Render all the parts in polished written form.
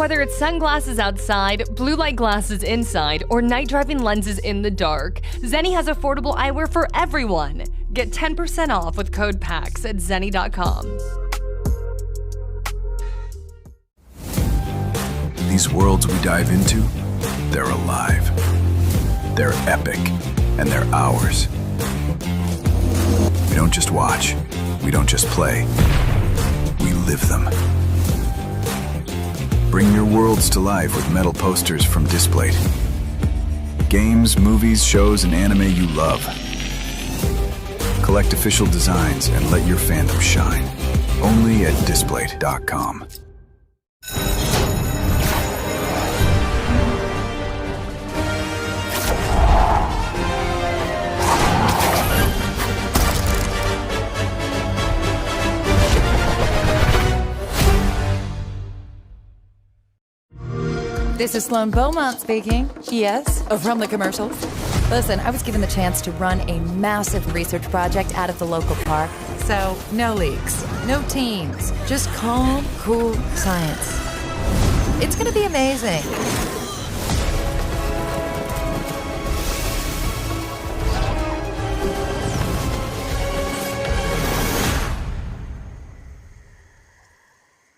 Whether it's sunglasses outside, blue light glasses inside, or night driving lenses in the dark, Zenni has affordable eyewear for everyone. Get 10% off with code PAX at zenni.com. These worlds we dive into, they're alive. They're epic, and they're ours. We don't just watch, we don't just play, we live them. Bring your worlds to life with metal posters from Displate. Games, movies, shows, and anime you love. Collect official designs and let your fandom shine. Only at Displate.com. This is Sloan Beaumont speaking. Yes? From the commercials. Listen, I was given the chance to run a massive research project out of the local park. So, no leaks, no teams, just calm, cool science. It's gonna be amazing.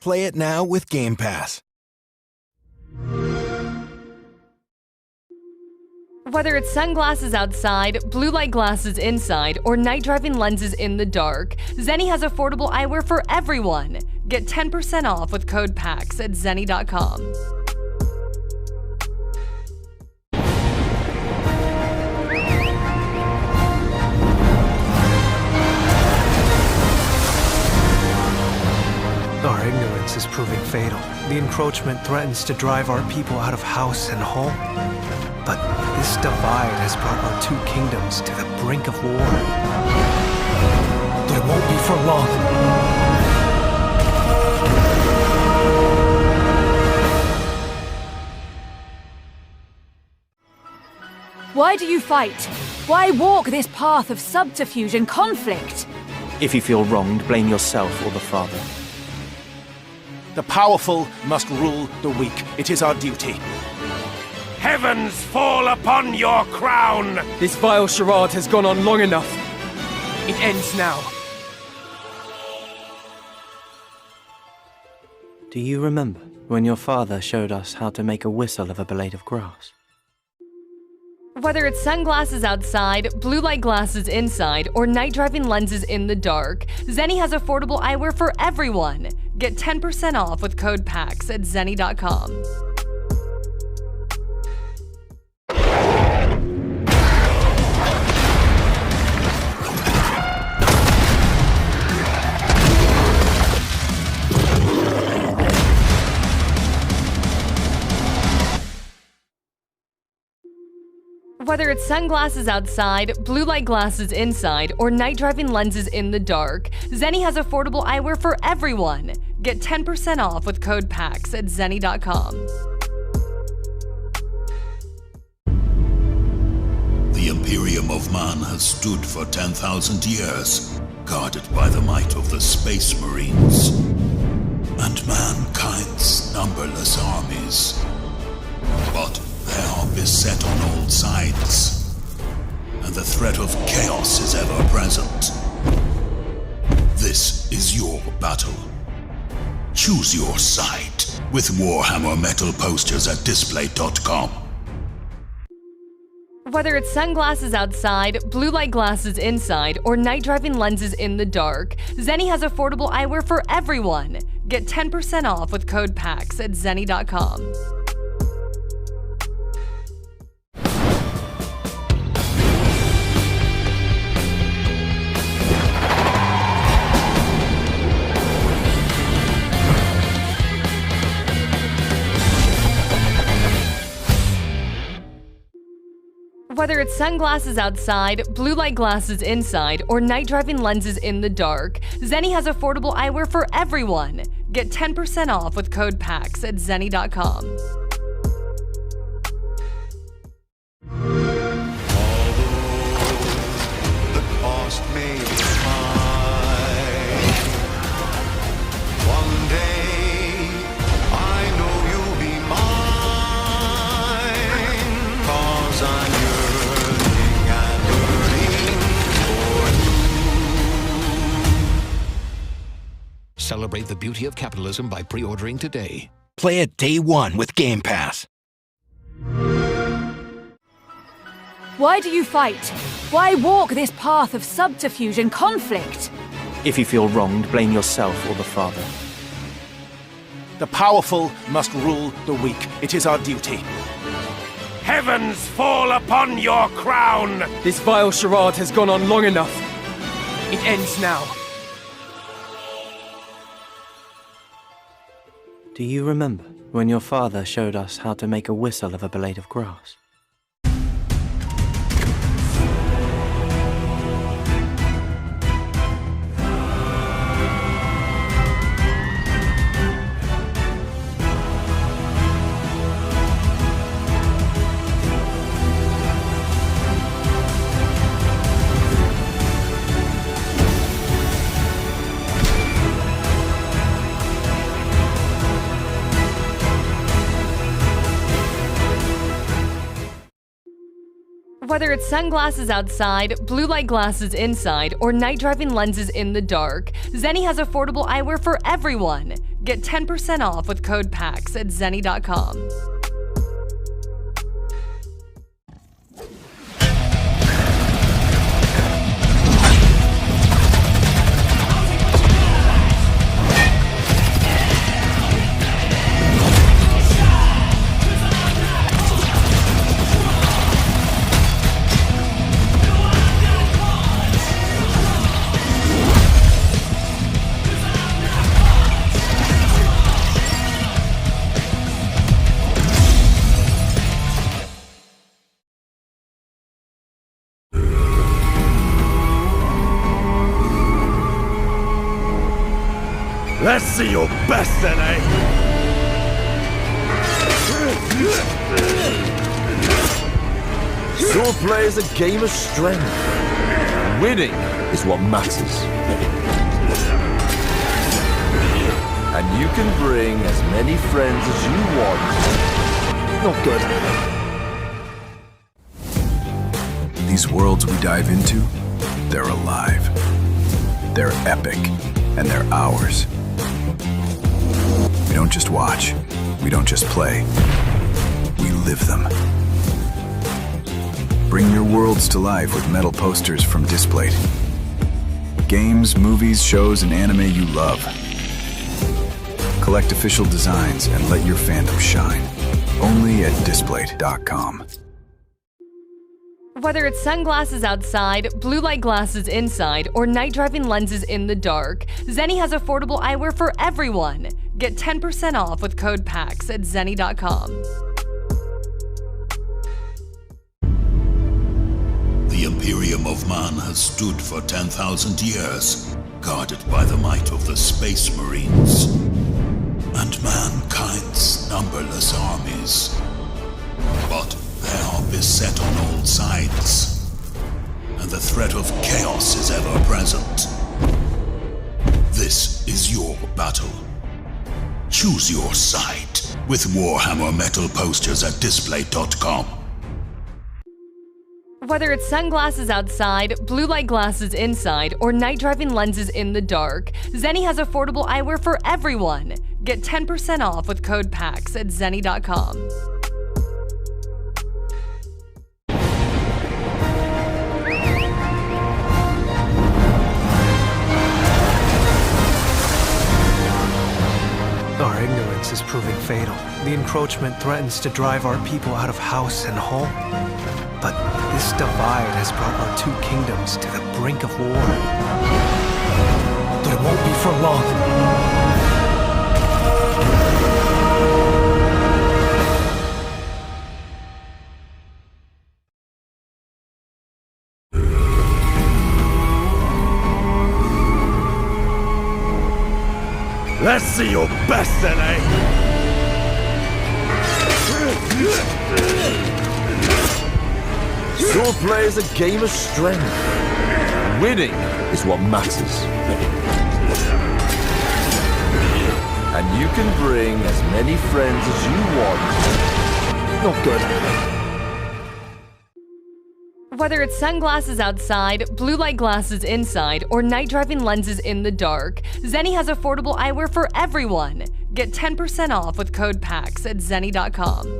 Play it now with Game Pass. Whether it's sunglasses outside, blue light glasses inside, or night driving lenses in the dark, Zenni has affordable eyewear for everyone. Get 10% off with code PAX at zenni.com. Our ignorance is proving fatal. The encroachment threatens to drive our people out of house and home. But this divide has brought our two kingdoms to the brink of war. But it won't be for long. Why do you fight? Why walk this path of subterfuge and conflict? If you feel wronged, blame yourself or the Father. The powerful must rule the weak. It is our duty. Heavens fall upon your crown! This vile charade has gone on long enough. It ends now. Do you remember when your father showed us how to make a whistle of a blade of grass? Whether it's sunglasses outside, blue light glasses inside, or night driving lenses in the dark, Zenni has affordable eyewear for everyone. Get 10% off with code PAX at zenni.com. Whether it's sunglasses outside, blue light glasses inside, or night driving lenses in the dark, Zenni has affordable eyewear for everyone. Get 10% off with code PAX at zenni.com. The Imperium of Man has stood for 10,000 years, guarded by the might of the Space Marines and mankind's numberless armies. But they are beset on all sides, and the threat of chaos is ever present. This is your battle. Choose your side with Warhammer Metal posters at Displate.com. Whether it's sunglasses outside, blue light glasses inside, or night driving lenses in the dark, Zenni has affordable eyewear for everyone. Get 10% off with code PAX at zenni.com. Whether it's sunglasses outside, blue light glasses inside, or night driving lenses in the dark, Zenni has affordable eyewear for everyone. Get 10% off with code PAX at zenni.com. The cost may be high. One day, I know you'll be Celebrate the beauty of capitalism by pre-ordering today. Play it day one with Game Pass. Why do you fight? Why walk this path of subterfuge and conflict? If you feel wronged, blame yourself or the Father. The powerful must rule the weak. It is our duty. Heavens fall upon your crown! This vile charade has gone on long enough. It ends now. Do you remember when your father showed us how to make a whistle of a blade of grass? Whether it's sunglasses outside, blue light glasses inside, or night driving lenses in the dark, Zenni has affordable eyewear for everyone. Get 10% off with code PAX at zenni.com. Let's see your best then, eh? Swordplay is a game of strength. Winning is what matters. And you can bring as many friends as you want. Not good. These worlds we dive into, they're alive. They're epic, and they're ours. We don't just watch, we don't just play, we live them. Bring your worlds to life with metal posters from Displate. Games, movies, shows, and anime you love. Collect official designs and let your fandom shine. Only at Displate.com. Whether it's sunglasses outside, blue light glasses inside, or night driving lenses in the dark, Zenni has affordable eyewear for everyone. Get 10% off with code PAX at zenni.com. The Imperium of Man has stood for 10,000 years, guarded by the might of the Space Marines and mankind's numberless armies. But they are beset on all sides, and the threat of chaos is ever present. This is your battle. Choose your side with Warhammer metal posters at Displate.com. Whether it's sunglasses outside, blue light glasses inside, or night driving lenses in the dark, Zenni has affordable eyewear for everyone. Get 10% off with code PAX at zenni.com. Our ignorance is proving fatal. The encroachment threatens to drive our people out of house and home. But this divide has brought our two kingdoms to the brink of war. But it won't be for long. Let's see your best then, eh? Swordplay is a game of strength. Winning is what matters. And you can bring as many friends as you want. Not good. Whether it's sunglasses outside, blue light glasses inside, or night driving lenses in the dark, Zenni has affordable eyewear for everyone. Get 10% off with code PAX at zenni.com.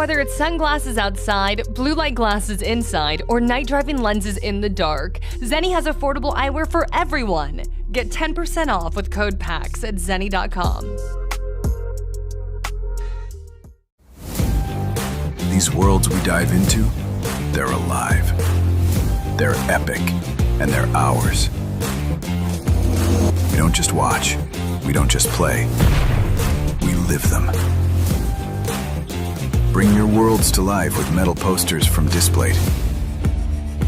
Whether it's sunglasses outside, blue light glasses inside, or night driving lenses in the dark, Zenni has affordable eyewear for everyone. Get 10% off with code PAX at zenni.com. These worlds we dive into, they're alive. They're epic, and they're ours. We don't just watch, we don't just play, we live them. Bring your worlds to life with metal posters from Displayed.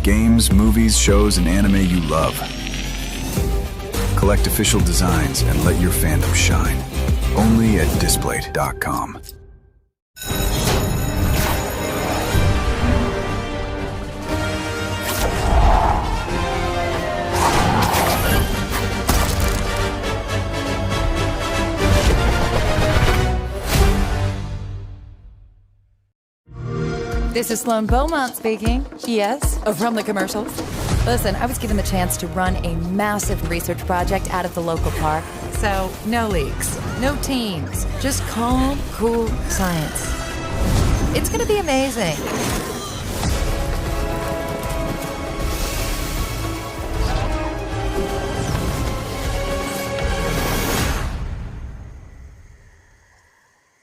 Games, movies, shows, and anime you love. Collect official designs and let your fandom shine. Only at Displayed.com. This is Sloan Beaumont speaking. Yes, from the commercials. Listen, I was given the chance to run a massive research project out of the local park. So, no leaks, no teams, just calm, cool science. It's gonna be amazing.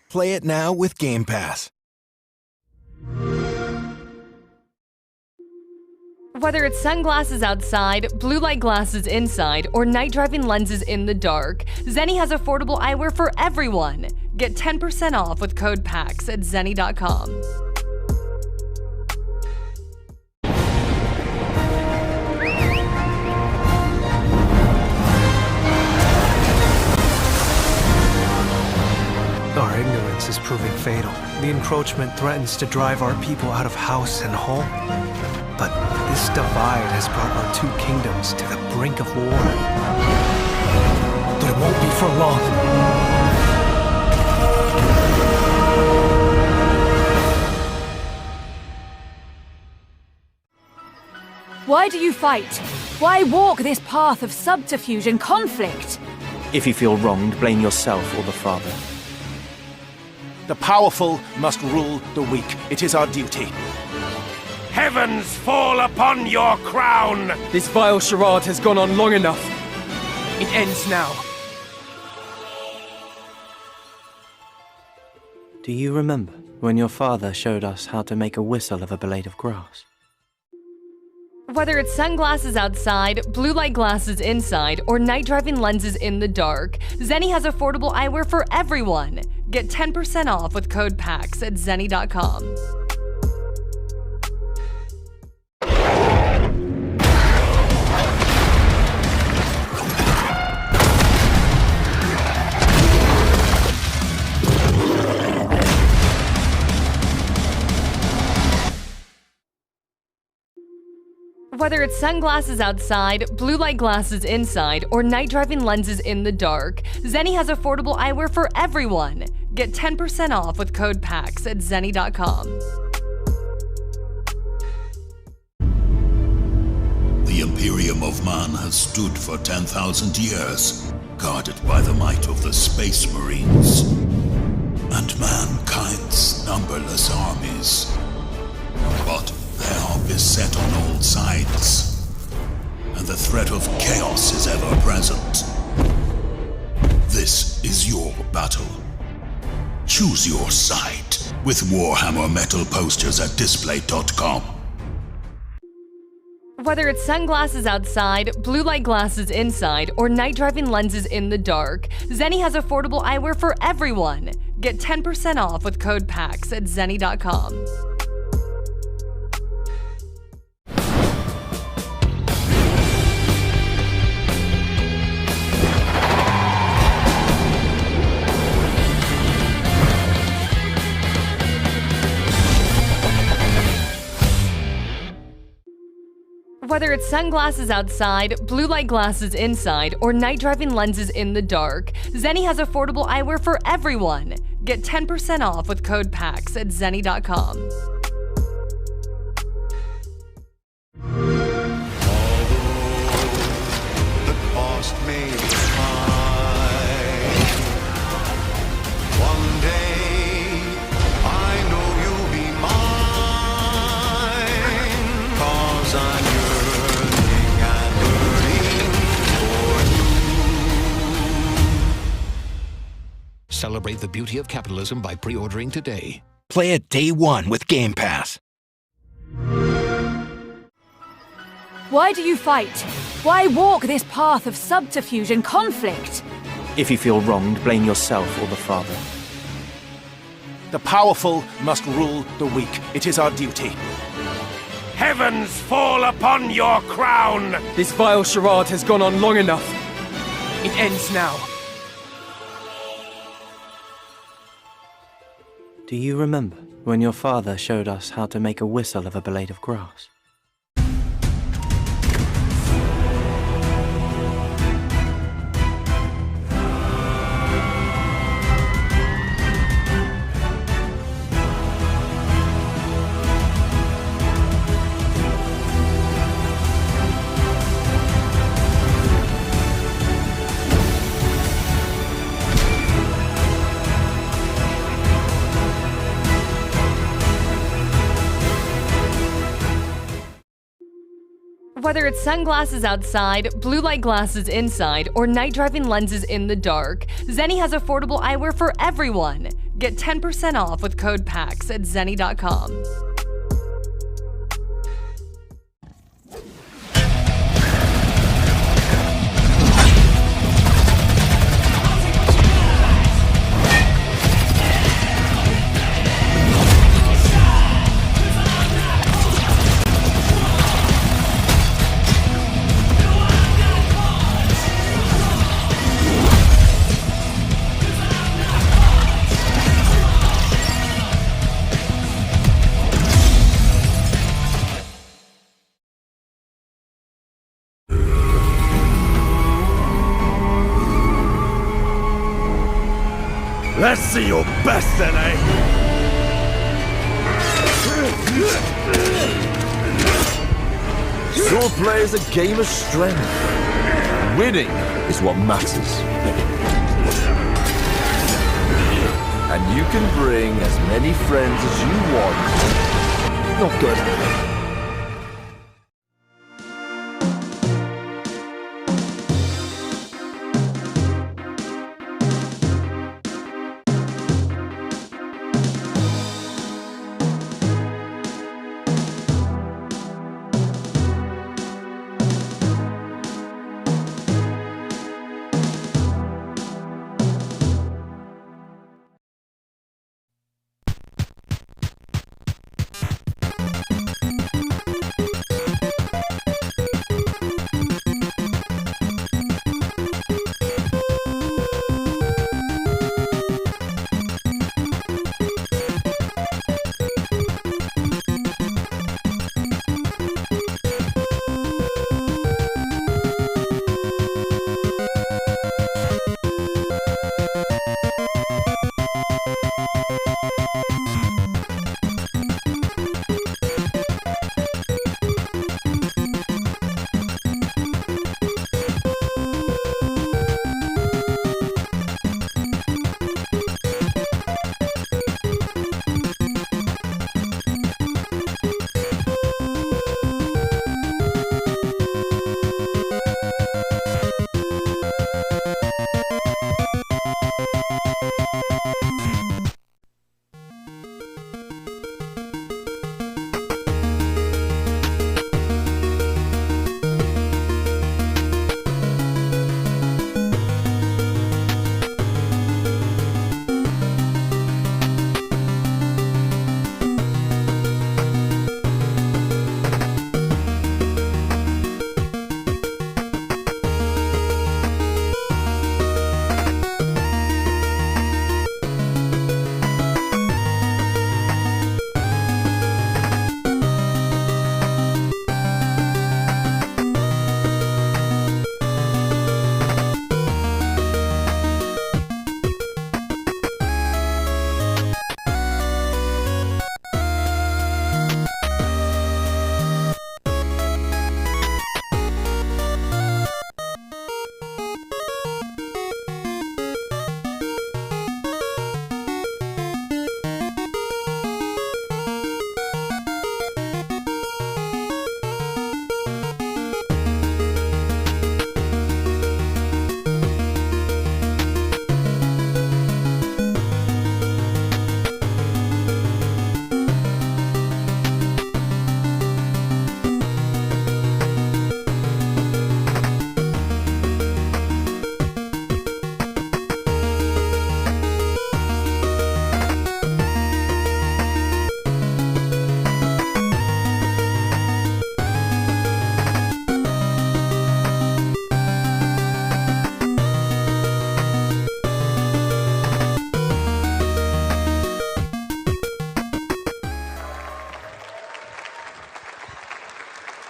Play it now with Game Pass. Whether it's sunglasses outside, blue light glasses inside, or night driving lenses in the dark, Zenni has affordable eyewear for everyone. Get 10% off with code PAX at zenni.com. Our ignorance is proving fatal. The encroachment threatens to drive our people out of house and home. But this divide has brought our two kingdoms to the brink of war. But it won't be for long. Why do you fight? Why walk this path of subterfuge and conflict? If you feel wronged, blame yourself or the father. The powerful must rule the weak. It is our duty. Heavens fall upon your crown! This vile charade has gone on long enough. It ends now. Do you remember when your father showed us how to make a whistle of a blade of grass? Whether it's sunglasses outside, blue light glasses inside, or night driving lenses in the dark, Zenni has affordable eyewear for everyone. Get 10% off with code PAX at zenni.com. Whether it's sunglasses outside, blue light glasses inside, or night driving lenses in the dark, Zenni has affordable eyewear for everyone. Get 10% off with code PAX at zenni.com. The Imperium of Man has stood for 10,000 years, guarded by the might of the Space Marines and mankind's numberless armies. But they are beset on all sides, and the threat of chaos is ever present. This is your battle. Choose your side with Warhammer Metal posters at display.com. Whether it's sunglasses outside, blue light glasses inside, or night driving lenses in the dark, Zenni has affordable eyewear for everyone. Get 10% off with code PAX at zenni.com. Whether it's sunglasses outside, blue light glasses inside, or night driving lenses in the dark, Zenni has affordable eyewear for everyone. Get 10% off with code PAX at zenni.com. The past may be mine. One day, I know you'll be mine. 'Cause I'm yearning and burning for you. Celebrate the beauty of capitalism by pre-ordering today. Play it day one with Game Pass. Why do you fight? Why walk this path of subterfuge and conflict? If you feel wronged, blame yourself or the father. The powerful must rule the weak. It is our duty. Heavens fall upon your crown! This vile charade has gone on long enough. It ends now. Do you remember when your father showed us how to make a whistle of a blade of grass? Whether it's sunglasses outside, blue light glasses inside, or night driving lenses in the dark, Zenni has affordable eyewear for everyone. Get 10% off with code PAX at zenni.com. Let's see your best then, eh? Swordplay is a game of strength. Winning is what matters. And you can bring as many friends as you want. Not good.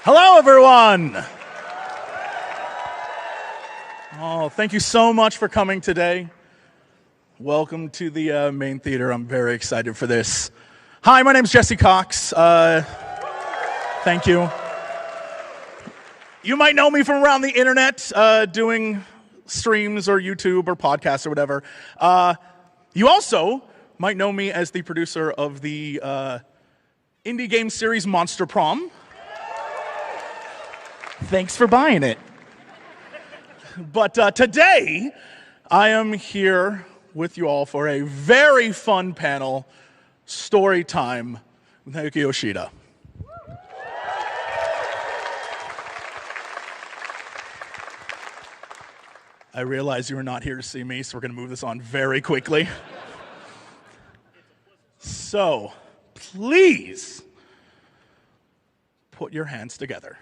Hello, everyone. Oh, thank you so much for coming today. Welcome to the main theater. I'm very excited for this. Hi, my name's Jesse Cox. Thank you. You might know me from around the internet, doing streams or YouTube or podcasts or whatever. You also might know me as the producer of the indie game series Monster Prom. Thanks for buying it. But today, I am here with you all for a very fun panel, story time with Naoki Yoshida. I realize you are not here to see me, so we're going to move this on very quickly. So, please put your hands together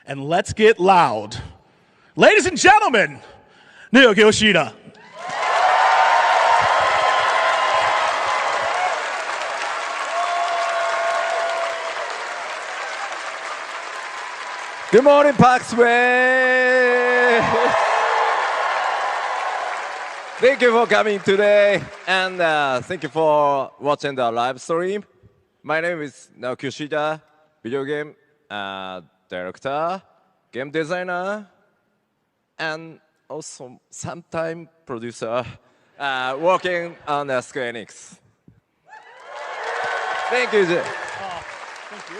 and let's get loud. Ladies and gentlemen, Naoki Yoshida. Good morning, PAX West. Thank you for coming today, and thank you for watching the live stream. My name is Naoki Yoshida, video game director, game designer, and also sometime producer working on Square Enix. Thank you. Thank you.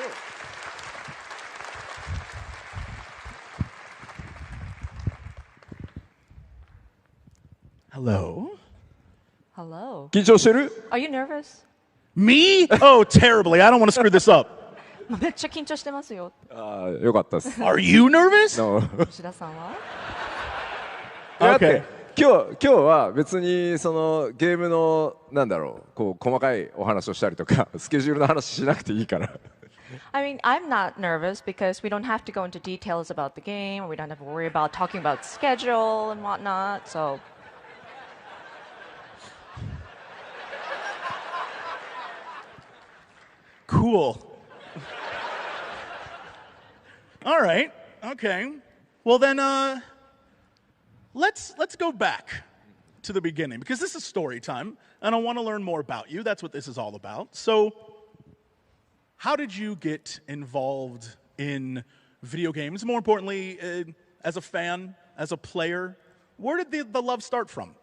Hello. Hello. 緊張してる? Are you nervous? Me? Oh, terribly. I don't want to screw this up. めっちゃ緊張してますよ。よかったです。Are you nervous? No. 吉田さんは? だって今日は別にそのゲームのなんだろうこう細かいお話をしたりとかスケジュールの話しなくていいから。I mean, I'm not nervous because we don't have to go into details about the game, or we don't have to worry about talking about schedule and whatnot. So. Cool. All right. Okay. Well then, let's go back to the beginning because this is story time, and I want to learn more about you. That's what this is all about. So, how did you get involved in video games? More importantly, as a fan, as a player, where did the love start from?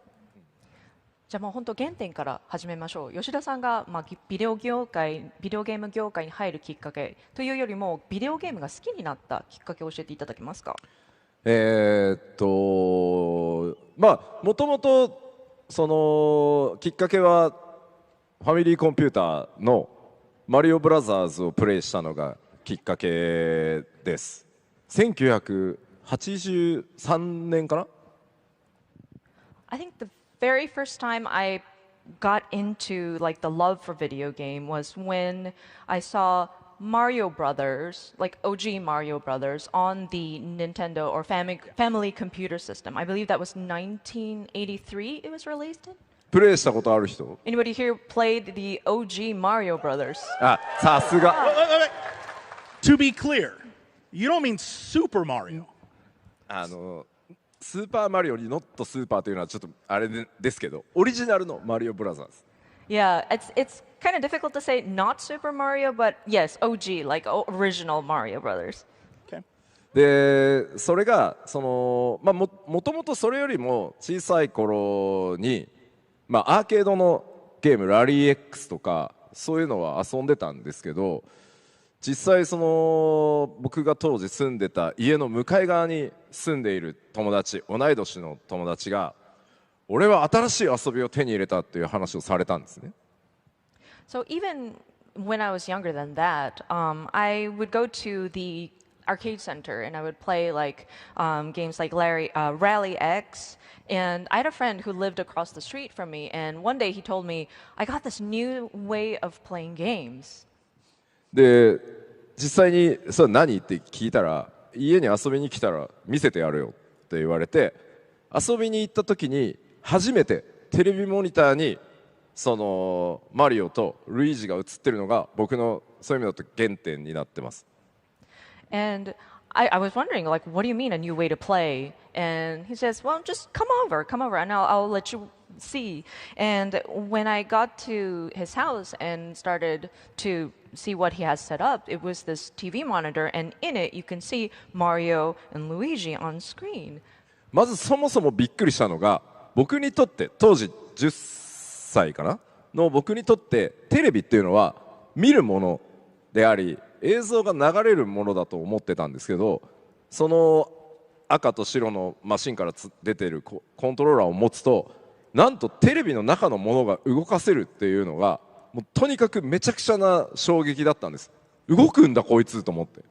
じゃあもう本当原点から始めましょう。吉田さんが、ビデオゲーム業界に入るきっかけというよりもビデオゲームが好きになったきっかけを教えていただけますか？まあもともとそのきっかけはファミリーコンピューターのマリオブラザーズをプレイしたのがきっかけです。1983年かな？ I think the very first time I got into like the love for video game was when I saw Mario Brothers, like OG Mario Brothers, on the Nintendo or family computer system. I believe that was 1983 it was released in. プレイしたことある人? Anybody here played the OG Mario Brothers? あ、さすが。To be clear, you don't mean Super Mario. スーパーマリオにノットスーパーというのはちょっとあれですけど、オリジナルのマリオブラザーズ。Yeah, it's kind of difficult to say not Super Mario, but yes, OG, like original Mario Brothers. Okay. で、それがそのもともとそれよりも小さい頃にアーケードのゲームラリー X とかそういうのは遊んでたんですけど。実際その僕が当時住んでた家の向かい側に住んでいる友達同い年の友達が俺は新しい遊びを手に入れたっていう話をされたんですね。So even when I was younger than that, I would go to the arcade center and I would play like games like Rally X. And I had a friend who lived across the street from me, and one day he told me, I got this new way of playing games. で実際にそれ何って聞いたら家に遊びに来たら見せてやるよって言われて遊びに行った時に初めてテレビモニターにそのマリオとルイージが映ってるのが僕のそういう意味だと原点になってます。And I was wondering, like, what do you mean a new way to play? And he says, well, just come over, and I'll let you see. And when I got to his house and started to see what he has set up, it was this TV monitor, and in it you can see Mario and Luigi on screen. まずそもそもびっくりしたのが僕にとって当時10歳かなの僕にとってテレビっていうのは見るものであり映像が流れるものだと思ってたんですけどその赤と白のマシンから出てるコントローラーを持つと、なんとテレビの中のものが動かせるっていうのがもうとにかくめちゃくちゃな衝撃だったんです。動くんだこいつと思って。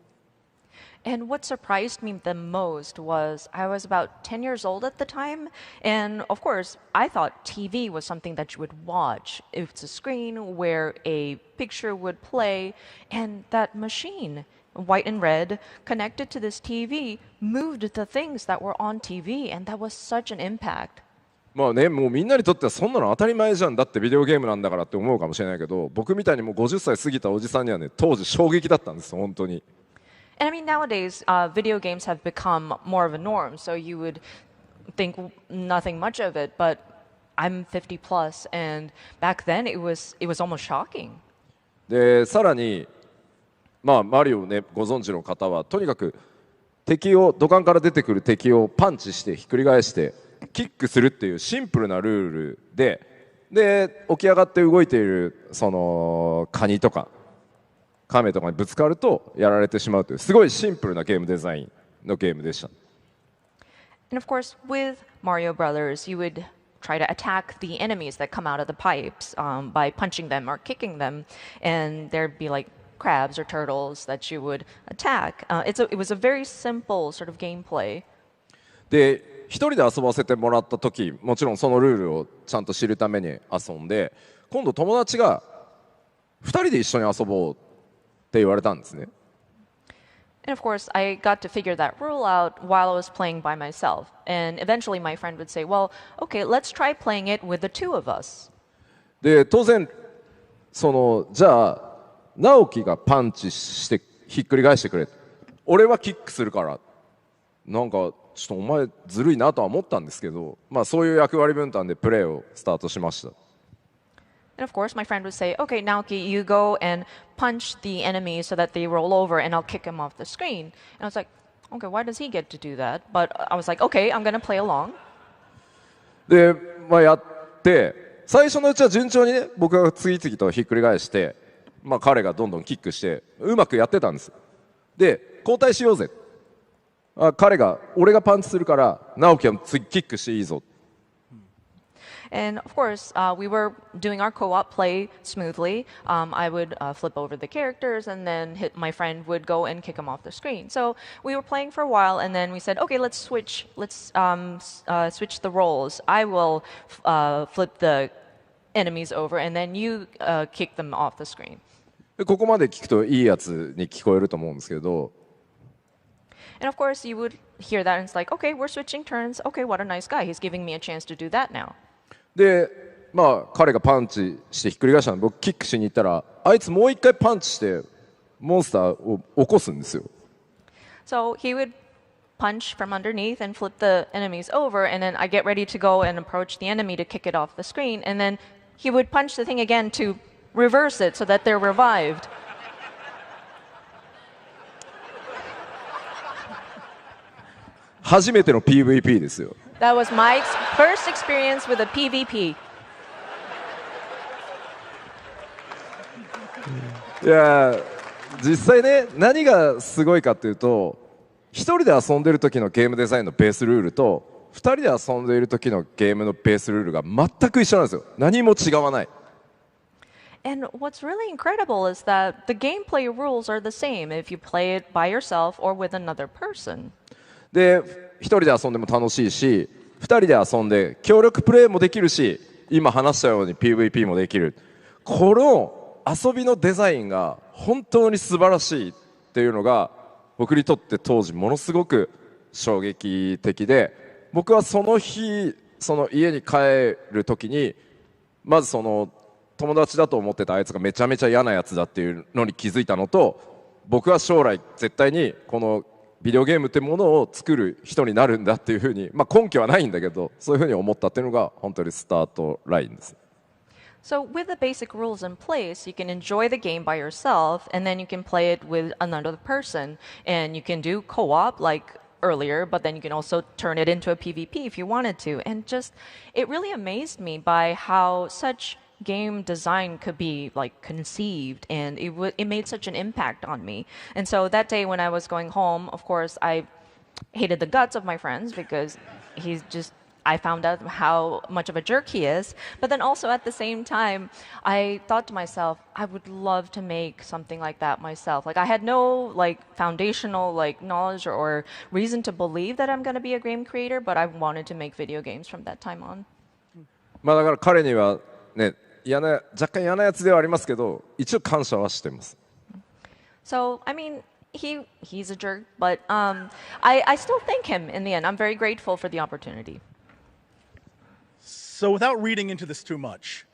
And what surprised me the most was I was about 10 years old at the time, and of course, I thought TV was something that you would watch. It's a screen where a picture would play, and that machine, white and red, connected to this TV, moved the things that were on TV, and that was such an impact. まあね、もうみんなにとってはそんなの当たり前じゃん、だってビデオゲームなんだからって思うかもしれないけど、僕みたいにもう50歳過ぎたおじさんにはね、当時衝撃だったんです、本当に。And I mean, nowadays, video games have become more of a norm, so you would think nothing much of it. But I'm 50 plus, and back then it was almost shocking. で、さらに、まあマリオね、ご存知の方はとにかく敵を土管から出てくる敵をパンチしてひっくり返してキックするっていうシンプルなルールで起き上がって動いているそのカニとかカメとかにぶつかるとやられてしまうというすごいシンプルなゲームデザインのゲームでした。And of course, with Mario Brothers, you would try to attack the enemies that come out of the pipes by punching them or kicking them, and there'd be like crabs or turtles that you would attack. It was a very simple sort of gameplay. で、一人で遊ばせてもらった時、もちろんそのルールをちゃんと知るために遊んで、今度友達が2人で一緒に遊ぼうって言われたんですね。And of course, I got to figure that rule out while I was playing by myself. And eventually my friend would say, well, okay, let's try playing it with the two of us. で、当然、じゃあ、直樹がパンチしてひっくり返してくれ。俺はキックするから。なんか、ちょっとお前ずるいなとは思ったんですけど、まあそういう役割分担でプレーをスタートしました。And of course, my friend would say, okay, Naoki, you go and punch the enemy so that they roll over and I'll kick him off the screen. And I was like, okay, why does he get to do that? But I was like, okay, I'm going to play along. で、まあやって、最初のうちは順調にね、僕が次々とひっくり返して、まあ彼がどんどんキックして、うまくやってたんです。で、交代しようぜ。俺がパンチするから、直樹は次キックしていいぞ。And of course, we were doing our co-op play smoothly. I would flip over the characters, and then my friend would go and kick them off the screen. So we were playing for a while, and then we said, "Okay, let's switch. Let's switch the roles. I will flip the enemies over, and then you kick them off the screen." ここまで聞くといいやつに聞こえると思うんですけど。And of course, you would hear that, and it's like, "Okay, we're switching turns. Okay, what a nice guy. He's giving me a chance to do that now." で、まあ彼がパンチしてひっくり返したので僕キックしに行ったらあいつもう一回パンチしてモンスターを起こすんですよ。So he would punch from underneath and flip the enemies over, and then I get ready to go and approach the enemy to kick it off the screen, and then he would punch the thing again to reverse it so that they're revived. 初めての PVP ですよ。That was my first experience with a PvP. いや実際ね何がすごいかっていうと一人で遊んでる時のゲームデザインのベースルールと二人で遊んでいる時のゲームのベースルールが全く一緒なんですよ。何も違わない。And what's really incredible is that the gameplay rules are the same if you play it by yourself or with another person. で一人で遊んでも楽しいし二人で遊んで協力プレイもできるし今話したように PVP もできる。この遊びのデザインが本当に素晴らしいっていうのが僕にとって当時ものすごく衝撃的で僕はその日その家に帰る時にまずその友達だと思ってたあいつがめちゃめちゃ嫌なやつだっていうのに気づいたのと僕は将来絶対にこのビデオゲームってものを作る人になるんだっていうふうに、まあ、根拠はないんだけどそういうふうに思ったっていうのが本当にスタートラインです。So with the basic rules in place, you can enjoy the game by yourself, and then you can play it with another person, and you can do co-op like earlier, but then you can also turn it into a PvP if you wanted to. And just, it really amazed me by how such game design could be like conceived, and it made such an impact on me. And so that day when I was going home, of course, I hated the guts of my friends because he's just I found out how much of a jerk he is. But then also at the same time, I thought to myself, I would love to make something like that myself. Like I had no like foundational like knowledge or reason to believe that I'm going to be a game creator, but I wanted to make video games from that time on. まあだから彼にはね、若干嫌なやつではありますけど、一応感謝はしてます。So I mean, he's a jerk, but I still thank him in the end. I'm very grateful for the opportunity. So without reading into this too much,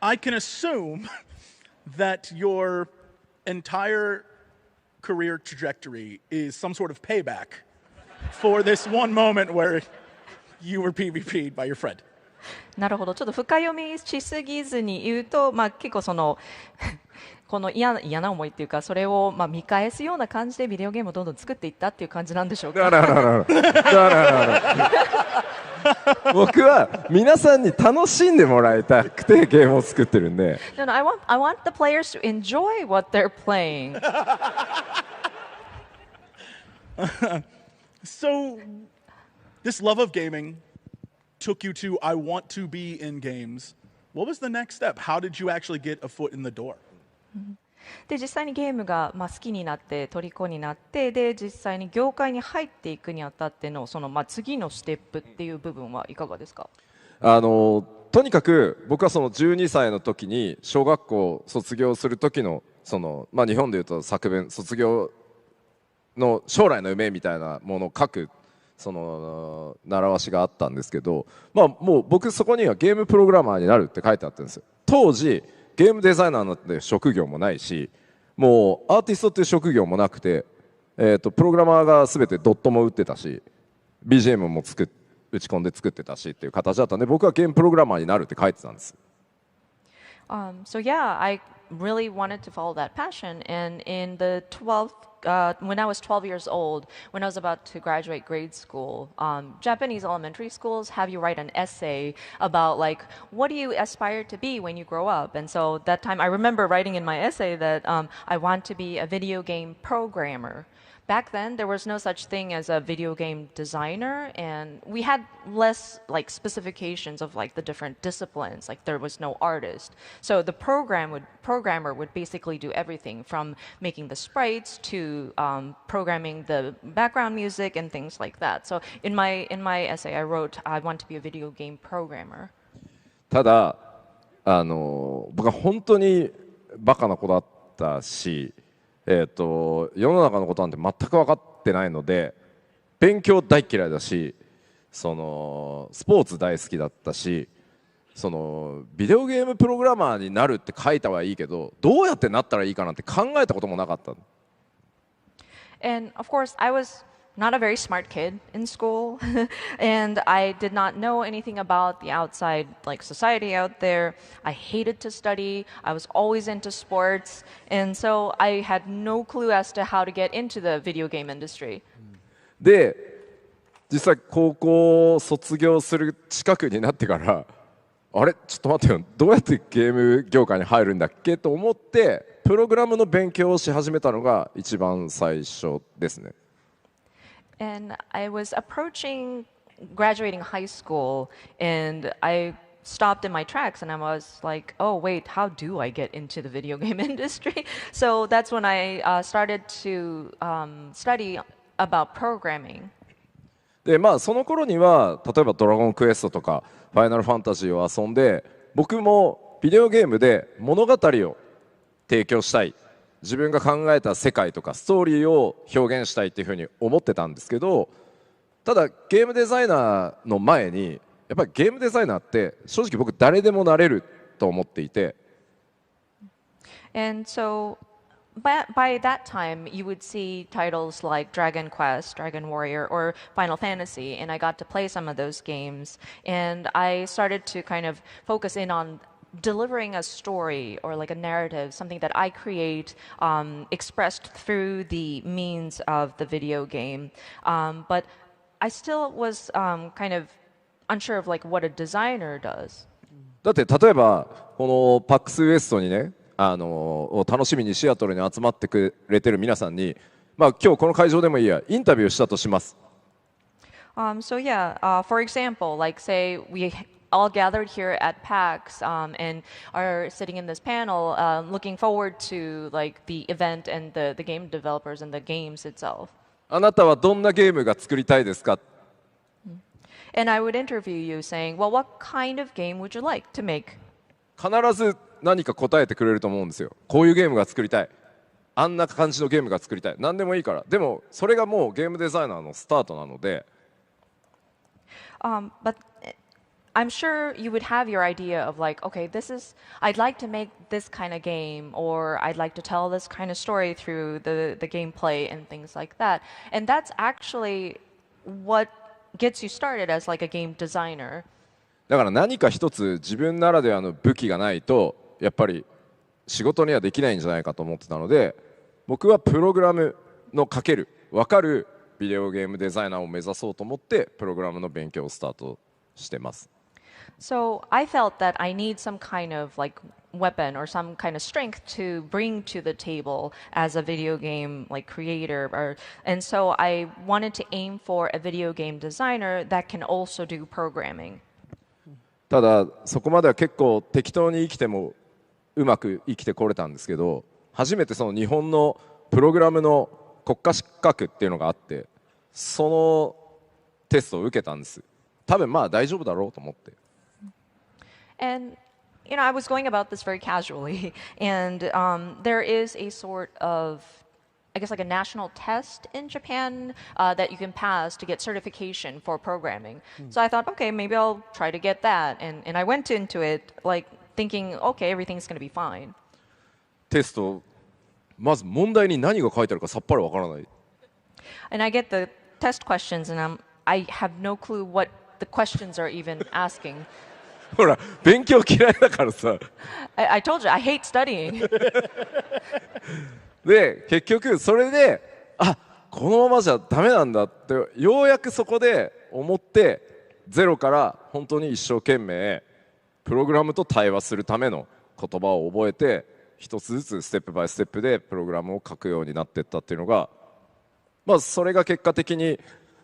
I can assume that your entire career trajectory is some sort of payback for this one moment where you were PvP'd by your friend. なるほど。ちょっと深読みしすぎずに言うと、まあ結構そのこの嫌な思いっていうか、それをまあ見返すような感じでビデオゲームをどんどん作っていったっていう感じなんでしょうか。僕は皆さんに楽しんでもらいたくてゲームを作ってるんで。No, I want the players to enjoy what they're playing. So, this love of gaming took you to I want to be in games. What was the next step? How did you actually get a foot in the door? で実際にゲームがまあ好きになって虜になってで実際に業界に入っていくにあたってのそのまあ次のステップっていう部分はいかがですか。とにかく僕はその12歳の時に小学校卒業する時のそのまあ日本でいうと作文卒業の将来の夢みたいなものを書くその習わしがあったんですけど、まあもう僕そこにはゲームプログラマーになるって書いてあったんですよ。当時ゲームデザイナーなんて職業もないし、もうアーティストっていう職業もなくて、プログラマーが全てドットも打ってたし、BGM も打ち込んで作ってたしっていう形だったんで、僕はゲームプログラマーになるって書いてたんです。So yeah, I really wanted to follow that passion, and in the 12th when I was 12 years old, when I was about to graduate grade school, Japanese elementary schools have you write an essay about like what do you aspire to be when you grow up. And so that time I remember writing in my essay that I want to be a video game programmer. Back then, there was no such thing as a video game designer, and we had less like specifications of like the different disciplines. Like there was no artist, so the programmer would basically do everything from making the sprites to programming the background music and things like that. So in my essay, I wrote, I want to be a video game programmer. ただ僕は本当にバカな子だったし。世の中のことなんて全く分かってないので勉強大嫌いだしそのスポーツ大好きだったしそのビデオゲームプログラマーになるって書いたはいいけどどうやってなったらいいかなんて考えたこともなかった。And of course, I was not a very smart kid in school, and I did not know anything about the outside like society out there. I hated to study. I was always into sports, and so I had no clue as to how to get into the video game industry. で、実際高校を卒業する近くになってからあれちょっと待ってよどうやってゲーム業界に入るんだっけと思ってプログラムの勉強をし始めたのが一番最初ですね。And I was approaching graduating high school, and I stopped in my tracks, and I was like, oh, wait, how do I get into the video game industry? So that's when I started to study about programming. でまあその頃には例えば「ドラゴンクエスト」とか「ファイナルファンタジー」を遊んで僕もビデオゲームで物語を提供したい自分が考えた世界とかストーリーを表現したいっていうふうに思ってたんですけどただゲームデザイナーの前にやっぱりゲームデザイナーって正直僕誰でもなれると思っていて。And so by that time, you would see titles like Dragon Quest, Dragon Warrior, or Final Fantasy, and I got to play some of those games. And I started to kind of focus in on delivering a story or like a narrative, something that I create, expressed through the means of the video game. But I still was kind of unsure of like what a designer does. だって例えばこのパックスウエストにねを楽しみにシアトルに集まってくれてる皆さんに、まあ、今日この会場でもいいやインタビューしたとします。So yeah, for example, like say we all gathered here at PAX and are sitting in this panel looking forward to like the event and the game developers and the games itself. あなたはどんなゲームが作りたいですか？ And I would interview you saying, well, what kind of game would you like to make? 必ず何か答えてくれると思うんですよ。こういうゲームが作りたい。あんな感じのゲームが作りたい。何でもいいから。でもそれがもうゲームデザイナーのスタートなので。But I'm sure you would have your idea of like, okay, I'd like to make this kind of game, or I'd like to tell this kind of story through the gameplay and things like that. And that's actually what gets you started as like a game designer. だから何か一つ自分ならではの武器がないとやっぱり仕事にはできないんじゃないかと思ってたので、僕はプログラムのかける分かるビデオゲームデザイナーを目指そうと思ってプログラムの勉強をスタートしてます。So I felt that I need some kind of like weapon or some kind of strength to bring to the table as a video game like creator, and so I wanted to aim for a video game designer that can also do programming. ただそこまでは結構適当に生きてもうまく生きてこれたんですけど、初めてその日本のプログラムの国家資格っていうのがあって、そのテストを受けたんです。多分まあ大丈夫だろうと思って。And I was going about this very casually, and there is a sort of, I guess, like a national test in Japan that you can pass to get certification for programming. So I thought, okay, maybe I'll try to get that, and I went into it like thinking, okay, everything's going to be fine. テスト、まず問題に何が書いてあるかさっぱりわからない。And I get the test questions, and I have no clue what the questions are even asking. ほら勉強嫌いだからさ。I told you I hate studying. で結局それでこのままじゃダメなんだってようやくそこで思ってゼロから本当に一生懸命プログラムと対話するための言葉を覚えて一つずつステップバイステップでプログラムを書くようになっていったっていうのが、まあそれが結果的に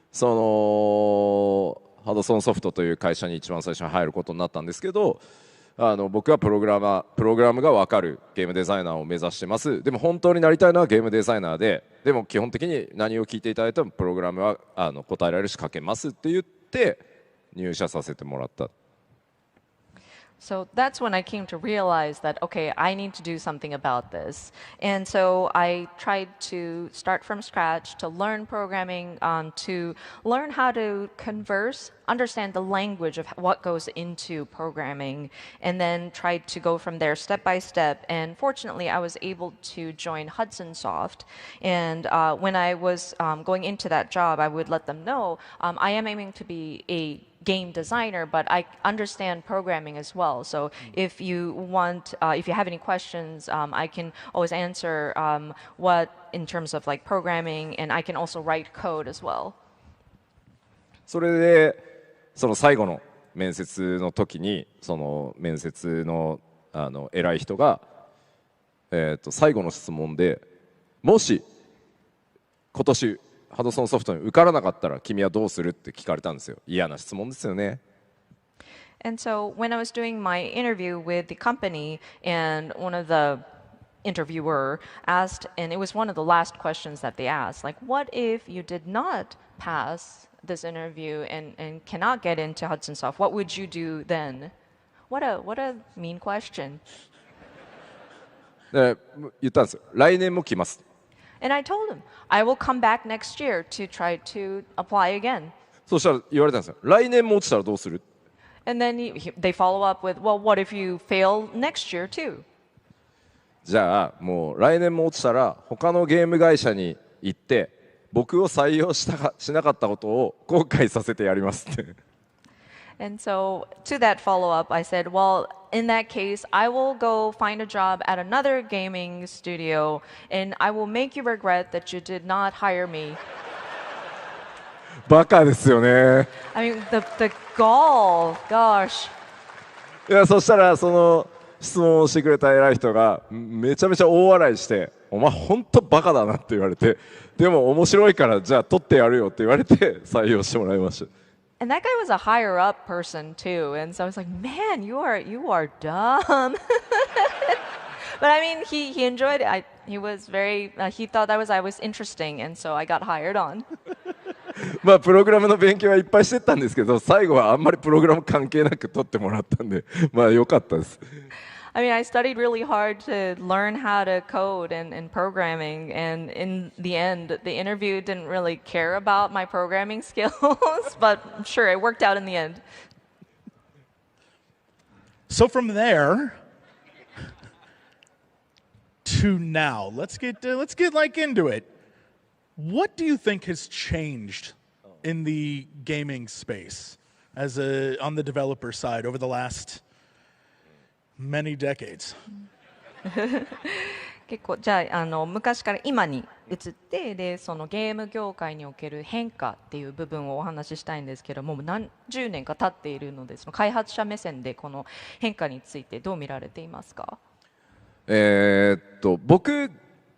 そのハドソンソフトという会社に一番最初に入ることになったんですけど、僕はプログラムが分かるゲームデザイナーを目指してます。でも本当になりたいのはゲームデザイナーで、でも基本的に何を聞いていただいてもプログラムは答えられるし書けますって言って入社させてもらった。So that's when I came to realize that, okay, I need to do something about this. And so I tried to start from scratch to learn programming, to learn how to converse, understand the language of what goes into programming, and then tried to go from there step by step. And fortunately, I was able to join Hudson Soft. And when I was going into that job, I would let them know I am aiming to be a game designer, but I understand programming as well. So if you have any questions, I can always answer what in terms of like programming, and I can also write code as well. それでその最後の面接の時にその面接の偉い人が最後の質問で、もし今年ハドソンソフトに受からなかったら君はどうするって聞かれたんですよ。嫌な質問ですよね。And so when I was doing my interview with the company, and one of the interviewer asked, and it was one of the last questions that they asked, like, what if you did not pass this interview and cannot get into Hudson Soft? What would you do then? What a mean question. 言ったんですよ。来年も来ます。And I told him, I will come back next year to try to apply again. そしたら言われたんですよ。来年も落ちたらどうする？ And then they follow up with, well, what if you fail next year too? じゃあもう来年も落ちたら他のゲーム会社に行って僕を採用しなかったことを後悔させてやりますって。And so to that follow-up, I said, well, in that case, I will go find a job at another gaming studio, and I will make you regret that you did not hire me. バカですよね。I mean, the gall, gosh. いや、そしたらその質問をしてくれた偉い人がめちゃめちゃ大笑いして、お前本当バカだなって言われて、でも面白いからじゃあ撮ってやるよって言われて採用してもらいました。And that guy was a higher up person too, and so I was like, man, you are dumb. But I mean, he enjoyed it. He was very he thought I was interesting, and so I got hired on. まあプログラムの勉強はいっぱいしてたんですけど、最後はあんまりプログラム関係なく撮ってもらったんで、まあ良かったです。I mean, I studied really hard to learn how to code and programming, and in the end, the interview didn't really care about my programming skills, but sure, it worked out in the end. So from there to now, let's get like into it. What do you think has changed in the gaming space on the developer side over the last many decades? 結構じゃあ昔から今に移ってでそのゲーム業界における変化っていう部分をお話ししたいんですけども、何十年か経っているのでその開発者目線でこの変化についてどう見られていますか？僕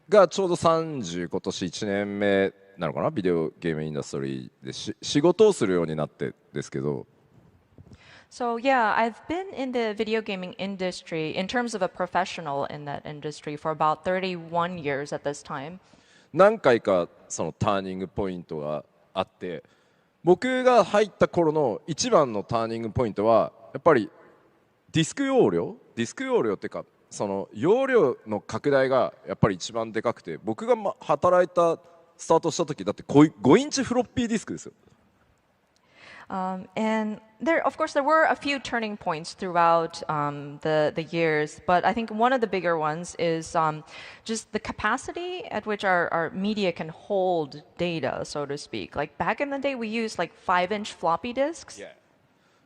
がちょうど30今年1年目なのかな、ビデオゲームインダストリーで仕事をするようになってですけど。So yeah, I've been in the video gaming industry in terms of a professional in that industry for about 31 years at this time. 何回かそのターニングポイントがあって、僕が入った頃の一番のターニングポイントはやっぱりディスク容量っていうかその容量の拡大がやっぱり一番でかくて、僕が働いたスタートした時だって5インチフロッピーディスクですよ。And of course, there were a few turning points throughout the years, but I think one of the bigger ones is just the capacity at which our media can hold data, so to speak. Like back in the day, we used like 5-inch floppy disks. Yeah.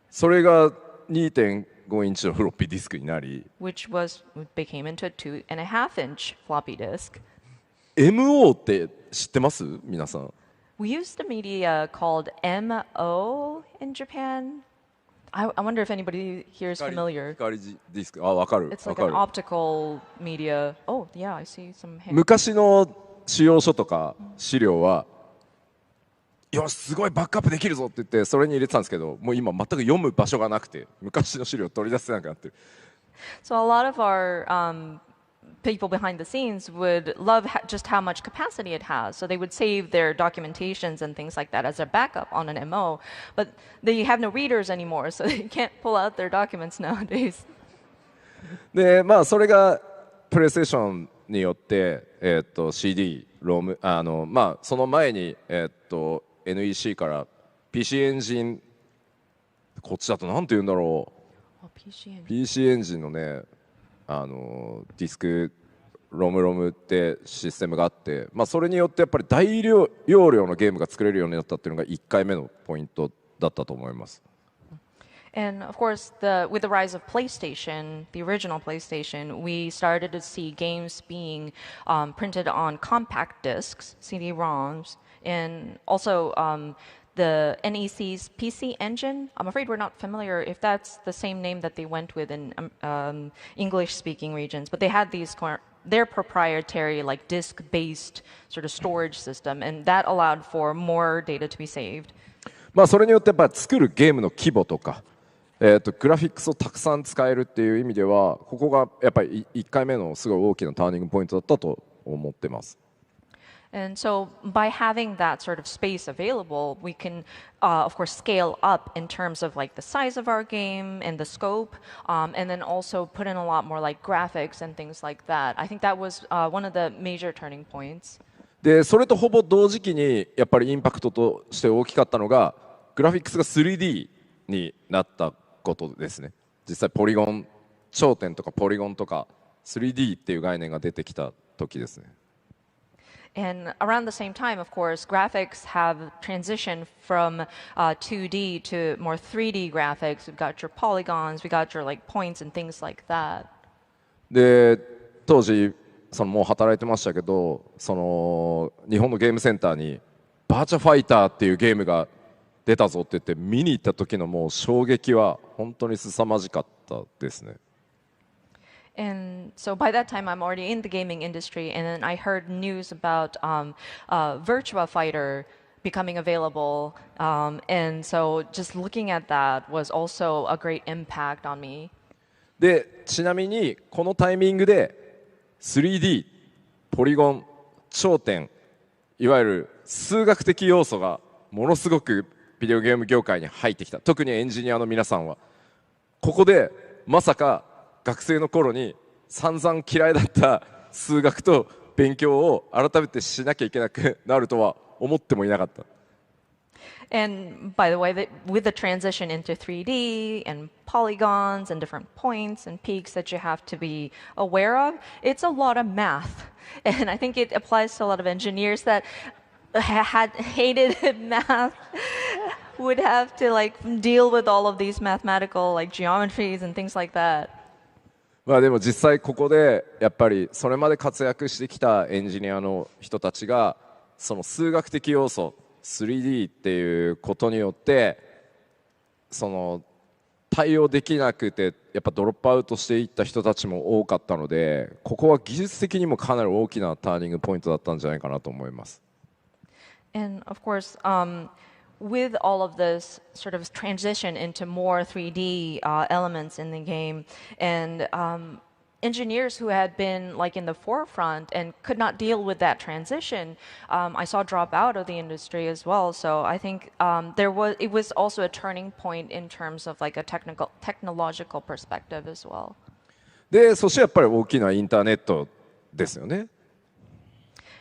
それが 2.5 インチのフロッピーディスクになり、which became into a 2.5-inch floppy disk. MO って知ってます？皆さん。We used a media called MO in Japan. I wonder if anybody here is familiar. 光ディスク、わかる。It's like an optical media. Oh, yeah, I see some hands. 昔の使用書とか資料は、よしすごいバックアップできるぞって言ってそれに入れてたんですけど、もう今全く読む場所がなくて昔の資料を取り出せなくなってる。So a lot of our people behind the scenes would love just how much capacity it has. So they would save their documentations and things like that as a backup on an MO. But they have no readers anymore, so they can't pull out their documents nowadays. で、まあそれがプレイステーションによって、CD、ロム、まあその前にNEC から PC エンジン、こっちだとなんて言うんだろう。PC エンジンのね。ディスクロムってシステムがあって、まあ、それによってやっぱり大容量のゲームが作れるようになったっていうのが1回目のポイントだったと思います。And of course, with the rise of PlayStation, the original PlayStation, we started to see games being printed on compact discs, CD-ROMs, and also the NEC's PC engine. I'm afraid we're not familiar if that's the same name that they went with in English-speaking regions, but they had their proprietary like disk-based sort of storage system, and that allowed for more data to be saved. まあそれによってやっぱ作るゲームの規模とか、グラフィックスをたくさん使えるっていう意味では、ここがやっぱり1回目のすごい大きなターニングポイントだったと思ってます。And so by having that sort of space available, we can, of course, scale up in terms of like the size of our game and the scope, and then also put in a lot more like graphics and things like that. I think that was one of the major turning points. で、それとほぼ同時期にやっぱりインパクトとして大きかったのが、グラフィックスが 3D になったことですね。実際ポリゴン、頂点とかポリゴンとか 3D っていう概念が出てきた時ですね。And around the same time, of course, graphics have transitioned from 2D to more 3D graphics. We've got your polygons, we got your like points and things like that. で、当時もう働いてましたけど、その日本のゲームセンターにバーチャファイターっていうゲームが出たぞって言って見に行った時のもう衝撃は本当に凄まじかったですね。And so by that time, I'm already in the gaming industry, and then I heard news about Virtua Fighter becoming available. And so just looking at that was also a great impact on me. で、ちなみにこのタイミングで 3D、ポリゴン、頂点、いわゆる数学的要素がものすごくビデオゲーム業界に入ってきた。特にエンジニアの皆さんはここでまさか学生の頃に散々嫌いだった数学と勉強を改めてしなきゃいけなくなるとは思ってもいなかった。And by the way, with the transition into 3D and polygons and different points and peaks that you have to be aware of, it's a lot of math. And I think it applies to a lot of engineers that had hated math, would have to like deal with all of these mathematical like geometries and things like that. まあでも実際ここでやっぱりそれまで活躍してきたエンジニアの人たちがその数学的要素 3D っていうことによってその対応できなくてやっぱドロップアウトしていった人たちも多かったのでここは技術的にもかなり大きなターニングポイントだったんじゃないかなと思います。And of course, with all of this sort of transition into more 3D elements in the game, and engineers who had been like in the forefront and could not deal with that transition, I saw drop out of the industry as well. So I think it was also a turning point in terms of like a technological perspective as well. で、そしてやっぱり大きなインターネットですよね。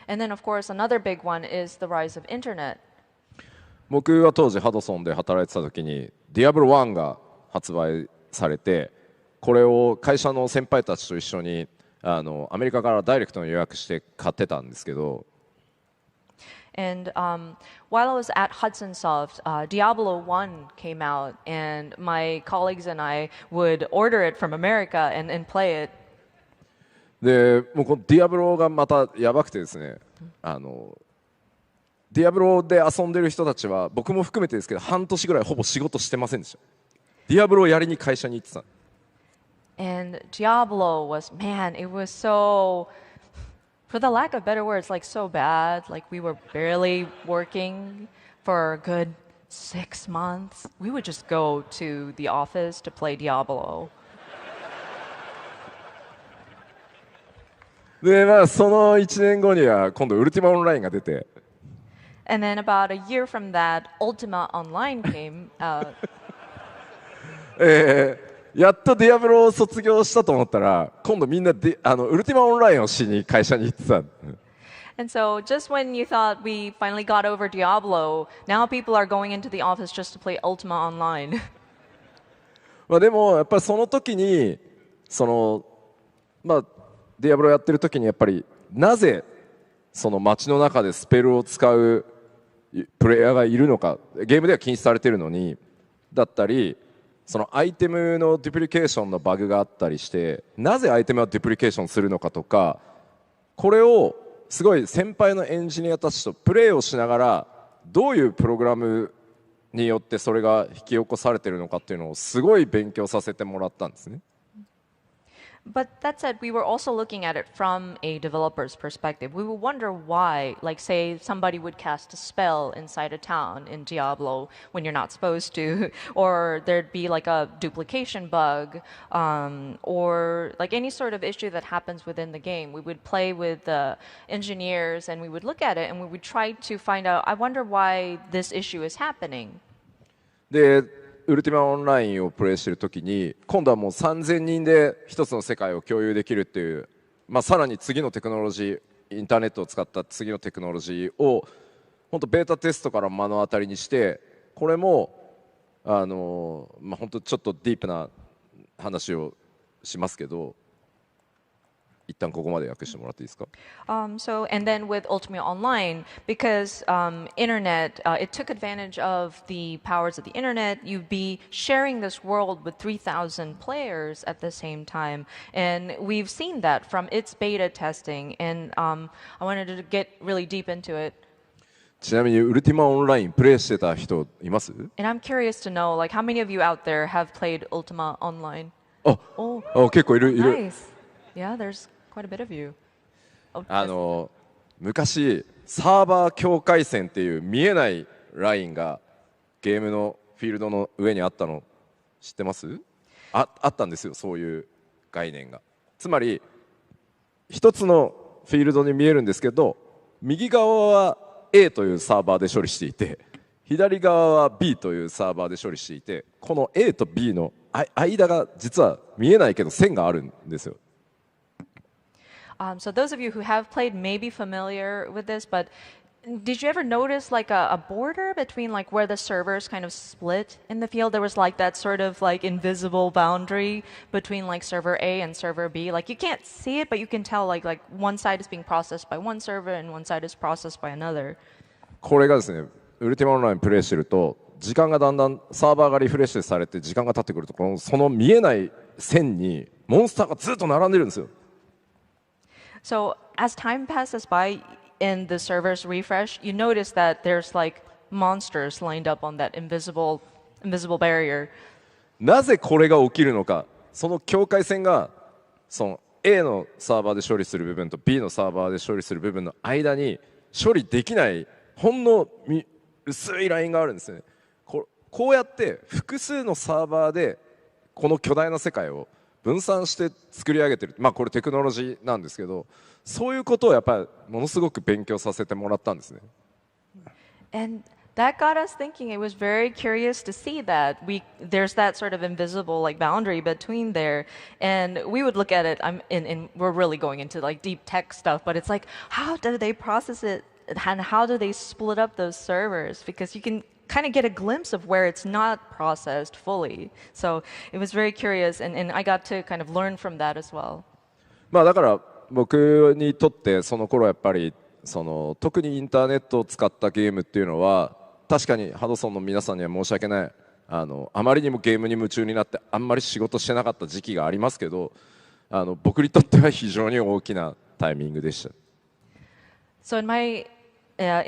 And then of course another big one is the rise of internet. 僕は当時ハドソンで働いてた時にディアブロ1が発売されてこれを会社の先輩たちと一緒にアメリカからダイレクトに予約して買ってたんですけど And while I was at Hudson Soft, Diablo 1 came out, and my colleagues and I would order it from America and play it. でもうこのディアブロがまたやばくてですねディアブロで遊んでる人たちは僕も含めてですけど半年ぐらいほぼ仕事してませんでした。ディアブロをやりに会社に行ってた。And Diablo was, man, it was so, for the lack of better words, like so bad. Like we were barely working for a good 6 months. We would just go to the office to play Diablo. でまあその1年後には今度ウルティマオンラインが出て And then about a year from that, Ultima Online came out. やっとディアブロを卒業したと思ったら今度みんなウルティマオンラインをしに会社に行ってた。And so just when you thought we finally got over Diablo, now people are going into the office just to play Ultima Online. まあでもやっぱりその時にそのまあディアブロやってる時にやっぱりなぜその街の中でスペルを使うプレイヤーがいるのかゲームでは禁止されてるのにだったりそのアイテムのデュプリケーションのバグがあったりしてなぜアイテムはデュプリケーションするのかとかこれをすごい先輩のエンジニアたちとプレイをしながらどういうプログラムによってそれが引き起こされているのかっていうのをすごい勉強させてもらったんですね。But that said, we were also looking at it from a developer's perspective. We would wonder why, like say somebody would cast a spell inside a town in Diablo when you're not supposed to, or there'd be like a duplication bug, or like any sort of issue that happens within the game. We would play with the engineers and we would look at it and we would try to find out, I wonder why this issue is happening. でウルティマオンラインをプレイしているときに今度はもう3000人で一つの世界を共有できるっていう、まあ、さらに次のテクノロジーインターネットを使った次のテクノロジーを本当ベータテストから目の当たりにしてこれもまあ、本当ちょっとディープな話をしますけど一旦ここまで訳してもらっていいですか？ So, and then with Ultima Online, because internet, it took advantage of the powers of the internet. You'd be sharing this world with 3,000 players at the same time, and we've seen that from its beta testing. And I wanted to get really deep into it. ちなみにウルティマオンラインプレイしてた人います？ And I'm curious to know, like, how many of you out there have played Ultima Online? 結構いるいる。Nice. Yeah, there's quite a bit of you. 昔サーバー境界線っていう見えないラインがゲームのフィールドの上にあったの知ってます？あったんですよ、そういう概念が。つまり一つのフィールドに見えるんですけど、右側は A というサーバーで処理していて、左側は B というサーバーで処理していて、この A と B の間が実は見えないけど線があるんですよ。So those of you who have played may be familiar with this, but did you ever notice like a border between like where the servers kind of split in the field? There was like that sort of like invisible boundary between like server A and server B. Like you can't see it, but you can tell like one side is being processed by one server and one side is processed by another. これがですね、ウルティマオンラインプレイしてると時間がだんだんサーバーがリフレッシュされて時間が経ってくるとその見えない線にモンスターがずっと並んでるんですよ。So as time passes by in the server's refresh, you notice that there's like monsters lined up on that invisible barrier. なぜこれが起きるのか、その境界線がその A のサーバーで処理する部分と B のサーバーで処理する部分の間に処理できないほんの薄いラインがあるんですね。こうやって複数のサーバーでこの巨大な世界を分散して作り上げてる、まあこれテクノロジーなんですけど、そういうことをやっぱりものすごく勉強させてもらったんですね。And that got us thinking. It was very curious to see that there's that sort of invisible like boundary between there, and we would look at it. And we're really going into like deep tech stuff, but it's like how do they process it, and how do they split up those servers? Because you can kind of get a glimpse of where it's not processed fully. So it was very curious, and I got to kind of learn from that as well. まあだから僕にとってその頃やっぱり特にインターネットを使ったゲームっていうのは確かにハドソンの皆さんには申し訳ない、あまりにもゲームに夢中になってあんまり仕事してなかった時期がありますけど、僕にとっては非常に大きなタイミングでした。So in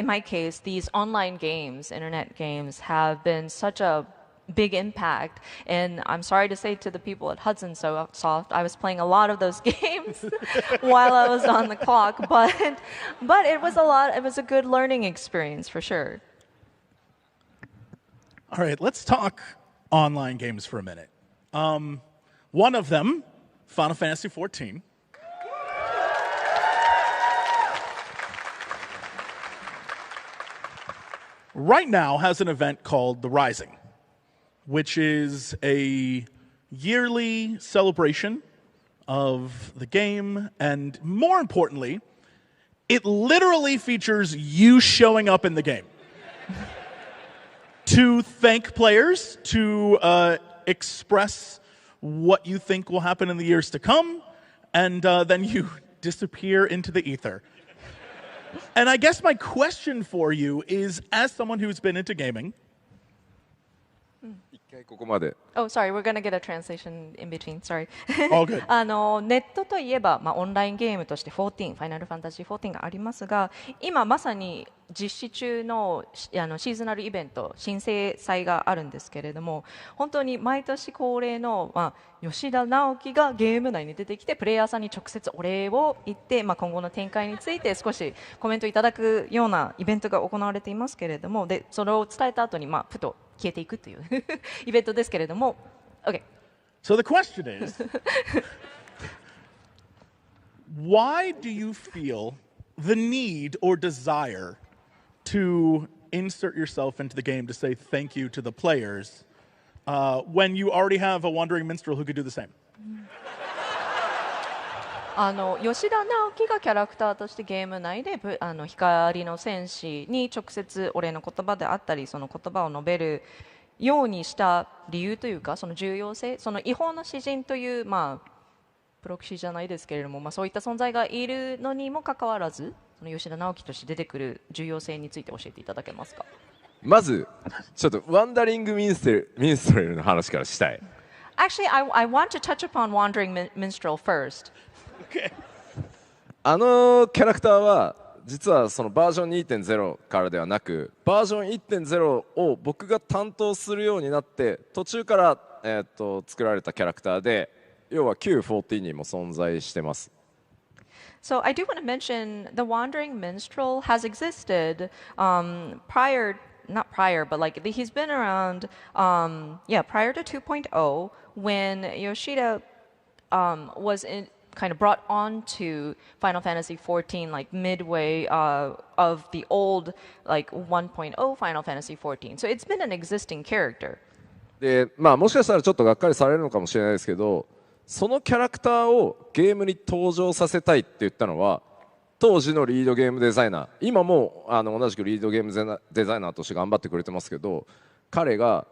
my case, these online games, internet games, have been such a big impact. And I'm sorry to say to the people at Hudson Soft, I was playing a lot of those games while I was on the clock. But it was a good learning experience for sure. All right, let's talk online games for a minute. One of them, Final Fantasy XIV. Right now has an event called The Rising, which is a yearly celebration of the game, and more importantly, it literally features you showing up in the game to thank players, to express what you think will happen in the years to come, and then you disappear into the ether. And I guess my question for you is, as someone who's been into gaming, Oh, sorry, we're going to get a translation in between. Sorry. All good. ネットといえば、オンラインゲームとして14、ファイナルファンタジー14がありますが、今まさに実施中のシーズナルイベント、新生祭があるんですけれども、本当に毎年恒例の、吉田直樹がゲーム内に出てきて、プレイヤーさんに直接お礼を言って、今後の展開について少しコメントいただくようなイベントが行われていますけれども、でそれを伝えた後に、ふと消えていくというイベントですけれども、Okay. So the question is, why do you feel the need or desire to insert yourself into the game to say thank you to the players when you already have a wandering minstrel who could do the same? 吉田直樹がキャラクターとしてゲーム内で光の戦士に直接お礼の言葉であったりその言葉を述べるようにした理由というかその重要性、その違法な詩人という、プロキシじゃないですけれども、そういった存在がいるのにもかかわらずその吉田直樹として出てくる重要性について教えていただけますか。まずちょっとワンダリングミンストレルの話からしたい。Actually, I want to touch upon Wandering Minstrel first. Okay. キャラクターは実はそのバージョン 2.0 からではなくバージョン 1.0 を僕が担当するようになって途中から、作られたキャラクターで要は旧14にも存在してます。So I do want to mention the Wandering Minstrel has existed not prior, but like he's been around, prior to 2.0 when Yoshida was kind of brought onto Final Fantasy XIV like midway of the old like 1.0 Final Fantasy XIV. So it's been an existing character. で、まあもしかしたらちょっとがっかりされるのかもしれないですけど、そのキャラクターをゲームに登場させたいって言ったのは当時のリードゲームデザイナー、今も同じくリードゲームデザイナーとして頑張ってくれてますけど、彼が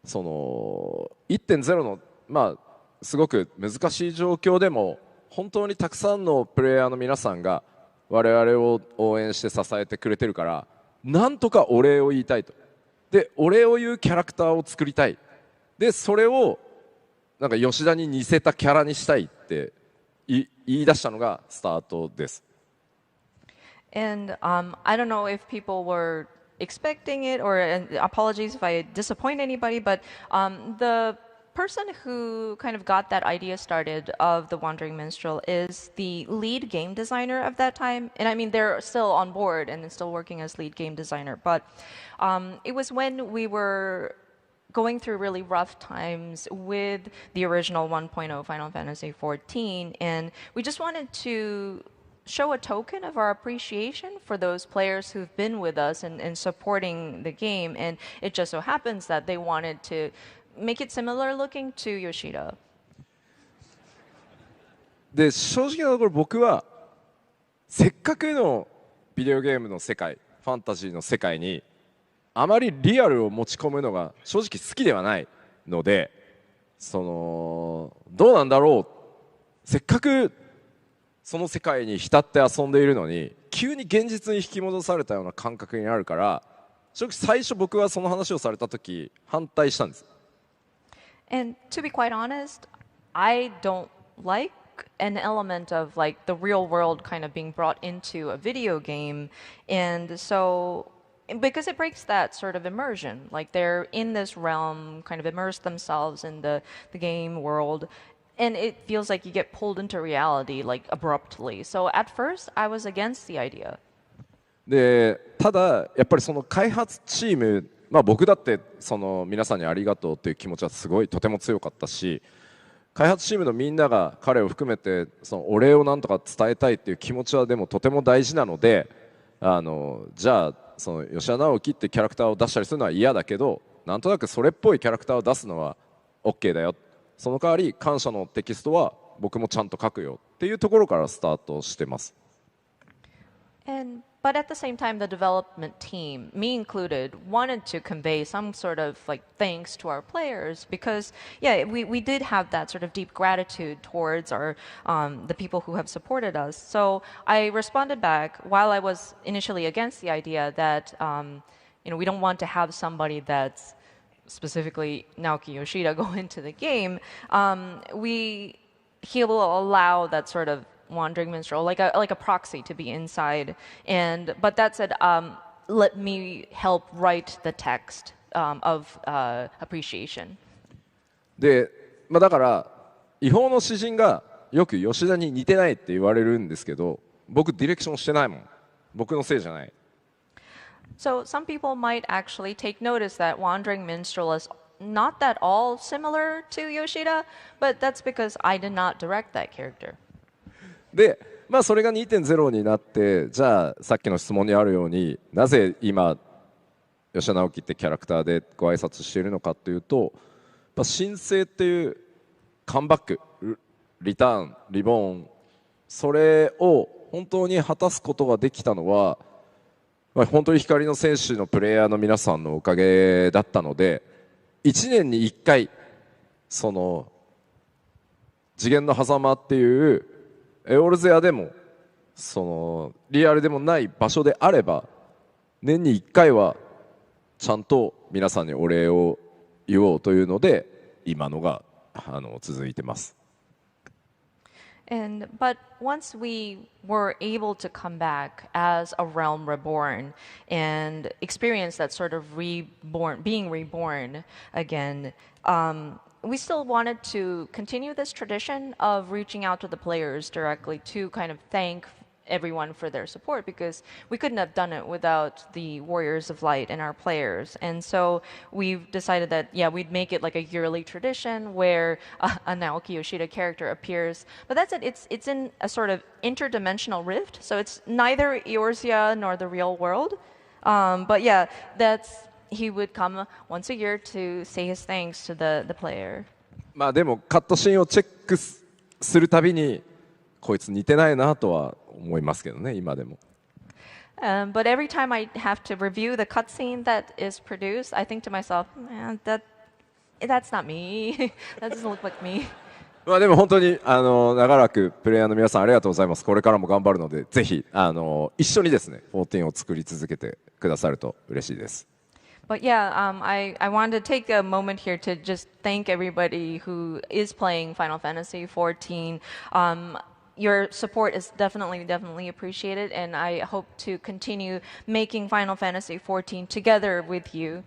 その 1.0 のまあすごく難しい状況でも本当にたくさんのプレイヤーの皆さんが我々を応援して支えてくれてるから、なんとかお礼を言いたいと。で、お礼を言うキャラクターを作りたい。で、それをなんか吉田に似せたキャラにしたいって言い出したのがスタートです。And I don't know if people were expecting it, or apologies if I disappoint anybody, but the person who kind of got that idea started of the Wandering Minstrel is the lead game designer of that time. And I mean, they're still on board and still working as lead game designer. But it was when we were going through really rough times with the original 1.0 Final Fantasy XIV, and we just wanted to show a token of our appreciation for those players who've been with us and supporting the game. And it just so happens that they wanted to make it similar looking to Yoshida. で、正直なところ僕はせっかくのビデオゲームの世界、ファンタジーの世界にあまりリアルを持ち込むのが正直好きではないので、そのどうなんだろう、せっかくその世界に浸って遊んでいるのに急に現実に引き戻されたような感覚になるから、正直最初僕はその話をされた時反対したんです。And to be quite honest, I don't like an element of like the real world kind of being brought into a video game, and so because it breaks that sort of immersion, like they're in this realm, kind of immerse themselves in the game world, and it feels like you get pulled into reality like abruptly. So at first I was against the idea. で、ただやっぱりその開発チーム、まあ僕だってその皆さんにありがとうっていう気持ちはすごいとても強かったし、開発チームのみんなが彼を含めてそのお礼をなんとか伝えたいっていう気持ちはでもとても大事なので、じゃあその吉田直樹ってキャラクターを出したりするのは嫌だけど、なんとなくそれっぽいキャラクターを出すのは OK だよ、その代わり感謝のテキストは僕もちゃんと書くよっていうところからスタートしてます。But at the same time, the development team, me included, wanted to convey some sort of like thanks to our players because, yeah, we did have that sort of deep gratitude towards our the people who have supported us. So I responded back while I was initially against the idea that we don't want to have somebody that's specifically Naoki Yoshida go into the game. He will allow that sort of Wandering Minstrel, like a proxy to be inside, but that said, let me help write the text of appreciation. で、まあだから違法の詩人がよく吉田に似てないって言われるんですけど、僕ディレクションしてないもん。僕のせいじゃない。So some people might actually take notice that Wandering Minstrel is not at all similar to Yoshida, but that's because I did not direct that character. で、まあそれが 2.0 になって、じゃあさっきの質問にあるようになぜ今吉田直樹ってキャラクターでご挨拶しているのかというと、新生っていうカムバック、リターン、リボーン、それを本当に果たすことができたのは、本当に光の戦士のプレイヤーの皆さんのおかげだったので、1年に1回その次元の狭間っていうエオルゼアでもそのリアルでもない場所であれば年に1回はちゃんと皆さんにお礼を言おうというので今のが続いてます。But once we were able to come back as a realm reborn and experience that sort of being reborn again, we still wanted to continue this tradition of reaching out to the players directly to kind of thank everyone for their support, because we couldn't have done it without the Warriors of Light and our players. And so we've decided that, yeah, we'd make it like a yearly tradition where a Naoki Yoshida character appears. But that's it. It's in a sort of interdimensional rift. So it's neither Eorzea nor the real world. But yeah, he would come once a year to say his thanks to the player. まあでもカットシーンをチェックするたびにこいつ似てないなとは思いますけどね、今でも。But every time I have to review the cutscene that is produced, I think to myself, man, that's not me. That doesn't look like me. まあでも本当に長らくプレイヤーの皆さんありがとうございます。これからも頑張るので、ぜひ一緒にですね、14を作り続けてくださると嬉しいです。But yeah, I wanted to take a moment here to just thank everybody who is playing Final Fantasy XIV. Your support is definitely appreciated, and I hope to continue making Final Fantasy XIV together with you.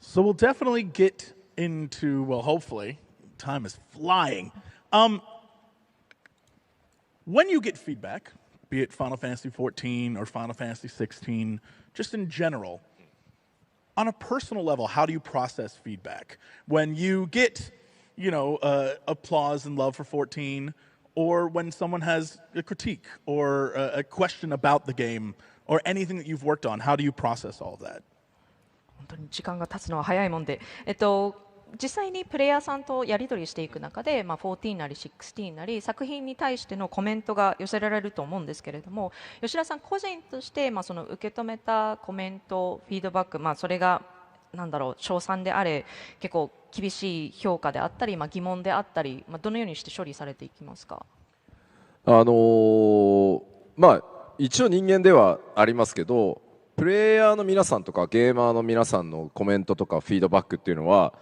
So we'll definitely get into, well, hopefully, time is flying. When you get feedback, be it Final Fantasy XIV or Final Fantasy XVI, just in general, on a personal level, how do you process feedback? When you get, applause and love for 14, or when someone has a critique or a question about the game or anything that you've worked on, how do you process all of that? 本当に時間が経つのは早いもんで、実際にプレイヤーさんとやり取りしていく中で、14なり16なり作品に対してのコメントが寄せられると思うんですけれども、吉田さん個人として、その受け止めたコメント、フィードバック、それが称賛であれ、結構厳しい評価であったり、疑問であったり、どのようにして処理されていきますか？一応人間ではありますけど、プレイヤーの皆さんとかゲーマーの皆さんのコメントとかフィードバックっていうのは、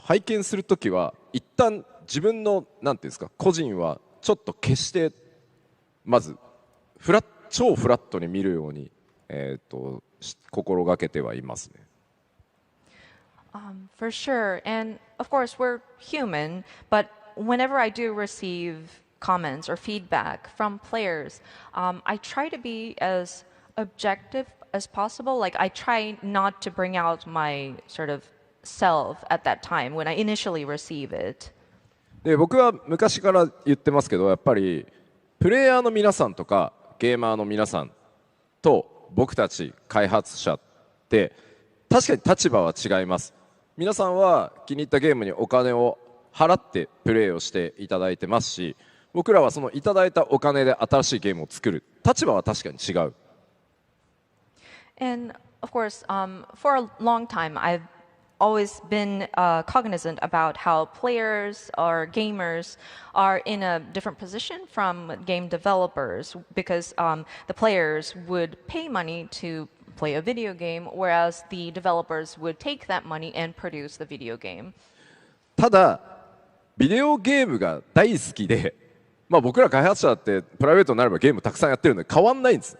拝見するときは一旦自分のなんていうんですか、個人はちょっと消してまず超フラットに見るように、心がけてはいますね。For sure, and of course we're human, but whenever I do receive comments or feedback from players, I try to be as objective as possible. Like I try not to bring out my sort of self at that time when I initially receive it. で、僕は昔から言ってますけど、やっぱりプレイヤーの皆さんとかゲーマーの皆さんと僕たち開発者って確かに立場は違います。皆さんは気に入ったゲームにお金を払ってプレイをしていただいてますし、僕らはそのいただいたお金で新しいゲームを作る。立場は確かに違う。And of course, for a long time, I've always been cognizant about how players or gamers are in a different position from game developers, because the players would pay money to play a video game, whereas the developers would take that money and produce the video game. ただ、ビデオゲームが大好きで、僕ら開発者だってプライベートになればゲームたくさんやってるので変わんないんです。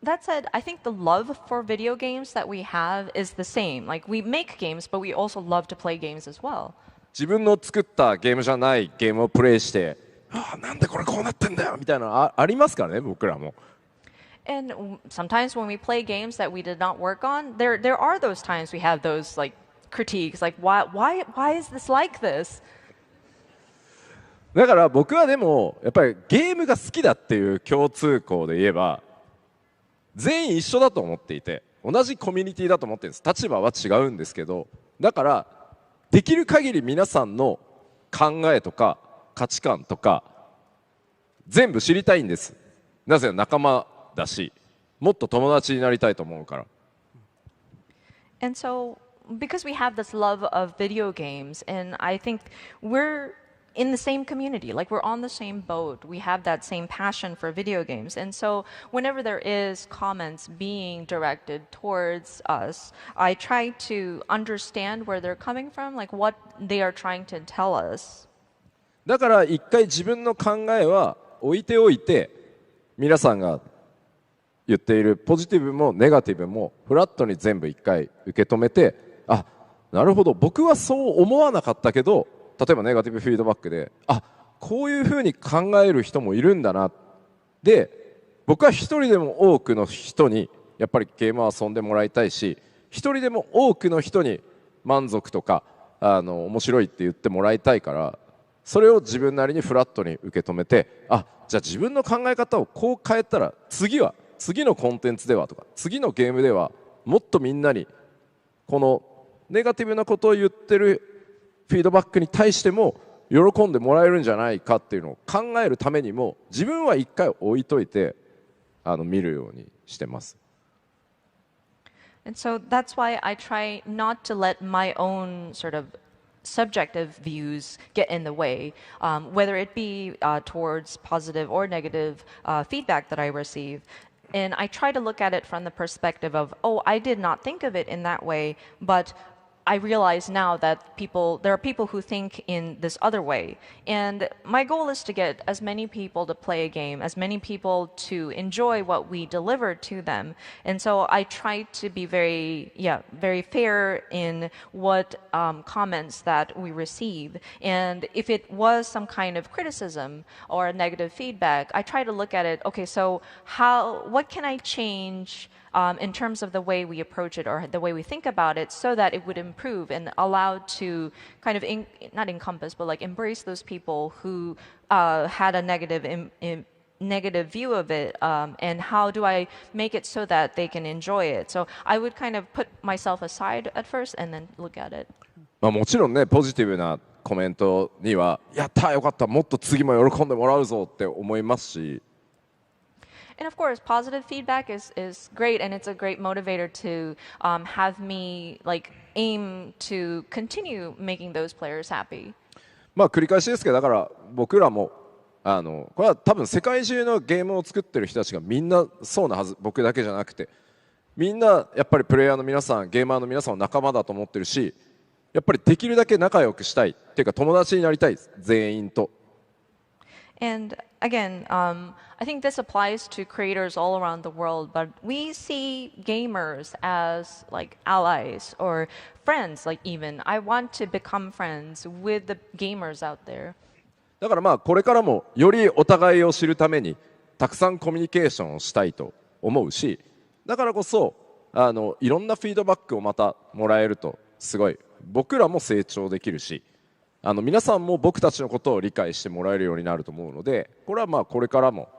That said, I think the love for video games that we have is the same. Like we make games, but we also love to play games as well. 自分の作ったゲームじゃないゲームをプレイして、なんでこれこうなってんだよみたいなの ありますからね、僕らも。And sometimes when we play games that we did not work on, there are those times we have those like critiques, like why is this like this? だから僕はでもやっぱりゲームが好きだっていう共通項で言えば全員一緒だと思っていて、同じコミュニティだと思ってるんです。立場は違うんですけど、だからできる限り皆さんの考えとか価値観とか全部知りたいんです。なぜ仲間だし、もっと友達になりたいと思うから。And so, because we have this love of video games, and I think we're in the same community, like we're on the same boat, we have that same passion for video games. And so whenever there is comments being directed towards us, I try to understand where they're coming from, like what they are trying to tell us. だから一回自分の考えは置いておいて、皆さんが言っているポジティブもネガティブもフラットに全部一回受け止めて、あ、なるほど、僕はそう思わなかったけど、例えばネガティブフィードバックで、あ、こういうふうに考える人もいるんだな。で、僕は一人でも多くの人にやっぱりゲームを遊んでもらいたいし、一人でも多くの人に満足とか面白いって言ってもらいたいから、それを自分なりにフラットに受け止めて、あ、じゃあ自分の考え方をこう変えたら次のコンテンツではとか次のゲームではもっとみんなにこのネガティブなことを言ってるフィードバックに対しても喜んでもらえるんじゃないかっていうのを考えるためにも、自分は一回置いといて見るようにしてます。And so that's why I try not to let my own sort of subjective views get in the way, whether it be towards positive or negative feedback that I receive. And I try to look at it from the perspective of, oh, I did not think of it in that way, but I realize now that there are people who think in this other way. And my goal is to get as many people to play a game, as many people to enjoy what we deliver to them. And so I try to be very fair in what comments that we receive. And if it was some kind of criticism or negative feedback, I try to look at it, okay, so what can I change in terms of the way we approach it or the way we think about it, so that it would improve and allow to kind of not encompass, but like embrace those people who had a negative view of it, and how do I make it so that they can enjoy it. So I would kind of put myself aside at first and then look at it. もちろんね、ポジティブなコメントにはやったーよかった、もっと次も喜んでもらうぞって思いますし。And of course, positive feedback is great, and it's a great motivator to have me aim to continue making those players happy. 繰り返しですけど、だから僕らもこれは多分世界中のゲームを作ってる人たちがみんなそうなはず、僕だけじゃなくて、みんなやっぱりプレイヤーの皆さん、ゲーマーの皆さんを仲間だと思ってるし、やっぱりできるだけ仲良くしたいっていうか友達になりたいです、全員と。And again, I think this applies to creators all around the world, but we see gamers as like allies or friends, like even. I want to become friends with the gamers out there. だからこれからもよりお互いを知るためにたくさんコミュニケーションをしたいと思うし、だからこそいろんなフィードバックをまたもらえるとすごい僕らも成長できるし、皆さんも僕たちのことを理解してもらえるようになると思うので、これはこれからも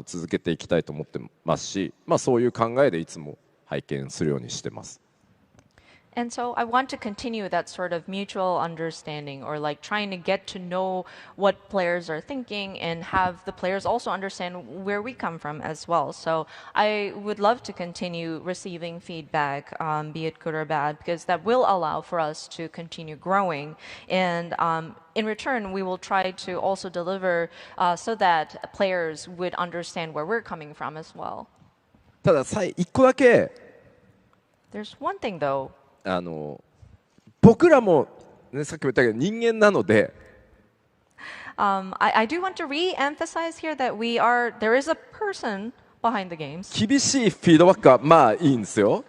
続けていきたいと思ってますし、そういう考えでいつも拝見するようにしてます。And so I want to continue that sort of mutual understanding, or like trying to get to know what players are thinking and have the players also understand where we come from as well. So I would love to continue receiving feedback, be it good or bad, because that will allow for us to continue growing. And in return, we will try to also deliver so that players would understand where we're coming from as well. ただ一個だけ There's one thing though. 僕らも、ね、さっきも言ったけど人間なので、I do want to re-emphasize here that there is a person behind the games. 厳しいフィードバックはいいんですよ。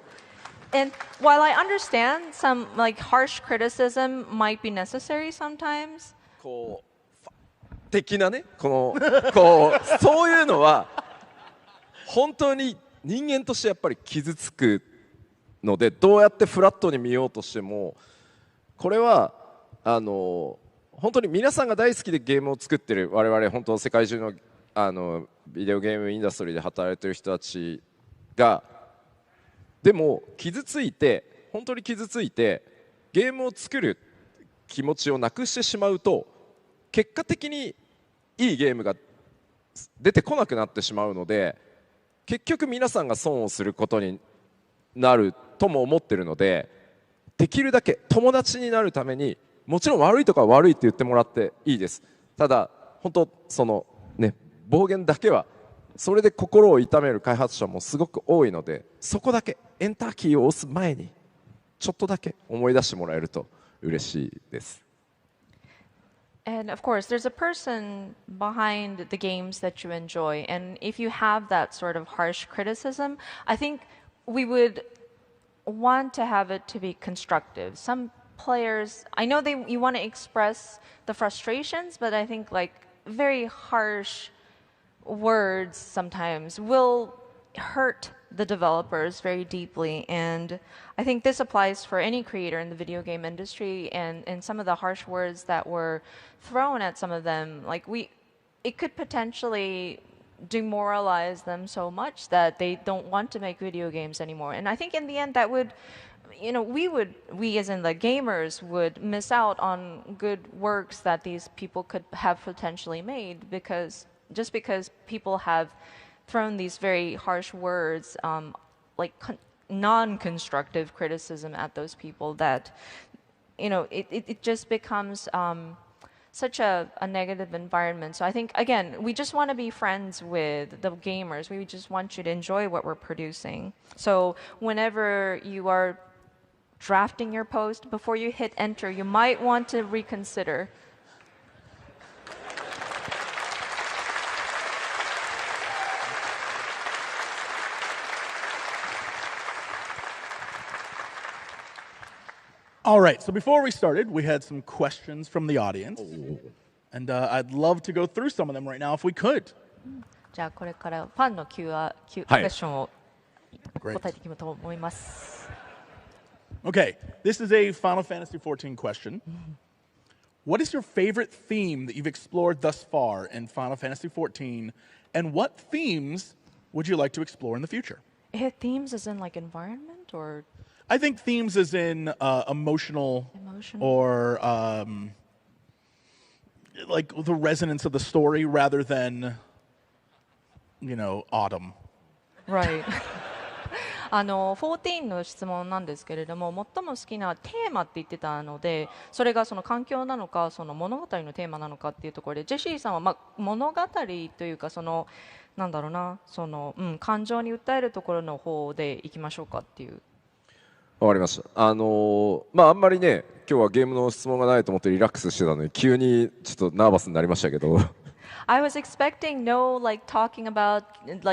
And while I understand some harsh criticism might be necessary sometimes, 的なね、そういうのは本当に人間としてやっぱり傷つくので、どうやってフラットに見ようとしても、これは本当に皆さんが大好きでゲームを作ってる我々、本当世界中のビデオゲームインダストリーで働いてる人たちがでも本当に傷ついてゲームを作る気持ちをなくしてしまうと、結果的にいいゲームが出てこなくなってしまうので、結局皆さんが損をすることになるとも思ってるので、できるだけ友達になるために、もちろん悪いとかは悪いって言ってもらっていいです。ただ本当暴言だけはそれで心を痛める開発者もすごく多いので、そこだけエンターキーを押す前にちょっとだけ思い出してもらえると嬉しいです。And of course, there's a person behind the games that you enjoy. And if you have that sort of harsh criticism, I think we would want to have it to be constructive. Some players, I know you want to express the frustrations, but I think like very harsh words sometimes will hurt the developers very deeply. And I think this applies for any creator in the video game industry, and some of the harsh words that were thrown at some of them, like it could potentially demoralize them so much that they don't want to make video games anymore. And I think in the end that would, we as in the gamers would miss out on good works that these people could have potentially made, because people have thrown these very harsh words, like non-constructive criticism at those people, that it just becomes such a negative environment. So I think, again, we just want to be friends with the gamers. We just want you to enjoy what we're producing. So whenever you are drafting your post, before you hit enter, you might want to reconsider. All right, so before we started, we had some questions from the audience. And I'd love to go through some of them right now if we could. じゃあこれからファンのクエスチョンを答えていきたいと思います。Okay, this is a Final Fantasy XIV question. What is your favorite theme that you've explored thus far in Final Fantasy XIV, and what themes would you like to explore in the future? Themes as in like environment, or? I think themes as in emotional, or like the resonance of the story rather than, autumn. Right. 14の質問なんですけれども、最も好きなテーマって言ってたので、それがその環境なのか、その物語のテーマなのかっていうところで、ジェシーさんは物語というか、なんだろうな、感情に訴えるところの方でいきましょうかっていう。わかりました。あんまりね、今日はゲームの質問がないと思ってリラックスしてたのに、急にちょっとナーバスになりましたけど。I was expecting no talking about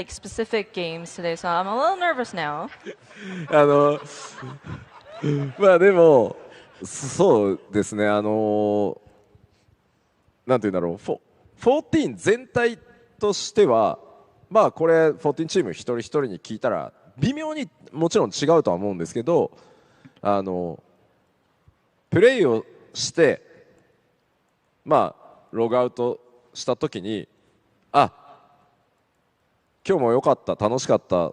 specific games today, so I'm a little nervous now. でもそうですね、なんていうんだろう、14全体としてはこれ14チーム一人一人に聞いたら微妙にもちろん違うとは思うんですけど、プレイをしてログアウトした時に今日も良かった、楽しかった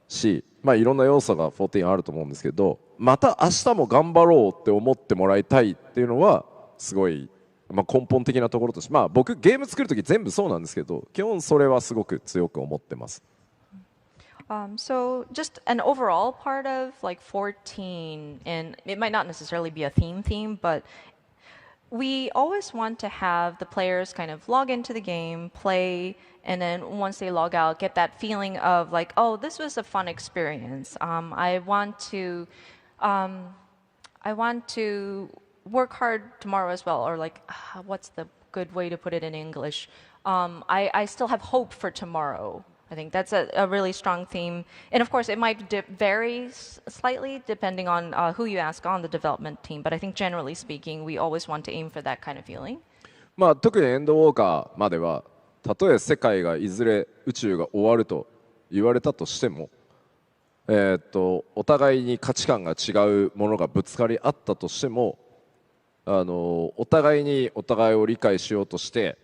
し、いろんな要素が14あると思うんですけど、また明日も頑張ろうって思ってもらいたいっていうのはすごい、根本的なところとして、僕ゲーム作る時全部そうなんですけど、基本それはすごく強く思ってます。So just an overall part of 14, and it might not necessarily be a theme, but we always want to have the players kind of log into the game, play, and then once they log out, get that feeling of oh, this was a fun experience. I want to work hard tomorrow as well, or what's the good way to put it in English? I still have hope for tomorrow. I think that's a really strong theme. And of course, it might vary slightly depending on who you ask on the development team. But I think generally speaking, we always want to aim for that kind of feeling. 特にエンドウォーカーまでは、たとえ世界がいずれ宇宙が終わると言われたとしても、お互いに価値観が違うものがぶつかり合ったとしても、お互いにお互いを理解しようとして、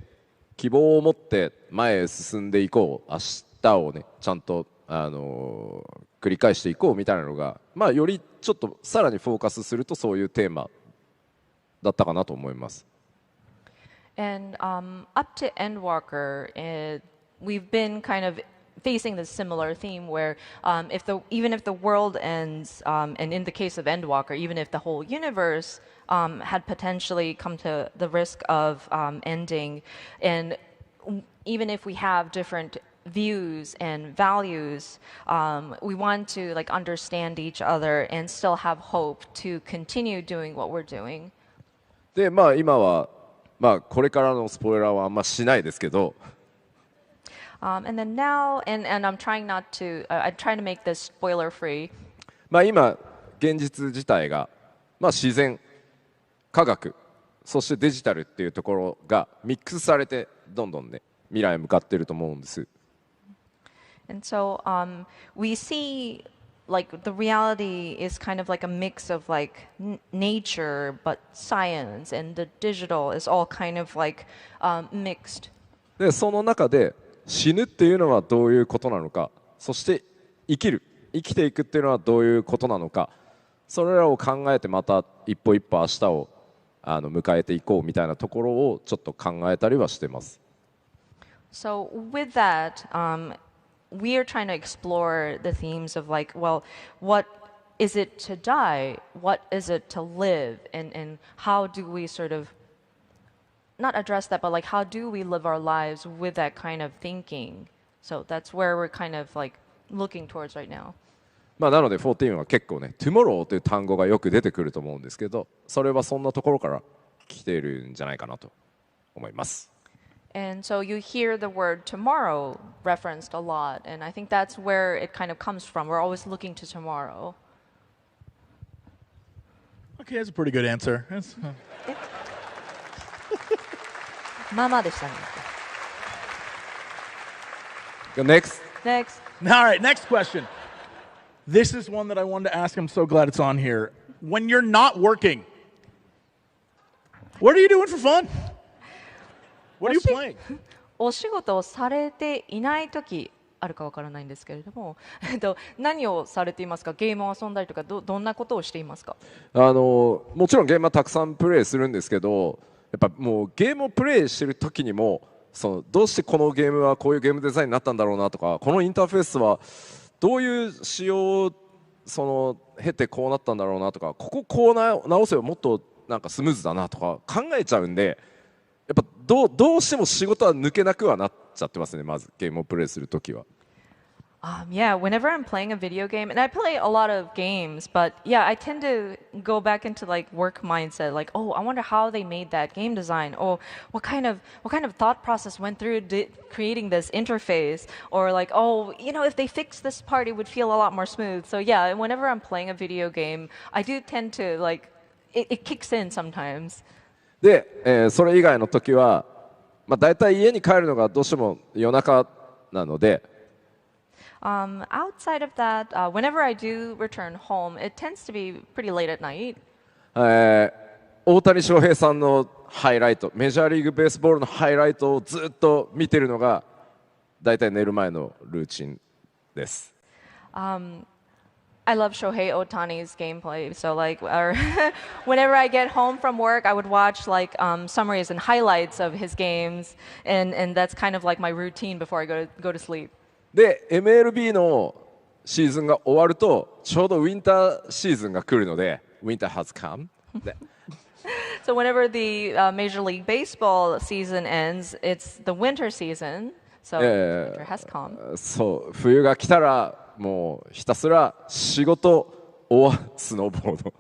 希望を持って前へ進んでいこう、明日をねちゃんと繰り返していこうみたいなのが、よりちょっとさらにフォーカスするとそういうテーマだったかなと思います。And up to Endwalker, we've been kind of facing this similar theme where even if the world ends, and in the case of Endwalker, even if the whole universe had potentially come to the risk of ending, and even if we have different views and values, we want to understand each other and still have hope to continue doing what we're doing. で今はまあこれからのスポイラーはあんましないですけど、And then now, and I'm trying not to, I'm trying to make this spoiler free. まあ今現実自体が、まあ自然、科学、そしてデジタルっていうところがミックスされてどんどんね未来へ向かっていると思うんです。And so we see like the reality is kind of like a mix of like nature, but science and the digital is all kind of like mixed. でその中で死ぬっていうのはどういうことなのか、そして生きていくっていうのはどういうことなのか、それらを考えてまた一歩一歩明日を迎えていこうみたいなところをちょっと考えたりはしてます。So with that, we are trying to explore the themes of like, well, what is it to die? What is it to live? And how do we sort of not address that, but like how do we live our lives with that kind of thinking? So that's where we're kind of like looking towards right now. まあなので14は結構ね tomorrow という単語がよく出てくると思うんですけど、それはそんなところから来ているんじゃないかなと思います。And so you hear the word tomorrow referenced a lot, and I think that's where it kind of comes from. We're always looking to tomorrow. Okay, that's a pretty good answer. Next. Next. All right, next question. This is one that I wanted to ask. I'm so glad it's on here. When you're not working, what are you doing for fun? What are you playing? お仕事をされていないときあるかわからないんですけれども、何をされていますか？ゲームを遊んだりとかどんなことをしていますか？もちろんゲームはたくさんプレイするんですけど、やっぱもうゲームをプレイしてる時にもどうしてこのゲームはこういうゲームデザインになったんだろうなとか、このインターフェースはどういう仕様を経てこうなったんだろうなとか、こう直せばもっとなんかスムーズだなとか考えちゃうんで、やっぱどうしても仕事は抜けなくはなっちゃってますね。まずゲームをプレイするときは。Yeah, whenever I'm playing a video game, and I play a lot of games, but yeah, I tend to go back into like work mindset, like, oh, I wonder how they made that game design, or what kind of thought process went through creating this interface, or like, oh, if they fixed this part, it would feel a lot more smooth. So yeah, whenever I'm playing a video game, I do tend to like, it kicks in sometimes. で、それ以外の時は、まあだいたい家に帰るのがどうしても夜中なので。Outside of that, whenever I do return home, it tends to be pretty late at night. 大谷翔平さんのハイライト、メジャーリーグベースボールのハイライトをずっと見てるのがだいたい寝る前のルーチンです。I love Shohei Ohtani's gameplay. So like, whenever I get home from work, I would watch like summaries and highlights of his games, and that's kind of like my routine before I go to sleep. で MLB のシーズンが終わるとちょうどウィンターシーズンが来るので Winter has come So whenever the Major League Baseball season ends, it's the winter season. So winter has come. そう冬が来たらもうひたすら仕事スノーボード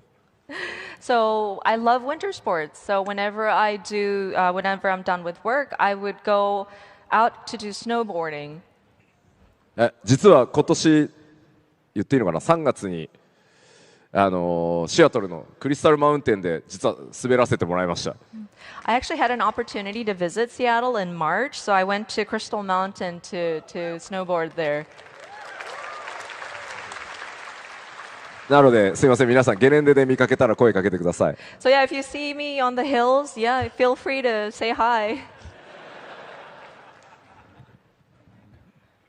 So I love winter sports. So whenever I'm done with work, I would go out to do snowboarding. 実は今年言っていいのかな、3月にシアトルのクリスタルマウンテンで実は滑らせてもらいました。I actually had an opportunity to visit Seattle in March, so I went to Crystal Mountain to snowboard there. なのですみません、皆さんゲレンデで見かけたら声かけてください。So yeah, if you see me on the hills, yeah, feel free to say hi.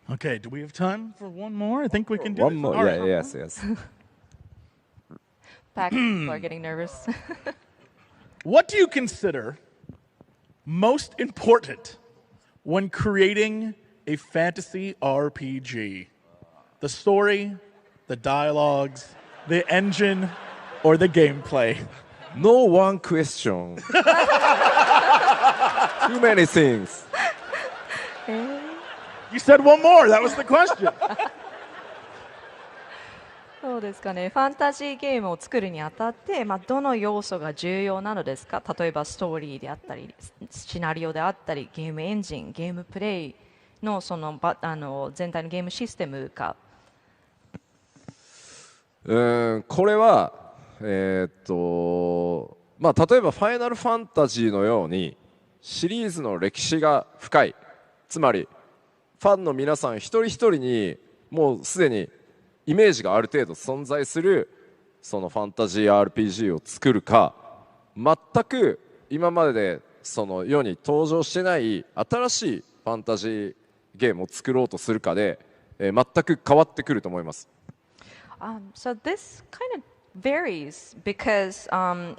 Okay, do we have time for one more? I think we can do one more. Right. Yes. People are getting nervous. What do you consider most important when creating a fantasy RPG? The story, the dialogues, the engine, or the gameplay? No one question. Too many things. You said one more. That was the question. そうですかね。ファンタジーゲームを作るにあたって、どの要素が重要なのですか？例えばストーリーであったり、シナリオであったり、ゲームエンジン、ゲームプレイのその全体のゲームシステムか。これは例えばファイナルファンタジーのようにシリーズの歴史が深い、つまりファンの皆さん一人一人にもうすでにイメージがある程度存在するそのファンタジー RPG を作るか、全く今までその世に登場してない新しいファンタジーゲームを作ろうとするかで、全く変わってくると思います。So this kind of varies because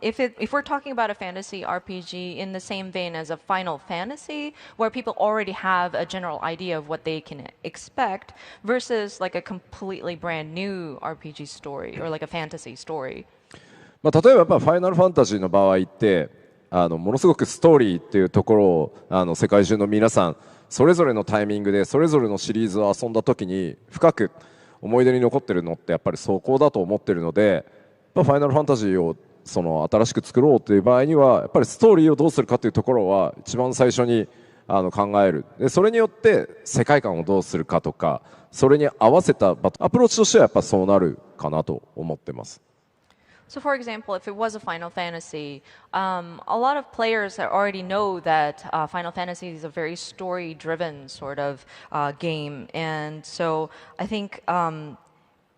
if we're talking about a fantasy RPG in the same vein as a Final Fantasy, where people already have a general idea of what they can expect, versus like a completely brand new RPG story or like a fantasy story. 例えばやっぱファイナルファンタジーの場合ってものすごくストーリーっていうところを世界中の皆さんそれぞれのタイミングでそれぞれのシリーズを遊んだ時に深く思い出に残ってるのってやっぱりそこだと思ってるので、ファイナルファンタジーをその新しく作ろうという場合にはやっぱりストーリーをどうするかというところは一番最初に考える。でそれによって世界観をどうするかとか、それに合わせたアプローチとしてはやっぱそうなるかなと思ってます。So, for example, if it was a Final Fantasy, a lot of players already know that Final Fantasy is a very story-driven sort of game, and so I think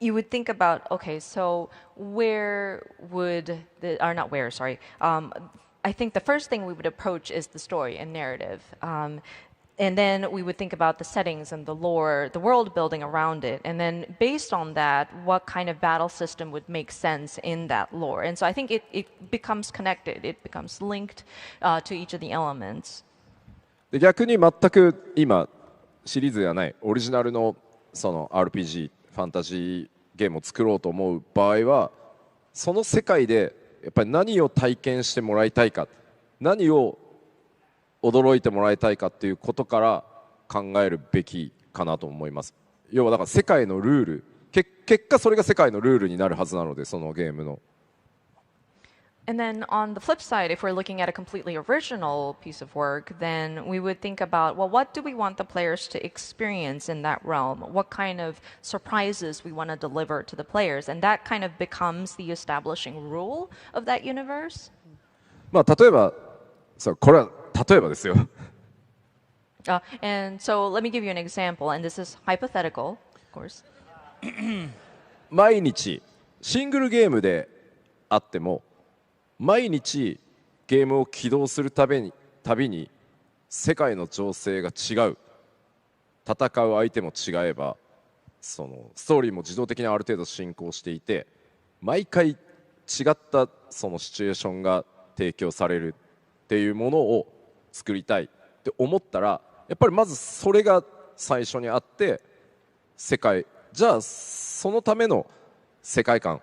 you would think about, okay, so where would or not where, sorry. I think the first thing we would approach is the story and narrative. And then we would think about the settings and the lore, the world building around it. And then based on that, what kind of battle system would make sense in that lore. And so I think it becomes connected. It becomes linked to each of the elements. で逆に全く今シリーズではないオリジナルのその RPG ファンタジーゲームを作ろうと思う場合は、その世界でやっぱり何を体験してもらいたいか、何を驚いてもらいたいかっていうことから考えるべきかなと思います。要はだから世界のルール、結果それが世界のルールになるはずなので、そのゲームの。And then on the flip side, if we're looking at a completely original piece of work, then we would think about, well, what do we want the players to experience in that realm? What kind of surprises we want to deliver to the players? And that kind of becomes the establishing rule of that universe. 例えば、これは例えばですよ。And so let me give you an example, and this is hypothetical, of course. 毎日シングルゲームであっても毎日ゲームを起動するたびに世界の情勢が違う、戦う相手も違えばそのストーリーも自動的にある程度進行していて、毎回違ったそのシチュエーションが提供されるっていうものを作りたいって思ったら、やっぱりまずそれが最初にあって、世界じゃあそのための世界観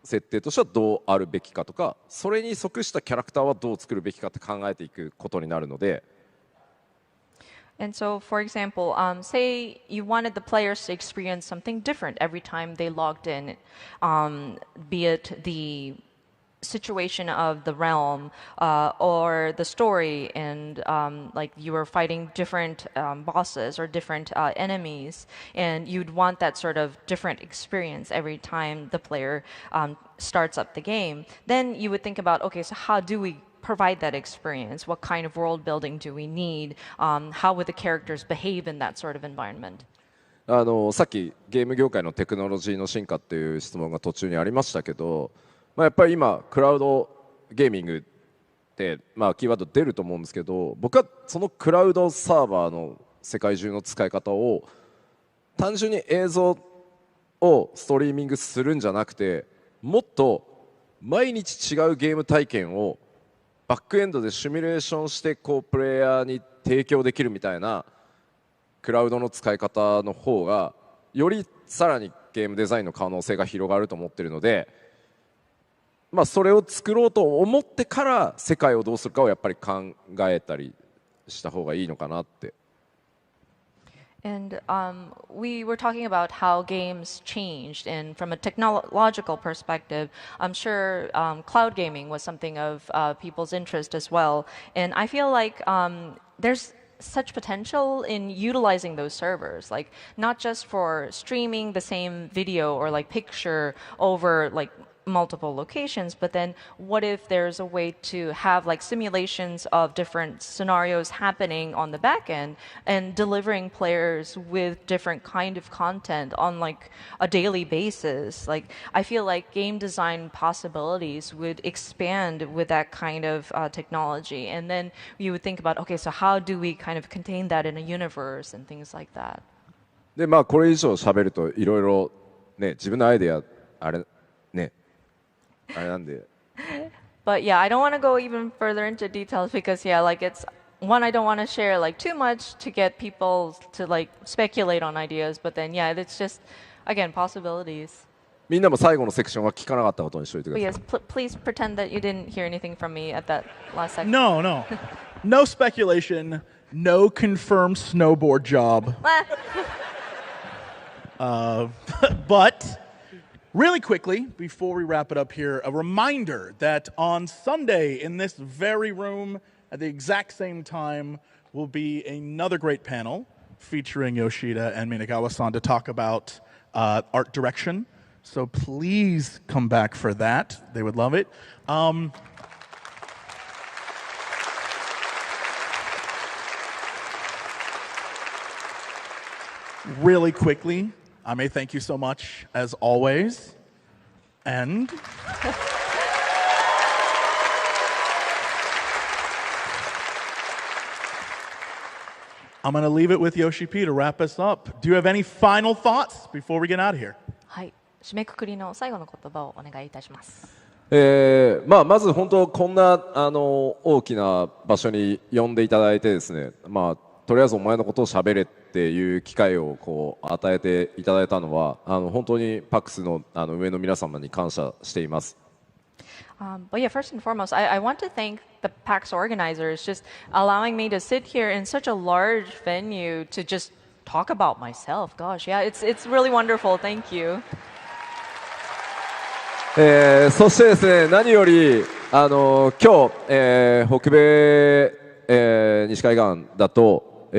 設定としてはどうあるべきかとか、それに即したキャラクターはどう作るべきかって考えていくことになるので。And so, for example, say you wanted the players to experience something different every time they logged in, be it the situation of the realm or the story, and like you were fighting different bosses or different enemies, and you'd want that sort of different experience every time the player starts up the game. Then you would think about, okay, so how do we provide that experience? What kind of world building do we need? How would the characters behave in that sort of environment? さっきゲーム業界のテクノロジーの進化っていう質問が途中にありましたけど、やっぱり今クラウドゲーミングって、キーワード出ると思うんですけど、僕はそのクラウドサーバーの世界中の使い方を単純に映像をストリーミングするんじゃなくて、もっと毎日違うゲーム体験をバックエンドでシミュレーションしてプレイヤーに提供できるみたいなクラウドの使い方の方がよりさらにゲームデザインの可能性が広がると思っているので、それを作ろうと思ってから世界をどうするかをやっぱり考えたりした方がいいのかなって。And we were talking about how games changed, and from a technological perspective, I'm sure cloud gaming was something of people's interest as well. And I feel like there's such potential in utilizing those servers, like not just for streaming the same video or like picture over like multiple locations, but then what if there's a way to have like simulations of different scenarios happening on the back end and delivering players with different kind of content on like a daily basis. Like I feel like game design possibilities would expand with that kind of technology, and then you would think about, okay, so how do we kind of contain that in a universe and things like that. でまあこれ以上喋るといろいろね自分のアイデアあれね But yeah, I don't want to go even further into details because yeah, like it's one, I don't want to share like too much to get people to like speculate on ideas, but then yeah, it's just again possibilities. みんなも最後のセクションは聞かなかったことにしておいてく But ださい。 yes, please pretend that you didn't hear anything from me at that last second. No, no. No speculation, no confirmed snowboard job. But really quickly, before we wrap it up here, a reminder that on Sunday in this very room at the exact same time will be another great panel featuring Yoshida and Minagawa-san to talk about art direction. So please come back for that. They would love it. Really quickly, I may thank you so much, as always. And I'm going to leave it with Yoshi P to wrap us up. Do you have any final thoughts before we get out of here? はい、締めくくりの最後の言葉をお願いいたします。まず本当こんな大きな場所に呼んでいただいてですね、とりあえずお前のことを喋れっていう機会をこう与えていただいたのは本当にPAXの上の皆様に感謝しています。But yeah, first and foremost, I want to thank the PAX organizers just allowing me to sit here in such a large venue to just talk about myself. Gosh, yeah, it's really wonderful. Thank you. そしてですね、何より今日、北米、西海岸だと、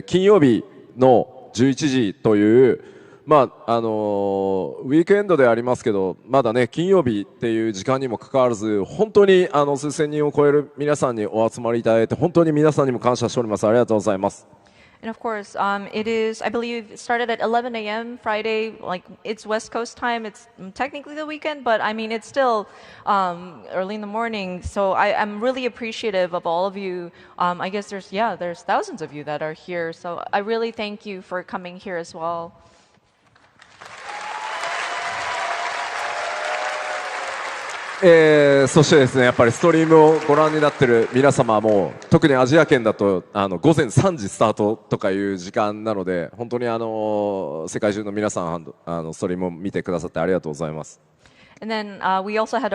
金曜日の11時という、ウィークエンドでありますけど、まだね金曜日っていう時間にもかかわらず、本当に数千人を超える皆さんにお集まりいただいて、本当に皆さんにも感謝しております。ありがとうございます。And of course, it is, I believe, it started at 11 a.m. Friday. Like, it's West Coast time. It's technically the weekend, but I mean, it's still early in the morning. So I'm really appreciative of all of you. I guess there's thousands of you that are here. So I really thank you for coming here as well. そしてですね、やっぱりストリームをご覧になっている皆様も、特にアジア圏だと午前3時スタートとかいう時間なので、本当に世界中の皆さんストリームを見てくださってありがとうございます。And then we also had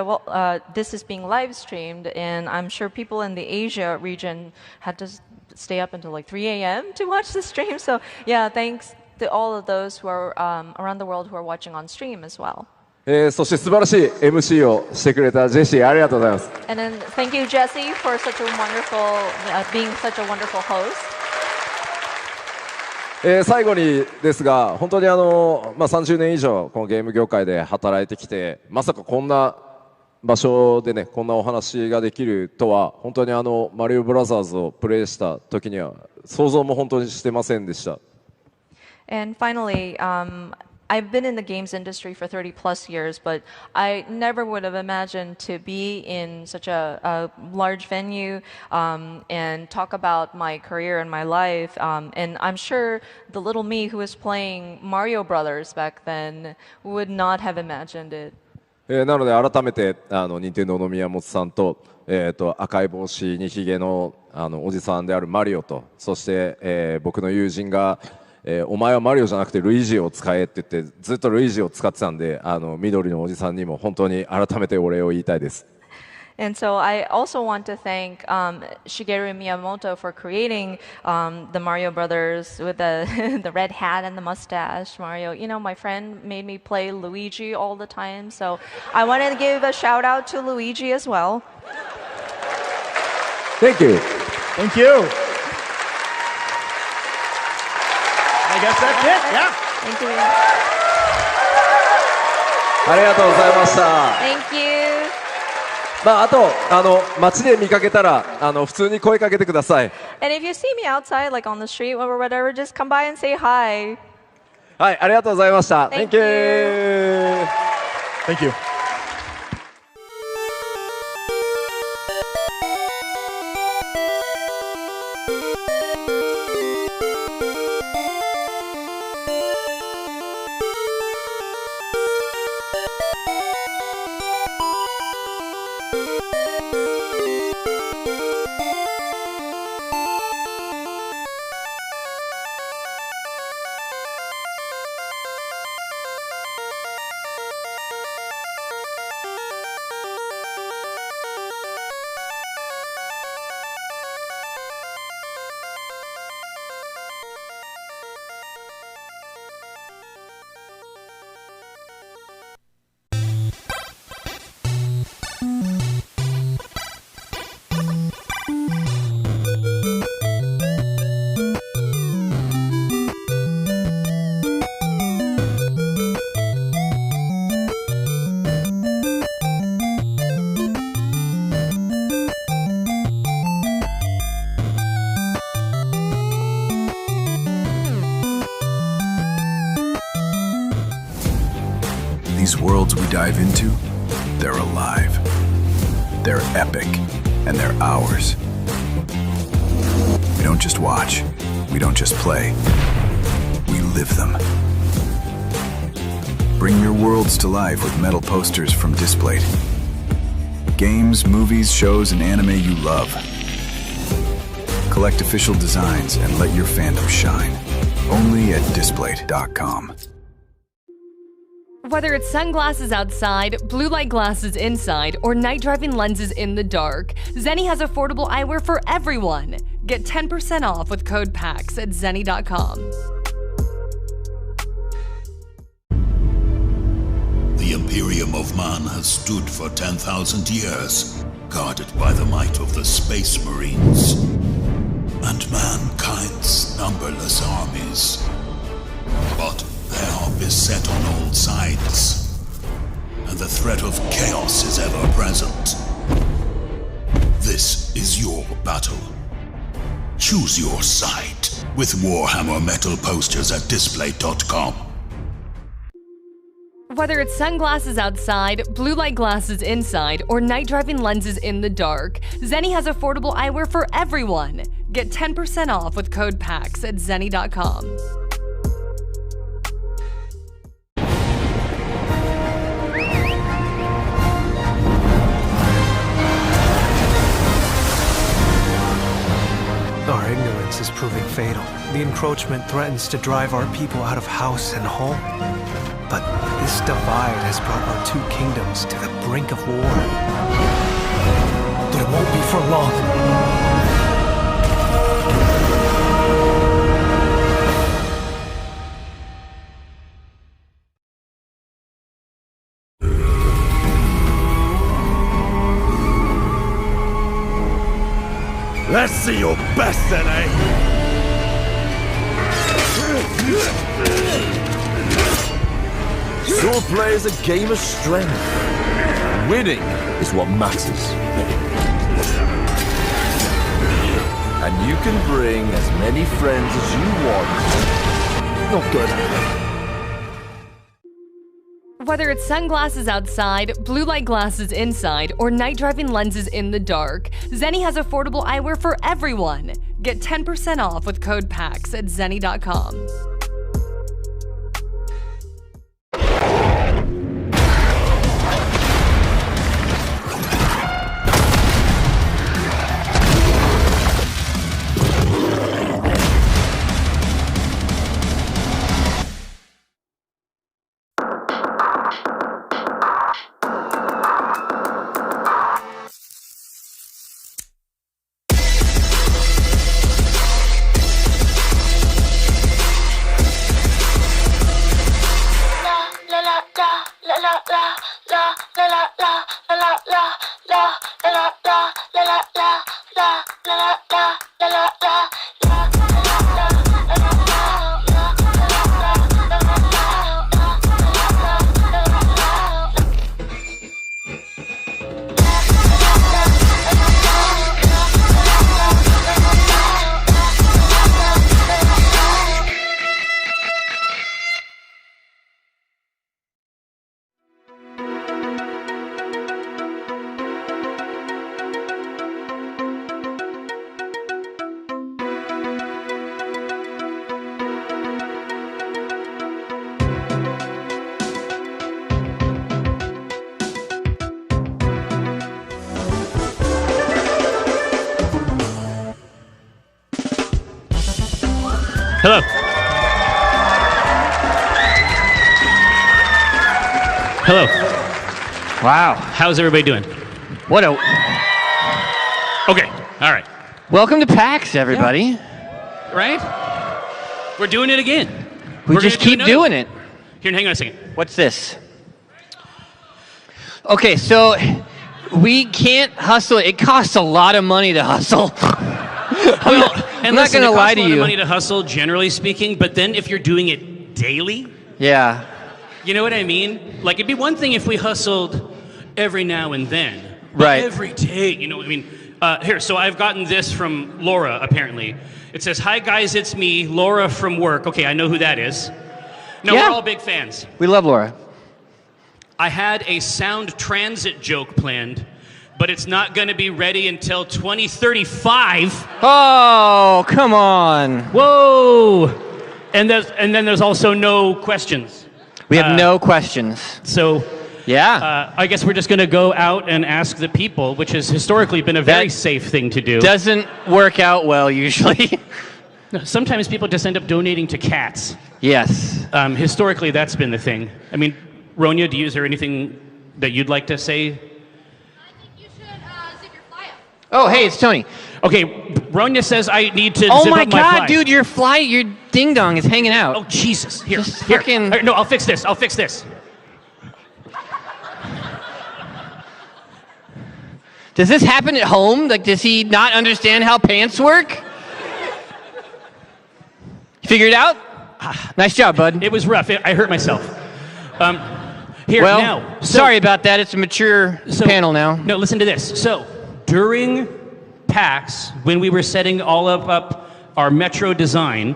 this is being live streamed, and I'm sure people in the Asia region had to stay up until like 3 a.m. to watch the stream. So yeah, thanks to all of those who are around the world who are watching on stream as well. そして素晴らしい MC をしてくれたジェシー、ありがとうございます。And then thank you, Jesse, for such a wonderful, being such a wonderful host. 最後にですが、本当に30年以上このゲーム業界で働いてきて、まさかこんな場所でね、こんなお話ができるとは、本当にマリオブラザーズをプレイした時には想像も本当にしてませんでした。And finally, I've been in the games industry for 30 plus years, but I never would have imagined to be in such a large venue and talk about my career and my life. And I'm sure the little me who was playing Mario Brothers back then would not have imagined it. なので改めて任天堂の宮本さんと、赤い帽子にひげのおじさんであるマリオと、そして、僕の友人がお前はマリオじゃなくてルイージを使えって言ってずっとルイージを使ってたんで、緑のおじさんにも本当に改めてお礼を言いたいです。And so I also want to thank Shigeru Miyamoto for creating the Mario Brothers with the the red hat and the mustache. Mario, you know, my friend made me play Luigi all the time, so I wanted to give a shout out to Luigi as well. Thank you. Thank you. I guess that's it. Yeah. Thank you. ありがとうございました。 Thank you. まあ、あと街で見かけたら普通に声かけてください。 And if you see me outside, like on the street or whatever, just come by and say hi. はい、ありがとうございました。 Thank you. Thank you. These worlds we dive into, they're alive. They're epic, and they're ours. We don't just watch, we don't just play, we live them. Bring your worlds to life with metal posters from Displate. Games, movies, shows, and anime you love. Collect official designs and let your fandom shine. Only at Displate.com. Whether it's sunglasses outside, blue light glasses inside, or night driving lenses in the dark, Zenni has affordable eyewear for everyone. Get 10% off with code PAX at Zenni.com. The Imperium of Man has stood for 10,000 years, guarded by the might of the Space Marines and mankind's numberless armies. But they are beset on all sides, and the threat of chaos is ever present. This is your battle. Choose your side with Warhammer metal posters at Displate.com. Whether it's sunglasses outside, blue light glasses inside, or night driving lenses in the dark, Zenni has affordable eyewear for everyone. Get 10% off with code PAX at Zenni.com. Our ignorance is proving fatal. The encroachment threatens to drive our people out of house and home. But this divide has brought our two kingdoms to the brink of war. But it won't be for long. Let's see your best then, eh? Swordplay is a game of strength. Winning is what matters. And you can bring as many friends as you want. Not good. Whether it's sunglasses outside, blue light glasses inside, or night driving lenses in the dark, Zenni has affordable eyewear for everyone. Get 10% off with code PAX at Zenni.com. Hello. Hello. Wow. How's everybody doing? What a... Okay, all right. Welcome to PAX, everybody. Right? We're doing it again. We We're just gonna keep doing it. Here, hang on a second. What's this? Okay, so we can't hustle. It costs a lot of money to hustle. I'm not going to lie to It costs a lot of you. money to hustle, generally speaking, but then if you're doing it daily, Yeah. you know what I mean? Like, it'd be one thing if we hustled every now and then. But Right. every day, you know what I mean? Here, so I've gotten this from Laura, apparently. It says, "Hi, guys, it's me, Laura from work." Okay, I know who that is. No, Yeah. we're all big fans. We love Laura. I had a sound transit joke planned, but it's not going to be ready until 2035. Oh, come on. Whoa! And then there's also no questions. We have no questions. So, yeah. I guess we're just going to go out and ask the people, which has historically been a very safe thing to do. Doesn't work out well usually. No, sometimes people just end up donating to cats. Yes. Historically, that's been the thing. I mean, Ronya, is there anything that you'd like to say? Oh, hey, it's Tony. Okay, Ronya says I need to Oh zip my up my God, fly. dude, your ding dong is hanging out. Oh, Jesus. Here, Just here. frickin- No, I'll fix this. I'll fix this. Does this happen at home? Like, does he not understand how pants work? You figured it out? Nice job, bud. It was rough. I hurt myself. Here, well, now. sorry about that. It's a mature panel now. No, listen to this. So, during PAX, when we were setting all up our Metro design,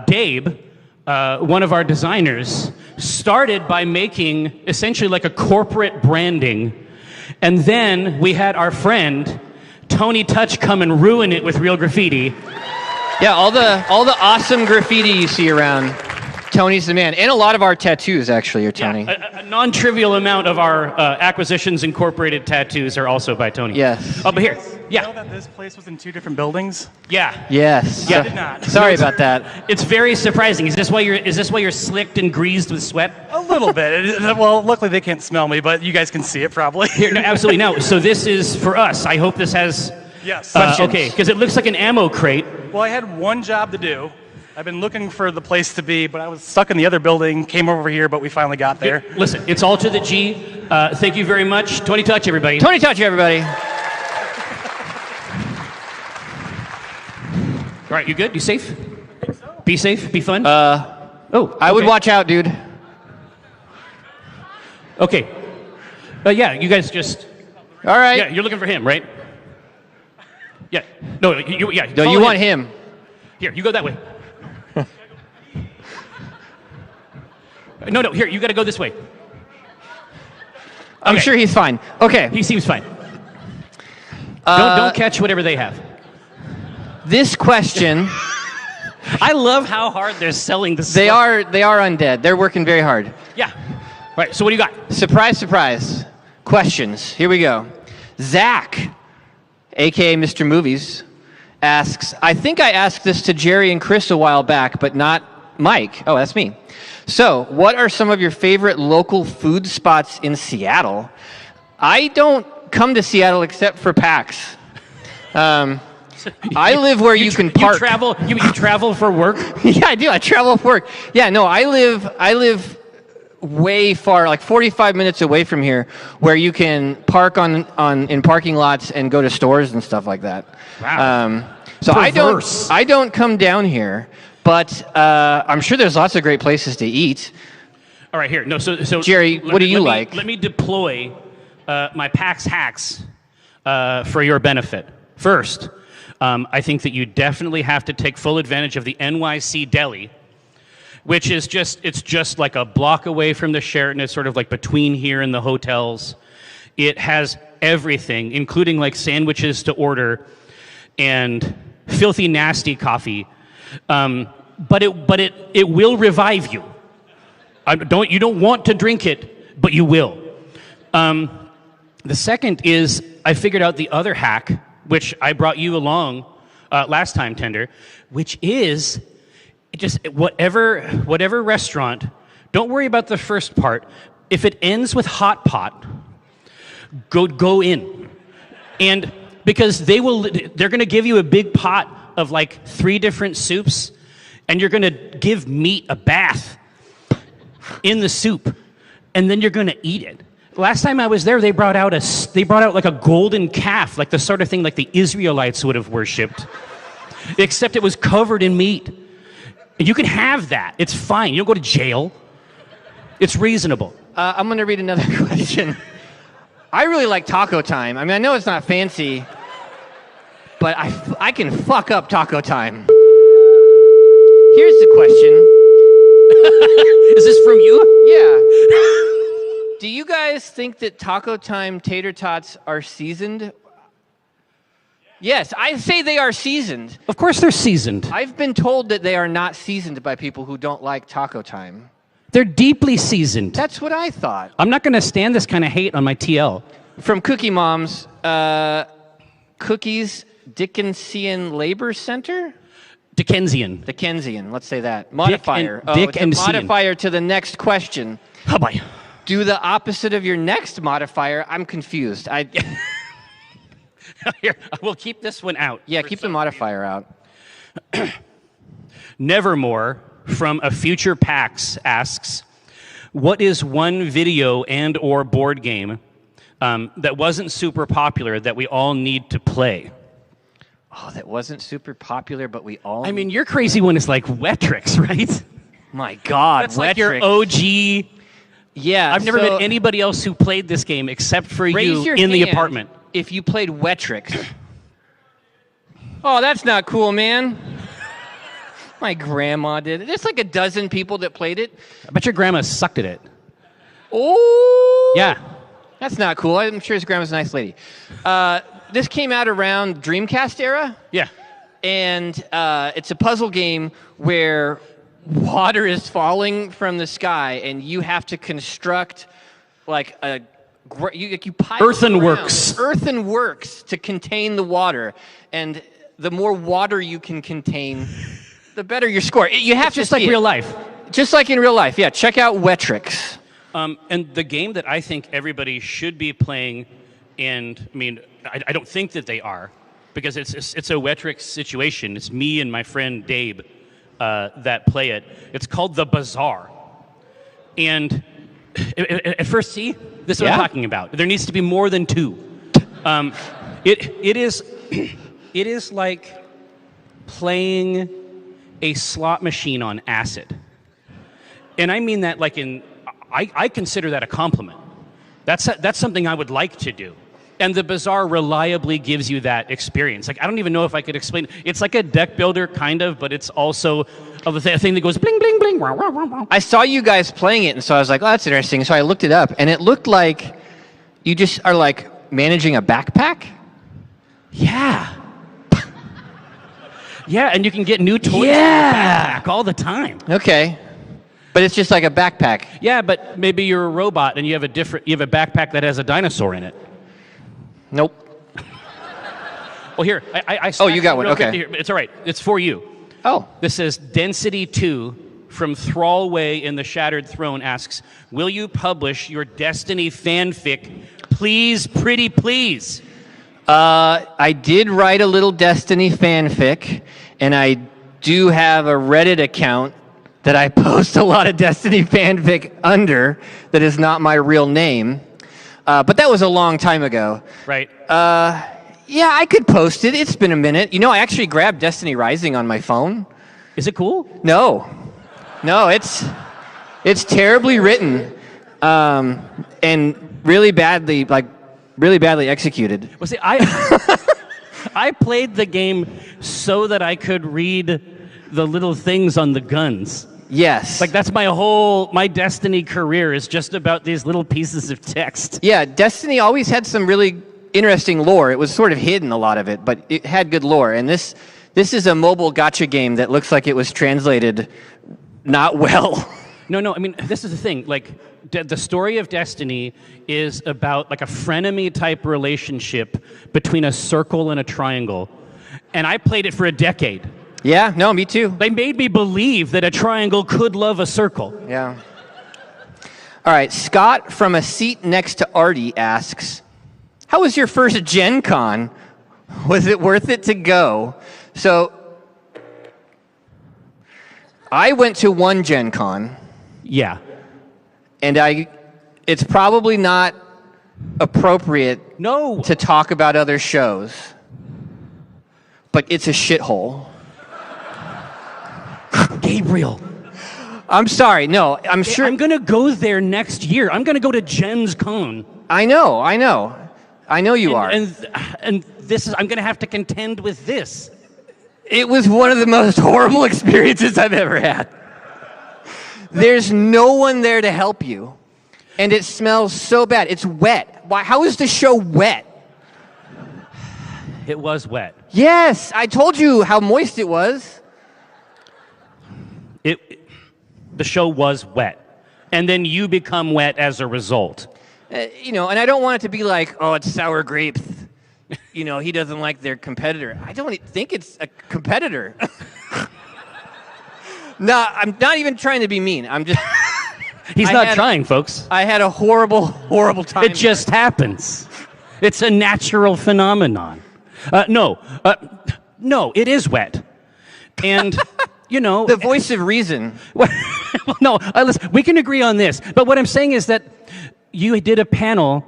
Dave, one of our designers, started by making essentially like a corporate branding. And then we had our friend, Tony Touch, come and ruin it with real graffiti. Yeah, all the awesome graffiti you see around. Tony's the man. And a lot of our tattoos, actually, are Tony. Yeah, a non-trivial amount of our Acquisitions Incorporated tattoos are also by Tony. Yes. Oh, but here, You know that this place was in 2 different buildings? Yeah. Yes. Yeah. I did not. Sorry about that. It's very surprising. Is this why you're slicked and greased with sweat? A little bit. Well, luckily they can't smell me, but you guys can see it probably. Here, no, absolutely no. So this is for us. I hope this has. Yes. Okay, because it looks like an ammo crate. Well, I had one job to do. I've been looking for the place to be, but I was stuck in the other building, came over here, but we finally got there. Here, listen, it's all to the G. Thank you very much. Tony Touch, everybody. Tony Touch, everybody. All right, you good? You safe? Be safe. Be fun. I would watch out, dude. Okay. Yeah, you guys just. All right. Yeah, you're looking for him, right? Yeah. No, yeah. No, follow you want him. Here, you go that way. No, here, you got to go this way. I'm sure he's fine. Okay. He seems fine. Don't catch whatever they have. This question. I love how hard they're selling this. They are undead. They're working very hard. Yeah. All right, so what do you got? Surprise, surprise. Questions. Here we go. Zach, a.k.a. Mr. Movies, asks, I think I asked this to Jerry and Chris a while back, but not Mike. Oh, that's me. So, what are some of your favorite local food spots in Seattle? I don't come to Seattle except for PAX. I live where you can park. You travel for work? Yeah, I do. I travel for work. Yeah, no, I live way far, like 45 minutes away from here, where you can park in parking lots and go to stores and stuff like that. Wow. So Perverse. I don't come down here, but I'm sure there's lots of great places to eat. All right, here. No, so Jerry, what do you like? Let me deploy my PAX hacks for your benefit. First, I think that you definitely have to take full advantage of the NYC Deli, which is just like a block away from the Sheraton. It's sort of like between here and the hotels. It has everything, including like sandwiches to order and filthy nasty coffee. But it will revive you. You don't want to drink it, but you will. The second is I figured out the other hack, which I brought you along last time, Tender, which is just whatever restaurant, don't worry about the first part. If it ends with hot pot, go in. And because they're going to give you a big pot of like 3 different soups, and you're going to give meat a bath in the soup, and then you're going to eat it. Last time I was there, they brought out like a golden calf, like the sort of thing like the Israelites would have worshipped, except it was covered in meat. And you can have that. It's fine. You don't go to jail. It's reasonable. I'm going to read another question. I really like Taco Time. I mean, I know it's not fancy, but I can fuck up Taco Time. Here's the question. Is this from you? Yeah. Do you guys think that Taco Time tater tots are seasoned? Yes, I say they are seasoned. Of course they're seasoned. I've been told that they are not seasoned by people who don't like Taco Time. They're deeply seasoned. That's what I thought. I'm not going to stand this kind of hate on my TL. From Cookie Moms, Cookies Dickensian Labor Center? Dickensian. Let's say that. Modifier. It's a modifier to the next question. Oh boy. Do the opposite of your next modifier. I'm confused. Here, we'll keep this one out. Yeah, keep the modifier out. Nevermore from a future PAX asks, what is one video and or board game that wasn't super popular that we all need to play? Oh, that wasn't super popular, but we all... I mean, your crazy one is like Wetrix, right? My God, That's Wetrix. like your OG... Yeah, I've never met anybody else who played this game except for you in the apartment. If you played Wetrix. Oh, that's not cool, man. My grandma did it. There's like a dozen people that played it. I bet your grandma sucked at it. Oh! Yeah. That's not cool. I'm sure his grandma's a nice lady. This came out around Dreamcast era. Yeah. And it's a puzzle game where water is falling from the sky, and you have to construct like you pile earthenworks to contain the water, and the more water you can contain, the better your score. You have it's just like real life. Just like in real life, yeah. Check out Wetrix. And the game that I think everybody should be playing, and I mean, I don't think that they are, because it's a Wetrix situation. It's me and my friend Dabe that play it. It's called The Bazaar. And at first, see, this is what I'm talking about. There needs to be more than 2. It is like playing a slot machine on acid. And I mean that like I consider that a compliment. That's something I would like to do. And the Bazaar reliably gives you that experience. Like, I don't even know if I could explain. It's like a deck builder, kind of, but it's also a thing that goes bling, bling, bling. Wah, wah, wah, wah. I saw you guys playing it, and so I was like, oh, that's interesting. So I looked it up, and it looked like you just are, like, managing a backpack? Yeah. Yeah, and you can get new toys in your backpack all the time. Okay. But it's just like a backpack. Yeah, but maybe you're a robot, and you have a backpack that has a dinosaur in it. Nope. Well, here, I oh, you got one. Okay. Here. It's all right. It's for you. Oh. This is Density 2 from Thrallway in the Shattered Throne asks, will you publish your Destiny fanfic, please, pretty please? I did write a little Destiny fanfic, and I do have a Reddit account that I post a lot of Destiny fanfic under that is not my real name. But that was a long time ago. Right. Yeah, I could post it. It's been a minute. You know, I actually grabbed Destiny Rising on my phone. Is it cool? No, it's terribly written, and really badly executed. Well, see, I played the game so that I could read the little things on the guns. Yes. Like, that's my Destiny career is just about these little pieces of text. Yeah, Destiny always had some really interesting lore. It was sort of hidden, a lot of it, but it had good lore. And this is a mobile gacha game that looks like it was translated not well. No, I mean, this is the thing. Like, the story of Destiny is about, like, a frenemy-type relationship between a circle and a triangle. And I played it for a decade. Yeah, no, me too. They made me believe that a triangle could love a circle. Yeah. All right, Scott from a seat next to Artie asks, how was your first Gen Con? Was it worth it to go? So, I went to one Gen Con. Yeah. And it's probably not appropriate to talk about other shows, but it's a shithole. Gabriel. I'm sorry. No, I'm sure. I'm going to go there next year. I'm going to go to Gen's Con. I know you are. And this is, I'm going to have to contend with this. It was one of the most horrible experiences I've ever had. There's no one there to help you. And it smells so bad. It's wet. Why? How is the show wet? It was wet. Yes, I told you how moist it was. The show was wet. And then you become wet as a result. And I don't want it to be like, oh, it's sour grapes. He doesn't like their competitor. I don't think it's a competitor. No, I'm not even trying to be mean. I'm just... He's not trying, folks. I had a horrible, horrible time. It just happens. It's a natural phenomenon. No, it is wet. And, The voice of reason. No, listen, we can agree on this. But what I'm saying is that you did a panel,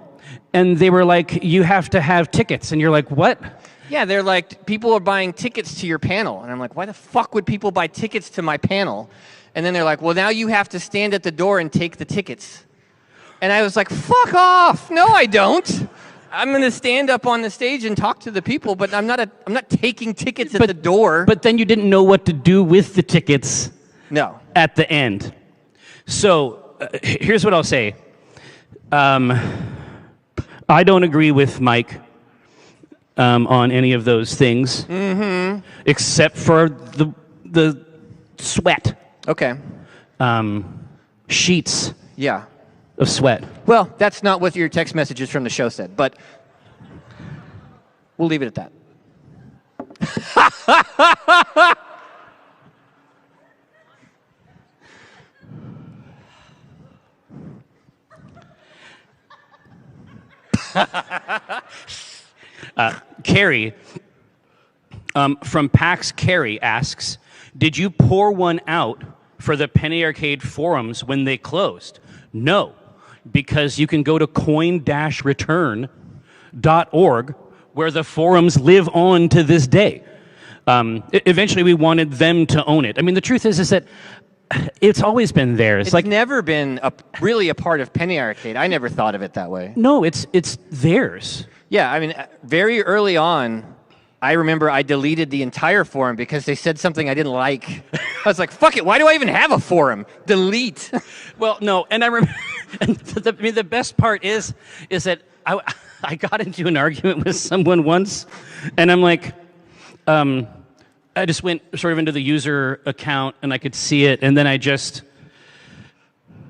and they were like, you have to have tickets. And you're like, what? Yeah, they're like, people are buying tickets to your panel. And I'm like, why the fuck would people buy tickets to my panel? And then they're like, well, now you have to stand at the door and take the tickets. And I was like, fuck off. No, I don't. I'm going to stand up on the stage and talk to the people, but I'm not taking tickets at the door. But then you didn't know what to do with the tickets. No. At the end. So here's what I'll say. I don't agree with Mike on any of those things, except for the sweat. Okay. Sheets. Yeah. Of sweat. Well, that's not what your text messages from the show said, but we'll leave it at that. Carrie from PAX Carrie asks, did you pour one out for the Penny Arcade forums when they closed? No, because you can go to coin-return.org where the forums live on to this day. Eventually we wanted them to own it. I mean, the truth is that it's always been there. It's like never been really a part of Penny Arcade. I never thought of it that way. No, it's theirs. Yeah, I mean, very early on, I remember I deleted the entire forum because they said something I didn't like. I was like, fuck it, why do I even have a forum? Delete. Well, no, and I remember, and the best part is that I got into an argument with someone once, and I'm like, I just went sort of into the user account, and I could see it, and then I just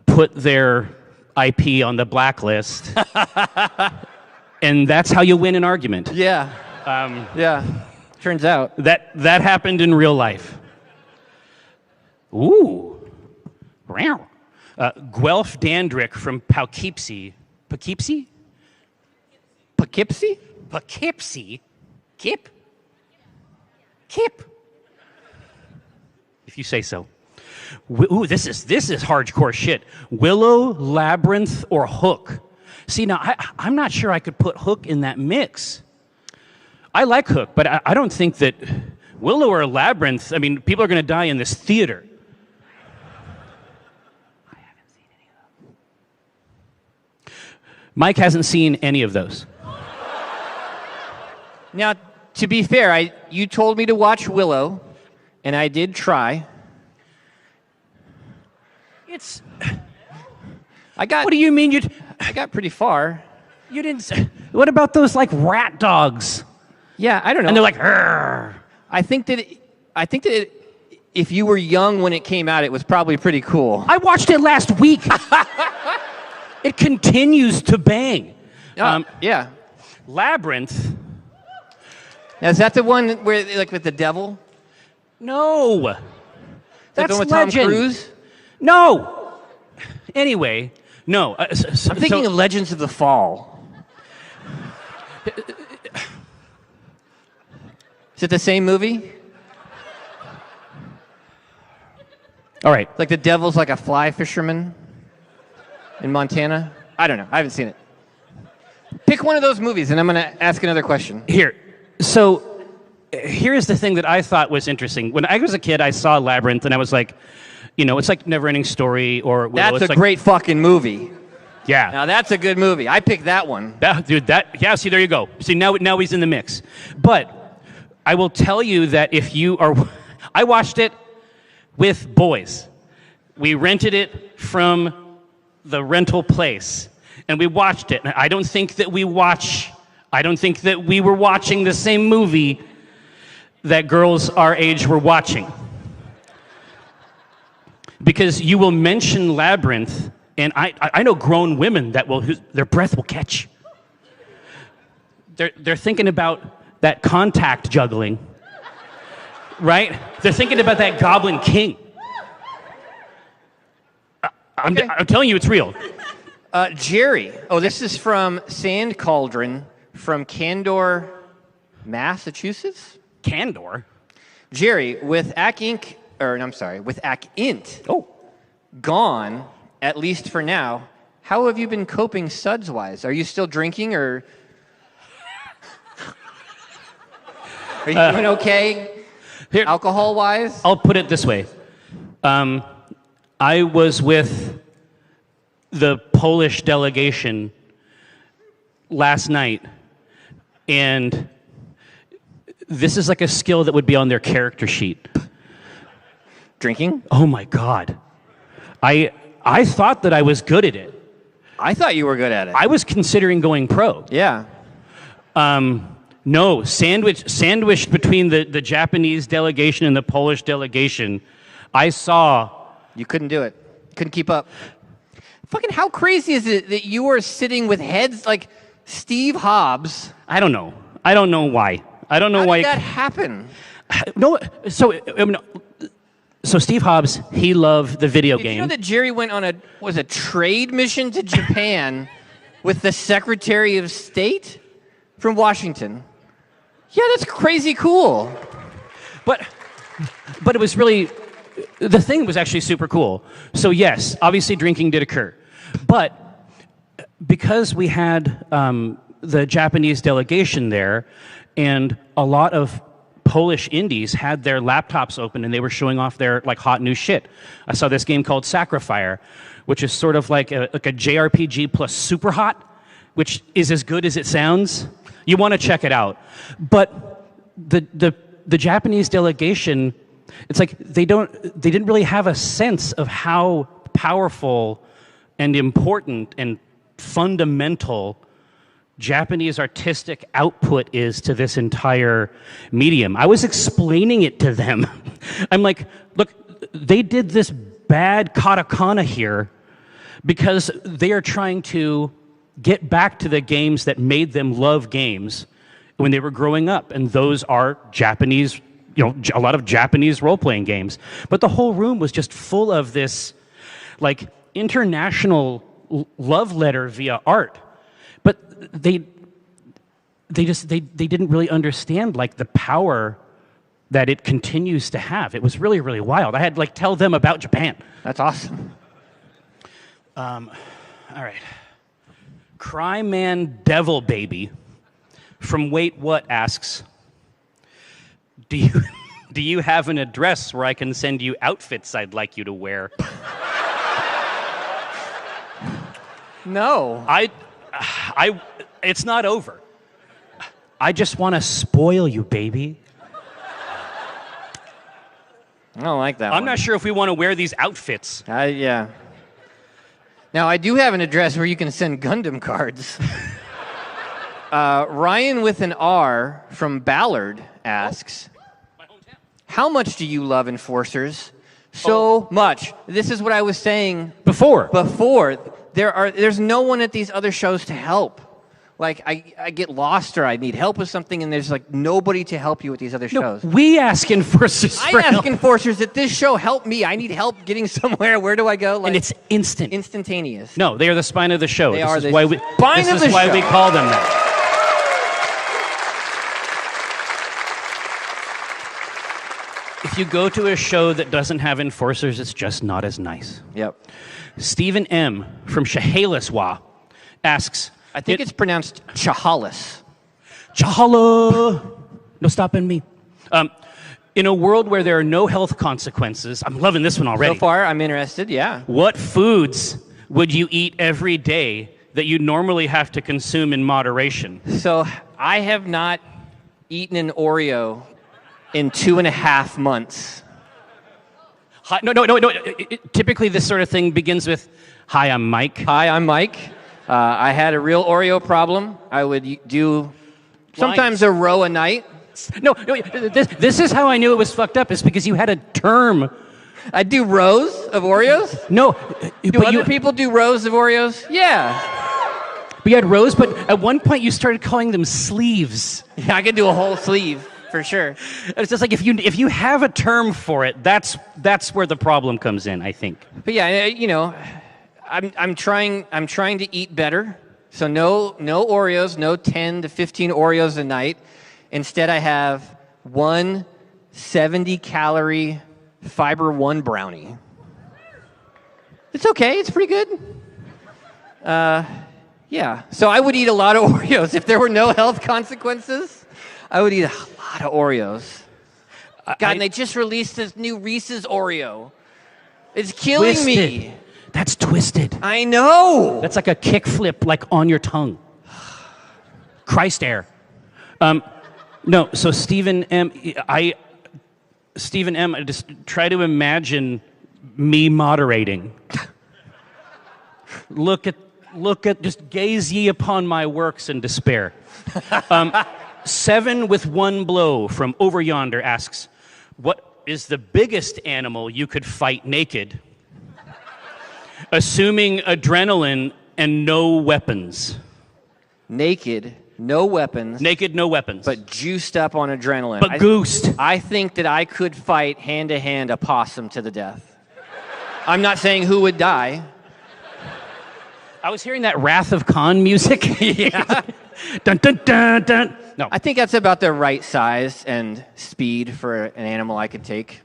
put their IP on the blacklist. And that's how you win an argument. Yeah. Yeah. Turns out. That happened in real life. Ooh. Guelph Dandrick from Poughkeepsie. Poughkeepsie? Poughkeepsie? Poughkeepsie? Kip? Kip? If you say so. Ooh, this is hardcore shit. Willow, Labyrinth, or Hook? See, now, I'm not sure I could put Hook in that mix. I like Hook, but I don't think that Willow or Labyrinth, I mean, people are going to die in this theater. I haven't seen any of those. Mike hasn't seen any of those. Now, to be fair, you told me to watch Willow, and I did try. What do you mean I got pretty far. You didn't. What about those like rat dogs? Yeah, I don't know. And they're like, "Arr." I think that if you were young when it came out, it was probably pretty cool. I watched it last week. It continues to bang. Yeah. Labyrinth. Now, is that the one where, like, with the devil? No. That's the one with Legend. Tom Cruise? No. Anyway, no. I'm thinking of Legends of the Fall. Is it the same movie? All right. Like the devil's like a fly fisherman in Montana? I don't know. I haven't seen it. Pick one of those movies, and I'm going to ask another question. Here. So here's the thing that I thought was interesting. When I was a kid, I saw Labyrinth, and I was like, you know, it's like Never-Ending Story or Willow. That's a great fucking movie. Yeah. Now, that's a good movie. I picked that one. Yeah, see, there you go. See, now he's in the mix. But I will tell you that if you are... I watched it with boys. We rented it from the rental place, and we watched it. I don't think that we were watching the same movie that girls our age were watching. Because you will mention Labyrinth, and I know grown women that their breath will catch. They're thinking about that contact juggling, right? They're thinking about that Goblin King. I'm telling you, it's real. Jerry. Oh, this is from Sand Cauldron from Candor, Massachusetts? Candor? Jerry, with Int gone, at least for now, how have you been coping suds-wise? Are you still drinking, or are you doing okay alcohol-wise? I'll put it this way. I was with the Polish delegation last night, and this is like a skill that would be on their character sheet. Drinking? Oh my God. I thought that I was good at it. I thought you were good at it. I was considering going pro. Yeah. No, sandwiched between the Japanese delegation and the Polish delegation, I saw... You couldn't do it. Couldn't keep up. Fucking how crazy is it that you are sitting with heads like Steve Hobbs? I don't know. I don't know why. I don't know How why. did that happen? No, so Steve Hobbs, he loved the video game. Did you know that Jerry went on a trade mission to Japan with the Secretary of State from Washington? Yeah, that's crazy cool. But it was really, the thing was actually super cool. So yes, obviously drinking did occur. But because we had the Japanese delegation there, and a lot of Polish indies had their laptops open and they were showing off their like hot new shit. I saw this game called Sacrifier, which is sort of like a JRPG plus super hot, which is as good as it sounds. You want to check it out. But the Japanese delegation, it's like they didn't really have a sense of how powerful and important and fundamental Japanese artistic output is to this entire medium. I was explaining it to them. I'm like, look, they did this bad katakana here because they are trying to get back to the games that made them love games when they were growing up. And those are Japanese, a lot of Japanese role-playing games. But the whole room was just full of this, like, international love letter via art. But they didn't really understand like the power that it continues to have. It was really, really wild. I had to tell them about Japan. That's awesome. All right. Cryman Devil Baby from Wait What asks, do you have an address where I can send you outfits I'd like you to wear? No. It's not over. I just want to spoil you, baby. I don't like that I'm one. not sure if we want to wear these outfits. Yeah. Now, I do have an address where you can send Gundam cards. Ryan with an R from Ballard asks, how much do you love Enforcers? So much. This is what I was saying before. There's no one at these other shows to help. I get lost or I need help with something, and there's nobody to help you with these other shows. We ask Enforcers for help. I ask Enforcers at this show, help me. I need help getting somewhere. Where do I go? And it's instant. Instantaneous. No, they are the spine of the show. They this are is the why we, spine this of the is why show. we call them that. If you go to a show that doesn't have Enforcers, it's just not as nice. Yep. Stephen M. from Chehaliswa asks... I think it's pronounced Chehalis. Chahala! No stopping me. In a world where there are no health consequences, I'm loving this one already. So far, I'm interested, yeah. What foods would you eat every day that you normally have to consume in moderation? So I have not eaten an Oreo in 2.5 months. Hi, no. Typically, this sort of thing begins with, "Hi, I'm Mike." Hi, I'm Mike. I had a real Oreo problem. I would do sometimes a row a night. No, this is how I knew it was fucked up. Is because you had a term. I do rows of Oreos? No. Do other people do rows of Oreos? Yeah. We had rows, but at one point you started calling them sleeves. Yeah, I could do a whole sleeve. For sure. It's just if you have a term for it, that's where the problem comes in, I think. But yeah, I'm trying to eat better. So no Oreos, no 10 to 15 Oreos a night. Instead, I have one 70-calorie Fiber One brownie. It's okay. It's pretty good. Yeah. So I would eat a lot of Oreos if there were no health consequences. I would eat a lot of Oreos. God, and they just released this new Reese's Oreo. It's killing me. That's twisted. I know. That's like a kickflip, on your tongue. Christ air. No, so Stephen M. I just try to imagine me moderating. Look at, just gaze ye upon my works in despair. 7 with one blow from over yonder asks, what is the biggest animal you could fight naked? Assuming adrenaline and no weapons. Naked, no weapons. Naked, no weapons. But juiced up on adrenaline. But goosed. I think that I could fight hand-to-hand a possum to the death. I'm not saying who would die. I was hearing that Wrath of Khan music. Yeah. Dun, dun, dun, dun. No. I think that's about the right size and speed for an animal I could take.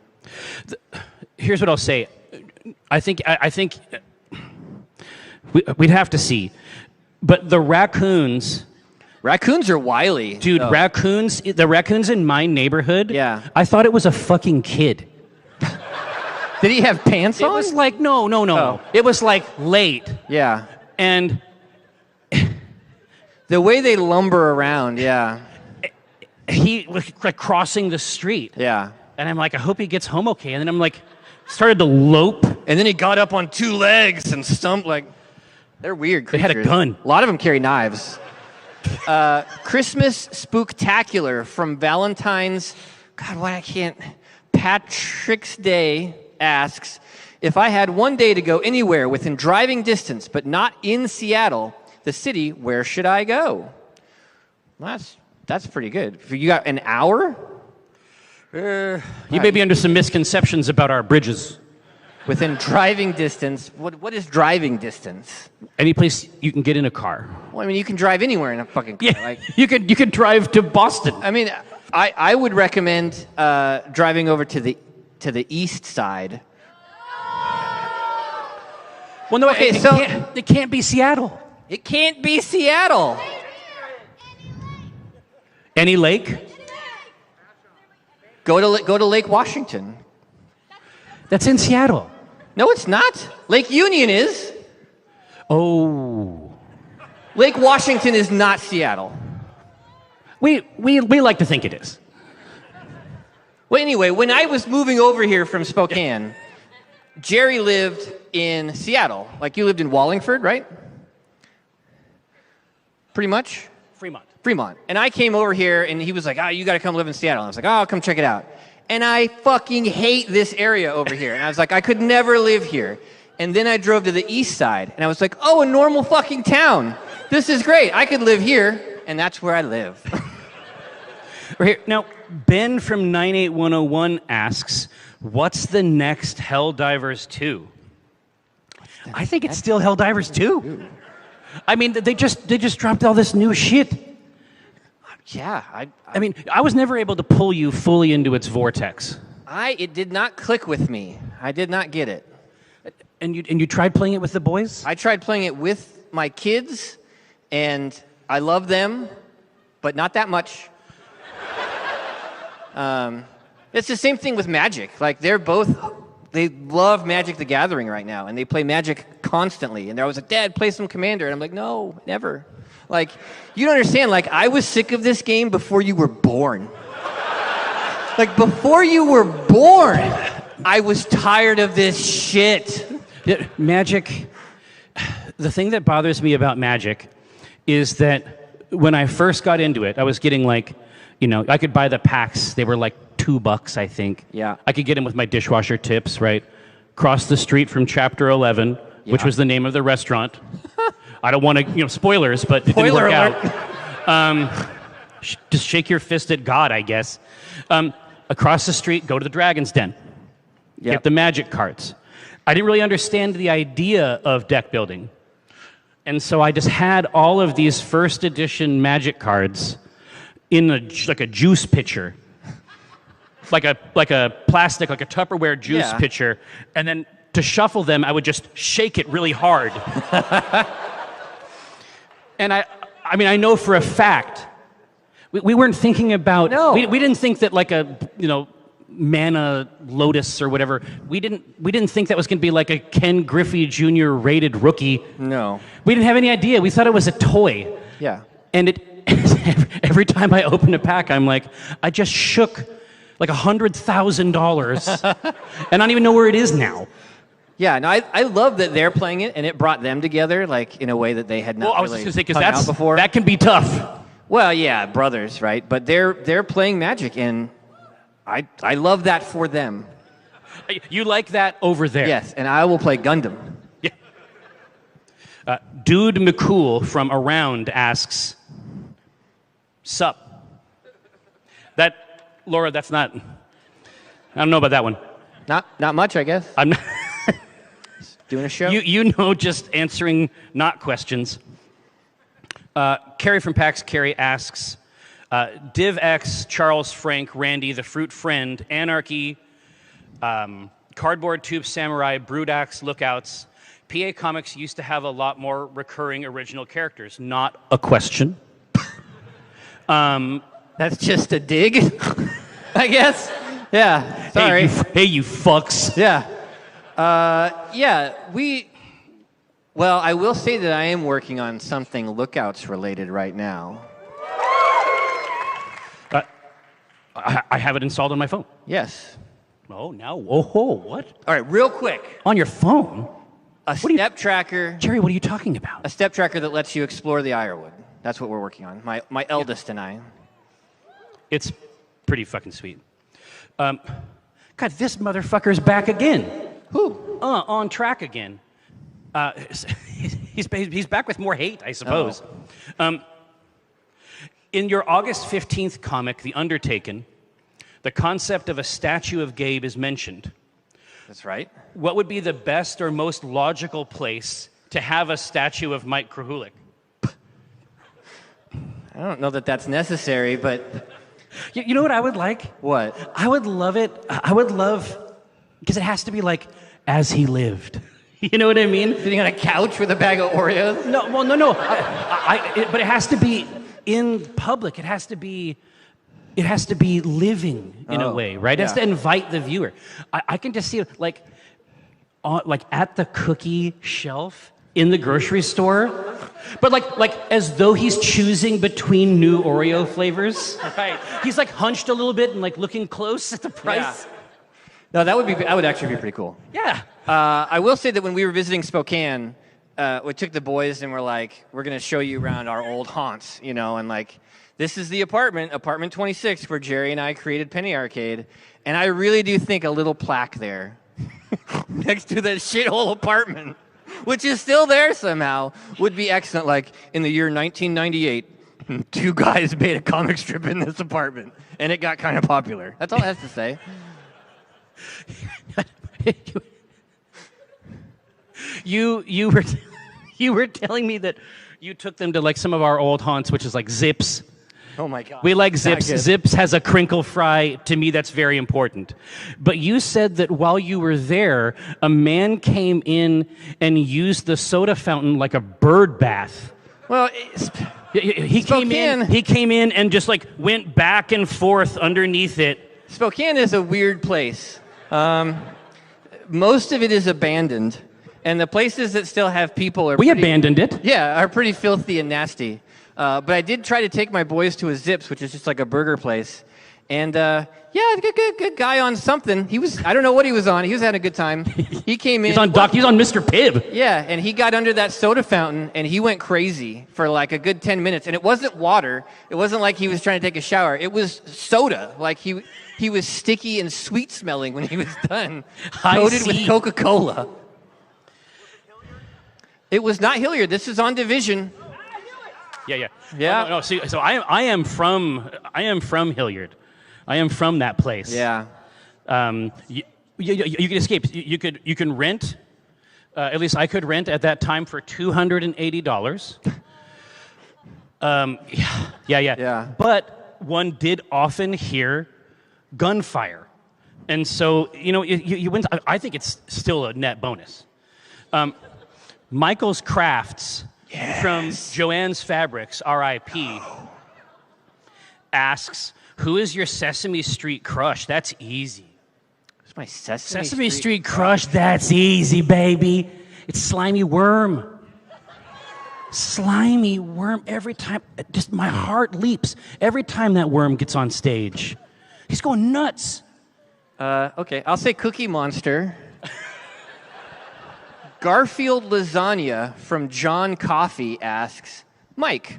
Here's what I'll say. I think we'd have to see. But the raccoons... Raccoons are wily. Dude, the raccoons in my neighborhood, yeah. I thought it was a fucking kid. Did he have pants on? It was no. Oh. It was late. Yeah. And... the way they lumber around, yeah. He was crossing the street. Yeah. And I'm like, I hope he gets home okay. And then I'm started to lope. And then he got up on 2 legs and stumped they're weird creatures. They had a gun. A lot of them carry knives. Christmas Spooktacular from Valentine's... God, why I can't... Patrick's Day asks, if I had one day to go anywhere within driving distance, but not in Seattle, the city, where should I go? Well, that's pretty good. You got an hour? You may be under some misconceptions about our bridges. Within driving distance. What is driving distance? Any place you can get in a car. Well, I mean, you can drive anywhere in a fucking car. Yeah, you could drive to Boston. I mean, I would recommend driving over to the east side. Well, no, Okay, it can't be Seattle. It can't be Seattle. Any lake? Go to Lake Washington. That's in Seattle. No, it's not. Lake Union is. Oh. Lake Washington is not Seattle. We like to think it is. Well, anyway, when I was moving over here from Spokane, Jerry lived in Seattle. Like you lived in Wallingford, right? Pretty much? Fremont. And I came over here and he was like, you got to come live in Seattle. And I was like, I'll come check it out. And I fucking hate this area over here. And I was like, I could never live here. And then I drove to the east side and I was like, a normal fucking town. This is great. I could live here. And that's where I live. Right here. Now, Ben from 98101 asks, what's the next Helldivers 2? I think it's still Helldivers 2. I mean, they just dropped all this new shit. Yeah. I mean, I was never able to pull you fully into its vortex. It did not click with me. I did not get it. And you tried playing it with the boys? I tried playing it with my kids, and I love them, but not that much. It's the same thing with Magic. Like, they love Magic the Gathering right now, and they play Magic constantly. And they're always like, Dad, play some Commander. And I'm like, no, never. Like, you don't understand. Like, I was sick of this game before you were born. Like, before you were born, I was tired of this shit. Yeah, Magic, the thing that bothers me about Magic is that when I first got into it, I was getting like, I could buy the packs. They were like $2, I think. Yeah. I could get them with my dishwasher tips, right? Cross the street from Chapter 11, which was the name of the restaurant. I don't want to, spoilers, but it didn't work out. Just shake your fist at God, I guess. Across the street, go to the Dragon's Den. Yep. Get the Magic cards. I didn't really understand the idea of deck building. And so I just had all of these first edition Magic cards in a juice pitcher. Like a plastic, like a Tupperware juice pitcher. And then to shuffle them, I would just shake it really hard. And I mean, I know for a fact, we weren't thinking about, we didn't think that like a, Mana Lotus or whatever, we didn't think that was going to be like a Ken Griffey Jr. rated rookie. No. We didn't have any idea. We thought it was a toy. Yeah. And every time I open a pack, I'm like, I just shook like $100,000 and I don't even know where it is now. Yeah, no, I love that they're playing it and it brought them together like in a way that they had not I was really just going to say, hung out because before. that can be tough. Well, yeah, brothers, right? But they're playing Magic, and I love that for them. You like that over there? Yes, and I will play Gundam. Yeah. Dude McCool from Around asks, sup? Laura, that's not, I don't know about that one. Not much, I guess. I'm not doing a show. Just answering not questions. Carrie from PAX Carrie asks, Div X, Charles Frank, Randy, The Fruit Friend, Anarchy, Cardboard Tube Samurai, Broodaxe, Lookouts. PA Comics used to have a lot more recurring original characters. Not a question. That's just a dig, I guess. Yeah, sorry. Hey, you fucks. Yeah. Well, I will say that I am working on something Lookouts related right now. I have it installed on my phone. Yes. Oh, now, what? All right, real quick. On your phone? A step tracker. Jerry, what are you talking about? A step tracker that lets you explore the Ironwood. That's what we're working on. My eldest and I. It's pretty fucking sweet. God, this motherfucker's back again. Who? On track again. He's back with more hate, I suppose. Oh. In your August 15th comic, The Undertaken, the concept of a statue of Gabe is mentioned. That's right. What would be the best or most logical place to have a statue of Mike Krahulik? I don't know that that's necessary, but You know what I would like? What? I would love it. I would love, because it has to be like as he lived. You know what I mean? Sitting on a couch with a bag of Oreos? No, well, no. But it has to be in public. It has to be living in a way, right? It has to invite the viewer. I can just see it like at the cookie shelf in the grocery store, but like as though he's choosing between new Oreo flavors. Right. He's like hunched a little bit and like looking close at the price. Yeah. No, that would actually be pretty cool. Yeah. I will say that when we were visiting Spokane, we took the boys and we're like, we're going to show you around our old haunts, you know, and like, this is the apartment 26, where Jerry and I created Penny Arcade. And I really do think a little plaque there next to that shithole apartment, which is still there somehow, would be excellent. Like, in the year 1998, 2 guys made a comic strip in this apartment, and it got kind of popular. That's all I have to say. You were telling me that you took them to like some of our old haunts, which is like Zips. Oh my God. We like Zips. Zips has a crinkle fry. To me, that's very important. But you said that while you were there, a man came in and used the soda fountain like a bird bath. Well, he came in and just like went back and forth underneath it. Spokane is a weird place. Most of it is abandoned, and the places that still have people are abandoned it. Yeah, are pretty filthy and nasty. But I did try to take my boys to a Zips, which is just like a burger place. And good guy on something. I don't know what he was on. He was having a good time. He came in. He's on Mr. Pibb. Yeah, and he got under that soda fountain and he went crazy for like a good 10 minutes. And it wasn't water. It wasn't like he was trying to take a shower. It was soda. Like he was sticky and sweet smelling when he was done. Coated with Coca-Cola. It was not Hilliard. This is on Division. Yeah. Yeah. No, see, so I am from Hilliard. I am from that place. Yeah. You can escape. You can rent. At least I could rent at that time for $280. Yeah. But one did often hear gunfire, and so you win. I think it's still a net bonus. Michael's Crafts. Yes. From Joanne's Fabrics, R.I.P., asks, who is your Sesame Street crush? That's easy. Who's my Sesame Street crush? That's easy, baby. It's Slimy Worm. Slimy Worm. Every time, just my heart leaps every time that worm gets on stage. He's going nuts. Okay, I'll say Cookie Monster. Garfield Lasagna from John Coffey asks, Mike,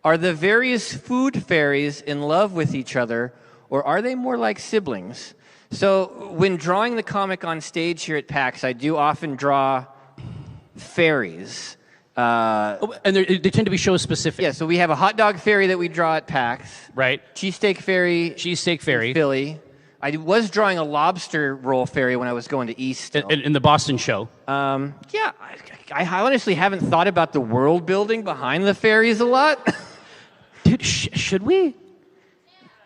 are the various food fairies in love with each other, or are they more like siblings? So when drawing the comic on stage here at PAX, I do often draw fairies. And they tend to be show specific. Yeah, so we have a hot dog fairy that we draw at PAX. Right. Cheesesteak fairy. Philly. I was drawing a lobster roll fairy when I was going to East. In the Boston show. Yeah, I honestly haven't thought about the world building behind the fairies a lot. Dude, should we?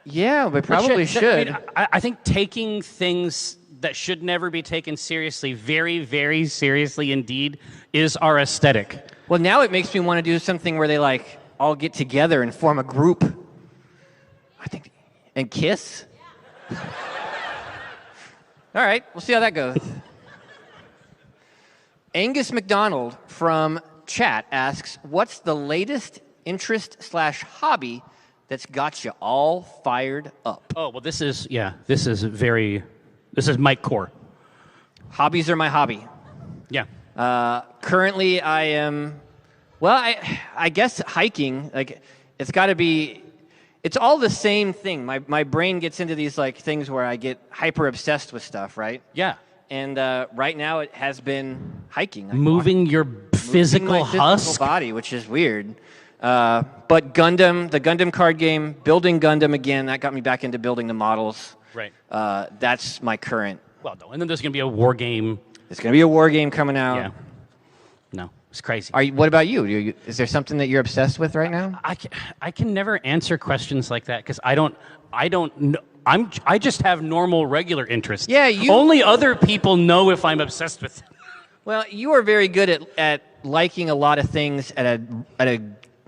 Yeah, we probably should. I think taking things that should never be taken seriously, very, very seriously indeed, is our aesthetic. Well, now it makes me want to do something where they like all get together and form a group. I think, and kiss. All right, we'll see how that goes. Angus McDonald from chat asks, what's the latest interest/hobby that's got you all fired up? Oh, well, this is Mike Core. Hobbies are my hobby. Yeah. Currently, I am, I guess hiking. Like, it's got to be. It's all the same thing. My brain gets into these like things where I get hyper obsessed with stuff, right? Yeah. And right now it has been hiking. Moving your physical husk body, which is weird. But Gundam, the Gundam card game, building Gundam again, that got me back into building the models. Right. That's my current. Well, no. And then there's going to be a war game. There's going to be a war game coming out. Yeah. No. It's crazy. What about you? Is there something that you're obsessed with right now? I can never answer questions like that because I don't know. I just have normal, regular interests. Yeah, only other people know if I'm obsessed with them. Well, you are very good at liking a lot of things at a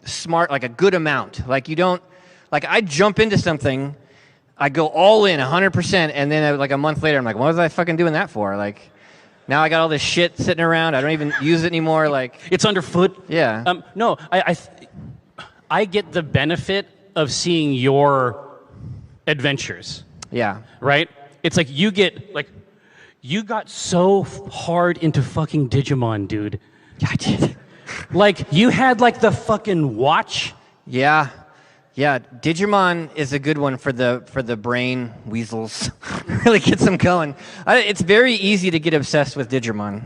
smart, like a good amount. Like you don't, like I jump into something, I go all in 100%, and then like a month later, I'm like, what was I fucking doing that for? Like, now I got all this shit sitting around. I don't even use it anymore. Like it's underfoot. Yeah. No, I get the benefit of seeing your adventures. Yeah. Right? It's like you got so hard into fucking Digimon, dude. Yeah, I did. Like you had like the fucking watch. Yeah. Yeah, Digimon is a good one for the brain weasels. Really gets them going. It's very easy to get obsessed with Digimon.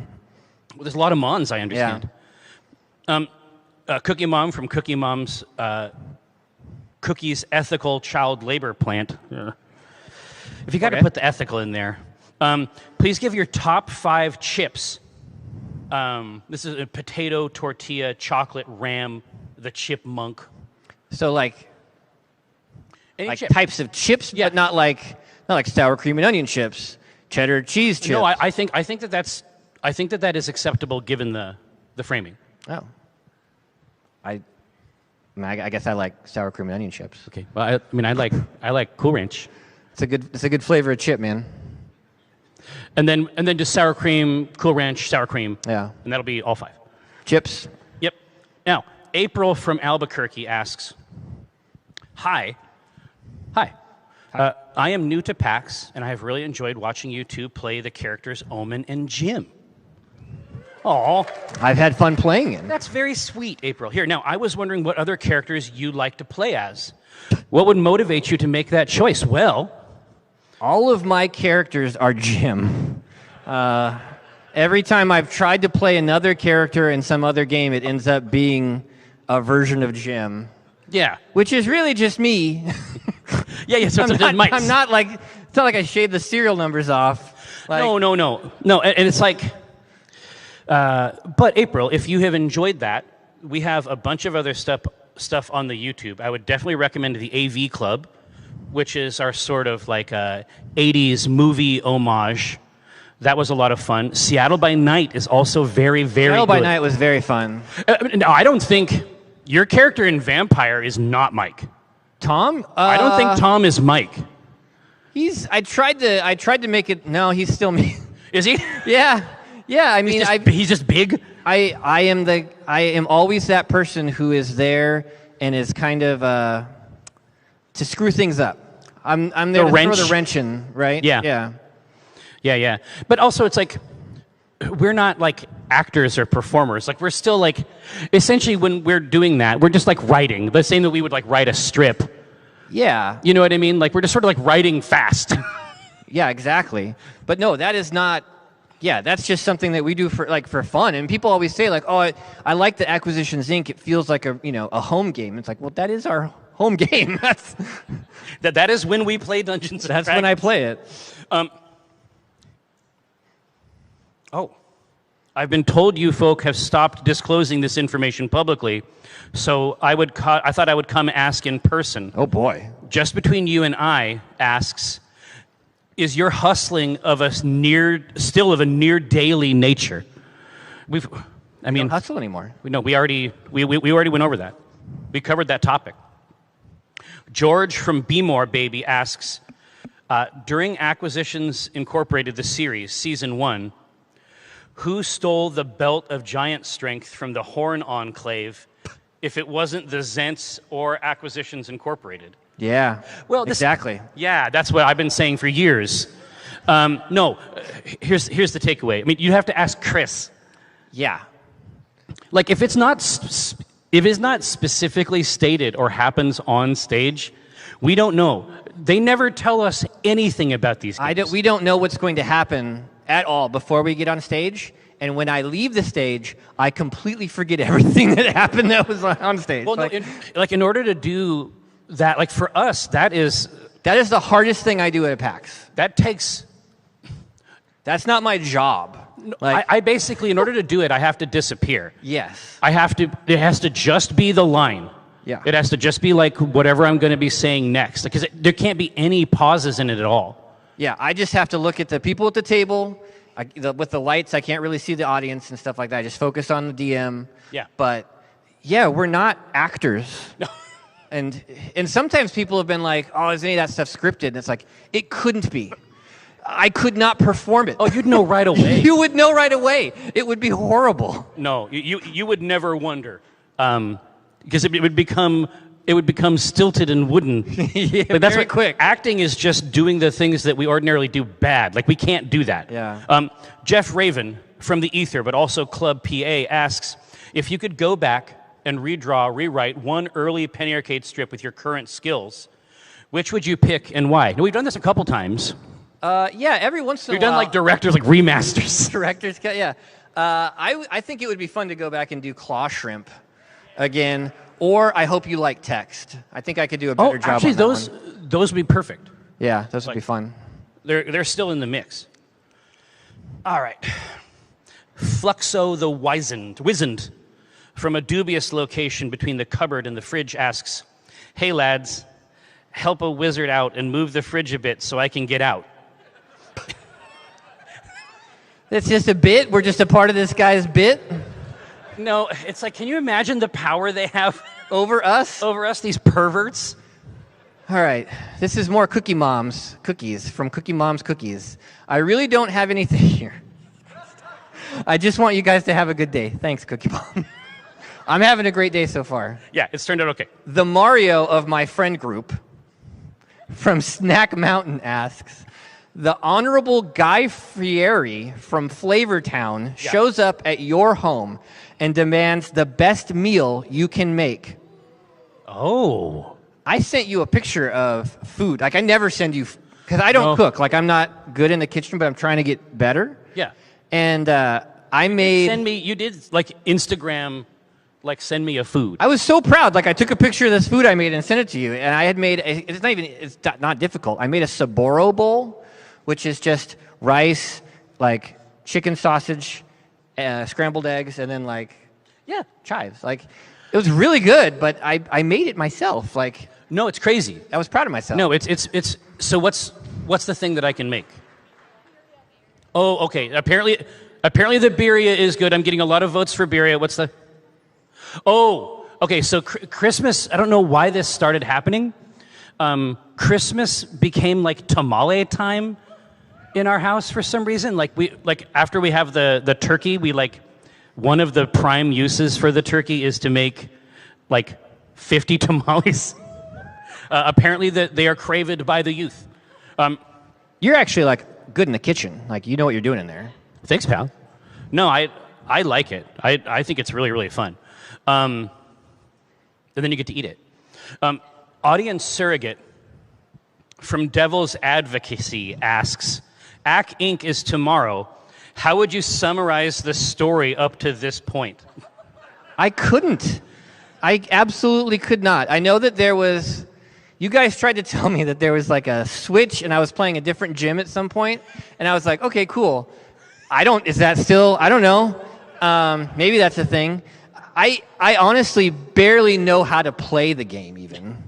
Well, there's a lot of Mons, I understand. Yeah. Cookie Mom from Cookie Mom's Cookies Ethical Child Labor Plant. Yeah. If you got to put the ethical in there, please give your top 5 chips. This is a potato, tortilla, chocolate, ram, the chipmunk. So like chip. Types of chips, but not like sour cream and onion chips, cheddar cheese chips. No, I think that is acceptable given the framing. Oh, I guess I like sour cream and onion chips. Okay, well, I like Cool Ranch. It's a good flavor of chip, man. And then just sour cream, Cool Ranch, sour cream. Yeah, and that'll be all 5 chips. Yep. Now, April from Albuquerque asks, Hi. I am new to PAX, and I have really enjoyed watching you two play the characters Omen and Jim. Aw. I've had fun playing it. That's very sweet, April. Here, now, I was wondering what other characters you like to play as. What would motivate you to make that choice? Well, all of my characters are Jim. Every time I've tried to play another character in some other game, it ends up being a version of Jim. Yeah. Which is really just me. Yeah, so I'm not like, it's not like I shaved the serial numbers off. Like, No, and it's like, but April, if you have enjoyed that, we have a bunch of other stuff on the YouTube. I would definitely recommend the AV Club, which is our sort of like 80s movie homage. That was a lot of fun. Seattle by Night is also very, very Seattle good. by Night was very fun. No, I don't think your character in Vampire is not Mike. Tom? I don't think Tom is Mike. I tried to make it. No, he's still me. Is he? Yeah. I mean, he's just big. I am always that person who is there and is kind of to screw things up. I'm there to throw the wrench in, right? Yeah. But also, it's like we're not like actors or performers. Like we're still like, essentially, when we're doing that, we're just like writing. The same that we would like write a strip. Yeah. You know what I mean? Like we're just sort of like writing fast. Yeah, exactly. But no, that is not. Yeah, that's just something that we do for fun. And people always say like, oh, I like the Acquisitions Inc. It feels like a home game. It's like, well, that is our home game. That is when we play Dungeons and Dragons. That's when I play it. I've been told you folk have stopped disclosing this information publicly, so I thought I would come ask in person. Oh boy. Just between you and I, asks, is your hustling still of a near daily nature? We don't hustle anymore. We already went over that. We covered that topic. George from Beemore Baby asks, during Acquisitions Incorporated, the series, Season 1, who stole the belt of giant strength from the Horn Enclave if it wasn't the Zents or Acquisitions Incorporated? Yeah, exactly. Yeah, that's what I've been saying for years. No, here's the takeaway. I mean, you have to ask Chris. Yeah. Like, if it's not specifically stated or happens on stage, we don't know. They never tell us anything about these games. We don't know what's going to happen at all before we get on stage. And when I leave the stage, I completely forget everything that happened that was on stage. Well, in order to do that, like for us, that is the hardest thing I do at a PAX. That takes That's not my job. I basically, in order to do it, I have to disappear. Yes. It has to just be the line. Yeah. It has to just be like whatever I'm going to be saying next. Because there can't be any pauses in it at all. Yeah, I just have to look at the people at the table. With the lights, I can't really see the audience and stuff like that. I just focus on the DM. Yeah. But, yeah, we're not actors. No. And sometimes people have been like, oh, is any of that stuff scripted? And it's like, it couldn't be. I could not perform it. Oh, you'd know right away. You would know right away. It would be horrible. No, you would never wonder. Because it would become stilted and wooden. Yeah, like, that's very what quick. Acting is just doing the things that we ordinarily do bad. Like, we can't do that. Yeah. Jeff Raven from the Ether, but also Club PA, asks, if you could go back and rewrite one early Penny Arcade strip with your current skills, which would you pick and why? Now, we've done this a couple times. Yeah, every once in a while. We've done like directors, like remasters. Director's cut, yeah. I think it would be fun to go back and do Claw Shrimp again, or I Hope You Like Text. I think I could do a better job actually, on that one. those would be perfect. Yeah, those would be fun. They're still in the mix. All right. Fluxo the Wizened, from a dubious location between the cupboard and the fridge, asks, hey lads, help a wizard out and move the fridge a bit so I can get out. It's just a bit? We're just a part of this guy's bit? No, it's like, can you imagine the power they have over us? Over us, these perverts? All right, this is more Cookie Mom's cookies from Cookie Mom's Cookies. I really don't have anything here. I just want you guys to have a good day. Thanks, Cookie Mom. I'm having a great day so far. Yeah, it's turned out okay. The Mario of my friend group from Snack Mountain asks, the Honorable Guy Fieri from Flavortown shows up at your home and demands the best meal you can make. Oh. I sent you a picture of food. Like, I never send you, because I don't cook. Like, I'm not good in the kitchen, but I'm trying to get better. Yeah. And I made... You did, like, Instagram, like, send me a food. I was so proud. Like, I took a picture of this food I made and sent it to you. And I had made, it's not difficult. I made a Saboro bowl, which is just rice, like, chicken sausage, scrambled eggs, and then, like, chives. Like, it was really good, but I made it myself. Like... No, it's crazy. I was proud of myself. No, it's so what's the thing that I can make? Oh, okay. Apparently the birria is good. I'm getting a lot of votes for birria. What's the... Oh, okay. So Christmas, I don't know why this started happening. Christmas became like tamale time in our house for some reason. Like after we have the turkey, we like, one of the prime uses for the turkey is to make like 50 tamales. Apparently they are craved by the youth. You're actually like good in the kitchen. Like, you know what you're doing in there. Thanks, pal. No, I like it. I think it's really, really fun. And then you get to eat it. Audience Surrogate from Devil's Advocacy asks, AC Inc. is tomorrow. How would you summarize the story up to this point? I couldn't. I absolutely could not. I know that there was... You guys tried to tell me that there was like a switch and I was playing a different gym at some point. And I was like, okay, cool. Is that still... I don't know. Maybe that's a thing. I honestly barely know how to play the game even.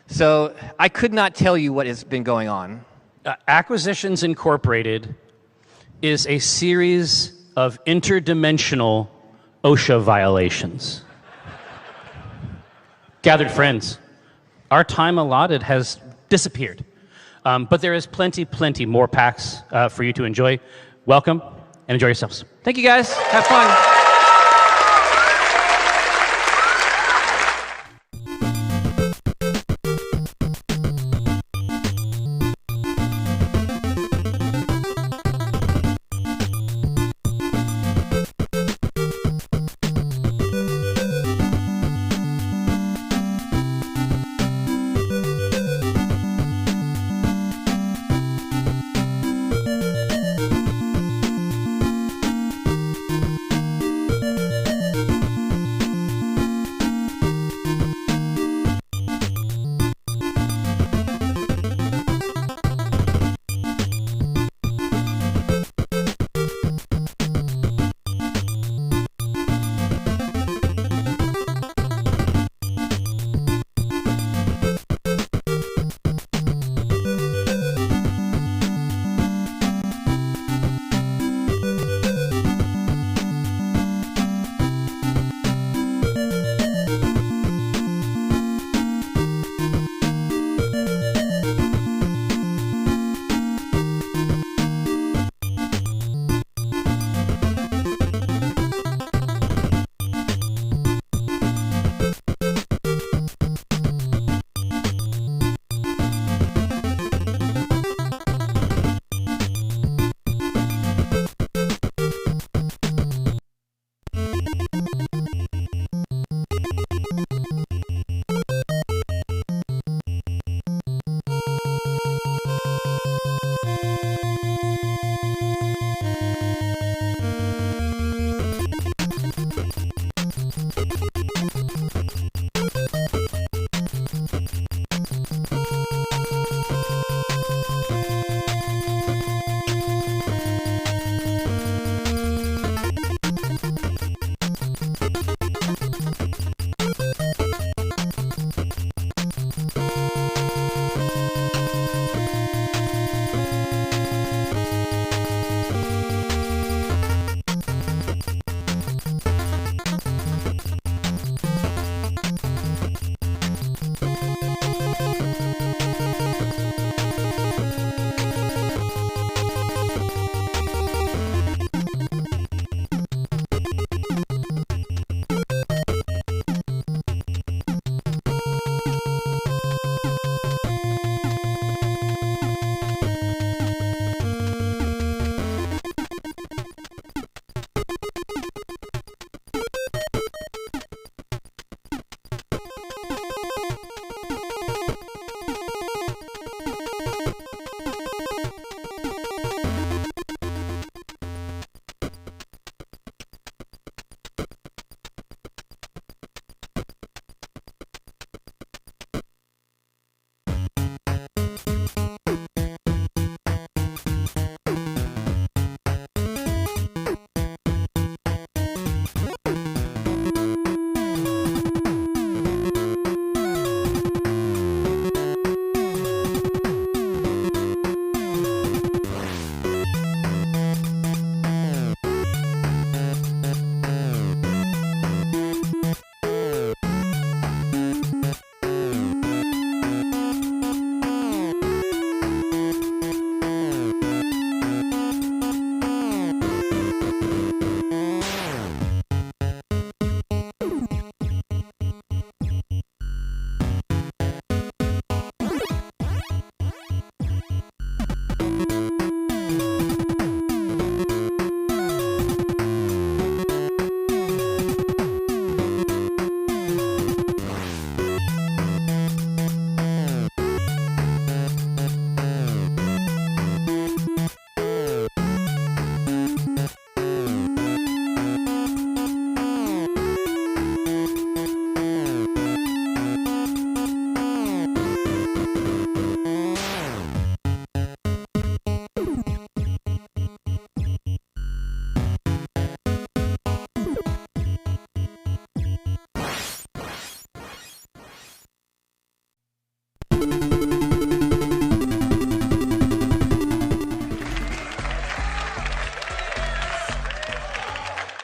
So I could not tell you what has been going on. Acquisitions Incorporated is a series of interdimensional OSHA violations. Gathered friends, our time allotted has disappeared. But there is plenty more PAX for you to enjoy. Welcome and enjoy yourselves. Thank you, guys. Have fun.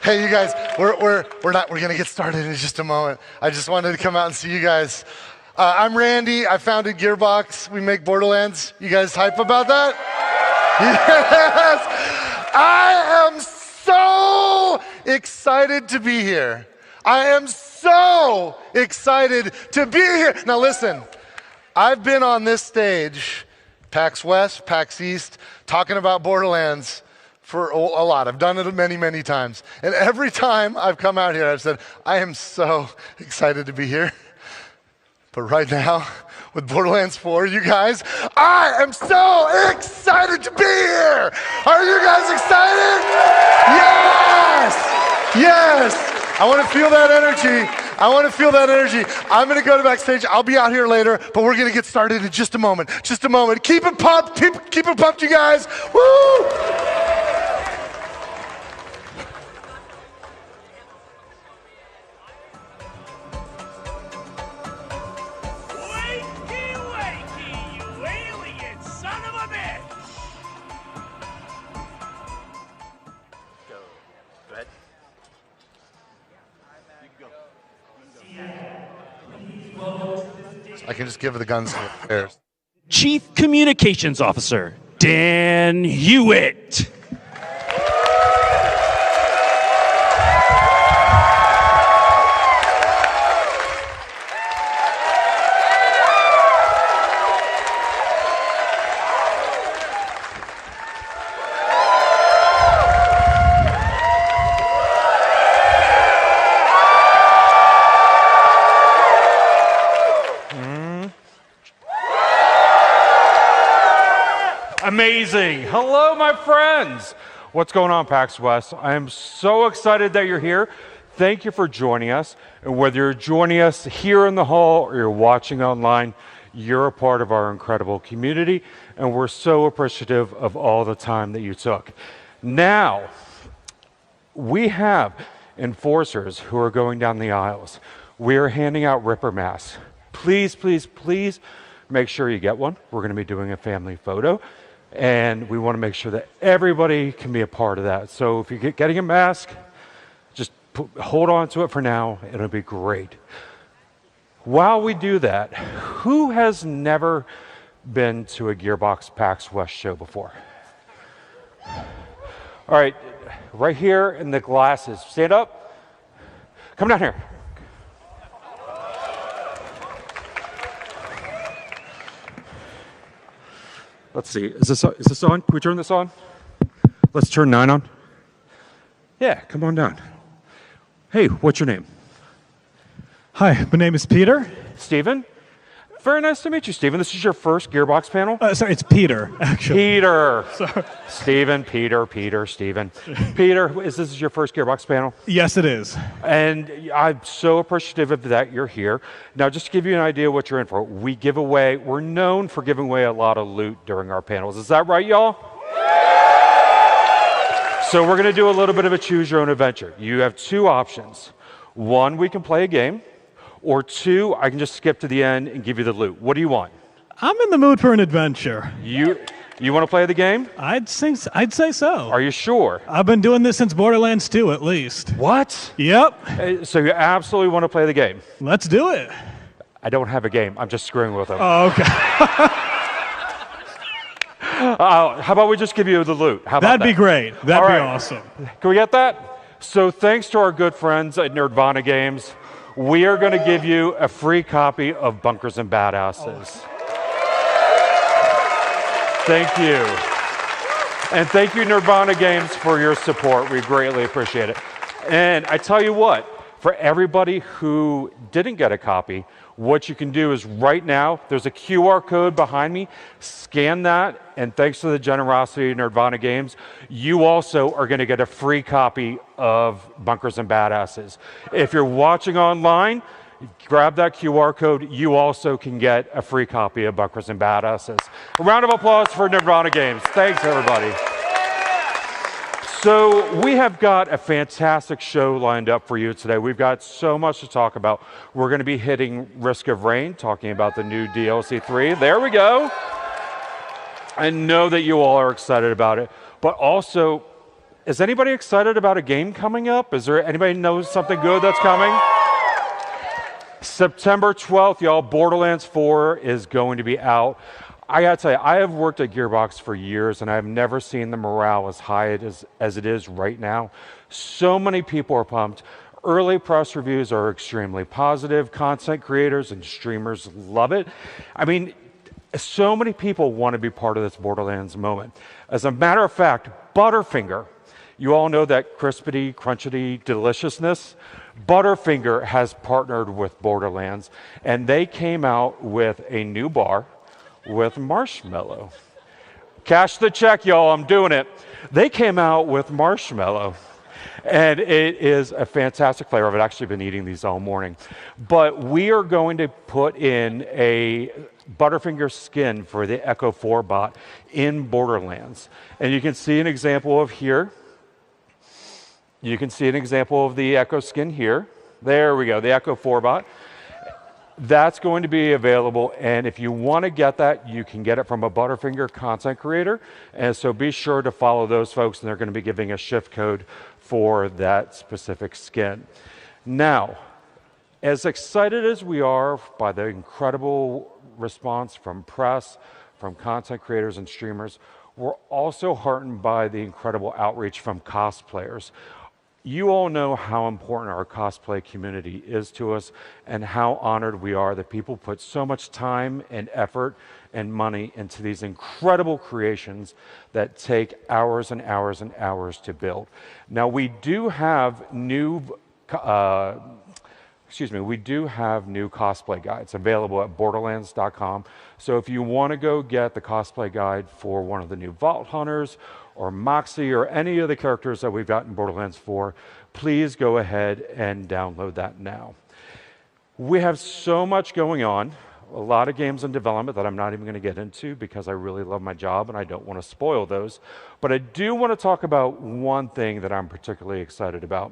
Hey, you guys, we're gonna get started in just a moment. I just wanted to come out and see you guys. I'm Randy. I founded Gearbox. We make Borderlands. You guys hype about that? Yes. I am so excited to be here. I am so excited to be here. Now listen, I've been on this stage, PAX West, PAX East, talking about Borderlands for a lot. I've done it many, many times. And every time I've come out here, I've said, I am so excited to be here. But right now, with Borderlands 4, you guys, I am so excited to be here. Are you guys excited? Yes! Yes! I want to feel that energy. I want to feel that energy. I'm going to go to backstage. I'll be out here later, but we're going to get started in just a moment. Just a moment. Keep it pumped. Keep it pumped, you guys. Woo! I can just give the guns to the players. Chief Communications Officer, Dan Hewitt. Amazing. Hello, my friends. What's going on, PAX West? I am so excited that you're here. Thank you for joining us. And whether you're joining us here in the hall or you're watching online, you're a part of our incredible community, and we're so appreciative of all the time that you took. Now, we have enforcers who are going down the aisles. We are handing out Ripper masks. Please, please, please make sure you get one. We're going to be doing a family photo. And we want to make sure that everybody can be a part of that. So if you're getting a mask, just hold on to it for now. It'll be great. While we do that, who has never been to a Gearbox PAX West show before? All right, right here in the glasses. Stand up. Come down here. Let's see, is this on? Can we turn this on? Let's turn 9 on. Yeah, come on down. Hey, what's your name? Hi, my name is Peter. Steven? Very nice to meet you, Steven. This is your first Gearbox panel? Sorry, it's Peter, actually. Peter. Sorry. Steven, Peter, Steven. Peter, is this your first Gearbox panel? Yes, it is. And I'm so appreciative of that you're here. Now, just to give you an idea of what you're in for, we're known for giving away a lot of loot during our panels. Is that right, y'all? So we're going to do a little bit of a choose your own adventure. You have two options. One, we can play a game. Or two, I can just skip to the end and give you the loot. What do you want? I'm in the mood for an adventure. You want to play the game? I'd say so. Are you sure? I've been doing this since Borderlands 2, at least. What? Yep. So you absolutely want to play the game? Let's do it. I don't have a game. I'm just screwing with them. Oh, okay. How about we just give you the loot? How about That'd be great. That'd be awesome. Can we get that? So thanks to our good friends at Nerdvana Games, we are going to give you a free copy of Bunkers and Badasses. Thank you. And thank you, Nerdvana Games, for your support. We greatly appreciate it. And I tell you what, for everybody who didn't get a copy, what you can do is right now, there's a QR code behind me. Scan that, and thanks to the generosity of Nerdvana Games, you also are going to get a free copy of Bunkers and Badasses. If you're watching online, grab that QR code. You also can get a free copy of Bunkers and Badasses. A round of applause for Nerdvana Games. Thanks, everybody. So we have got a fantastic show lined up for you today. We've got so much to talk about. We're going to be hitting Risk of Rain, talking about the new DLC 3. There we go. I know that you all are excited about it. But also, Is anybody excited about a game coming up? Is there anybody knows something good that's coming? September 12th, y'all, Borderlands 4 is going to be out. I gotta tell you, I have worked at Gearbox for years, and I've never seen the morale as high as it is right now. So many people are pumped. Early press reviews are extremely positive. Content creators and streamers love it. I mean, so many people want to be part of this Borderlands moment. As a matter of fact, Butterfinger, you all know that crispity, crunchity deliciousness. Butterfinger has partnered with Borderlands, and they came out with a new bar with marshmallow. Cash the check, y'all, I'm doing it. They came out with marshmallow, and it is a fantastic flavor. I've actually been eating these all morning. But we are going to put in a Butterfinger skin for the Echo 4 bot in Borderlands. And you can see an example of here. You can see an example of the Echo skin here. There we go, the Echo 4 bot. That's going to be available, and if you want to get that, you can get it from a Butterfinger content creator. And so be sure to follow those folks, and they're going to be giving a shift code for that specific skin. Now, as excited as we are by the incredible response from press, from content creators and streamers, we're also heartened by the incredible outreach from cosplayers. You all know how important our cosplay community is to us and how honored we are that people put so much time and effort and money into these incredible creations that take hours and hours and hours to build. Now, we do have new cosplay guides available at borderlands.com. So if you want to go get the cosplay guide for one of the new Vault Hunters or Moxie or any of the characters that we've got in Borderlands 4, please go ahead and download that now. We have so much going on, a lot of games in development that I'm not even going to get into because I really love my job and I don't want to spoil those. But I do want to talk about one thing that I'm particularly excited about.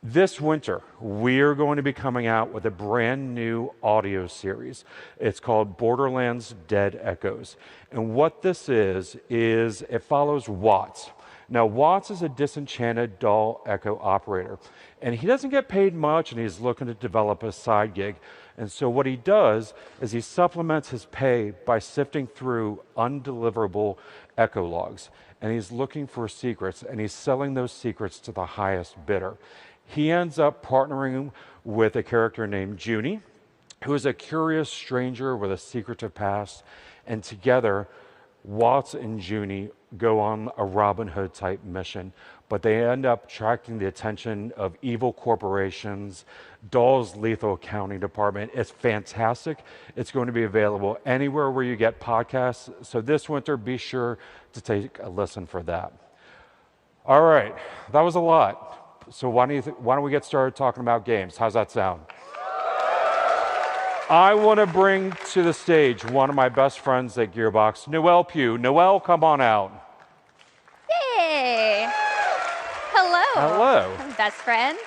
This winter, we are going to be coming out with a brand new audio series. It's called Borderlands Dead Echoes. And what this is it follows Watts. Now, Watts is a disenchanted doll echo operator, and he doesn't get paid much, and he's looking to develop a side gig. And so what he does is he supplements his pay by sifting through undeliverable echo logs, and he's looking for secrets, and he's selling those secrets to the highest bidder. He ends up partnering with a character named Junie, who is a curious stranger with a secretive past, and together, Watts and Junie go on a Robin Hood type mission, but they end up attracting the attention of evil corporations, Doll's lethal accounting department. It's fantastic. It's going to be available anywhere where you get podcasts. So this winter, be sure to take a listen for that. All right, that was a lot. So why don't we get started talking about games? How's that sound? I want to bring to the stage one of my best friends at Gearbox, Noelle Pugh. Noelle, come on out. Hey! Hello. Hello. Best friend.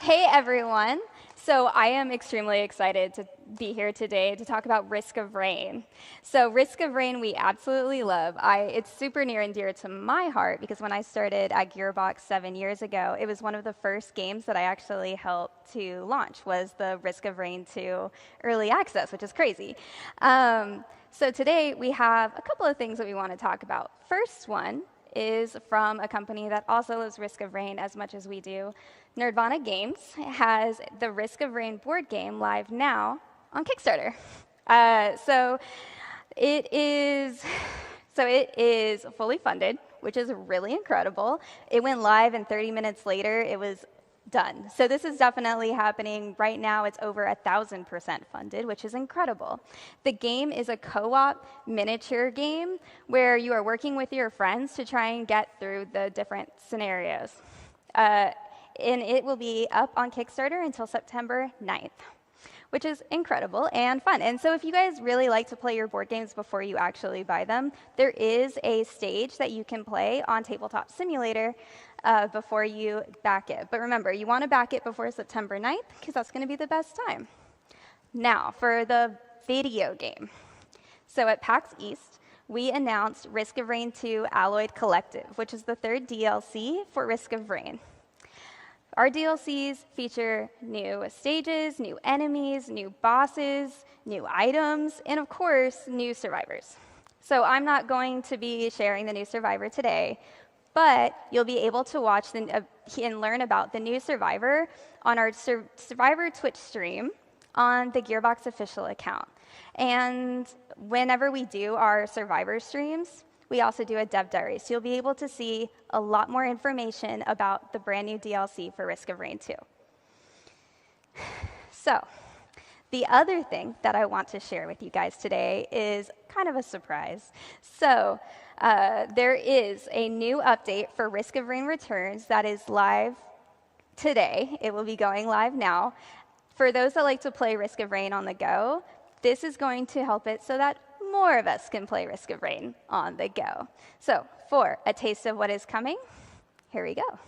Hey, everyone. So I am extremely excited to be here today to talk about Risk of Rain. So Risk of Rain we absolutely love. It's super near and dear to my heart because when I started at Gearbox 7 years ago, it was one of the first games that I actually helped to launch was the Risk of Rain 2 early access, which is crazy. So today we have a couple of things that we want to talk about. First one is from a company that also loves Risk of Rain as much as we do. Nerdvana Games has the Risk of Rain board game live now on Kickstarter. So it is fully funded, which is really incredible. It went live and 30 minutes later, it was done. So this is definitely happening right now. It's over 1,000% funded, which is incredible. The game is a co-op miniature game where you are working with your friends to try and get through the different scenarios. And it will be up on Kickstarter until September 9th, which is incredible and fun. And so if you guys really like to play your board games before you actually buy them, there is a stage that you can play on Tabletop Simulator before you back it. But remember, you want to back it before September 9th because that's going to be the best time. Now, for the video game. So at PAX East, we announced Risk of Rain 2 Alloyed Collective, which is the third DLC for Risk of Rain. Our DLCs feature new stages, new enemies, new bosses, new items, and of course, new survivors. So I'm not going to be sharing the new survivor today, but you'll be able to watch and learn about the new survivor on our Survivor Twitch stream on the Gearbox official account. And whenever we do our survivor streams, we also do a dev diary, so you'll be able to see a lot more information about the brand new DLC for Risk of Rain 2. So, the other thing that I want to share with you guys today is kind of a surprise. So, there is a new update for Risk of Rain Returns that is live today. It will be going live now. For those that like to play Risk of Rain on the go, this is going to help it so that more of us can play Risk of Rain on the go. So, for a taste of what is coming, here we go.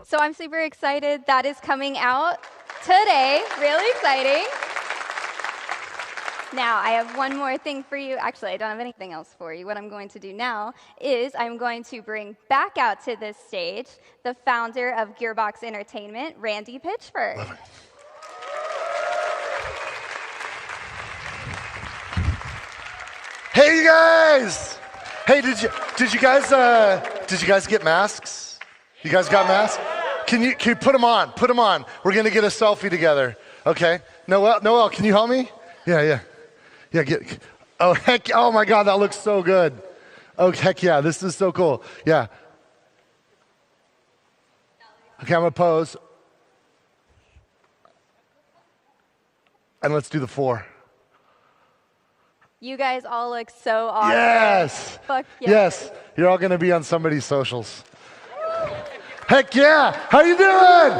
So I'm super excited. That is coming out today. Really exciting. Now, I have one more thing for you. Actually, I don't have anything else for you. What I'm going to do now is I'm going to bring back out to this stage the founder of Gearbox Entertainment, Randy Pitchford. Hey, you guys! Hey, did you guys get masks? You guys got masks? Can you put them on? Put them on. We're gonna get a selfie together. Okay. Noel, can you help me? Yeah. Oh heck! Oh my God, that looks so good. Oh heck yeah, this is so cool. Yeah. Okay, I'm gonna pose. And let's do the 4. You guys all look so awesome. Yes. Fuck yeah. Yes. You're all gonna be on somebody's socials. Heck yeah! How you doing?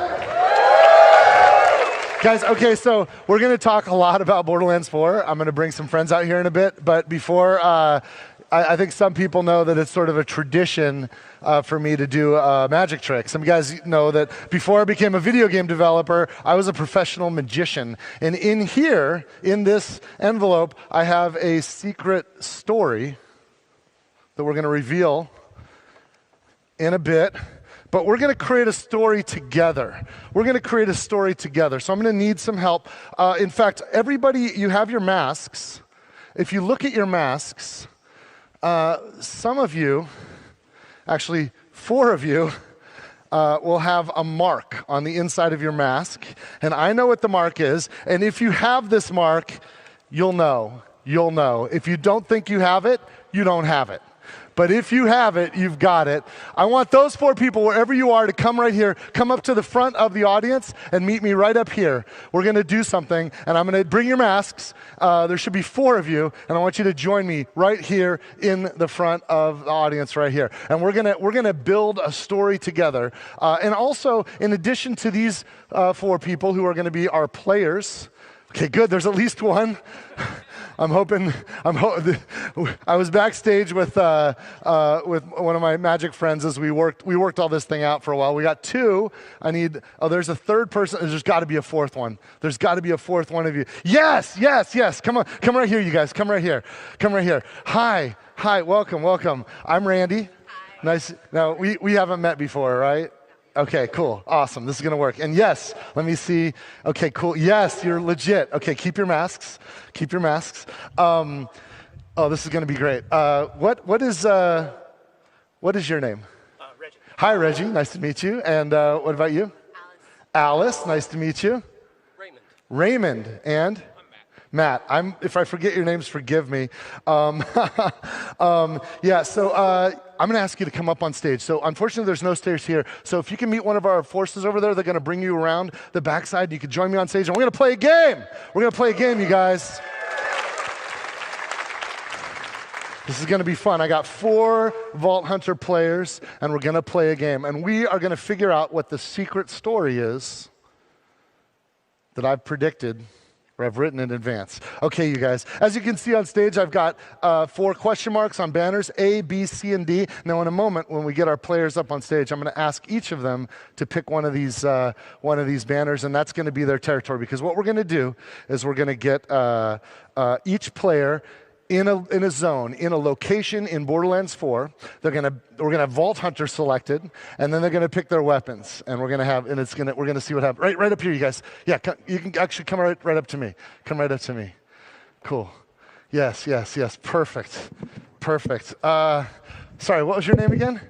Guys, okay, so we're going to talk a lot about Borderlands 4. I'm going to bring some friends out here in a bit, but before, I think some people know that it's sort of a tradition for me to do a magic trick. Some guys know that before I became a video game developer, I was a professional magician. And in here, in this envelope, I have a secret story that we're going to reveal in a bit. But we're going to create a story together. We're going to create a story together. So I'm going to need some help. In fact, everybody, you have your masks. If you look at your masks, some of you, actually 4 of you, will have a mark on the inside of your mask. And I know what the mark is. And if you have this mark, you'll know. You'll know. If you don't think you have it, you don't have it. But if you have it, you've got it. I want those 4 people, wherever you are, to come right here, come up to the front of the audience and meet me right up here. We're going to do something, and I'm going to bring your masks. There should be 4 of you, and I want you to join me right here in the front of the audience right here. And we're going to build a story together. And also, in addition to these 4 people who are going to be our players, okay, good, there's at least one. I was backstage with one of my magic friends as we worked all this thing out for a while. We got 2. There's a 3rd person. There's got to be a 4th one. There's got to be a 4th one of you. Yes. Come on, come right here, you guys. Come right here. Hi, welcome. I'm Randy. Hi. Nice. Now we haven't met before, right? Okay, cool, awesome. This is gonna work. And yes, let me see. Okay, cool. Yes, you're legit. Okay, keep your masks. Oh, this is gonna be great. What is your name? Reggie. Hi, Reggie. Nice to meet you. And what about you? Alice. Nice to meet you. Raymond. And Matt. If I forget your names, forgive me. Yeah. So. I'm going to ask you to come up on stage. So unfortunately, there's no stairs here. So if you can meet one of our forces over there, they're going to bring you around the backside. You can join me on stage, and we're going to play a game. You guys. This is going to be fun. I got 4 Vault Hunter players, and we're going to play a game. And we are going to figure out what the secret story is that I've predicted or I've written in advance. Okay, you guys. As you can see on stage, I've got 4 question marks on banners, A, B, C, and D. Now, in a moment, when we get our players up on stage, I'm going to ask each of them to pick one of these banners, and that's going to be their territory. Because what we're going to do is we're going to get each player in a zone, in a location in Borderlands 4. We're gonna have Vault Hunter selected, and then they're gonna pick their weapons, and we're gonna see what happens. Right up here, you guys. Yeah, you can actually come right up to me. Come right up to me. Cool. Yes. Perfect. Sorry, what was your name again?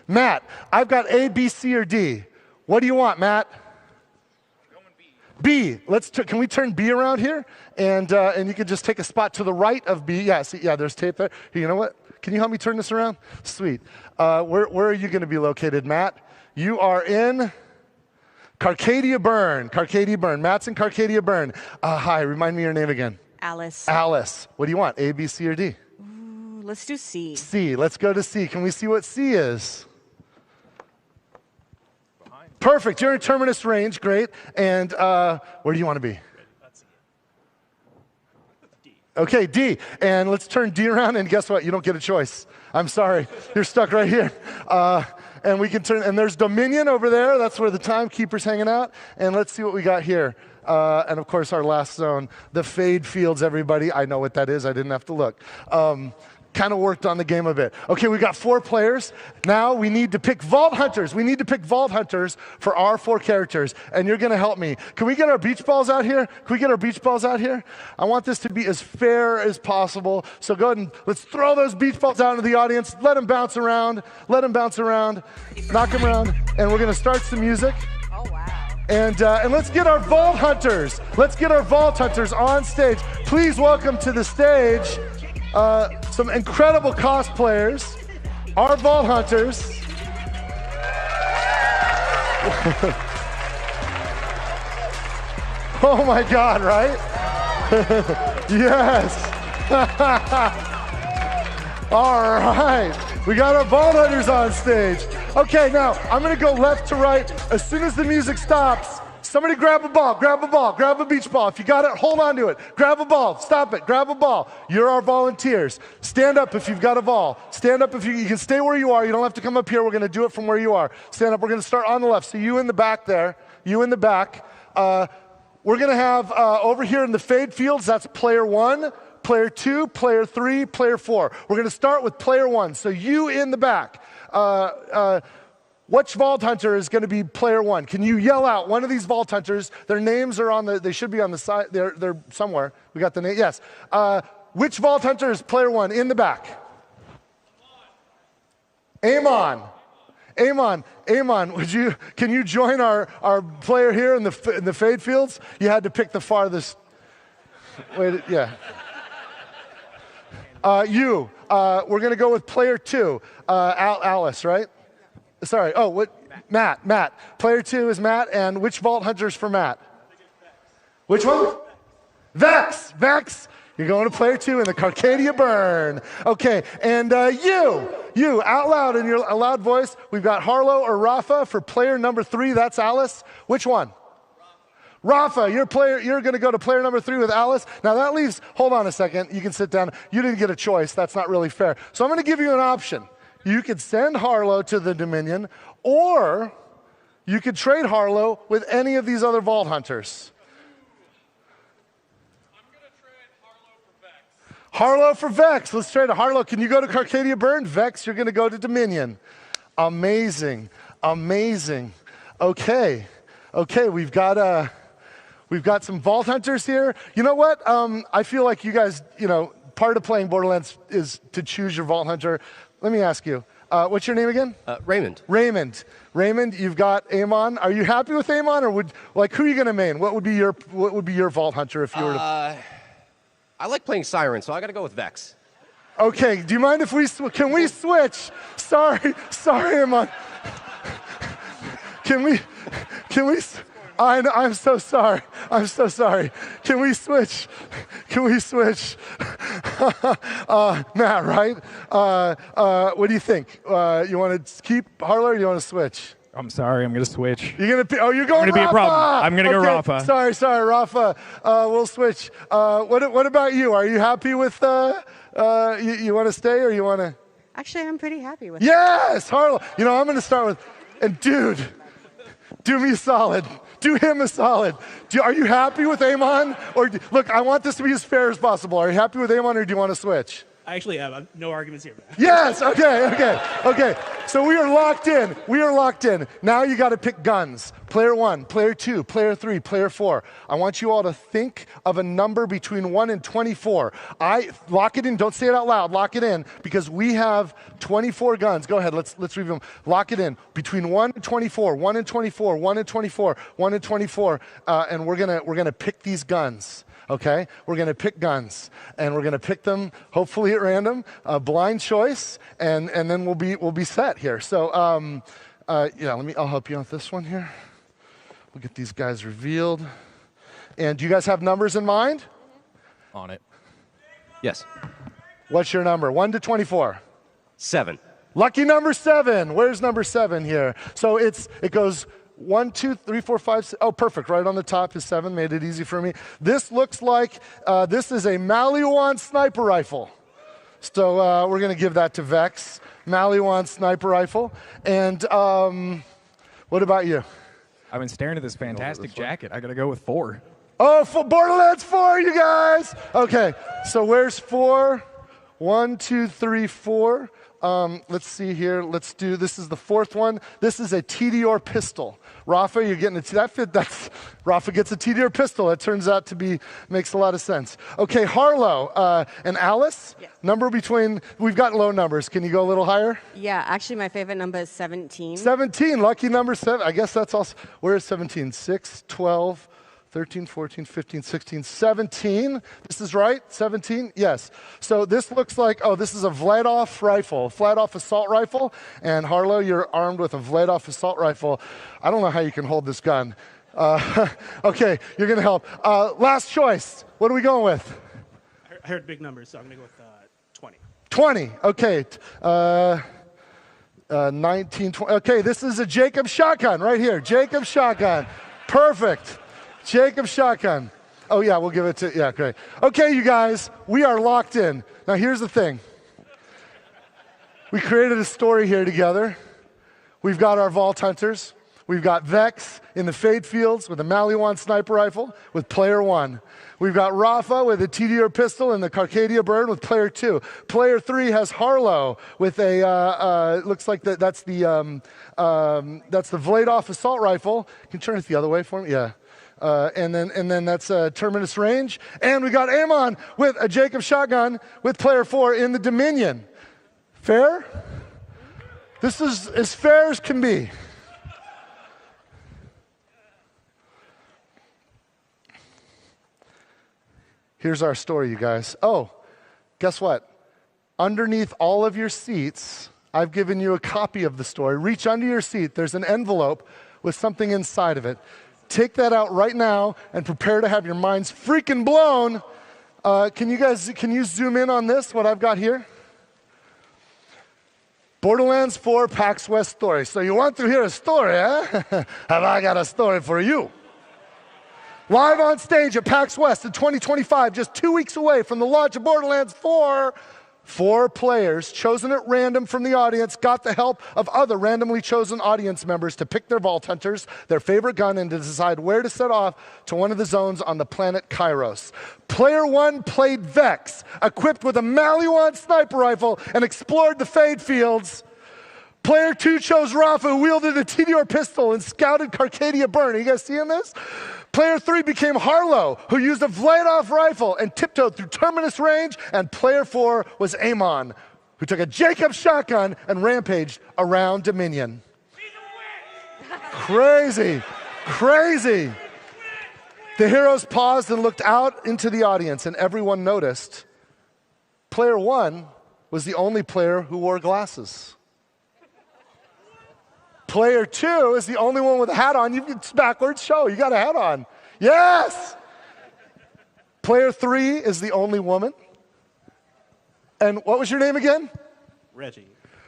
Matt. I've got A, B, C, or D. What do you want, Matt? B. Can we turn B around here? And you can just take a spot to the right of B. Yeah, see, there's tape there. Here, you know what? Can you help me turn this around? Sweet. Where are you going to be located, Matt? You are in Carcadia Burn. Matt's in Carcadia Burn. Hi, remind me your name again. Alice. Alice. What do you want, A, B, C, or D? Ooh, let's do C. C. Let's go to C. Can we see what C is? Perfect. You're in Terminus range. Great. And where do you want to be? Okay, D. And let's turn D around, and guess what? You don't get a choice. I'm sorry. You're stuck right here. And we can turn, and there's Dominion over there. That's where the timekeeper's hanging out. And let's see what we got here. And of course, our last zone, the Fade Fields, everybody. I know what that is. I didn't have to look. Kind of worked on the game a bit. Okay, we got 4 players. Now we need to pick Vault Hunters. We need to pick Vault Hunters for our 4 characters, and you're going to help me. Can we get our beach balls out here? I want this to be as fair as possible. So go ahead and let's throw those beach balls out into the audience. Let them bounce around. Knock them around. And we're going to start some music. Oh, wow. And let's get our Vault Hunters. On stage. Please welcome to the stage some incredible cosplayers, our Vault Hunters. Oh my God, right? Yes. All right. We got our Vault Hunters on stage. Okay, now I'm going to go left to right. As soon as the music stops, somebody grab a ball, grab a beach ball. If you got it, hold on to it. Grab a ball, stop it, grab a ball. You're our volunteers. Stand up if you've got a ball. Stand up if you can stay where you are. You don't have to come up here. We're going to do it from where you are. Stand up. We're going to start on the left. So you in the back there, we're going to have over here in the Fade Fields, that's player 1, player 2, player 3, player 4. We're going to start with player 1. So you in the back. Which Vault Hunter is going to be player 1? Can you yell out one of these Vault Hunters? Their names are they should be on the side. They're somewhere. We got the name. Yes. Which Vault Hunter is player 1 in the back? Amon, can you join our player here in the Fade Fields? You had to pick the farthest. Wait, yeah. We're going to go with player 2, Alice, right? Sorry. Oh, what? Matt. Player 2 is Matt, and which Vault Hunter's for Matt? Which one? Vex. You're going to player 2 in the Carcadia Burn. Okay, and you out loud in your loud voice. We've got Harlow or Rafa for player number 3. That's Alice. Which one? Rafa, you're going to go to player number 3 with Alice. Now that leaves. Hold on a second. You can sit down. You didn't get a choice. That's not really fair. So I'm going to give you an option. You could send Harlow to the Dominion, or you could trade Harlow with any of these other Vault Hunters. I'm going to trade Harlow for Vex. Let's trade Harlow. Can you go to Carcadia Burn? Vex, you're going to go to Dominion. Amazing. Okay, we've got some Vault Hunters here. You know what? I feel like you guys, part of playing Borderlands is to choose your Vault Hunter. Let me ask you, what's your name again? Raymond. Raymond, you've got Amon. Are you happy with Amon, or who are you going to main? What would be your Vault Hunter if you were to? I like playing Siren, so I got to go with Vex. Okay. Do you mind if can we switch? Sorry, Amon. Can we? I'm so sorry. I'm so sorry. Can we switch? Can we switch? Matt, right? What do you think? You want to keep Harlow or do you want to switch? I'm sorry, I'm going to switch. You're going to? Oh, you're going. I'm going to be a problem. I'm going to go Rafa. Sorry, Rafa. We'll switch. What about you? Are you happy with? You want to stay or you want to? Actually, I'm pretty happy with it. Yes, Harlow. You know, I'm going to start with. And dude, do me a solid. Do him a solid. Are you happy with Amon? Or look, I want this to be as fair as possible. Are you happy with Amon or do you want to switch? I actually have no arguments here. Yes, okay. So we are locked in. Now you got to pick guns. Player 1, player 2, player 3, player 4. I want you all to think of a number between 1 and 24. Lock it in, don't say it out loud, lock it in, because we have 24 guns. Go ahead, let's review them. Lock it in. Between 1 and 24, 1 and 24, 1 and 24, 1 and 24, and we're gonna pick these guns. Okay, we're going to pick guns, and we're going to pick them hopefully at random, blind choice, and then we'll be set here. So I'll help you with this one here. We'll get these guys revealed. And do you guys have numbers in mind? On it. Yes. What's your number? 1 to 24. 7. Lucky number 7. Where's number 7 here? So it goes 1, 2, 3, 4, 5, 6. Oh, perfect. Right on the top is 7. Made it easy for me. This looks like this is a Maliwan sniper rifle. So we're going to give that to Vex. Maliwan sniper rifle. And what about you? I've been staring at this fantastic jacket. I got to go with 4. Oh, for Borderlands 4, you guys. Okay, so where's 4? 1, 2, 3, 4. Let's see here. This is the 4th one. This is a TDR pistol. Rafa, you're getting Rafa gets a TDR pistol. It turns out to makes a lot of sense. Okay, Harlow and Alice, yes. Number between, we've got low numbers. Can you go a little higher? Yeah, actually my favorite number is 17. 17, lucky number 7. I guess that's also, where is 17? 6, 12, 13, 14, 15, 16, 17. This is right? 17? Yes. So this looks like, this is a Vladov rifle, Vladov assault rifle. And Harlow, you're armed with a Vladov assault rifle. I don't know how you can hold this gun. Okay, you're going to help. Last choice. What are we going with? I heard big numbers, so I'm going to go with 20. 20. Okay. 19, 20. Okay, this is a Jacob shotgun right here. Jacob shotgun. Perfect. Jacob shotgun. Oh, yeah, we'll give it to, yeah, great. Okay, you guys, we are locked in. Now, here's the thing. We created a story here together. We've got our Vault Hunters. We've got Vex in the Fade Fields with a Maliwan sniper rifle with player 1. We've got Rafa with a TDR pistol and the Carcadia bird with player 2. Player 3 has Harlow with a, looks like that's the Vladov assault rifle. Can you turn it the other way for me? Yeah. And then that's Terminus range. And we got Amon with a Jacob shotgun with player 4 in the Dominion. Fair? This is as fair as can be. Here's our story, you guys. Oh, guess what? Underneath all of your seats, I've given you a copy of the story. Reach under your seat. There's an envelope with something inside of it. Take that out right now and prepare to have your minds freaking blown. Can you zoom in on this, what I've got here? Borderlands 4 PAX West story. So you want to hear a story, huh? Have I got a story for you? Live on stage at PAX West in 2025, just 2 weeks away from the launch of Borderlands 4, 4 players chosen at random from the audience got the help of other randomly chosen audience members to pick their Vault Hunters, their favorite gun, and to decide where to set off to one of the zones on the planet Kairos. Player 1 played Vex, equipped with a Maliwan sniper rifle, and explored the Fade Fields. Player 2 chose Rafa, who wielded a TDR pistol and scouted Carcadia Burn. Are you guys seeing this? Player 3 became Harlow, who used a Vladov rifle and tiptoed through Terminus range. And player 4 was Amon, who took a Jacob shotgun and rampaged around Dominion. Crazy, crazy. The heroes paused and looked out into the audience, and everyone noticed player 1 was the only player who wore glasses. Player 2 is the only one with a hat on. It's backwards show. You got a hat on. Yes! Player 3 is the only woman. And what was your name again? Reggie.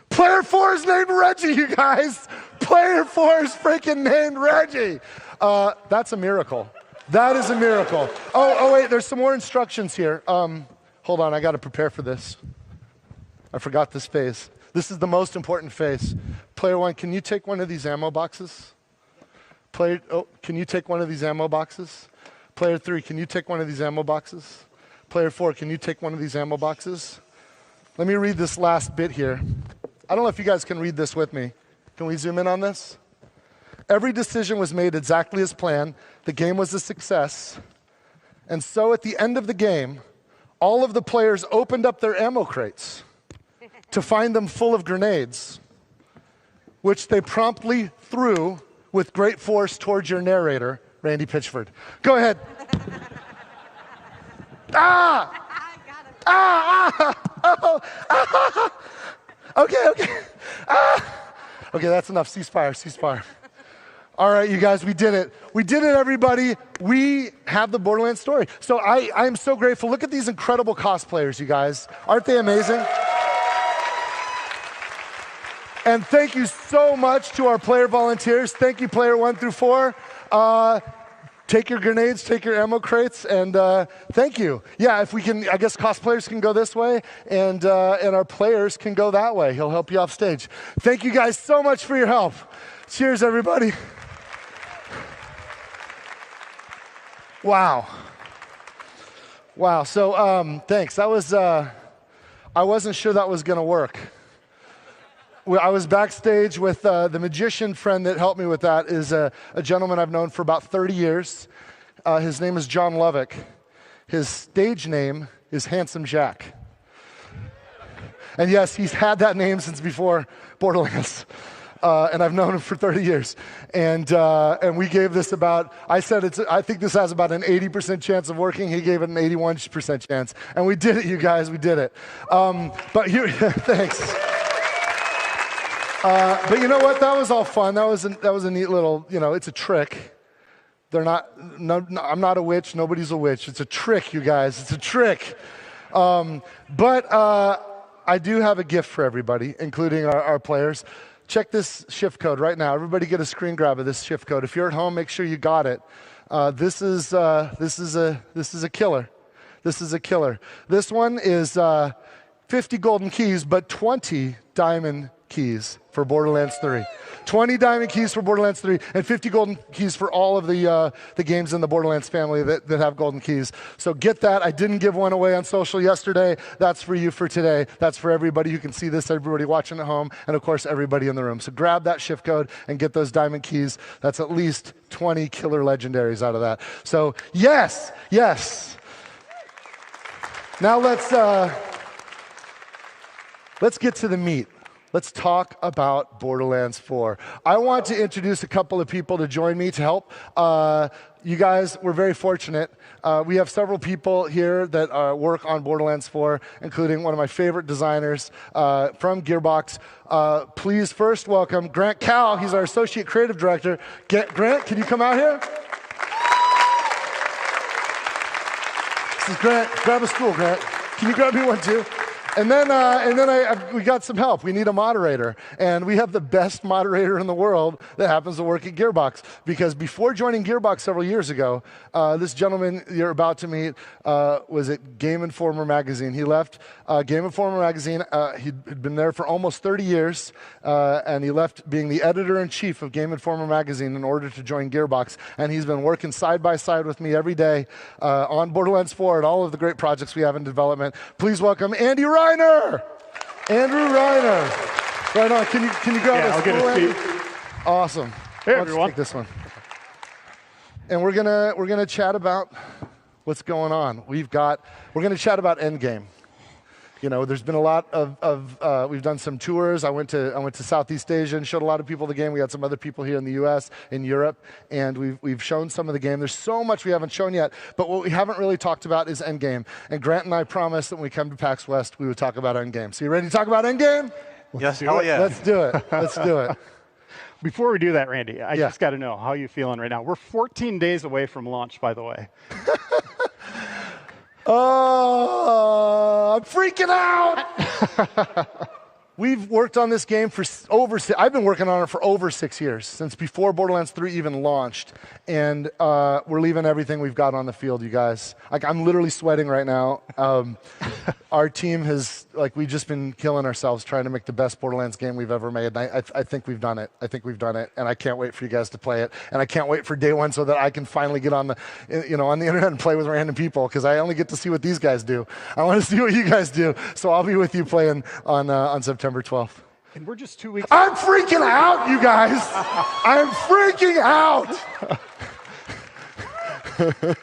Player 4 is named Reggie, you guys. Player 4 is freaking named Reggie. That's a miracle. That is a miracle. Oh, wait, there's some more instructions here. Hold on, I got to prepare for this. I forgot this phase. This is the most important phase. Player 1, can you take one of these ammo boxes? Can you take one of these ammo boxes? Player 3, can you take one of these ammo boxes? Player 4, can you take one of these ammo boxes? Let me read this last bit here. I don't know if you guys can read this with me. Can we zoom in on this? Every decision was made exactly as planned. The game was a success. And so at the end of the game, all of the players opened up their ammo crates to find them full of grenades, which they promptly threw with great force towards your narrator, Randy Pitchford. Go ahead. Okay. Okay, that's enough. Ceasefire. All right, you guys, we did it. We did it, everybody. We have the Borderlands story. So I am so grateful. Look at these incredible cosplayers, you guys. Aren't they amazing? And thank you so much to our player volunteers. Thank you, player 1 through 4. Take your grenades, take your ammo crates, and thank you. Yeah, if we can, I guess cosplayers can go this way, and our players can go that way. He'll help you off stage. Thank you guys so much for your help. Cheers, everybody. Wow. So thanks. That was, I wasn't sure that was going to work. I was backstage with the magician friend that helped me with that is a gentleman I've known for about 30 years. His name is John Lovick. His stage name is Handsome Jack. And yes, he's had that name since before Borderlands. And I've known him for 30 years. And we gave this about, I think this has about an 80% chance of working. He gave it an 81% chance. And we did it, you guys, we did it. Thanks. But you know what? That was all fun. That was a neat little, it's a trick. I'm not a witch. Nobody's a witch. It's a trick, you guys. It's a trick. But I do have a gift for everybody, including our players. Check this shift code right now. Everybody get a screen grab of this shift code. If you're at home, make sure you got it. This is a killer. This is a killer. This one is 50 golden keys, but 20 diamond keys for Borderlands 3. 20 diamond keys for Borderlands 3 and 50 golden keys for all of the games in the Borderlands family that have golden keys. So get that. I didn't give one away on social yesterday. That's for you for today. That's for everybody who can see this, everybody watching at home, and of course everybody in the room. So grab that shift code and get those diamond keys. That's at least 20 killer legendaries out of that. So yes. Now let's get to the meat. Let's talk about Borderlands 4. I want to introduce a couple of people to join me to help. You guys, we're very fortunate. We have several people here that work on Borderlands 4, including one of my favorite designers from Gearbox. Please first welcome Grant Cowell. He's our Associate Creative Director. Grant, can you come out here? This is Grant. Grab a stool, Grant. Can you grab me one too? And then we got some help. We need a moderator. And we have the best moderator in the world that happens to work at Gearbox. Because before joining Gearbox several years ago, this gentleman you're about to meet was at Game Informer magazine. He left Game Informer magazine. He'd been there for almost 30 years. And he left being the editor-in-chief of Game Informer magazine in order to join Gearbox. And he's been working side by side with me every day on Borderlands 4 and all of the great projects we have in development. Please welcome Andy Reiner. Andrew Reiner. Right on. Can you grab this? I'll get a seat. Awesome. Hey, Let's everyone. take this one. And we're gonna chat about what's going on. We're gonna chat about Endgame. There's been a lot of we've done some tours. I went to Southeast Asia and showed a lot of people the game. We had some other people here in the U.S., in Europe, and we've shown some of the game. There's so much we haven't shown yet, but what we haven't really talked about is Endgame. And Grant and I promised that when we come to PAX West, we would talk about Endgame. So you ready to talk about Endgame? Yes, hell yeah. Let's do it. Let's do it. Before we do that, Randy, I just got to know how you feeling right now. We're 14 days away from launch, by the way. I'm freaking out. We've worked on this game for I've been working on it for over 6 years, since before Borderlands 3 even launched. And we're leaving everything we've got on the field, you guys. Like, I'm literally sweating right now. Our team has, we've just been killing ourselves trying to make the best Borderlands game we've ever made. And I think we've done it. I think we've done it. And I can't wait for you guys to play it. And I can't wait for day one so that I can finally get on the internet and play with random people, because I only get to see what these guys do. I want to see what you guys do. So I'll be with you playing on September 12th. And we're just 2 weeks. I'm freaking out, you guys. I'm freaking out.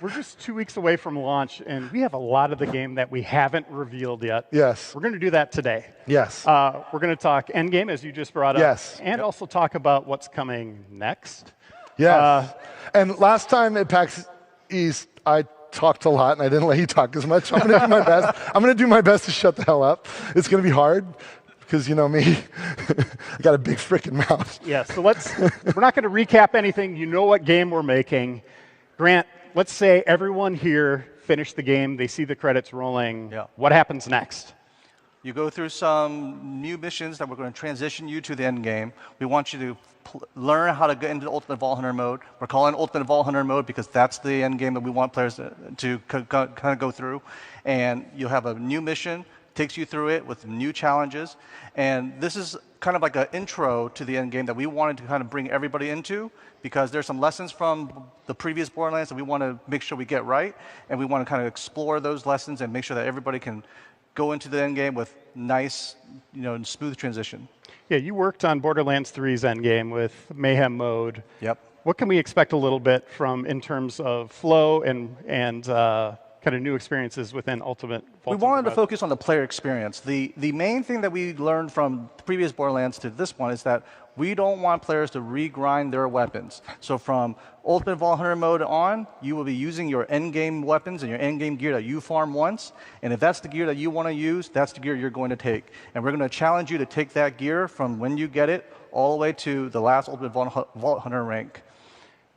We're just 2 weeks away from launch, and we have a lot of the game that we haven't revealed yet. Yes. We're going to do that today. Yes. We're going to talk Endgame, as you just brought up. Yes. And also talk about what's coming next. Yes. And last time at PAX East, I talked a lot, and I didn't let you talk as much. I'm going to do my best. I'm going to do my best to shut the hell up. It's going to be hard, because you know me. I got a big freaking mouth. Yeah, so we're not going to recap anything. You know what game we're making. Grant, let's say everyone here finished the game. They see the credits rolling. Yeah. What happens next? You go through some new missions that we're going to transition you to the end game. We want you to learn how to get into Ultimate Vault Hunter mode. We're calling it Ultimate Vault Hunter mode because that's the end game that we want players to kind of go through. And you'll have a new mission, takes you through it with new challenges. And this is kind of like an intro to the end game that we wanted to kind of bring everybody into, because there's some lessons from the previous Borderlands that we want to make sure we get right. And we want to kind of explore those lessons and make sure that everybody can go into the end game with nice, and smooth transition. Yeah, you worked on Borderlands 3's endgame with Mayhem mode. Yep. What can we expect a little bit from in terms of flow and kind of new experiences within Ultimate Vault? We wanted to focus on the player experience. The main thing that we learned from the previous Borderlands to this one is that we don't want players to regrind their weapons. So from Ultimate Vault Hunter mode on, you will be using your endgame weapons and your endgame gear that you farm once. And if that's the gear that you want to use, that's the gear you're going to take. And we're going to challenge you to take that gear from when you get it all the way to the last Ultimate Vault Hunter rank.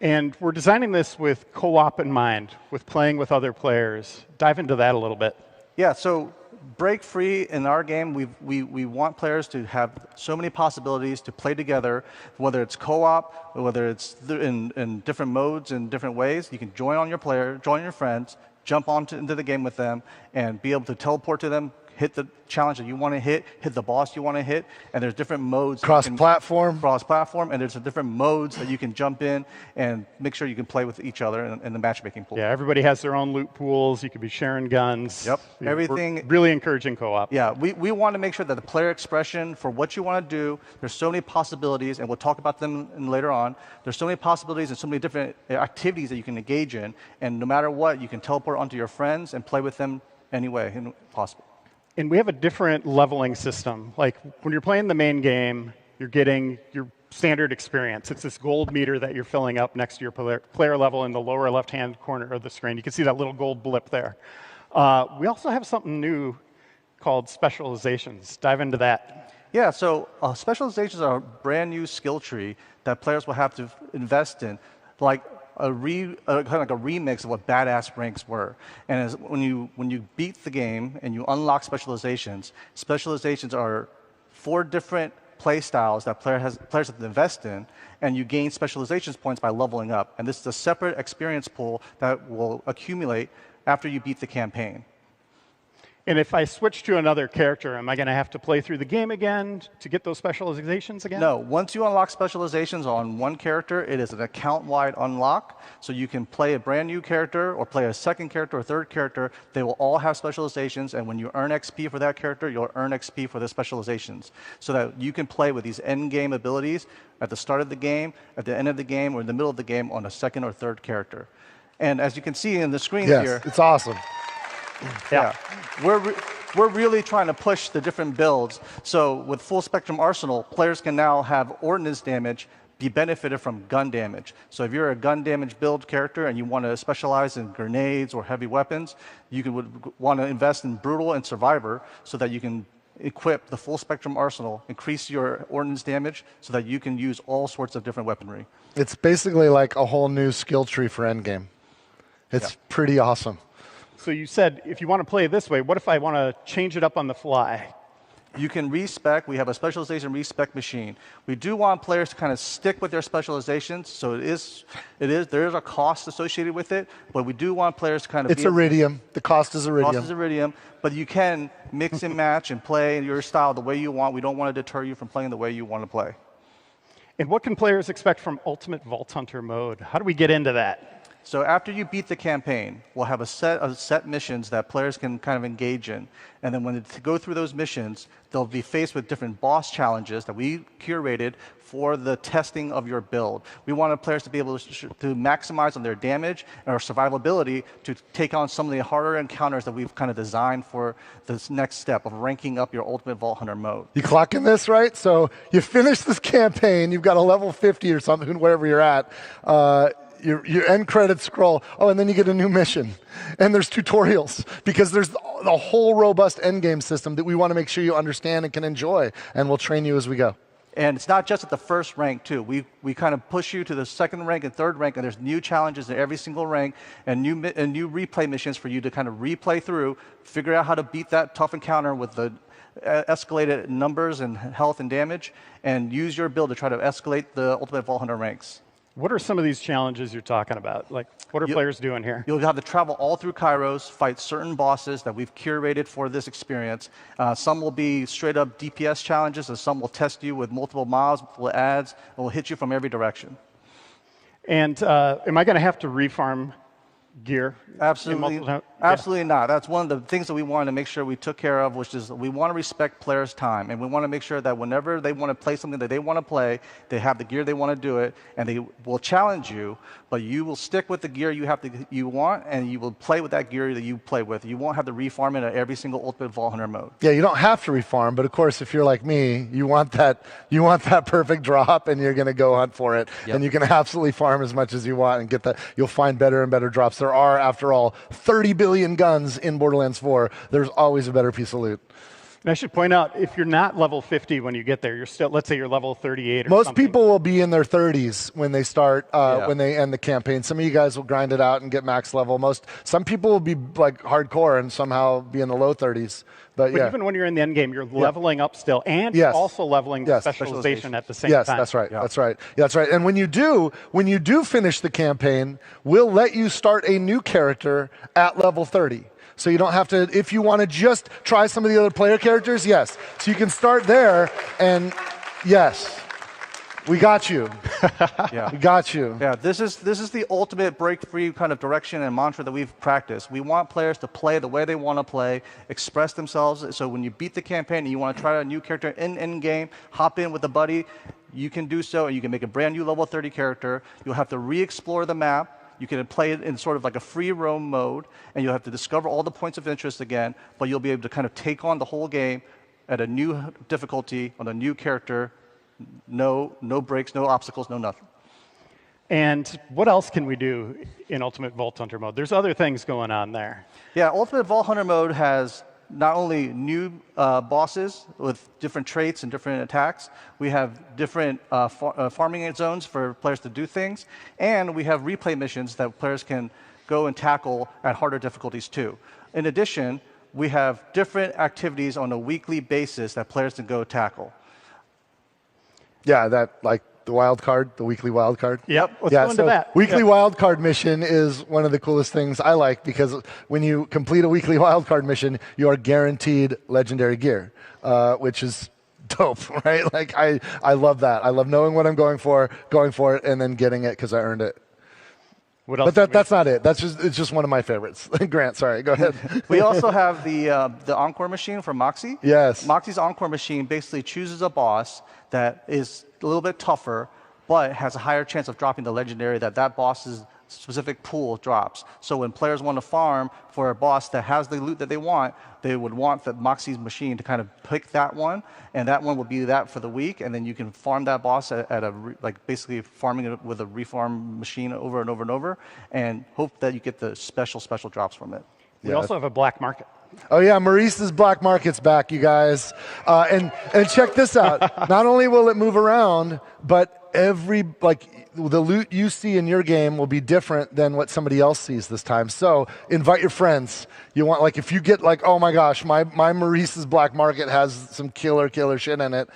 And we're designing this with co-op in mind, with playing with other players. Dive into that a little bit. Yeah, so break free in our game, we want players to have so many possibilities to play together, whether it's co-op, whether it's in different modes and different ways. You can join your friends, jump into the game with them, and be able to teleport to them, hit the challenge that you want to hit the boss you want to hit, and there's different modes. Cross-platform, and there's different modes that you can jump in and make sure you can play with each other in the matchmaking pool. Yeah, everybody has their own loot pools. You could be sharing guns. Yep, everything. We're really encouraging co-op. Yeah, we want to make sure that the player expression for what you want to do, there's so many possibilities, and we'll talk about them later on. There's so many possibilities and so many different activities that you can engage in, and no matter what, you can teleport onto your friends and play with them any way possible. And we have a different leveling system. Like when you're playing the main game, you're getting your standard experience. It's this gold meter that you're filling up next to your player level in the lower left-hand corner of the screen. You can see that little gold blip there. We also have something new called specializations. Dive into that. Yeah, so specializations are a brand new skill tree that players will have to invest in, like kind of like a remix of what badass ranks were. And when you beat the game and you unlock specializations are 4 different play styles that players have to invest in, and you gain specializations points by leveling up. And this is a separate experience pool that will accumulate after you beat the campaign. And if I switch to another character, am I going to have to play through the game again to get those specializations again? No. Once you unlock specializations on one character, it is an account-wide unlock. So you can play a brand new character or play a second character or third character. They will all have specializations. And when you earn XP for that character, you'll earn XP for the specializations. So that you can play with these end-game abilities at the start of the game, at the end of the game, or in the middle of the game on a second or third character. And as you can see in the screen here. It's awesome. Yeah, we're really trying to push the different builds. So with Full Spectrum Arsenal, players can now have ordnance damage be benefited from gun damage. So if you're a gun damage build character and you want to specialize in grenades or heavy weapons, you would want to invest in Brutal and Survivor so that you can equip the full spectrum arsenal, increase your ordnance damage so that you can use all sorts of different weaponry. It's basically like a whole new skill tree for endgame. It's pretty awesome. So you said if you want to play it this way, what if I want to change it up on the fly? You can respec. We have a specialization respec machine. We do want players to kind of stick with their specializations, so there is a cost associated with it, but we do want players to kind of. It's iridium. The cost is iridium. Cost is iridium, but you can mix and match and play your style the way you want. We don't want to deter you from playing the way you want to play. And what can players expect from Ultimate Vault Hunter mode? How do we get into that? So after you beat the campaign, we'll have a set missions that players can kind of engage in. And then when they go through those missions, they'll be faced with different boss challenges that we curated for the testing of your build. We wanted players to be able to maximize on their damage and our survivability to take on some of the harder encounters that we've kind of designed for this next step of ranking up your Ultimate Vault Hunter mode. You clocking this, right? So you finish this campaign, you've got a level 50 or something, wherever you're at. Your end credits scroll. Oh, and then you get a new mission. And there's tutorials because there's the whole robust endgame system that we want to make sure you understand and can enjoy. And we'll train you as we go. And it's not just at the first rank, too. We kind of push you to the second rank and third rank, and there's new challenges in every single rank and new replay missions for you to kind of replay through, figure out how to beat that tough encounter with the escalated numbers and health and damage, and use your build to try to escalate the Ultimate Vault Hunter ranks. What are some of these challenges you're talking about? Like, what are players doing here? You'll have to travel all through Kairos, fight certain bosses that we've curated for this experience. Some will be straight-up DPS challenges, and some will test you with multiple mobs, multiple ads, and will hit you from every direction. Am I going to have to refarm gear? Absolutely not. That's one of the things that we wanted to make sure we took care of, which is we want to respect players' time, and we want to make sure that whenever they want to play something that they want to play, they have the gear they want to do it, and they will challenge you, but you will stick with the gear you want, and you will play with that gear that you play with. You won't have to refarm it at every single Ultimate Vault Hunter mode. Yeah, you don't have to refarm, but of course, if you're like me, you want that perfect drop, and you're going to go hunt for it, and you can absolutely farm as much as you want and get that. You'll find better and better drops. There are, after all, 30 billion guns in Borderlands 4. There's always a better piece of loot. And I should point out, if you're not level 50 when you get there, you're still, let's say you're level 38 or Most something. people will be in their 30s when they start, when they end the campaign. Some of you guys will grind it out and get max level. Some people will be like hardcore and somehow be in the low 30s. But yeah. Even when you're in the end game, you're leveling up still, and you're also leveling specialization at the same time. Yes, that's right. That's right. Yeah, that's right. And when you do finish the campaign, we'll let you start a new character at level 30. So you don't have to, if you want to just try some of the other player characters, yes. So you can start there, and yes, we got you. We got you. Yeah, this is the ultimate break-free kind of direction and mantra that we've practiced. We want players to play the way they want to play, express themselves. So when you beat the campaign and you want to try a new character in game, hop in with a buddy, you can do so, and you can make a brand new level 30 character. You'll have to re-explore the map. You can play it in sort of like a free roam mode, and you'll have to discover all the points of interest again, but you'll be able to kind of take on the whole game at a new difficulty on a new character. No breaks, no obstacles, no nothing. And what else can we do in Ultimate Vault Hunter mode? There's other things going on there. Yeah, Ultimate Vault Hunter mode has not only new bosses with different traits and different attacks, we have different farming zones for players to do things, and we have replay missions that players can go and tackle at harder difficulties too. In addition, we have different activities on a weekly basis that players can go tackle. Yeah, that like the wild card, the weekly wild card. Yep, let's go into that. Weekly wild card mission is one of the coolest things I like because when you complete a weekly wild card mission, you are guaranteed legendary gear, which is dope, right? Like I love that. I love knowing what I'm going for it, and then getting it because I earned it. What else? But that's not it. It's just one of my favorites. Grant, sorry, go ahead. We also have the Encore machine from Moxie. Yes. Moxie's Encore machine basically chooses a boss that is a little bit tougher, but has a higher chance of dropping the legendary that boss's specific pool drops. So when players want to farm for a boss that has the loot that they would want the Moxie's machine to kind of pick that one, and that one will be that for the week, and then you can farm that boss like basically farming it with a reform machine over and over and over, and hope that you get the special drops from it. We also have a black market. Oh yeah, Maurice's Black Market's back, you guys. And check this out. Not only will it move around, but the loot you see in your game will be different than what somebody else sees this time. So invite your friends. You want if you get oh my gosh, my Maurice's Black Market has some killer shit in it.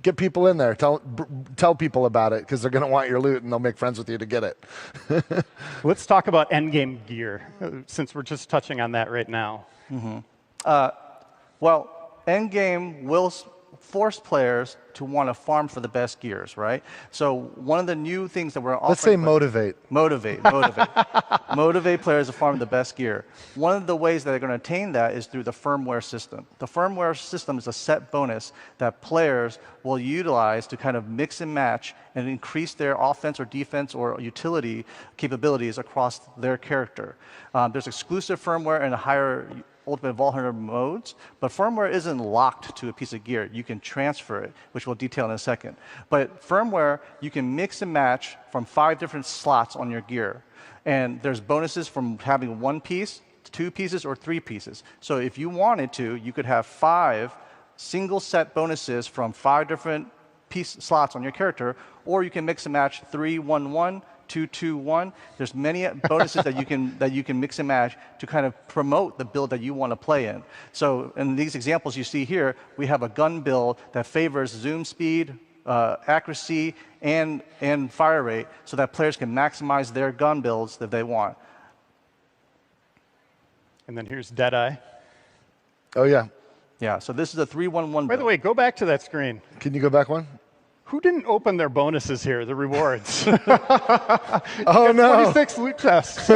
Get people in there. Tell people about it because they're going to want your loot and they'll make friends with you to get it. Let's talk about endgame gear since we're just touching on that right now. Mm-hmm. Well, endgame will force players to want to farm for the best gears, right? So one of the new things that we're offering... Let's say motivate. Motivate. Motivate players to farm the best gear. One of the ways that they're going to attain that is through the firmware system. The firmware system is a set bonus that players will utilize to kind of mix and match and increase their offense or defense or utility capabilities across their character. There's exclusive firmware and higher Ultimate Vault Hunter modes, but firmware isn't locked to a piece of gear. You can transfer it, which we'll detail in a second. But firmware, you can mix and match from 5 different slots on your gear. And there's bonuses from having 1 piece, 2 pieces, or 3 pieces. So if you wanted to, you could have 5 single set bonuses from 5 different slots on your character, or you can mix and match 3-1-1, 2-2-1. There's many bonuses that you can mix and match to kind of promote the build that you want to play in. So in these examples you see here, we have a gun build that favors zoom speed, accuracy, and fire rate, so that players can maximize their gun builds that they want. And then here's Deadeye. Oh yeah. Yeah. So this is a 3-1-1. By the way, go back to that screen. Can you go back one? Who didn't open their bonuses here, the rewards? Oh, no. 26 loot chests.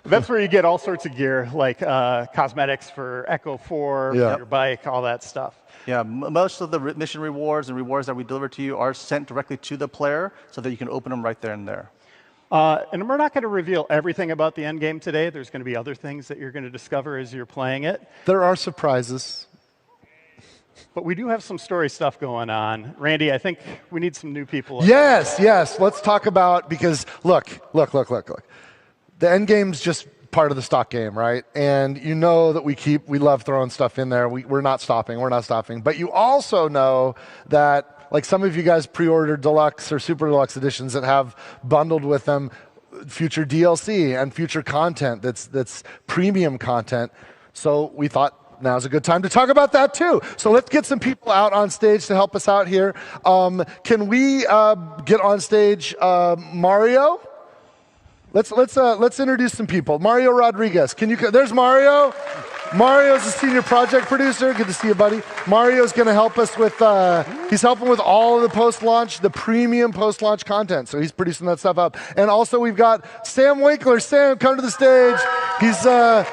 That's where you get all sorts of gear, like cosmetics for Echo 4, your bike, all that stuff. Yeah, most of the mission rewards and rewards that we deliver to you are sent directly to the player so that you can open them right there and there. And we're not going to reveal everything about the endgame today. There's going to be other things that you're going to discover as you're playing it. There are surprises. But we do have some story stuff going on. Randy, I think we need some new people. Yes. Let's talk about, because look. The end game's just part of the stock game, right? And you know that we love throwing stuff in there. We're not stopping. But you also know that, like, some of you guys pre-ordered deluxe or super deluxe editions that have bundled with them future DLC and future content that's premium content. So we thought, now's a good time to talk about that too. So let's get some people out on stage to help us out here. Can we get on stage Mario? Let's introduce some people. Mario Rodriguez. There's Mario. Mario's a senior project producer. Good to see you, buddy. Mario's going to help us with, he's helping with all of the post-launch, the premium post-launch content. So he's producing that stuff up. And also we've got Sam Winkler. Sam, come to the stage. He's on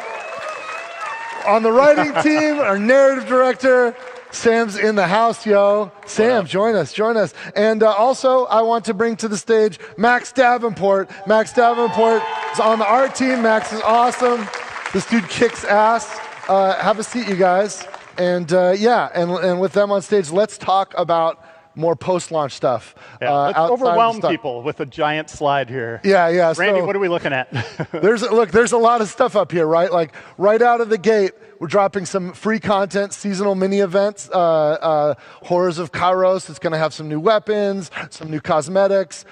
the writing team, our narrative director. Sam's in the house, yo. Sam, join us. And also, I want to bring to the stage Max Davenport. Max Davenport is on the art team. Max is awesome. This dude kicks ass. Have a seat, you guys. And and with them on stage, let's talk about more post-launch stuff. Let's overwhelm people with a giant slide here. Yeah. Randy, what are we looking at? There's a lot of stuff up here, right? Like right out of the gate, we're dropping some free content, seasonal mini events, Horrors of Kairos. It's going to have some new weapons, some new cosmetics,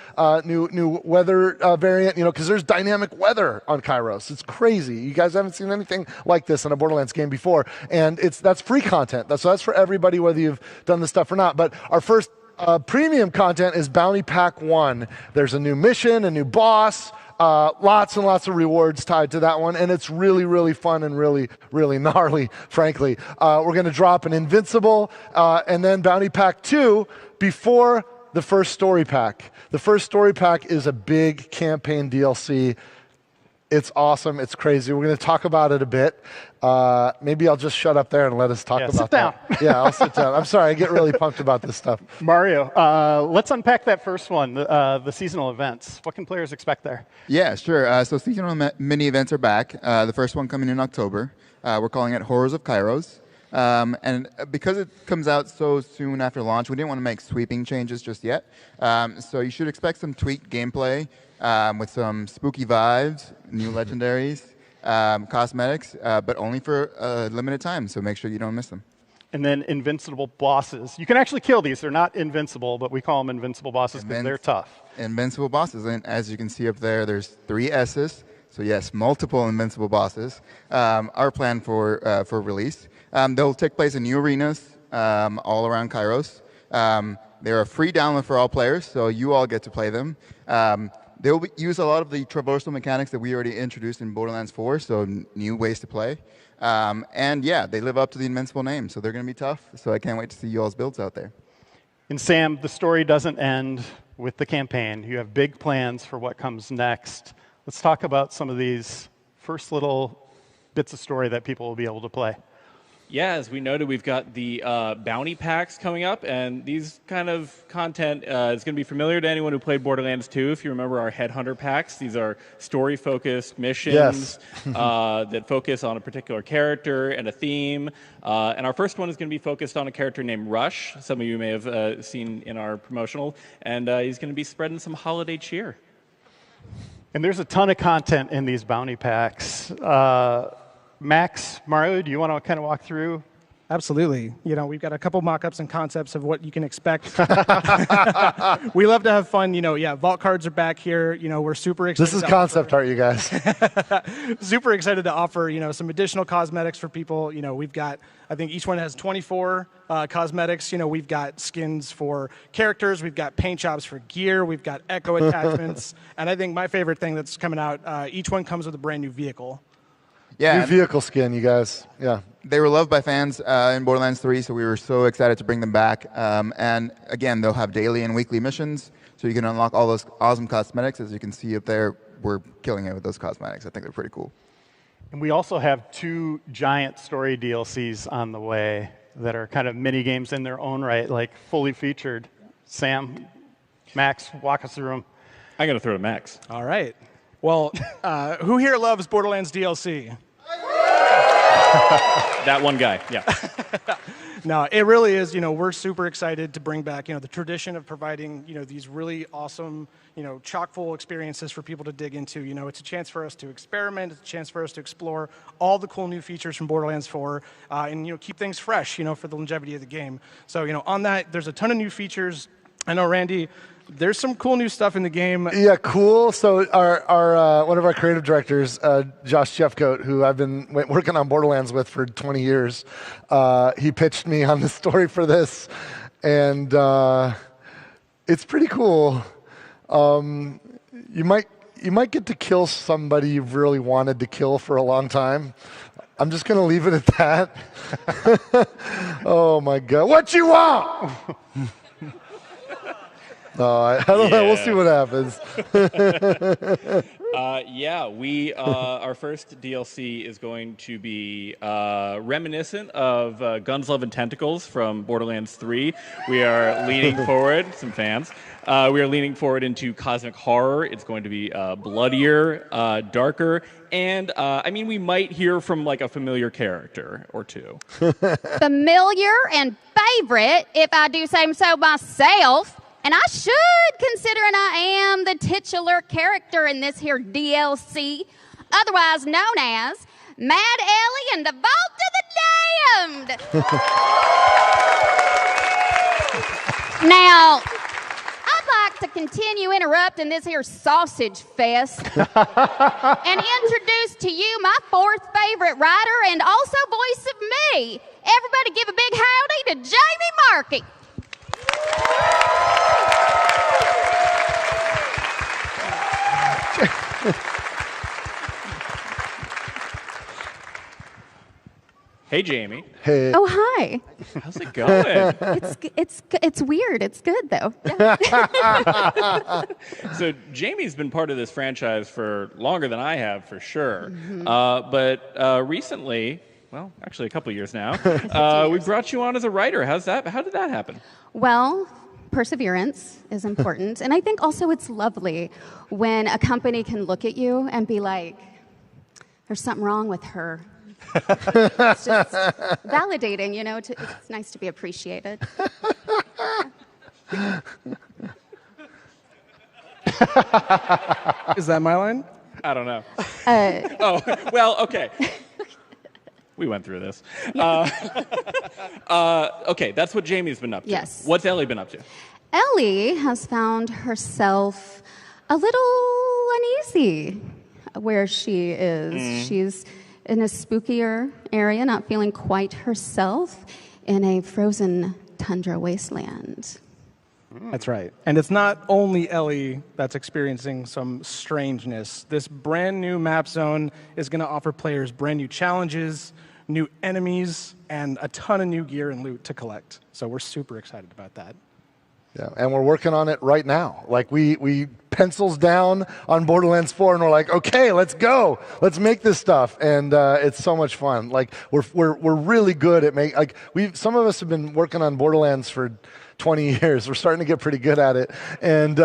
new weather variant. Because there's dynamic weather on Kairos. It's crazy. You guys haven't seen anything like this in a Borderlands game before, and that's free content. That's for everybody, whether you've done this stuff or not. But our first premium content is Bounty Pack 1. There's a new mission, a new boss, lots and lots of rewards tied to that one, and it's really, really fun and really, really gnarly, frankly. We're going to drop an Invincible and then Bounty Pack 2 before the first story pack. The first story pack is a big campaign DLC. It's awesome. It's crazy. We're going to talk about it a bit. Maybe I'll just shut up there and let us talk about sit down. that. Yeah, I'll sit down. I'm sorry. I get really pumped about this stuff. Mario, let's unpack that first one, the seasonal events. What can players expect there? Yeah, sure. So seasonal mini events are back. The first one coming in October. We're calling it Horrors of Kairos. And because it comes out so soon after launch, we didn't want to make sweeping changes just yet. So you should expect some tweaked gameplay with some spooky vibes, new legendaries, cosmetics, but only for a limited time, so make sure you don't miss them. And then invincible bosses. You can actually kill these. They're not invincible, but we call them invincible bosses because they're tough. Invincible bosses, and as you can see up there, there's 3 S's. So yes, multiple invincible bosses are planned for release. They'll take place in new arenas all around Kairos. They're a free download for all players, so you all get to play them. They'll use a lot of the traversal mechanics that we already introduced in Borderlands 4, so new ways to play. And yeah, they live up to the Invincible name, so they're going to be tough. So I can't wait to see you all's builds out there. And Sam, the story doesn't end with the campaign. You have big plans for what comes next. Let's talk about some of these first little bits of story that people will be able to play. Yeah, as we noted, we've got the bounty packs coming up, and these kind of content is going to be familiar to anyone who played Borderlands 2. If you remember our Headhunter packs, these are story-focused missions that focus on a particular character and a theme. And our first one is going to be focused on a character named Rush. Some of you may have seen in our promotional, and he's going to be spreading some holiday cheer. And there's a ton of content in these bounty packs. Max, Mario, do you want to kind of walk through? Absolutely. You know, we've got a couple mock-ups and concepts of what you can expect. We love to have fun. You know, yeah, vault cards are back here. You know, we're super excited. This is concept art, you guys. Super excited to offer, you know, some additional cosmetics for people. You know, we've got, I think each one has 24 cosmetics. You know, we've got skins for characters. We've got paint jobs for gear. We've got echo attachments. And I think my favorite thing that's coming out, each one comes with a brand new vehicle. Yeah, new vehicle skin, you guys. Yeah. They were loved by fans in Borderlands 3, so we were so excited to bring them back. And again, they'll have daily and weekly missions, so you can unlock all those awesome cosmetics. As you can see up there, we're killing it with those cosmetics. I think they're pretty cool. And we also have 2 giant story DLCs on the way that are kind of mini games in their own right, like fully featured. Sam, Max, walk us through them. I got to throw to Max. All right. Well, who here loves Borderlands DLC? That one guy, yeah. No, it really is. You know, we're super excited to bring back, you know, the tradition of providing, you know, these really awesome, you know, chock-full experiences for people to dig into. You know, it's a chance for us to experiment. It's a chance for us to explore all the cool new features from Borderlands 4 and, you know, keep things fresh, you know, for the longevity of the game. So, you know, on that, there's a ton of new features. I know, Randy, there's some cool new stuff in the game. Yeah, cool. So our one of our creative directors, Josh Jeffcoat, who I've been working on Borderlands with for 20 years, he pitched me on the story for this, and it's pretty cool. You might get to kill somebody you've really wanted to kill for a long time. I'm just going to leave it at that. Oh, my God. What you want? No, I don't know. We'll see what happens. Our first DLC is going to be reminiscent of Guns, Love, and Tentacles from Borderlands 3. We are leaning forward, some fans. We are leaning forward into cosmic horror. It's going to be bloodier, darker, and I mean, we might hear from like a familiar character or two. Familiar and favorite, if I do say so myself. And I should, considering I am the titular character in this here DLC, otherwise known as Mad Ellie and the Vault of the Damned. Now, I'd like to continue interrupting this here sausage fest and introduce to you my 4th favorite writer and also voice of me. Everybody give a big howdy to Jamie Markey. Hey, Jamie. Hey. Oh, hi. How's it going? It's weird. It's good though. So Jamie's been part of this franchise for longer than I have, for sure. Mm-hmm. But recently, well, actually a couple years now, we brought you on as a writer. How did that happen? Well, perseverance is important. And I think also it's lovely when a company can look at you and be like, there's something wrong with her. It's just validating, you know, it's nice to be appreciated. Is that my line? I don't know. Oh, well, okay. We went through this. Okay, that's what Jamie's been up to. Yes. What's Ellie been up to? Ellie has found herself a little uneasy where she is. She's in a spookier area, not feeling quite herself in a frozen tundra wasteland. That's right. And it's not only Ellie that's experiencing some strangeness. This brand new map zone is going to offer players brand new challenges, new enemies, and a ton of new gear and loot to collect. So we're super excited about that. Yeah, and we're working on it right now. Like we pencils down on Borderlands 4, and we're like, okay, let's go, let's make this stuff, and it's so much fun. Like we're really good at some of us have been working on Borderlands for 20 years. We're starting to get pretty good at it, and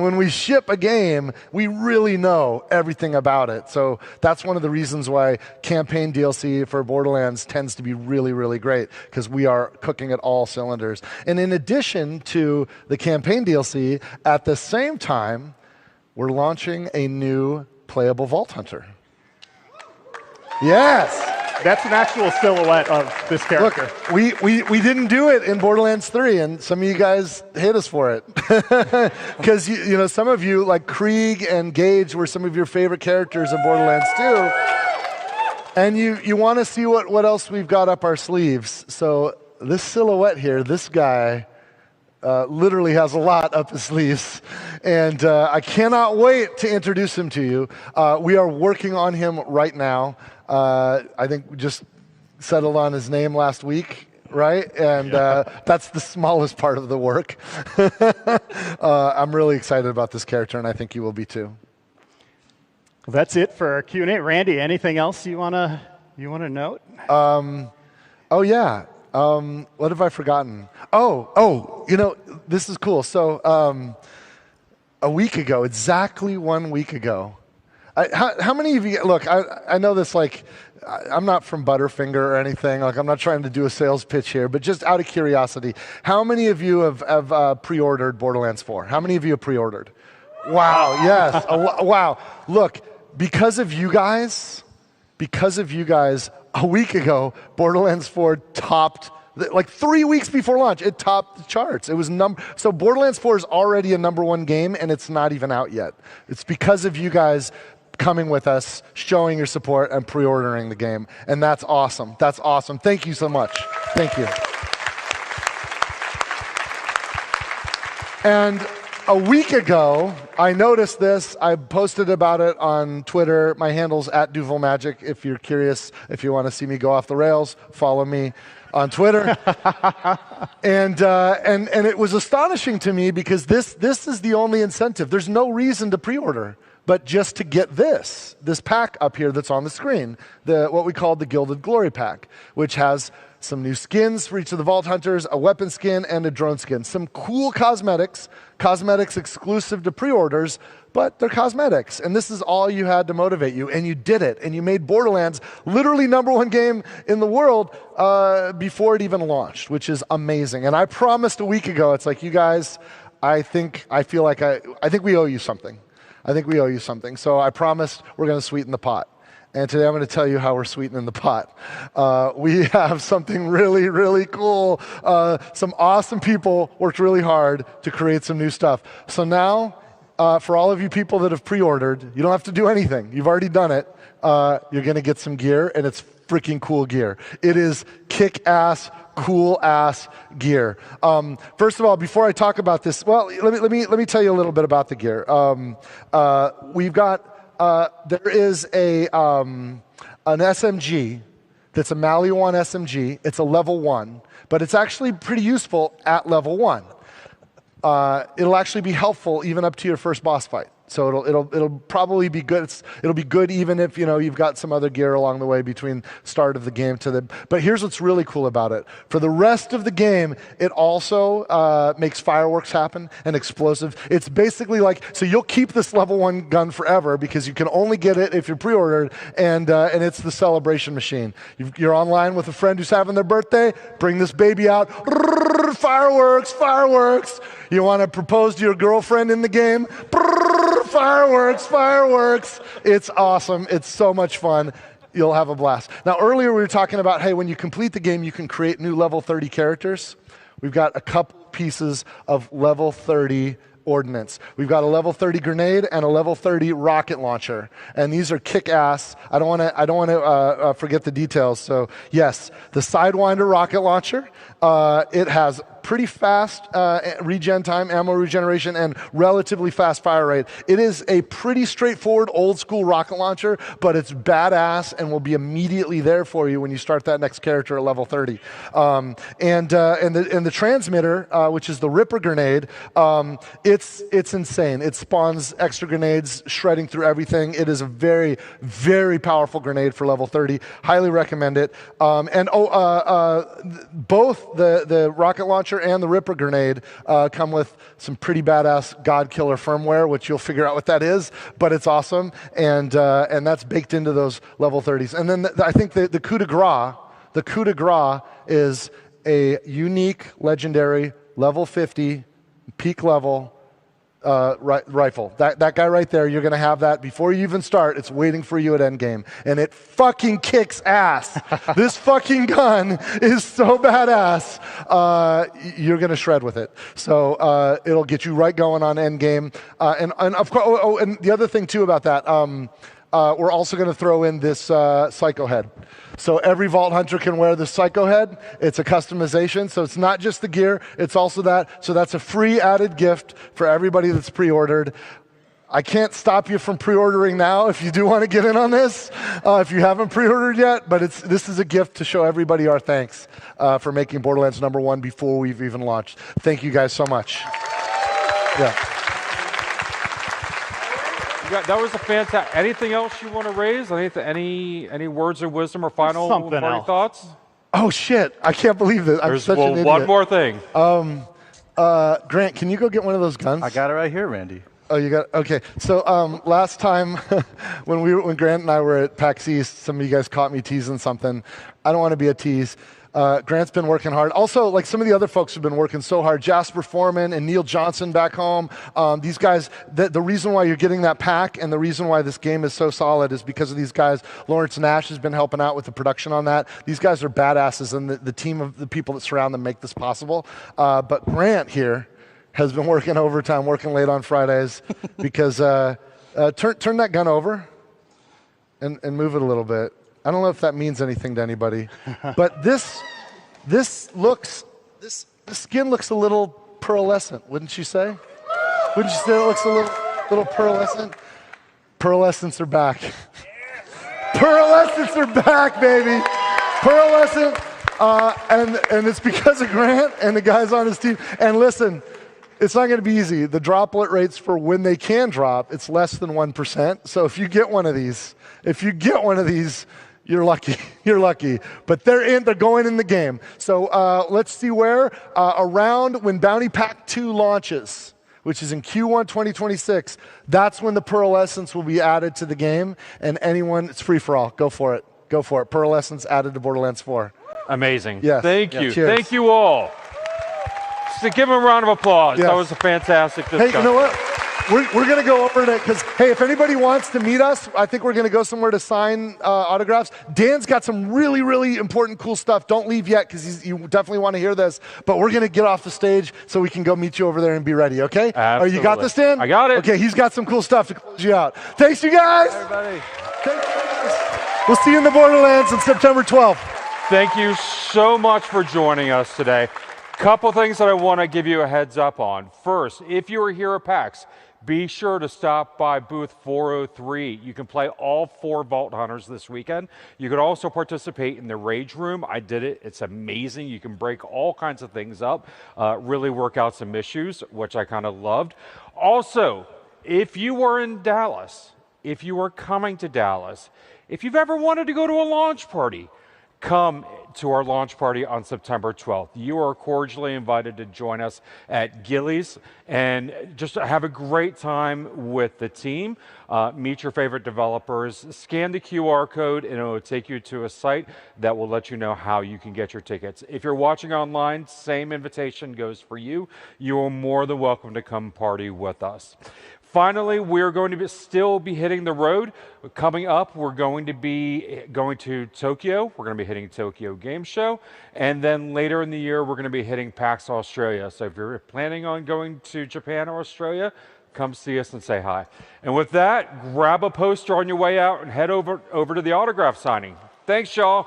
when we ship a game, we really know everything about it. So that's one of the reasons why campaign DLC for Borderlands tends to be really, really great, because we are cooking at all cylinders. And in addition to the campaign DLC, at the same time, we're launching a new playable Vault Hunter. Yes. That's an actual silhouette of this character. Look, we didn't do it in Borderlands 3, and some of you guys hate us for it. Because you know, some of you, like Krieg and Gage, were some of your favorite characters in Borderlands 2. And you want to see what else we've got up our sleeves. So this silhouette here, this guy, literally has a lot up his sleeves. And I cannot wait to introduce him to you. We are working on him right now. I think we just settled on his name last week, right? And that's the smallest part of the work. I'm really excited about this character, and I think you will be too. Well, that's it for our Q&A. Randy, anything else you wanna note? Oh yeah. What have I forgotten? Oh, you know, this is cool. So a week ago, exactly 1 week ago. How many of you, look, I know this, like, I'm not from Butterfinger or anything, like I'm not trying to do a sales pitch here, but just out of curiosity, how many of you have pre-ordered Borderlands 4? How many of you have pre-ordered? Wow, yes, wow. Look, because of you guys, a week ago, Borderlands 4 topped, like 3 weeks before launch, it topped the charts. It was so Borderlands 4 is already a #1 game, and it's not even out yet. It's because of you guys coming with us, showing your support, and pre-ordering the game. And that's awesome. That's awesome. Thank you so much. Thank you. And a week ago, I noticed this. I posted about it on Twitter. My handle's @DuvalMagic. If you're curious, if you want to see me go off the rails, follow me on Twitter. And it was astonishing to me because this is the only incentive. There's no reason to pre-order, but just to get this pack up here that's on the screen, what we call the Gilded Glory Pack, which has some new skins for each of the Vault Hunters, a weapon skin, and a drone skin. Some cool cosmetics exclusive to pre-orders, but they're cosmetics. And this is all you had to motivate you, and you did it. And you made Borderlands literally #1 game in the world before it even launched, which is amazing. And I promised a week ago, it's like, you guys, I think we owe you something. I think we owe you something. So I promised we're going to sweeten the pot. And today I'm going to tell you how we're sweetening the pot. We have something really, really cool. Some awesome people worked really hard to create some new stuff. So now, for all of you people that have pre-ordered, you don't have to do anything. You've already done it. You're going to get some gear, and it's freaking cool gear. It is kick-ass, cool-ass gear. First of all, before I talk about this, well, let me tell you a little bit about the gear. We've got there is an SMG that's a Maliwan SMG. It's a level 1, but it's actually pretty useful at level 1. It'll actually be helpful even up to your first boss fight. So it'll probably be good. It'll be good even if you've got some other gear along the way between start of the game to the. But here's what's really cool about it. For the rest of the game, it also makes fireworks happen and explosive. It's basically like, so you'll keep this level 1 gun forever because you can only get it if you're pre-ordered, and it's the celebration machine. You're online with a friend who's having their birthday. Bring this baby out. Fireworks, fireworks. You want to propose to your girlfriend in the game? Fireworks, fireworks. It's awesome. It's so much fun. You'll have a blast. Now, earlier we were talking about, hey, when you complete the game, you can create new level 30 characters. We've got a couple pieces of level 30 ordnance. We've got a level 30 grenade and a level 30 rocket launcher, and these are kick-ass. I don't want to forget the details. So yes, the Sidewinder rocket launcher. It has pretty fast regen time, ammo regeneration, and relatively fast fire rate. It is a pretty straightforward old school rocket launcher, but it's badass and will be immediately there for you when you start that next character at level 30. And the transmitter, which is the Ripper grenade, it's insane. It spawns extra grenades, shredding through everything. It is a very, very powerful grenade for level 30. Highly recommend it. Both the rocket launcher and the Ripper grenade come with some pretty badass God Killer firmware, which you'll figure out what that is, but it's awesome, and that's baked into those level 30s. And then I think the coup de grace is a unique, legendary, level 50, peak level rifle. That guy right there, you're going to have that before you even start. It's waiting for you at endgame. And it fucking kicks ass. This fucking gun is so badass. You're going to shred with it. So it'll get you right going on endgame. And of course, and the other thing too about that, we're also going to throw in this Psycho Head. So every Vault Hunter can wear the Psycho Head. It's a customization, so it's not just the gear, it's also that. So that's a free added gift for everybody that's pre-ordered. I can't stop you from pre-ordering now if you do want to get in on this, if you haven't pre-ordered yet, but this is a gift to show everybody our thanks for making Borderlands #1 before we've even launched. Thank you guys so much. Yeah. That was a fantastic. Anything else you want to raise? Any words of wisdom or final party thoughts? Oh shit! I can't believe this. I'm such an idiot. One more thing. Grant, can you go get one of those guns? I got it right here, Randy. Oh, you got okay. So last time when Grant and I were at PAX East, some of you guys caught me teasing something. I don't want to be a tease. Grant's been working hard. Also, like some of the other folks have been working so hard. Jasper Foreman and Neil Johnson back home. These guys, the reason why you're getting that pack and the reason why this game is so solid is because of these guys. Lawrence Nash has been helping out with the production on that. These guys are badasses, and the team of the people that surround them make this possible. But Grant here has been working overtime, working late on Fridays because turn that gun over and move it a little bit. I don't know if that means anything to anybody, but the skin looks a little pearlescent, wouldn't you say? Wouldn't you say it looks a little pearlescent? Pearlescents are back. Pearlescents are back, baby. Pearlescent, and it's because of Grant and the guys on his team. And listen, it's not going to be easy. The droplet rates for when they can drop, it's less than 1%. So if you get one of these, you're lucky. You're lucky. But they're going in the game. So let's see where. Around when Bounty Pack 2 launches, which is in Q1 2026, that's when the Pearlescence will be added to the game. And it's free for all. Go for it. Go for it. Pearlescence added to Borderlands 4. Amazing. Yes. Thank you. Cheers. Thank you all. So give them a round of applause. Yes. That was a fantastic discussion. Hey, you know what? We're going to go over to, because, hey, if anybody wants to meet us, I think we're going to go somewhere to sign autographs. Dan's got some really, really important, cool stuff. Don't leave yet, because you definitely want to hear this. But we're going to get off the stage so we can go meet you over there and be ready, okay? Absolutely. You got this, Dan? I got it. Okay, he's got some cool stuff to close you out. Thanks, you guys. Everybody. Thank you guys. We'll see you in the Borderlands on September 12th. Thank you so much for joining us today. Couple things that I want to give you a heads up on. First, if you are here at PAX, be sure to stop by booth 403. You can play all 4 Vault Hunters this weekend. You can also participate in the Rage Room. I did it. It's amazing. You can break all kinds of things up, really work out some issues, which I kind of loved. Also, if you are in Dallas, if you are coming to Dallas, if you've ever wanted to go to a launch party, come to our launch party on September 12th. You are cordially invited to join us at Gillies and just have a great time with the team. Meet your favorite developers, scan the QR code, and it will take you to a site that will let you know how you can get your tickets. If you're watching online, same invitation goes for you. You are more than welcome to come party with us. Finally, we're going to still be hitting the road. Coming up, we're going to be going to Tokyo. We're going to be hitting Tokyo Game Show. And then later in the year, we're going to be hitting PAX Australia. So if you're planning on going to Japan or Australia, come see us and say hi. And with that, grab a poster on your way out and head over to the autograph signing. Thanks, y'all.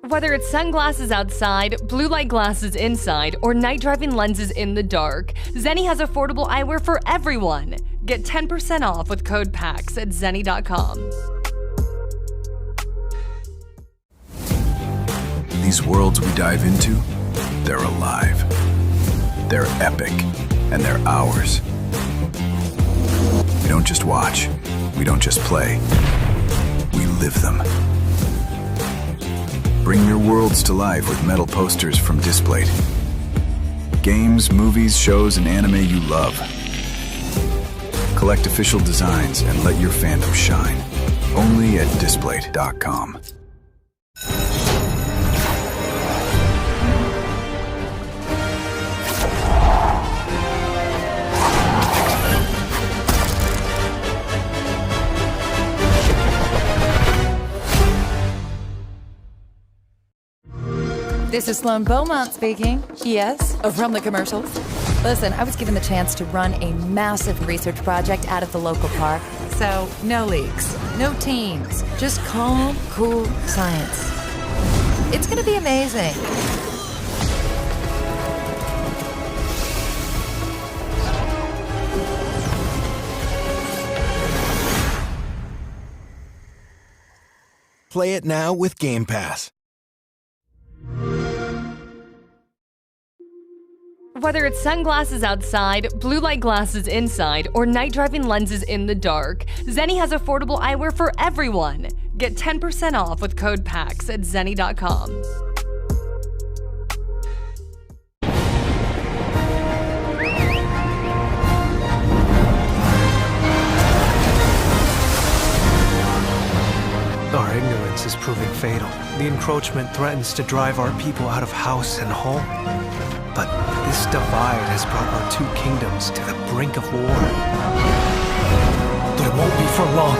Whether it's sunglasses outside, blue light glasses inside, or night driving lenses in the dark, Zenni has affordable eyewear for everyone. Get 10% off with code PAX at zenni.com. These worlds we dive into, they're alive. They're epic, and they're ours. We don't just watch, we don't just play, we live them. Bring your worlds to life with metal posters from Displate. Games, movies, shows, and anime you love. Collect official designs and let your fandom shine. Only at Displate.com. This is Sloan Beaumont speaking. Yes, from the commercials. Listen, I was given the chance to run a massive research project out of the local park. So, no leaks, no teams, just calm, cool science. It's gonna be amazing. Play it now with Game Pass. Whether it's sunglasses outside, blue light glasses inside, or night driving lenses in the dark, Zenni has affordable eyewear for everyone. Get 10% off with code PAX at zenni.com. Our ignorance is proving fatal. The encroachment threatens to drive our people out of house and home. But this divide has brought our two kingdoms to the brink of war. But it won't be for long.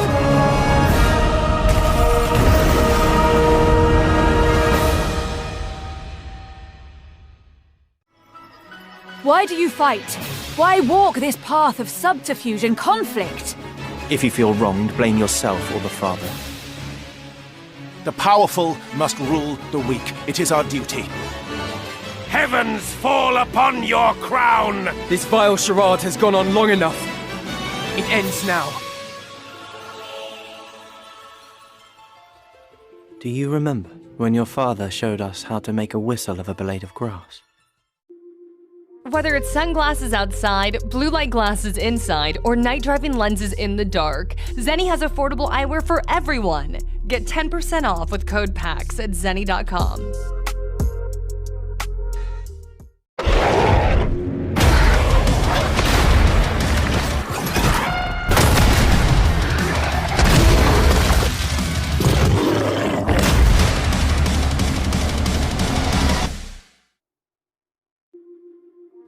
Why do you fight? Why walk this path of subterfuge and conflict? If you feel wronged, blame yourself or the Father. The powerful must rule the weak. It is our duty. Heavens fall upon your crown! This vile charade has gone on long enough. It ends now. Do you remember when your father showed us how to make a whistle of a blade of grass? Whether it's sunglasses outside, blue light glasses inside, or night driving lenses in the dark, Zenni has affordable eyewear for everyone. Get 10% off with code PAX at zenni.com.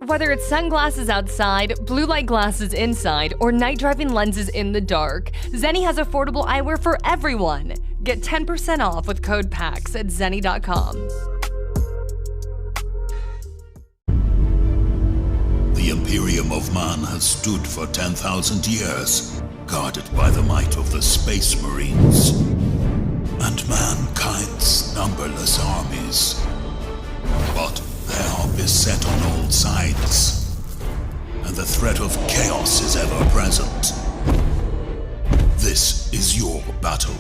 Whether it's sunglasses outside, blue light glasses inside, or night driving lenses in the dark, Zenni has affordable eyewear for everyone. Get 10% off with code PAX at zenni.com. The Imperium of Man has stood for 10,000 years, guarded by the might of the Space Marines and mankind's numberless armies. But they are beset on all sides, and the threat of chaos is ever present. This is your battle.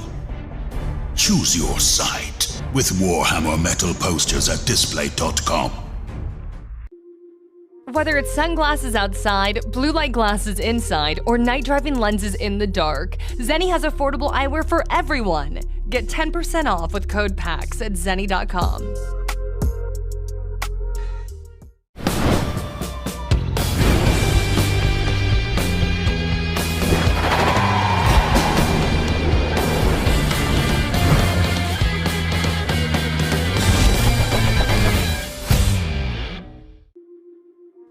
Choose your side with Warhammer Metal posters at display.com. Whether it's sunglasses outside, blue light glasses inside, or night driving lenses in the dark, Zenni has affordable eyewear for everyone. Get 10% off with code PAX at zenni.com.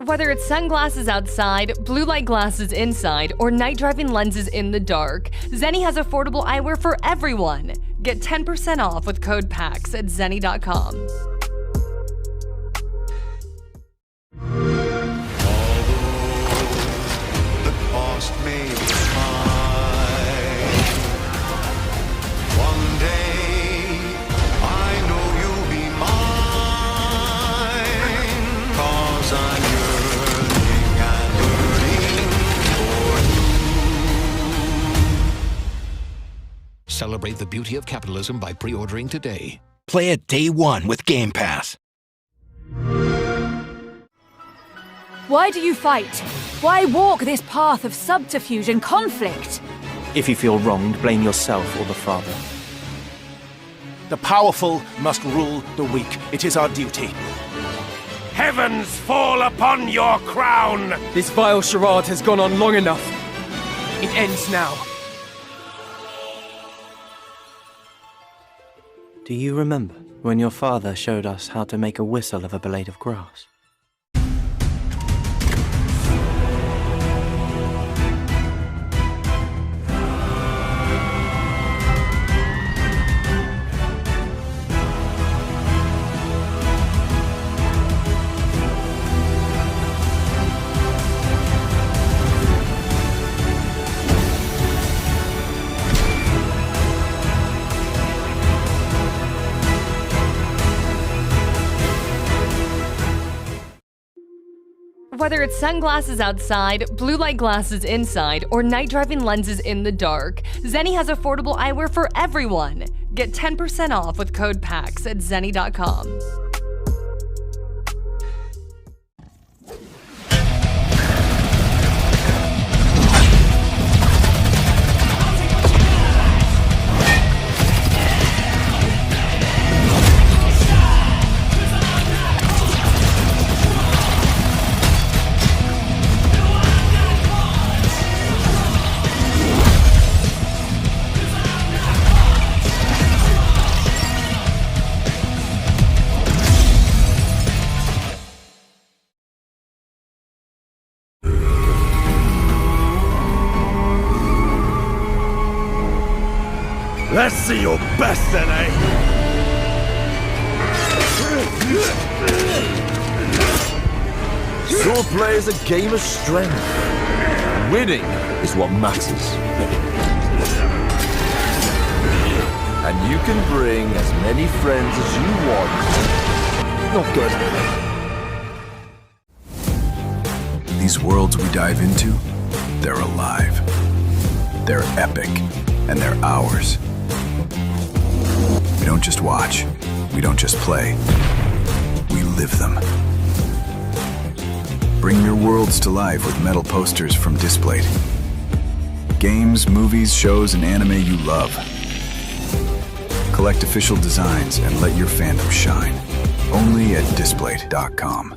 Whether it's sunglasses outside, blue light glasses inside, or night driving lenses in the dark, Zenni has affordable eyewear for everyone. Get 10% off with code PAX at zenni.com. The cost may be high. One day, I know you'll be mine. 'Cause I'm yearning and burning for you. Celebrate the beauty of capitalism by pre-ordering today. Play it day one with Game Pass. Why do you fight? Why walk this path of subterfuge and conflict? If you feel wronged, blame yourself or the Father. The powerful must rule the weak. It is our duty. Heavens fall upon your crown! This vile charade has gone on long enough. It ends now. Do you remember when your father showed us how to make a whistle of a blade of grass? Whether it's sunglasses outside, blue light glasses inside, or night driving lenses in the dark, Zenni has affordable eyewear for everyone. Get 10% off with code PAX at zenni.com. Let's see your best then, eh? Swordplay is a game of strength. Winning is what matters. And you can bring as many friends as you want. Not good. These worlds we dive into, they're alive. They're epic, and they're ours. We don't just watch. We don't just play. We live them. Bring your worlds to life with metal posters from Displate. Games, movies, shows, and anime you love. Collect official designs and let your fandom shine. Only at Displate.com.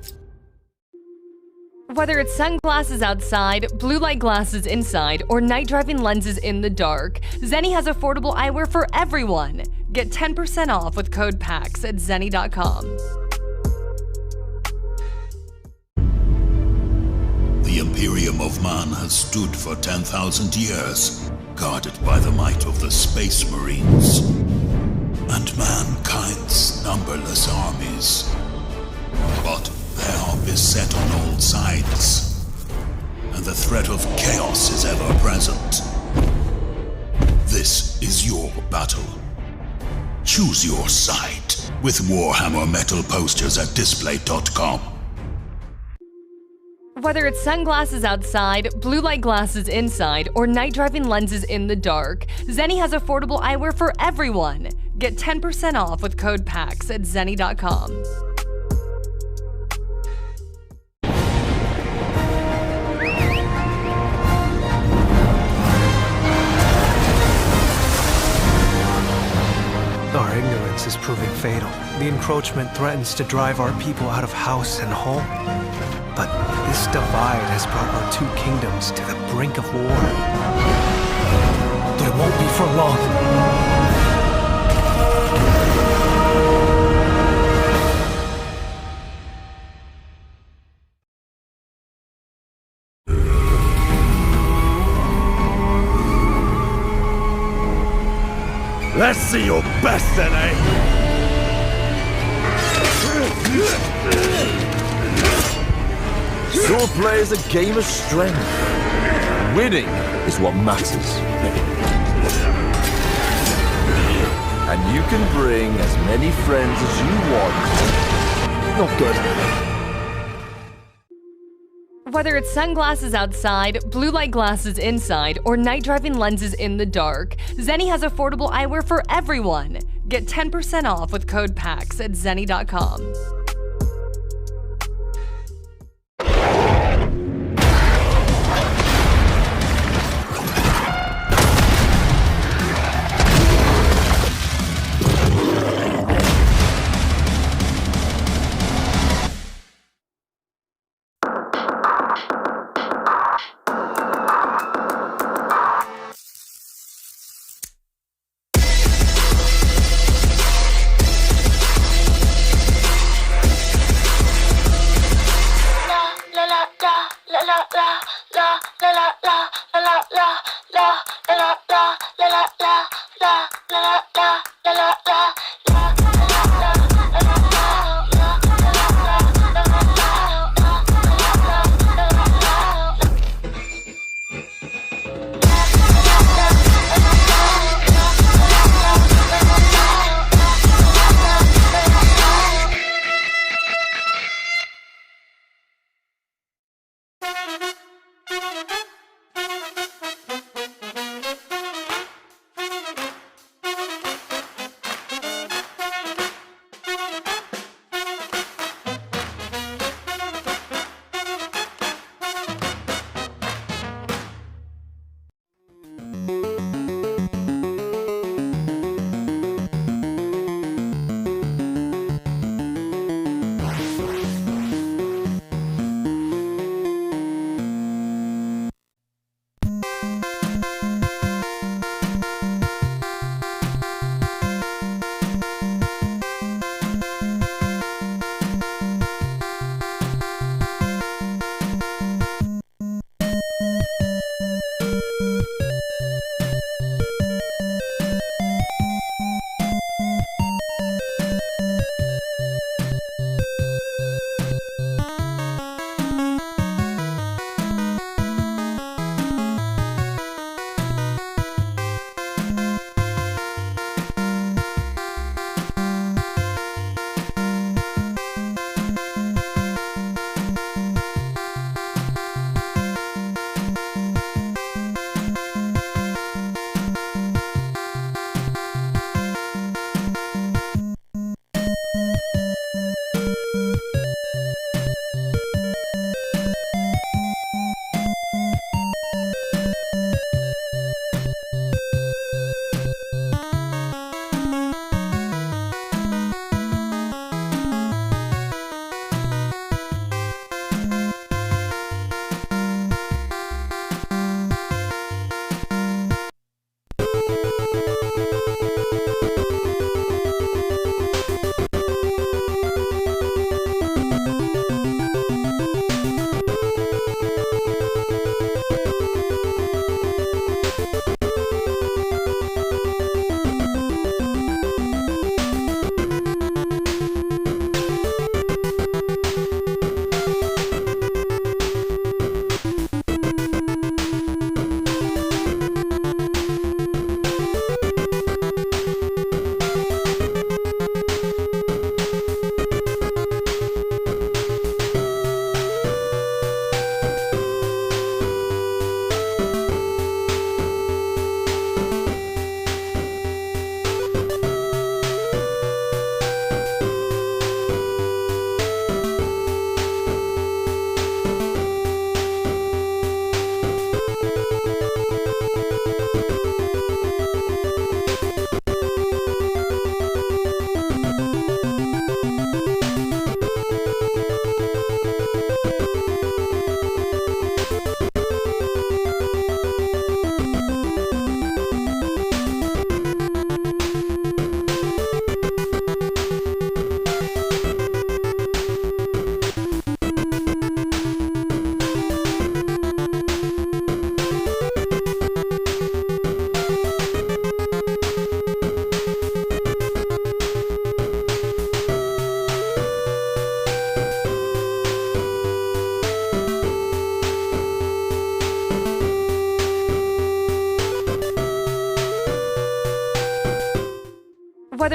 Whether it's sunglasses outside, blue light glasses inside, or night driving lenses in the dark, Zenni has affordable eyewear for everyone. Get 10% off with code PAX at Zenni.com. The Imperium of Man has stood for 10,000 years, guarded by the might of the Space Marines and mankind's numberless armies. But they are beset on all sides, and the threat of chaos is ever present. This is your battle. Choose your side with Warhammer metal posters at Displate.com. Whether it's sunglasses outside, blue light glasses inside, or night driving lenses in the dark, Zenni has affordable eyewear for everyone. Get 10% off with code PAX at Zenni.com. Our ignorance is proving fatal. The encroachment threatens to drive our people out of house and home. But this divide has brought our two kingdoms to the brink of war. But it won't be for long. Let's see your best then, eh? Swordplay is a game of strength. Winning is what matters. And you can bring as many friends as you want. Not good. Whether it's sunglasses outside, blue light glasses inside, or night driving lenses in the dark, Zenni has affordable eyewear for everyone. Get 10% off with code PAX at Zenni.com.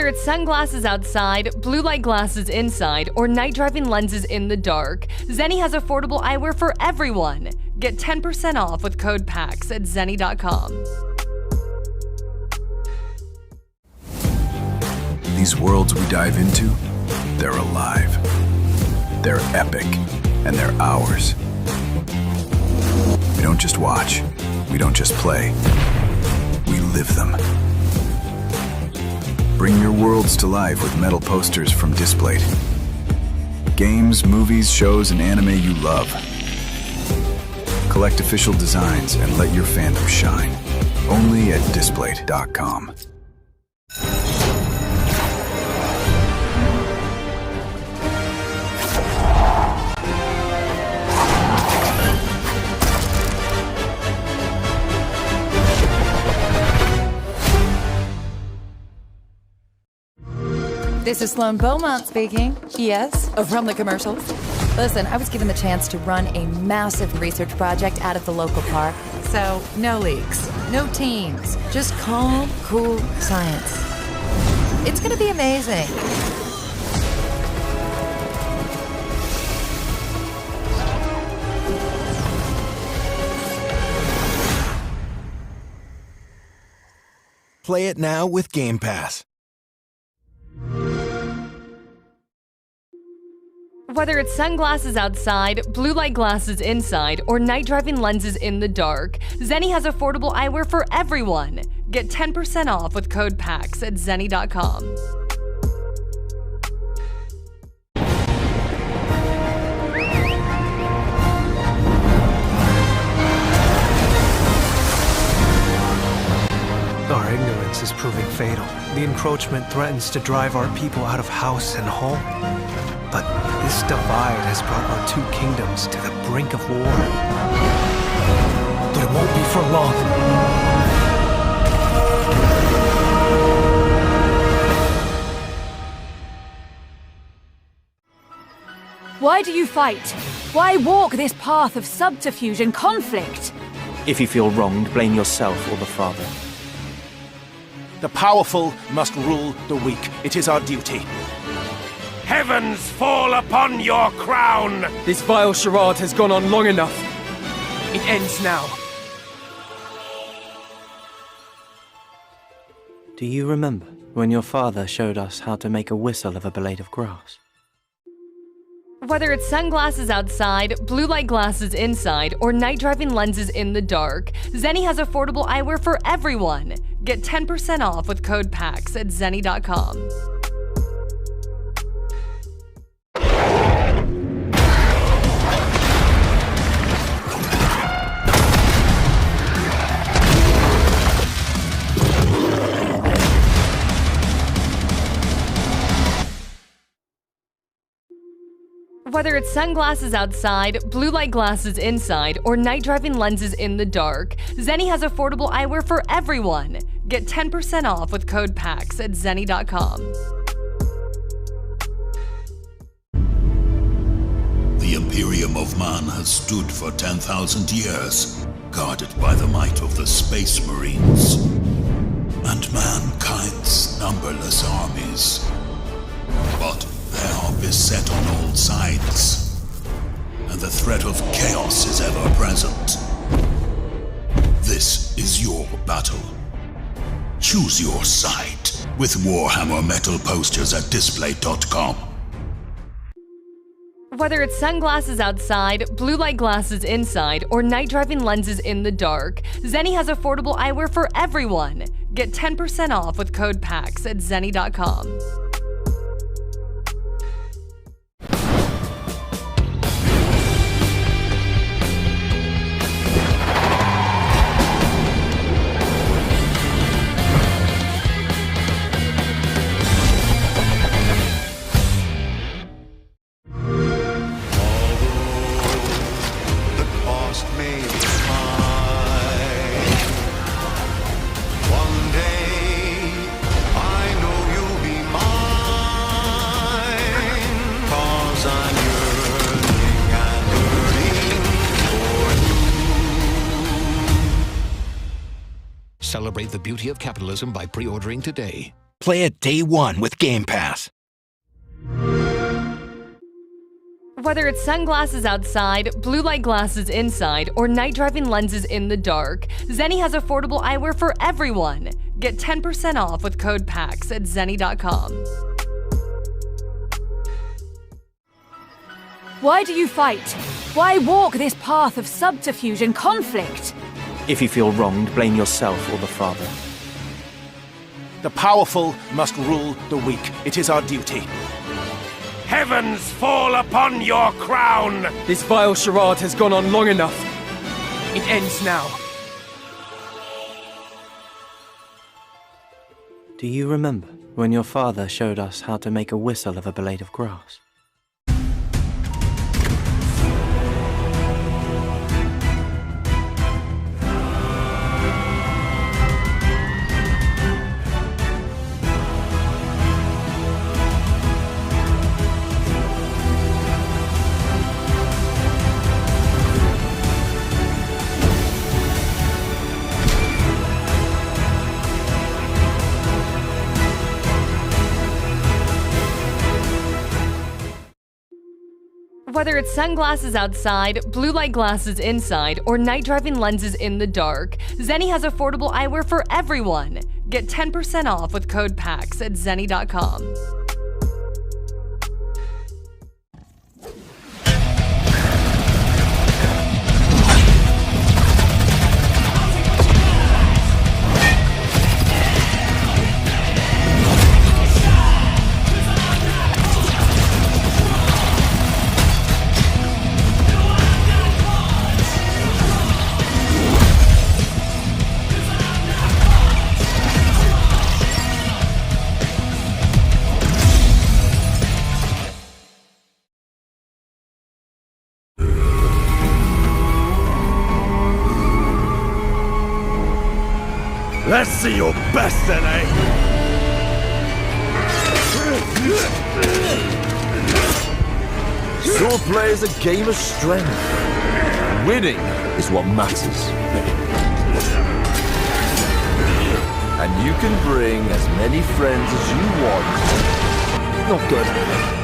Whether it's sunglasses outside, blue light glasses inside, or night driving lenses in the dark, Zenni has affordable eyewear for everyone. Get 10% off with code PAX at zenni.com. These worlds we dive into, they're alive. They're epic, and they're ours. We don't just watch, we don't just play, we live them. Bring your worlds to life with metal posters from Displate. Games, movies, shows, and anime you love. Collect official designs and let your fandom shine. Only at Displate.com. This is Sloan Beaumont speaking. Yes, from the commercials. Listen, I was given the chance to run a massive research project out of the local park. So, no leaks, no teams, just calm, cool science. It's gonna be amazing. Play it now with Game Pass. Whether it's sunglasses outside, blue light glasses inside, or night driving lenses in the dark, Zenni has affordable eyewear for everyone. Get 10% off with code PAX at zenni.com. Our ignorance is proving fatal. The encroachment threatens to drive our people out of house and home. But this divide has brought our two kingdoms to the brink of war. But it won't be for long. Why do you fight? Why walk this path of subterfuge and conflict? If you feel wronged, blame yourself or the father. The powerful must rule the weak. It is our duty. Heavens fall upon your crown! This vile charade has gone on long enough. It ends now. Do you remember when your father showed us how to make a whistle of a blade of grass? Whether it's sunglasses outside, blue light glasses inside, or night driving lenses in the dark, Zenni has affordable eyewear for everyone. Get 10% off with code PAX at zenni.com. Whether it's sunglasses outside, blue light glasses inside, or night driving lenses in the dark, Zenni has affordable eyewear for everyone. Get 10% off with code PAX at zenni.com. The Imperium of Man has stood for 10,000 years, guarded by the might of the Space Marines and mankind's numberless armies. But they are beset on all sides, and the threat of chaos is ever present. This is your battle. Choose your side with Warhammer metal posters at Displate.com. Whether it's sunglasses outside, blue light glasses inside, or night driving lenses in the dark, Zenni has affordable eyewear for everyone. Get 10% off with code PAX at zenni.com. Celebrate the beauty of capitalism by pre-ordering today. Play it day one with Game Pass. Whether it's sunglasses outside, blue light glasses inside, or night driving lenses in the dark, Zenni has affordable eyewear for everyone. Get 10% off with code PAX at zenni.com. Why do you fight? Why walk this path of subterfuge and conflict? If you feel wronged, blame yourself or the Father. The powerful must rule the weak. It is our duty. Heavens fall upon your crown! This vile charade has gone on long enough. It ends now. Do you remember when your father showed us how to make a whistle of a blade of grass? Whether it's sunglasses outside, blue light glasses inside, or night driving lenses in the dark, Zenni has affordable eyewear for everyone. Get 10% off with code PAX at zenni.com. Let's see your best then, eh? Sword play is a game of strength. Winning is what matters. And you can bring as many friends as you want. Not good.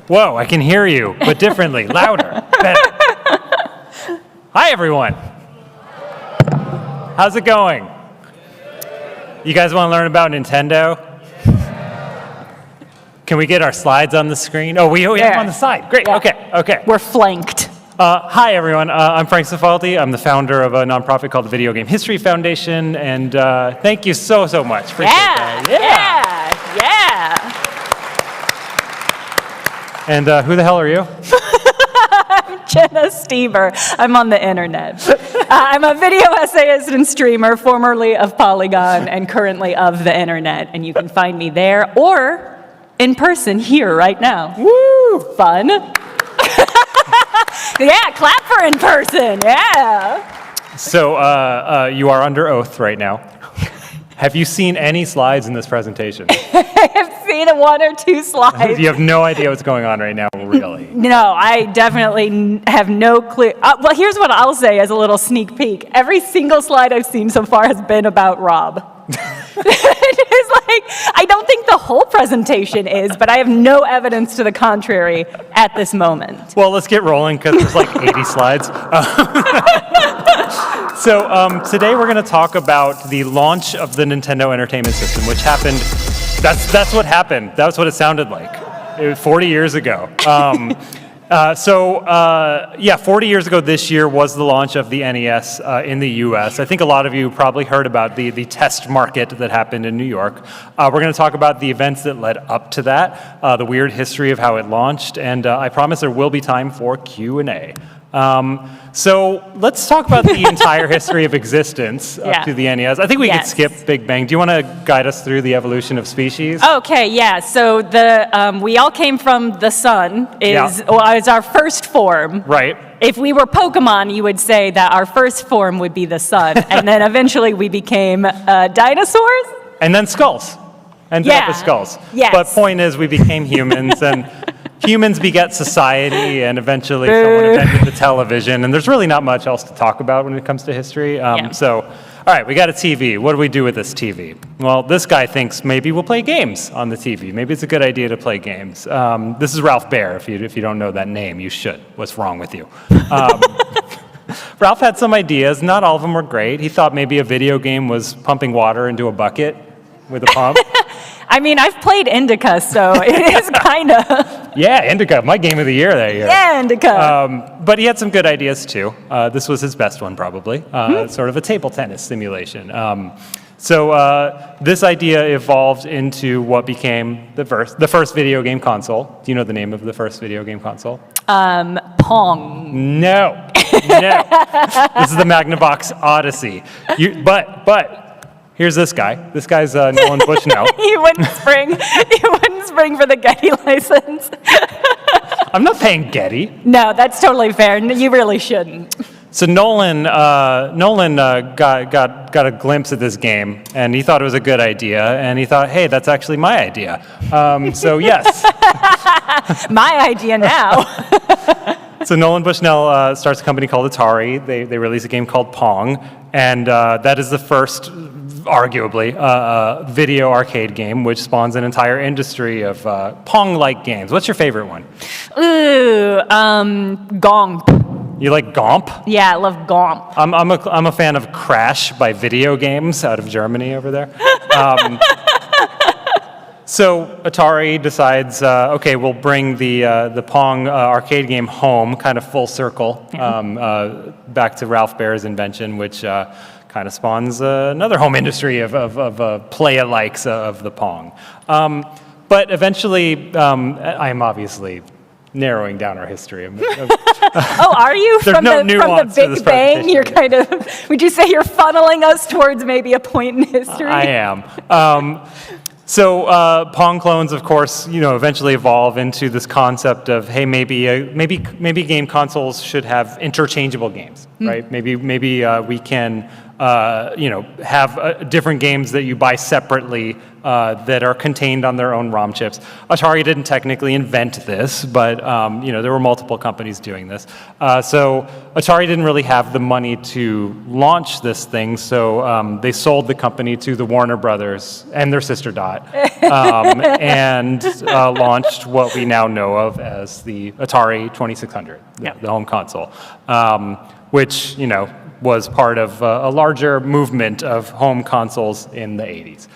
Whoa, I can hear you, but differently, louder, better. Hi, everyone. How's it going? You guys want to learn about Nintendo? Can we get our slides on the screen? Oh, we have them on the side. Great. Yeah. Okay. We're flanked. Hi, everyone. I'm Frank Cifaldi. I'm the founder of a nonprofit called the Video Game History Foundation, and thank you so much. Appreciate that. Yeah. And who the hell are you? I'm Jenna Stever. I'm on the internet. I'm a video essayist and streamer, formerly of Polygon and currently of the internet, and you can find me there or in person here right now. Woo! Fun. Yeah, clap for in person. Yeah. So you are under oath right now. Have you seen any slides in this presentation? I have seen one or two slides. You have no idea what's going on right now, really. No, I definitely have no clue. Well, here's what I'll say as a little sneak peek. Every single slide I've seen so far has been about Rob. It's like, I don't think the whole presentation is, but I have no evidence to the contrary at this moment. Well, let's get rolling because there's like 80 slides. So today we're going to talk about the launch of the Nintendo Entertainment System, which happened, that's what happened. That's what it sounded like. It was 40 years ago. 40 years ago this year was the launch of the NES in the US. I think a lot of you probably heard about the test market that happened in New York. We're going to talk about the events that led up to that, the weird history of how it launched, and I promise there will be time for Q&A. So let's talk about the entire history of existence up to the NES. I think we could skip Big Bang. Do you want to guide us through the evolution of species? Okay, yeah. So we all came from the sun is our first form. Right. If we were Pokemon, you would say that our first form would be the sun, and then eventually we became dinosaurs. And then skulls. Ended up with skulls. Yes. But point is, we became humans, and humans beget society, and eventually someone invented the television, and there's really not much else to talk about when it comes to history. So, all right, we got a TV. What do we do with this TV? Well, this guy thinks maybe we'll play games on the TV. Maybe it's a good idea to play games. This is Ralph Baer. If you don't know that name, you should. What's wrong with you? Ralph had some ideas. Not all of them were great. He thought maybe a video game was pumping water into a bucket with a pump. I mean, I've played Indica, so it is kind of. Yeah, Indica, my game of the year that year. Yeah, Indica. But he had some good ideas too. This was his best one, probably. Sort of a table tennis simulation. So this idea evolved into what became the first video game console. Do you know the name of the first video game console? Pong. No. This is the Magnavox Odyssey. But. Here's this guy. This guy's Nolan Bushnell. He wouldn't spring for the Getty license. I'm not paying Getty. No, that's totally fair. You really shouldn't. So Nolan got a glimpse at this game, and he thought it was a good idea, and he thought, hey, that's actually my idea. So yes. My idea now. So Nolan Bushnell starts a company called Atari. They release a game called Pong, and that is the first, arguably, video arcade game, which spawns an entire industry of Pong-like games. What's your favorite one? Ooh, Gomp. You like Gomp? Yeah, I love Gomp. I'm a fan of Crash by Video Games out of Germany over there. So Atari decides, okay, we'll bring the Pong arcade game home, kind of full circle, back to Ralph Baer's invention, which kind of spawns another home industry of play-alikes of the Pong. But eventually, I'm obviously narrowing down our history. Oh, are you? There's from no the nuance to Big this Bang, you're kind of, would you say you're funneling us towards maybe a point in history? I am. So Pong clones, of course, eventually evolve into this concept of, hey, maybe game consoles should have interchangeable games, right? Maybe we can have different games that you buy separately that are contained on their own ROM chips. Atari didn't technically invent this, but there were multiple companies doing this. So Atari didn't really have the money to launch this thing, so they sold the company to the Warner Brothers and their sister Dot, and launched what we now know of as the Atari 2600, the home console, which was part of a larger movement of home consoles in the 80s.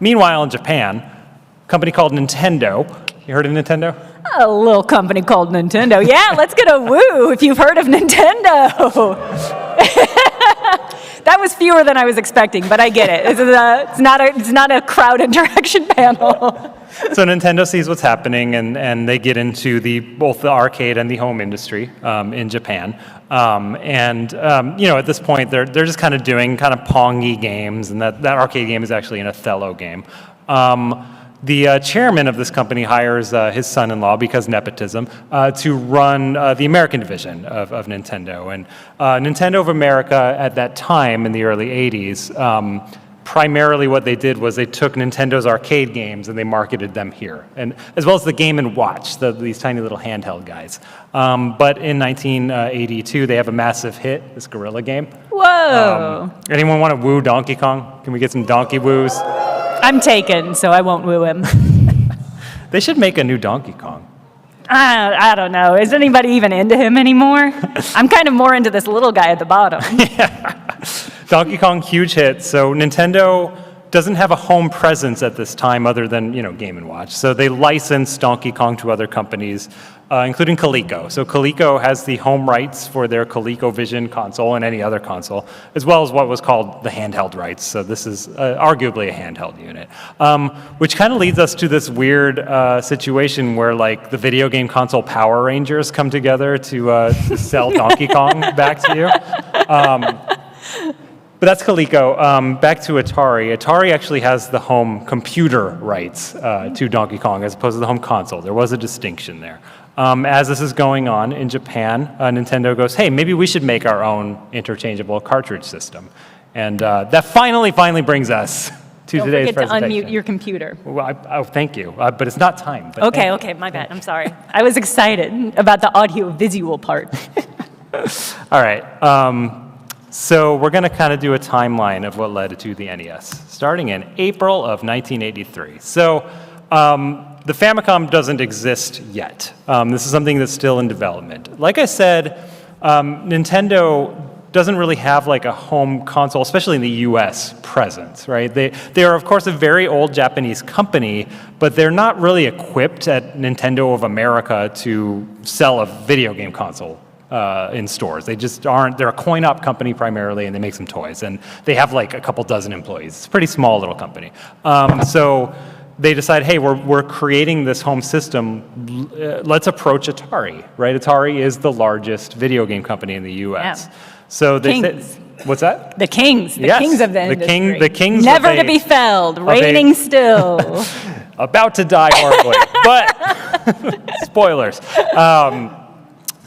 Meanwhile, in Japan, a company called Nintendo. You heard of Nintendo? A little company called Nintendo. Yeah, let's get a woo if you've heard of Nintendo. That was fewer than I was expecting, but I get it. It's not a crowd interaction panel. So Nintendo sees what's happening, and they get into both the arcade and the home industry in Japan. At this point, they're just kind of doing kind of Pong-y games, and that arcade game is actually an Othello game. The chairman of this company hires his son-in-law, because nepotism, to run the American division of Nintendo. And Nintendo of America at that time, in the early 80s, primarily what they did was they took Nintendo's arcade games and they marketed them here, and as well as the Game & Watch, these tiny little handheld guys. But in 1982, they have a massive hit, this Gorilla game. Whoa! Anyone want to woo Donkey Kong? Can we get some donkey woos? I'm taken, so I won't woo him. They should make a new Donkey Kong. I don't know. Is anybody even into him anymore? I'm kind of more into this little guy at the bottom. Donkey Kong, huge hit. So Nintendo doesn't have a home presence at this time other than, Game & Watch. So they licensed Donkey Kong to other companies, including Coleco. So Coleco has the home rights for their ColecoVision console and any other console, as well as what was called the handheld rights. So this is arguably a handheld unit, which kind of leads us to this weird situation where the video game console Power Rangers come together to sell Donkey Kong back to you. But that's Coleco. Back to Atari. Atari actually has the home computer rights to Donkey Kong as opposed to the home console. There was a distinction there. As this is going on in Japan, Nintendo goes, hey, maybe we should make our own interchangeable cartridge system. And that finally brings us to today's presentation. Don't forget to unmute your computer. Well, thank you. But it's not time. But okay, my bad. I'm sorry. I was excited about the audio-visual part. All right. So we're going to kind of do a timeline of what led to the NES, starting in April of 1983. So the Famicom doesn't exist yet. This is something that's still in development. Like I said, Nintendo doesn't really have a home console, especially in the US, presence, right? They are, of course, a very old Japanese company, but they're not really equipped at Nintendo of America to sell a video game console in stores. They just aren't. They're a coin-op company primarily, and they make some toys, and they have a couple dozen employees. It's a pretty small little company. So they decide, hey, we're creating this home system. Let's approach Atari, right? Atari is the largest video game company in the U.S. Yeah. So they said, what's that? The kings. The kings of the industry. The kings. Never to be felled, reigning still. About to die horribly, but spoilers.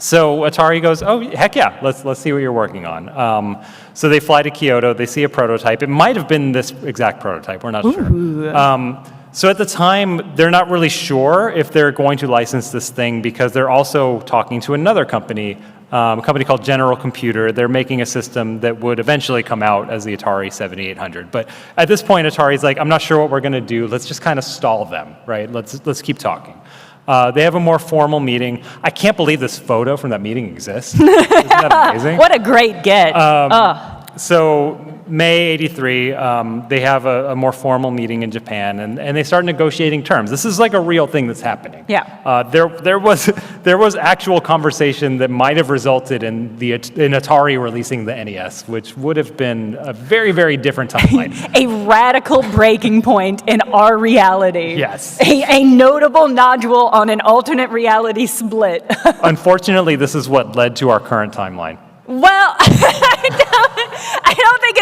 So Atari goes, oh, heck yeah, let's see what you're working on. So they fly to Kyoto, they see a prototype. It might have been this exact prototype, we're not sure. So at the time, they're not really sure if they're going to license this thing because they're also talking to another company, a company called General Computer. They're making a system that would eventually come out as the Atari 7800. But at this point, Atari's like, I'm not sure what we're going to do. Let's just kind of stall them, right? Let's keep talking. They have a more formal meeting. I can't believe this photo from that meeting exists. Isn't that amazing? What a great get. So May 83, they have a more formal meeting in Japan, and they start negotiating terms. This is a real thing that's happening. Yeah. There was actual conversation that might have resulted in Atari releasing the NES, which would have been a very, very different timeline. A radical breaking point in our reality. Yes. A notable nodule on an alternate reality split. Unfortunately, this is what led to our current timeline. Well, I don't think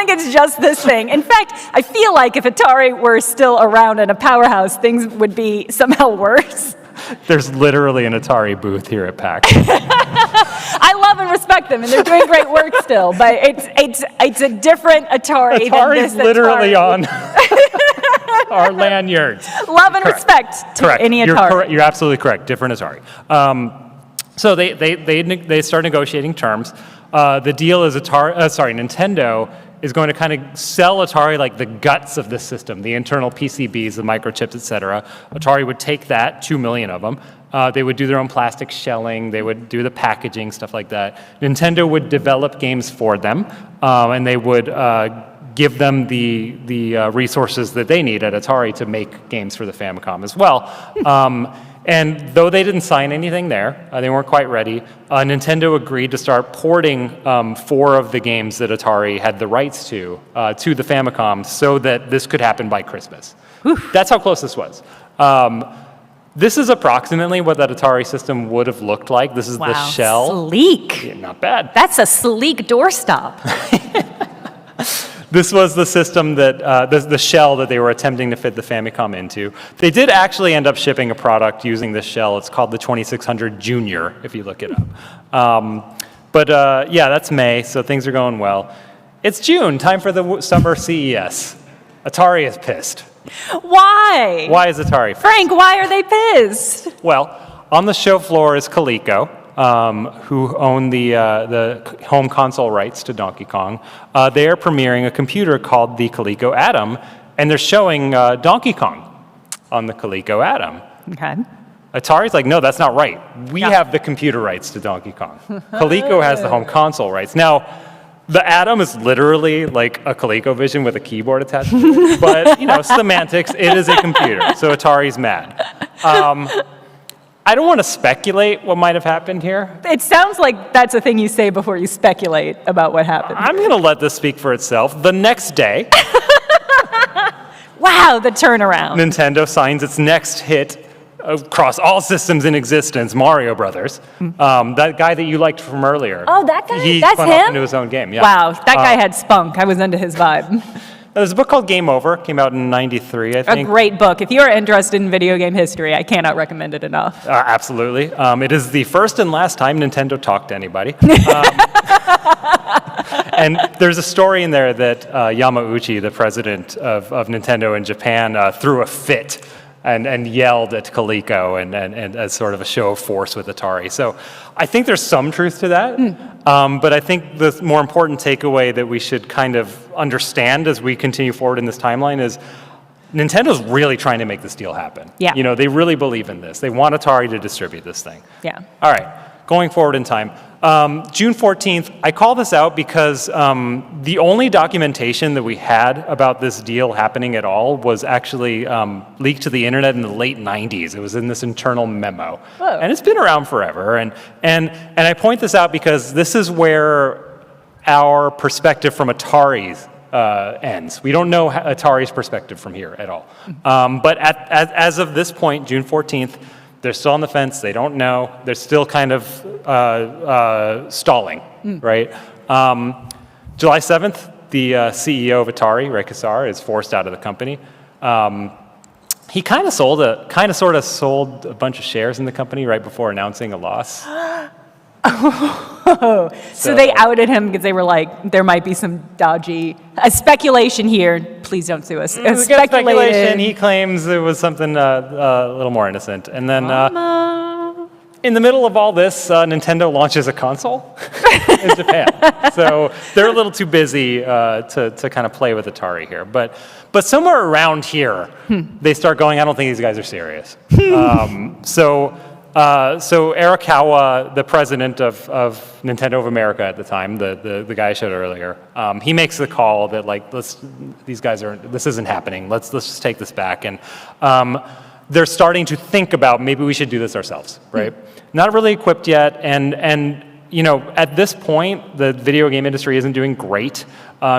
it's just this thing. In fact, I feel like if Atari were still around in a powerhouse, things would be somehow worse. There's literally an Atari booth here at PAX. I love and respect them, and they're doing great work still. But it's a different Atari. Atari's than this literally Atari. on our lanyards. Love and Correct. respect to Correct. any You're Atari. You're absolutely correct. Different Atari. So they start negotiating terms. The deal is Nintendo is going to kind of sell Atari like the guts of the system, the internal PCBs, the microchips, et cetera. Atari would take that, 2 million of them. They would do their own plastic shelling. They would do the packaging, stuff like that. Nintendo would develop games for them, and they would give them the resources that they need at Atari to make games for the Famicom as well. And though they didn't sign anything there, they weren't quite ready, Nintendo agreed to start porting 4 of the games that Atari had the rights to the Famicom so that this could happen by Christmas. That's how close this was. This is approximately what that Atari system would have looked like. This is the shell. Sleek. Yeah, not bad. That's a sleek doorstop. This was the system that, the shell that they were attempting to fit the Famicom into. They did actually end up shipping a product using this shell. It's called the 2600 Junior, if you look it up. Yeah, that's May, so things are going well. It's June, time for the summer CES. Atari is pissed. Why? Why is Atari pissed? Frank, why are they pissed? Well, on the show floor is Coleco, who own the home console rights to Donkey Kong. They are premiering a computer called the Coleco Atom, and they're showing Donkey Kong on the Coleco Atom. Okay. Atari's like, no, that's not right. We have the computer rights to Donkey Kong. Coleco has the home console rights. Now, the Atom is literally like a ColecoVision with a keyboard attached to it, but semantics, it is a computer, so Atari's mad. I don't want to speculate what might have happened here. It sounds like that's a thing you say before you speculate about what happened. I'm going to let this speak for itself. The next day, wow, the turnaround. Nintendo signs its next hit across all systems in existence, Mario Brothers. That guy that you liked from earlier. Oh, that guy? He That's spun him? off into his own game. Yeah. Wow, that guy had spunk. I was into his vibe. There's a book called Game Over. Came out in '93, I A think. great book. If you're interested in video game history, I cannot recommend it enough. Absolutely. It is the first and last time Nintendo talked to anybody. And there's a story in there that Yamauchi, the president of Nintendo in Japan, threw a fit and yelled at Coleco and as sort of a show of force with Atari. So I think there's some truth to that. But I think the more important takeaway that we should kind of understand as we continue forward in this timeline is Nintendo's really trying to make this deal happen. Yeah. They really believe in this. They want Atari to distribute this thing. Yeah. All right, going forward in time. June 14th, I call this out because the only documentation that we had about this deal happening at all was actually leaked to the internet in the late 90s. It was in this internal memo. Whoa. And it's been around forever. And I point this out because this is where our perspective from Atari's ends. We don't know Atari's perspective from here at all. But as of this point, June 14th, they're still on the fence. They don't know. They're still kind of stalling, right? July 7th, the CEO of Atari, Ray Kassar, is forced out of the company. He kind of sort of sold a bunch of shares in the company right before announcing a loss. So they outed him because they were like, there might be some dodgy speculation here. Please don't sue us. We got speculation. He claims it was something a little more innocent. And then in the middle of all this, Nintendo launches a console in Japan. So they're a little too busy to kind of play with Atari here. But somewhere around here, they start going, I don't think these guys are serious. So Arakawa, the president of Nintendo of America at the time, the guy I showed earlier, he makes the call that like, this isn't happening. Let's just take this back. And they're starting to think about maybe we should do this ourselves, right? Not really equipped yet, and at this point, the video game industry isn't doing great.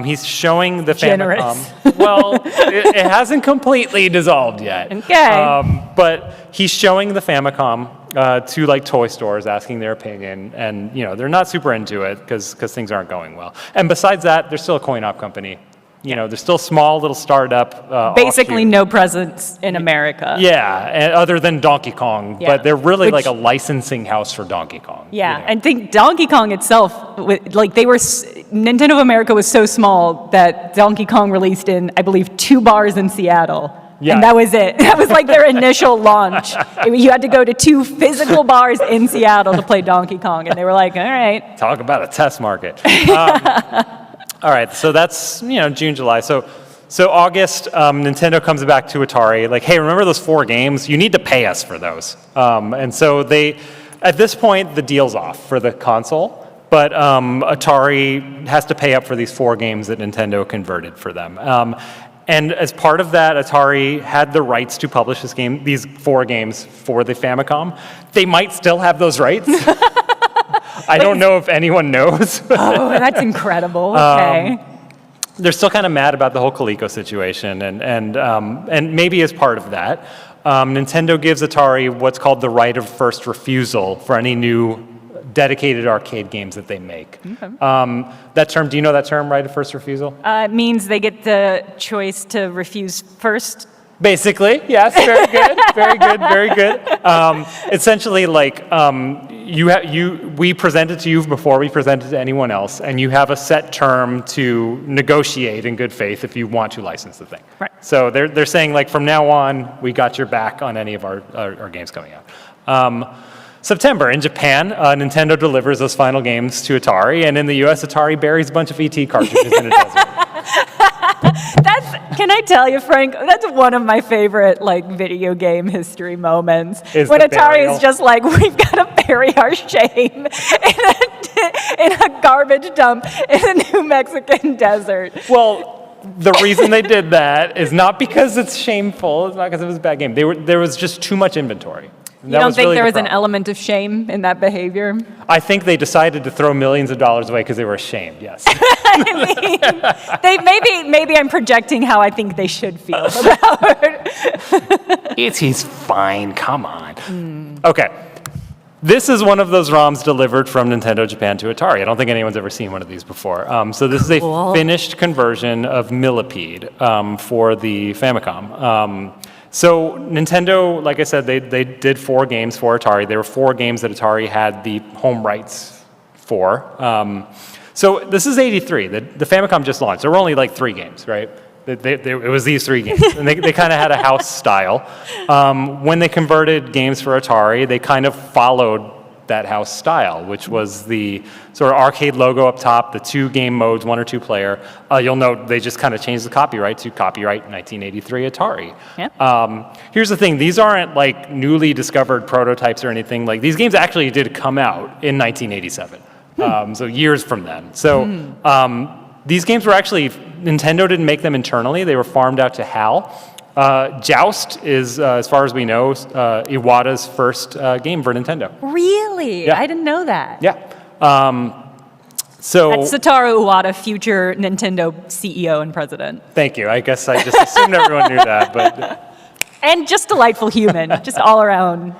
He's showing the Famicom. Well, it hasn't completely dissolved yet. Okay. But he's showing the Famicom to like toy stores, asking their opinion, and they're not super into it because things aren't going well. And besides that, they're still a coin-op company. They're still small, little startup. Basically offshoot. no presence in America. Yeah, and other than Donkey Kong, Yeah. but they're really like a licensing house for Donkey Kong. Yeah, and think Donkey Kong itself, Nintendo of America was so small that Donkey Kong released in, I believe, 2 bars in Seattle. Yeah. And that was it. That was like their initial launch. You had to go to 2 physical bars in Seattle to play Donkey Kong, and they were like, all right. Talk about a test market. All right, so that's June, July. So August, Nintendo comes back to Atari, like, hey, remember those 4 games? You need to pay us for those. And so at this point, the deal's off for the console, but Atari has to pay up for these 4 games that Nintendo converted for them. And as part of that, Atari had the rights to publish these 4 games for the Famicom. They might still have those rights. I don't know if anyone knows. Oh, that's incredible. Okay. They're still kind of mad about the whole Coleco situation, and maybe as part of that, Nintendo gives Atari what's called the right of first refusal for any new dedicated arcade games that they make. Okay. That term, do you know that term, right of first refusal? It means they get the choice to refuse first. Basically, yes, very good, very good, very good. Essentially, like we present it to you before we present it to anyone else, and you have a set term to negotiate in good faith if you want to license the thing. Right. So they're saying, like, from now on, we got your back on any of our games coming out. September, in Japan, Nintendo delivers those final games to Atari, and in the US, Atari buries a bunch of ET cartridges in a desert. Can I tell you, Frank, that's one of my favorite video game history moments. When Atari is just like, we've got to bury our shame in a garbage dump in a New Mexican desert. Well, the reason they did that is not because it's shameful, it's not because it was a bad game. There was just too much inventory. You don't think there was an element of shame in that behavior? I think they decided to throw millions of dollars away because they were ashamed, yes. Maybe I'm projecting how I think they should feel about it. He's fine, come on. Okay, this is one of those ROMs delivered from Nintendo Japan to Atari. I don't think anyone's ever seen one of these before. So this is a finished conversion of Millipede for the Famicom. So Nintendo, like I said, they did 4 games for Atari. There were 4 games that Atari had the home rights for. So this is 83. The Famicom just launched. There were only like 3 games, right? It was these 3 games. And they kind of had a house style. When they converted games for Atari, they kind of followed that house style, which was the sort of arcade logo up top, the 2 game modes, 1 or 2 player. You'll note they just kind of changed the copyright to copyright 1983 Atari. Yeah. Here's the thing, these aren't like newly discovered prototypes or anything. Like, these games actually did come out in 1987, so years from then. So these games were actually, Nintendo didn't make them internally, they were farmed out to HAL. Joust is, as far as we know, Iwata's first game for Nintendo. Really? Yeah. I didn't know that. Yeah. So that's Satoru Iwata, future Nintendo CEO and president. Thank you. I guess I just assumed everyone knew that, but and just delightful human, just all around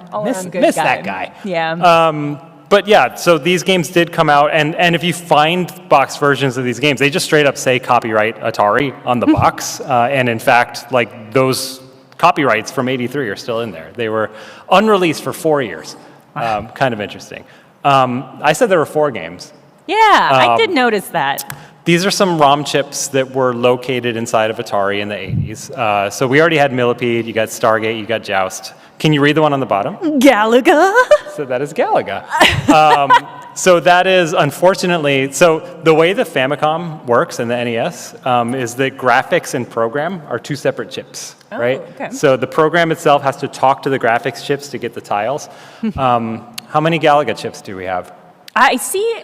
good miss guy. that guy. Yeah. But yeah, so these games did come out, and if you find box versions of these games, they just straight up say copyright Atari on the box, and in fact, like, those copyrights from '83 are still in there. They were unreleased for 4 years. Kind of interesting. I said there were 4 games. Yeah, I did notice that. These are some ROM chips that were located inside of Atari in the 80s. So we already had Millipede, you got Stargate, you got Joust. Can you read the one on the bottom? Galaga. So that is Galaga. So that is, unfortunately, so the way the Famicom works and the NES is that graphics and program are 2 separate chips, right? Okay. So the program itself has to talk to the graphics chips to get the tiles. How many Galaga chips do we have? I see.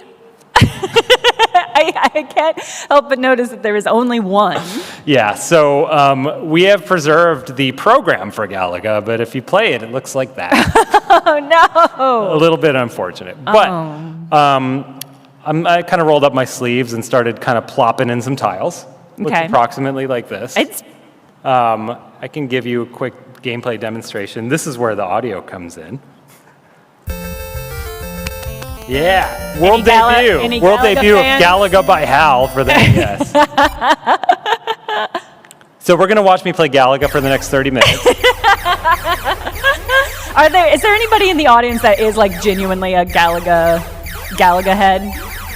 I can't help but notice that there is only 1. Yeah, so we have preserved the program for Galaga, but if you play it, it looks like that. Oh, no. A little bit unfortunate. But I kind of rolled up my sleeves and started kind of plopping in some tiles. Looks approximately like this. I can give you a quick gameplay demonstration. This is where the audio comes in. Yeah, world debut of Galaga by HAL for the NES. So we're going to watch me play Galaga for the next 30 minutes. Is there anybody in the audience that is like genuinely a Galaga head?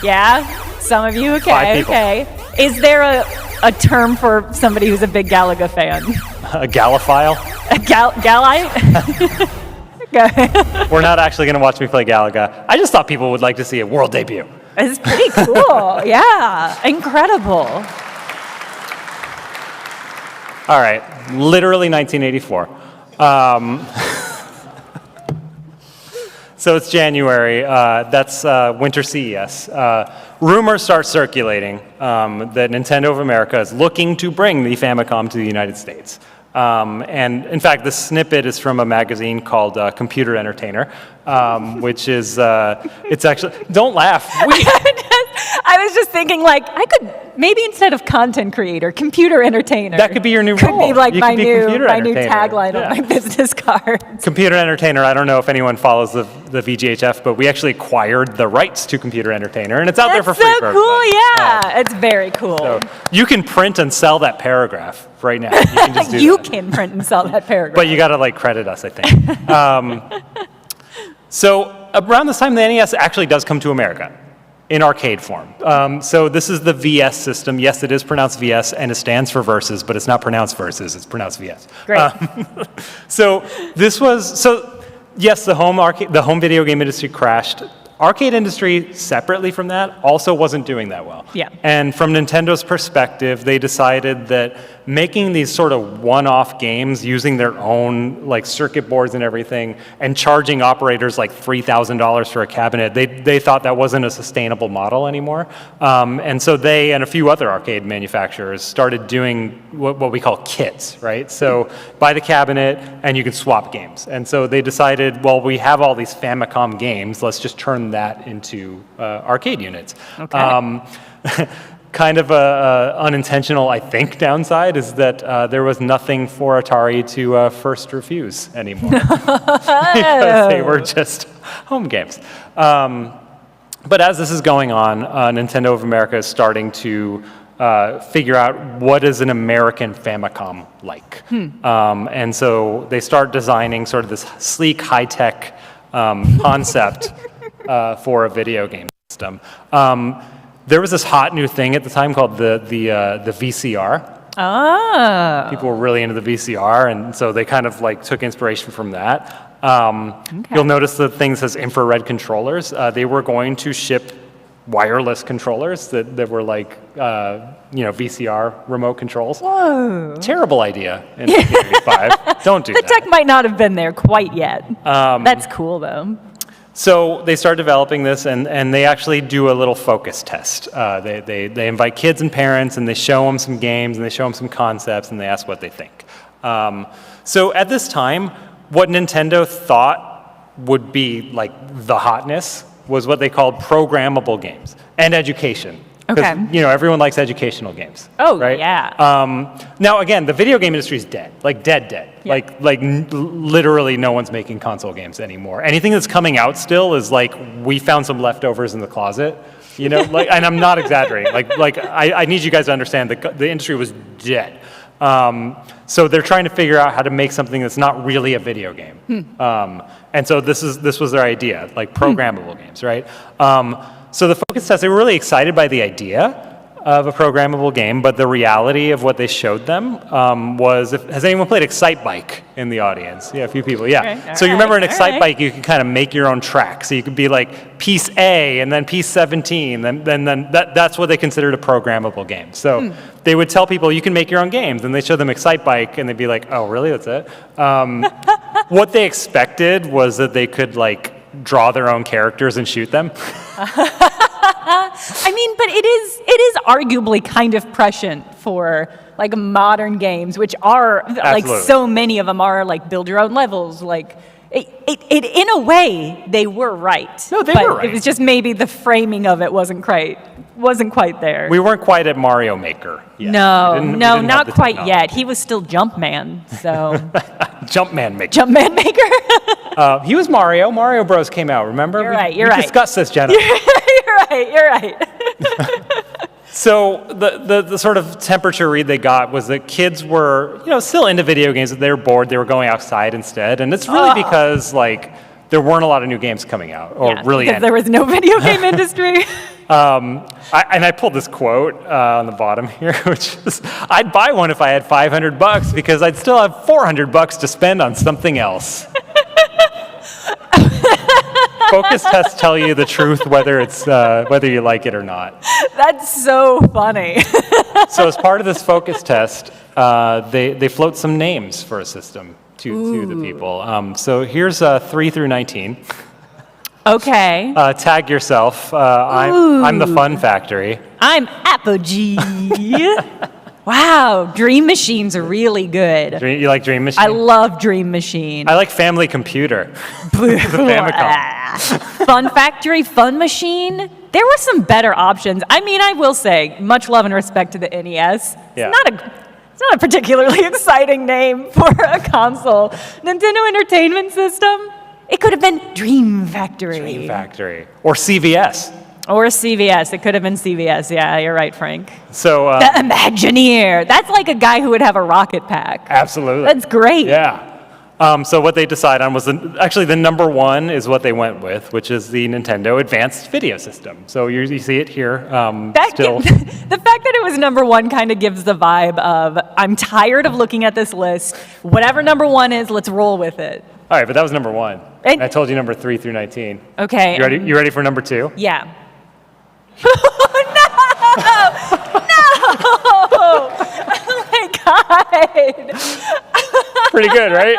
Yeah? Some of you? Okay, 5 people. okay. Is there a term for somebody who's a big Galaga fan? A Galaphile? A Galite? Okay. We're not actually going to watch me play Galaga. I just thought people would like to see a world debut. It's pretty cool. Yeah. Incredible. All right. Literally 1984. So it's January. That's Winter CES. Rumors start circulating that Nintendo of America is looking to bring the Famicom to the United States. And in fact, the snippet is from a magazine called Computer Entertainer, which is, it's actually, don't laugh. I was just thinking, like, I could, maybe instead of content creator, computer entertainer. That could be your new could role. Be like you my new entertainer. tagline on my business card. Computer Entertainer, I don't know if anyone follows the VGHF, but we actually acquired the rights to Computer Entertainer, and it's out there for free for everybody. Cool, yeah. It's very cool. So you can print and sell that paragraph right now. You can just do You that. can print and sell that paragraph. But you got to like credit us, I think. So around this time, the NES actually does come to America in arcade form. So this is the VS system. Yes, it is pronounced VS, and it stands for Versus, but it's not pronounced Versus, it's pronounced VS. Great. So this was, yes, the home video game industry crashed. Arcade industry, separately from that, also wasn't doing that well. Yeah. And from Nintendo's perspective, they decided that making these sort of one-off games using their own like circuit boards and everything and charging operators like $3,000 for a cabinet, they thought that wasn't a sustainable model anymore. And so they and a few other arcade manufacturers started doing what we call kits, right? So buy the cabinet and you can swap games. And so they decided, well, we have all these Famicom games, let's just turn that into arcade units. Okay. Kind of a unintentional, I think, downside is that there was nothing for Atari to first refuse anymore because they were just home games. But as this is going on, Nintendo of America is starting to figure out what is an American Famicom like. And so they start designing sort of this sleek, high-tech concept for a video game system. There was this hot new thing at the time called the VCR. Ah. People were really into the VCR, and so they kind of like took inspiration from that. You'll notice the thing says infrared controllers. They were going to ship wireless controllers that were like, VCR remote controls. Whoa. Terrible idea in 1985. Don't do the that. tech might not have been there quite yet. That's cool, though. So they start developing this, and they actually do a little focus test. They invite kids and parents, and they show them some games, and they show them some concepts, and they ask what they think. So at this time, what Nintendo thought would be like the hotness was what they called programmable games and education. Okay. Everyone likes educational games. Oh, right? yeah. Now, again, the video game industry is dead. Like, dead. Yeah. Literally no one's making console games anymore. Anything that's coming out still is like, we found some leftovers in the closet. And I'm not exaggerating. I need you guys to understand that the industry was dead. So they're trying to figure out how to make something that's not really a video game. And so this was their idea, like programmable games, right? So the focus test, they were really excited by the idea of a programmable game, but the reality of what they showed them was, has anyone played Excite Bike in the audience? Yeah, a few people, yeah. Okay, so you remember in Excite Bike, you can kind of make your own track. So you could be like piece A and then piece 17, then that's what they considered a programmable game. So they would tell people, you can make your own games, and they show them Excite Bike, and they'd be like, oh, really, that's it? What they expected was that they could like draw their own characters and shoot them. I mean, but it is arguably kind of prescient for like modern games, which are like so many of them are like build your own levels. Like it in a way they were right. No, they but were right. It was just maybe the framing of it wasn't quite there. We weren't quite at Mario Maker yet. No, we didn't have not the quite technology. yet. He was still Jumpman, so Jumpman Maker. Jumpman Maker. He was Mario. Mario Bros came out. Remember? You're right. We discussed this, Jenna. You're right. So the sort of temperature read they got was that kids were, still into video games, but they were bored. They were going outside instead. And it's really because, like, there weren't a lot of new games coming out, or really because there was no video game industry. I pulled this quote on the bottom here, which is, I'd buy one if I had $500 because I'd still have $400 to spend on something else. Focus tests tell you the truth, whether you like it or not. That's so funny. So as part of this focus test, they float some names for a system to the people. So here's 3 through 19. Okay. Tag yourself. I'm the Fun Factory. I'm Apogee. Wow, Dream Machine's really good. You like Dream Machine? I love Dream Machine. I like Family Computer. The Famicom. Fun Factory, Fun Machine. There were some better options. I mean, I will say, much love and respect to the NES. Yeah. It's not a particularly exciting name for a console. Nintendo Entertainment System. It could have been Dream Factory. Dream Factory. Or CVS. Or CVS. It could have been CVS. Yeah, you're right, Frank. So the Imagineer. That's like a guy who would have a rocket pack. Absolutely. That's great. Yeah. So what they decided on was actually the number one is what they went with, which is the Nintendo Advanced Video System. So you see it here. Still. The fact that it was number one kind of gives the vibe of, I'm tired of looking at this list. Whatever number one is, let's roll with it. All right, but that was number one. And I told you number 3 through 19. Okay. You ready for number 2? Yeah. No! Oh my God. Pretty good, right?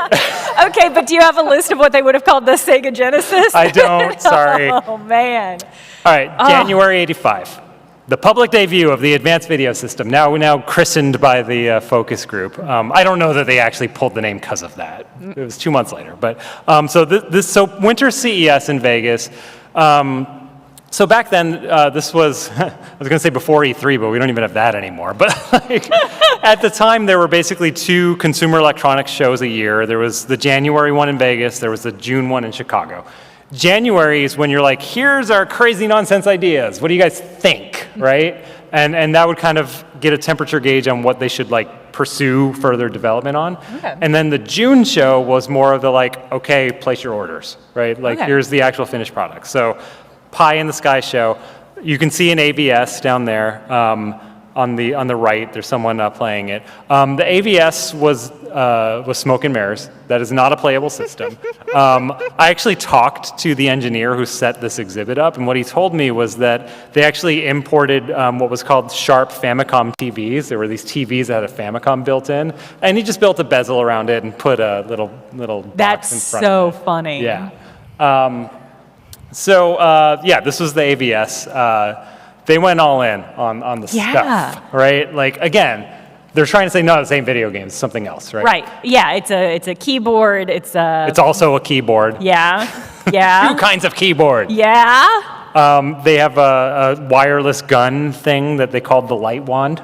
Okay, but do you have a list of what they would have called the Sega Genesis? I don't, sorry. Oh, man. All right, January 85. The public debut of the Advanced Video System, now christened by the focus group. I don't know that they actually pulled the name because of that. It was 2 months later. But so Winter CES in Vegas. So back then, this was, I was going to say before E3, but we don't even have that anymore. But at the time, there were basically 2 consumer electronics shows a year. There was the January one in Vegas. There was the June one in Chicago. January is when you're like, here's our crazy nonsense ideas. What do you guys think, right? And that would kind of get a temperature gauge on what they should like pursue further development on. Okay. And then the June show was more of the like, okay, place your orders, right? Like here's the actual finished product. So Pie in the Sky show, you can see an AVS down there on the right. There's someone playing it. The AVS was smoke and mirrors. That is not a playable system. I actually talked to the engineer who set this exhibit up, and what he told me was that they actually imported what was called Sharp Famicom TVs. There were these TVs that had a Famicom built in, and he just built a bezel around it and put a little box in front so of it. funny. Yeah. This was the AVS. They went all in on the stuff, right? Like, again, they're trying to say, no, this ain't video games, it's something else, right? Right. Yeah, it's a keyboard. It's also a keyboard. Yeah. Yeah. 2 kinds of keyboard. Yeah. They have a wireless gun thing that they called the Light Wand.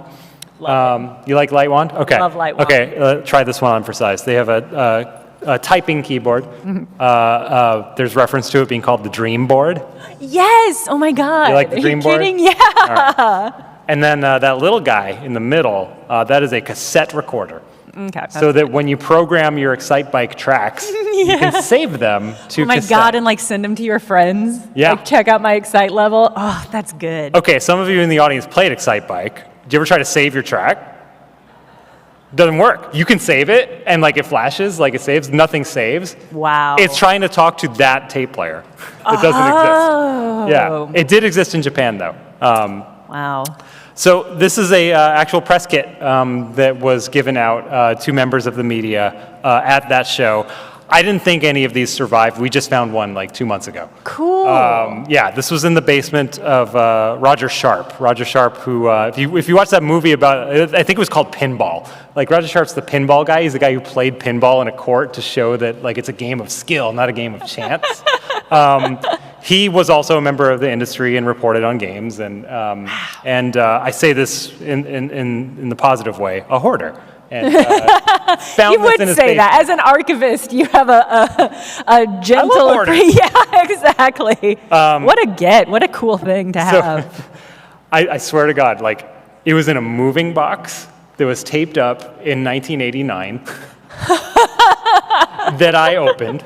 You like Light Wand? Okay. Love Light Wand. Okay, try this one on for size. They have a typing keyboard. There's reference to it being called the Dream Board. Yes. Oh my God. You like the Dream Are you Board? kidding? Yeah. Right. And then that little guy in the middle, that is a cassette recorder. Okay. So that when you program your Excitebike tracks, you can save them to Oh my cassette. God, and like send them to your friends. Yeah. Like check out my Excite level. Oh, that's good. Okay, some of you in the audience played Excitebike. Did you ever try to save your track? Doesn't work. You can save it, and like it flashes, like it saves. Nothing saves. Wow. It's trying to talk to that tape player. It doesn't exist. Yeah, it did exist in Japan though. Wow. So this is a actual press kit that was given out to members of the media at that show. I didn't think any of these survived. We just found one like 2 months ago. Cool. This was in the basement of Roger Sharp. Roger Sharp, who, if you watch that movie about, I think it was called Pinball. Like Roger Sharp's the pinball guy. He's the guy who played pinball in a court to show that like it's a game of skill, not a game of chance. He was also a member of the industry and reported on games. And I say this in the positive way, a hoarder. And, found you would say that as an archivist. You have a gentle, I love yeah, exactly. What a cool thing to have. I swear to God, like, it was in a moving box that was taped up in 1989 that I opened.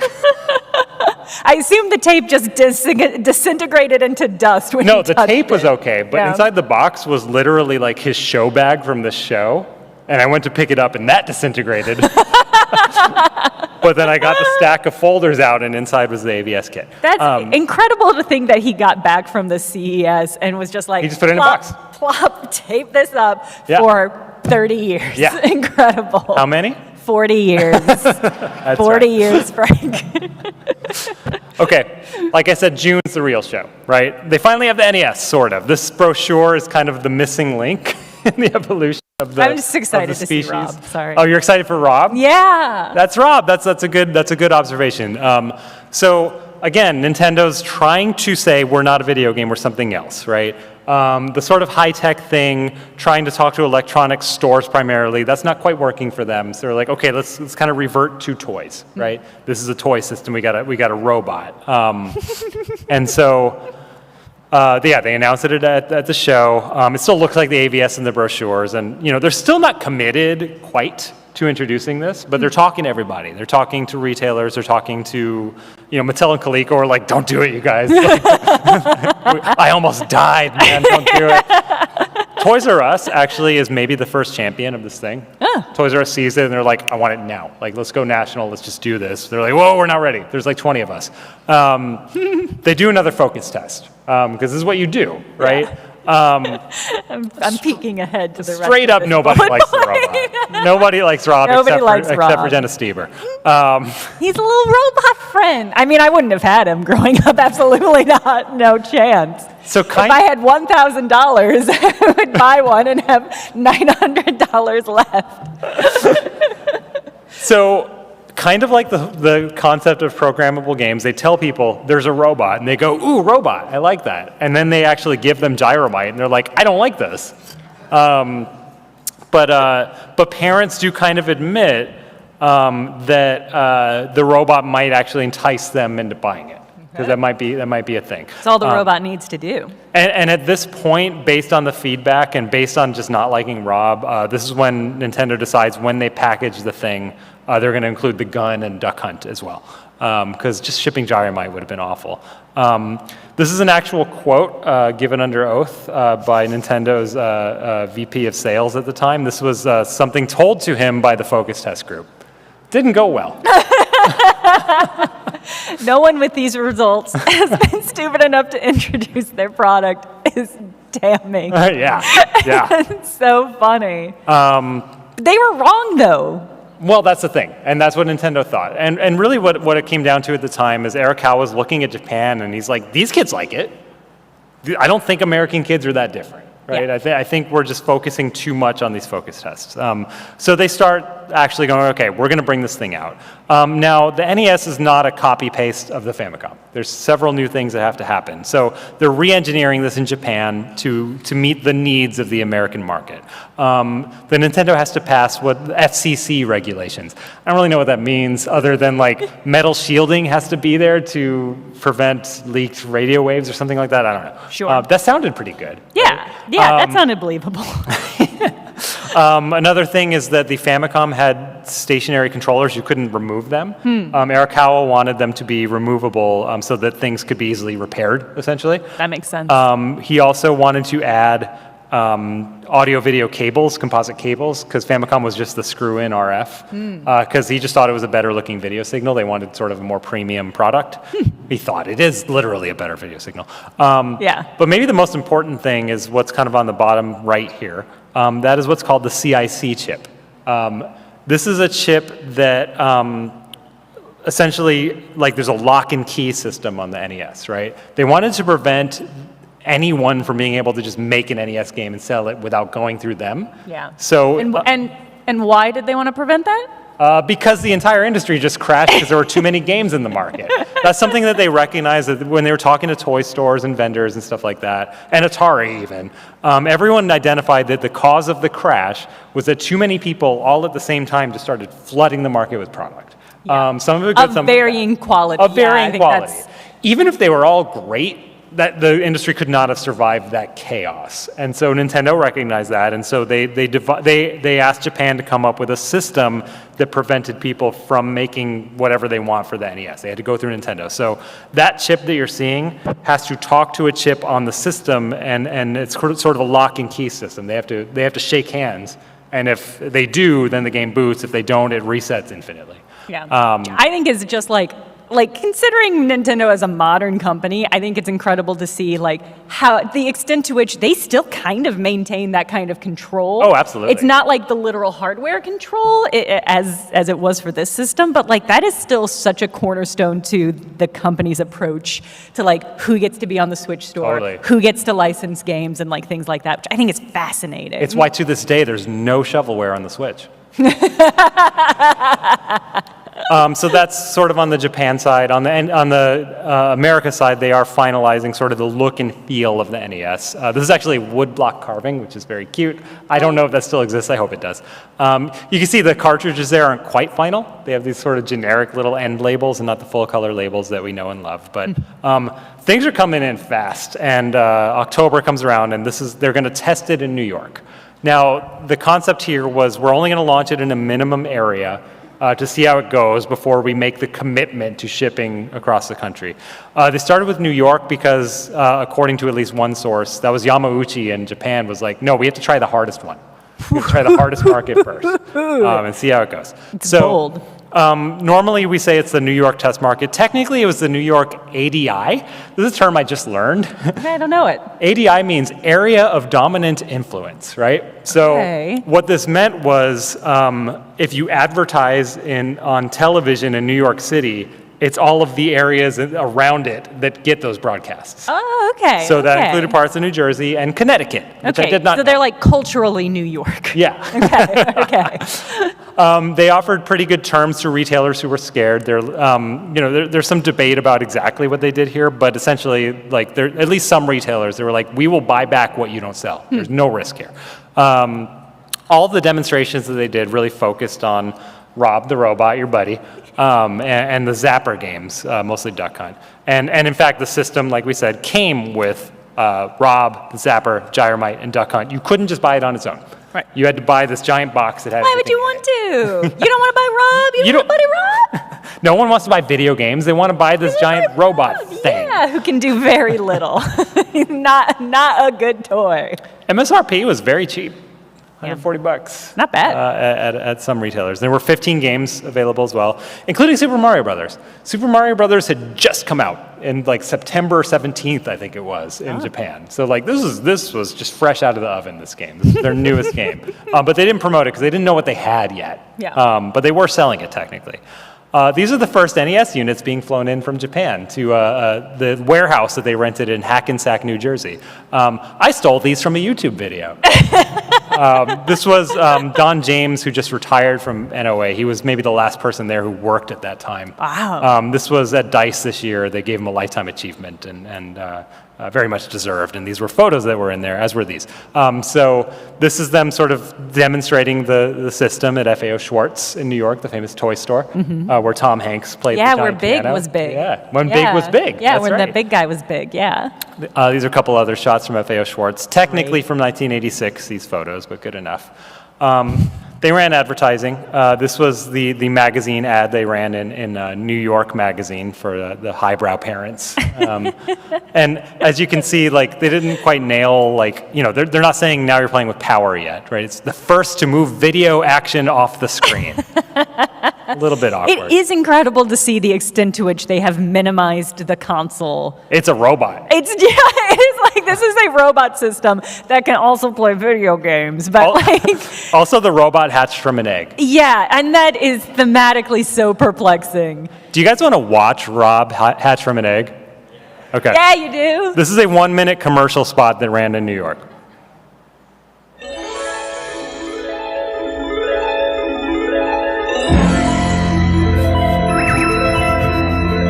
I assume the tape just disintegrated into dust when No, you the touched tape was it. okay, but Yeah. inside the box was literally like his show bag from the show, and I went to pick it up and that disintegrated. But then I got the stack of folders out and inside was the AVS kit. That's incredible to think that he got back from the CES and was just like, He just put it in a plop, box. plop, tape this up Yeah. for 30 years. Yeah. Incredible. How many? 40 years. 40 years, Frank. Okay, like I said, June's the real show, right? They finally have the NES, sort of. This brochure is kind of the missing link in the evolution of the I'm just excited of the to see species. Rob. Sorry. Oh, you're excited for Rob? Yeah. That's Rob. That's a good observation. So again, Nintendo's trying to say we're not a video game, we're something else, right? The sort of high-tech thing, trying to talk to electronics stores primarily, that's not quite working for them. So they're like, okay, let's kind of revert to toys, right? This is a toy system. We got a robot, and so. They announced it at the show. It still looks like the AVS in the brochures, and they're still not committed quite to introducing this, but they're talking to everybody. They're talking to retailers. They're talking to Mattel and Coleco are like, "Don't do it, you guys! Like, I almost died, man. Don't do it." Toys R Us actually is maybe the first champion of this thing. Toys R Us sees it and they're like, I want it now. Like, let's go national. Let's just do this. They're like, whoa, we're not ready. There's like 20 of us. They do another focus test because this is what you do, right? I'm peeking ahead to the rest Straight of up, this nobody bullet likes the point. robot. Nobody likes Rob except for Jenna Steber. He's a little robot friend. I mean, I wouldn't have had him growing up. Absolutely not. No chance. So if I had $1,000, I would buy one and have $900 left. So kind of like the concept of programmable games, they tell people there's a robot, and they go, ooh, robot, I like that. And then they actually give them Gyromite, and they're like, I don't like this. But parents do kind of admit that the robot might actually entice them into buying it, because that might be a thing. That's all the robot needs to do. And at this point, based on the feedback and based on just not liking Rob, this is when Nintendo decides when they package the thing, they're going to include the gun and Duck Hunt as well, because just shipping Gyromite would have been awful. This is an actual quote given under oath by Nintendo's VP of sales at the time. This was something told to him by the focus test group. Didn't go well. No one with these results has been stupid enough to introduce their product is damning. Yeah. It's so funny. They were wrong, though. Well, that's the thing, and that's what Nintendo thought. And really what it came down to at the time is Arakawa was looking at Japan, and he's like, these kids like it. I don't think American kids are that different, right? Yeah. I think we're just focusing too much on these focus tests. So they start actually going, okay, we're going to bring this thing out. Now, the NES is not a copy-paste of the Famicom. There's several new things that have to happen. So they're re-engineering this in Japan to meet the needs of the American market. The Nintendo has to pass what FCC regulations. I don't really know what that means other than like metal shielding has to be there to prevent leaked radio waves or something like that. I don't know. Sure. That sounded pretty good. Yeah, that sounded believable. Another thing is that the Famicom had stationary controllers. You couldn't remove them. Arakawa wanted them to be removable so that things could be easily repaired, essentially. That makes sense. He also wanted to add audio-video cables, composite cables, because Famicom was just the screw-in RF, because he just thought it was a better-looking video signal. They wanted sort of a more premium product. He thought it is literally a better video signal. But maybe the most important thing is what's kind of on the bottom right here. That is what's called the CIC chip. This is a chip that essentially, like, there's a lock and key system on the NES, right? They wanted to prevent anyone from being able to just make an NES game and sell it without going through them. Yeah. So and why did they want to prevent that? Because the entire industry just crashed because there were too many games in the market. That's something that they recognized that when they were talking to toy stores and vendors and stuff like that, and Atari even, everyone identified that the cause of the crash was that too many people all at the same time just started flooding the market with product. Some of it good, some varying quality. Of varying quality. Even if they were all great, that the industry could not have survived that chaos. And so Nintendo recognized that, and so they asked Japan to come up with a system that prevented people from making whatever they want for the NES. They had to go through Nintendo. So that chip that you're seeing has to talk to a chip on the system, and it's sort of a lock and key system. They have to shake hands, and if they do, then the game boots. If they don't, it resets infinitely. Yeah, I think it's just like considering Nintendo as a modern company, I think it's incredible to see like how the extent to which they still kind of maintain that kind of control. Oh, absolutely. It's not like the literal hardware control as it was for this system, but like that is still such a cornerstone to the company's approach to like who gets to be on the Switch store, Totally. who gets to license games and like things like that, which I think is fascinating. It's why to this day there's no shovelware on the Switch. So that's sort of on the Japan side. On the America side, they are finalizing sort of the look and feel of the NES. This is actually woodblock carving, which is very cute. I don't know if that still exists. I hope it does. You can see the cartridges there aren't quite final. They have these sort of generic little end labels and not the full color labels that we know and love. But things are coming in fast, and October comes around, and they're going to test it in New York. Now, the concept here was we're only going to launch it in a minimum area to see how it goes before we make the commitment to shipping across the country. They started with New York because, according to at least one source, that was Yamauchi in Japan, was like, no, we have to try the hardest one. We have to try the hardest market first and see how it goes. It's bold. Normally we say it's the New York test market. Technically it was the New York ADI. This is a term I just learned. I don't know it. ADI means area of dominant influence, right? So what this meant was if you advertise on television in New York City, it's all of the areas around it that get those broadcasts. Oh, okay. So that included parts of New Jersey and Connecticut, which I did not know. So they're like culturally New York. Yeah. Okay. They offered pretty good terms to retailers who were scared. There's some debate about exactly what they did here, but essentially, like, at least some retailers, they were like, we will buy back what you don't sell. There's no risk here. All the demonstrations that they did really focused on Rob the robot, your buddy, and the Zapper games, mostly Duck Hunt. And in fact, the system, like we said, came with Rob, the Zapper, Gyromite, and Duck Hunt. You couldn't just buy it on its own. Right. You had to buy this giant box that had Why would you want to? You don't want to buy Rob? You don't want to buy Rob? No one wants to buy video games. They want to buy this giant robot thing. Yeah, who can do very little. not a good toy. MSRP was very cheap. $140. Not bad. At some retailers. There were 15 games available as well, including Super Mario Brothers. Super Mario Brothers had just come out in like September 17th, I think it was, in Japan. So like this was just fresh out of the oven, this game. This is their newest game. But they didn't promote it because they didn't know what they had yet. Yeah. But they were selling it technically. These are the first NES units being flown in from Japan to the warehouse that they rented in Hackensack, New Jersey. I stole these from a YouTube video. This was Don James, who just retired from NOA. He was maybe the last person there who worked at that time. Wow. This was at DICE this year. They gave him a lifetime achievement and very much deserved. And these were photos that were in there, as were these. So this is them sort of demonstrating the system at FAO Schwartz in New York, the famous toy store, where Tom Hanks played the giant where Big piano. was big. Yeah, when Big was big. Yeah, That's when right. the big guy was big, yeah. These are a couple other shots from FAO Schwartz, technically from 1986, these photos, but good enough. They ran advertising. This was the magazine ad they ran in New York Magazine for the highbrow parents. And as you can see, like, they didn't quite nail, like, they're not saying now you're playing with power yet, right? It's the first to move video action off the screen. A little bit awkward. It is incredible to see the extent to which they have minimized the console. It's a robot. It is like, this is a robot system that can also play video games, but Also, the robot hatched from an egg. Yeah, and that is thematically so perplexing. Do you guys want to watch Rob hatch from an egg? Okay. Yeah, you do. This is a 1-minute commercial spot that ran in New York.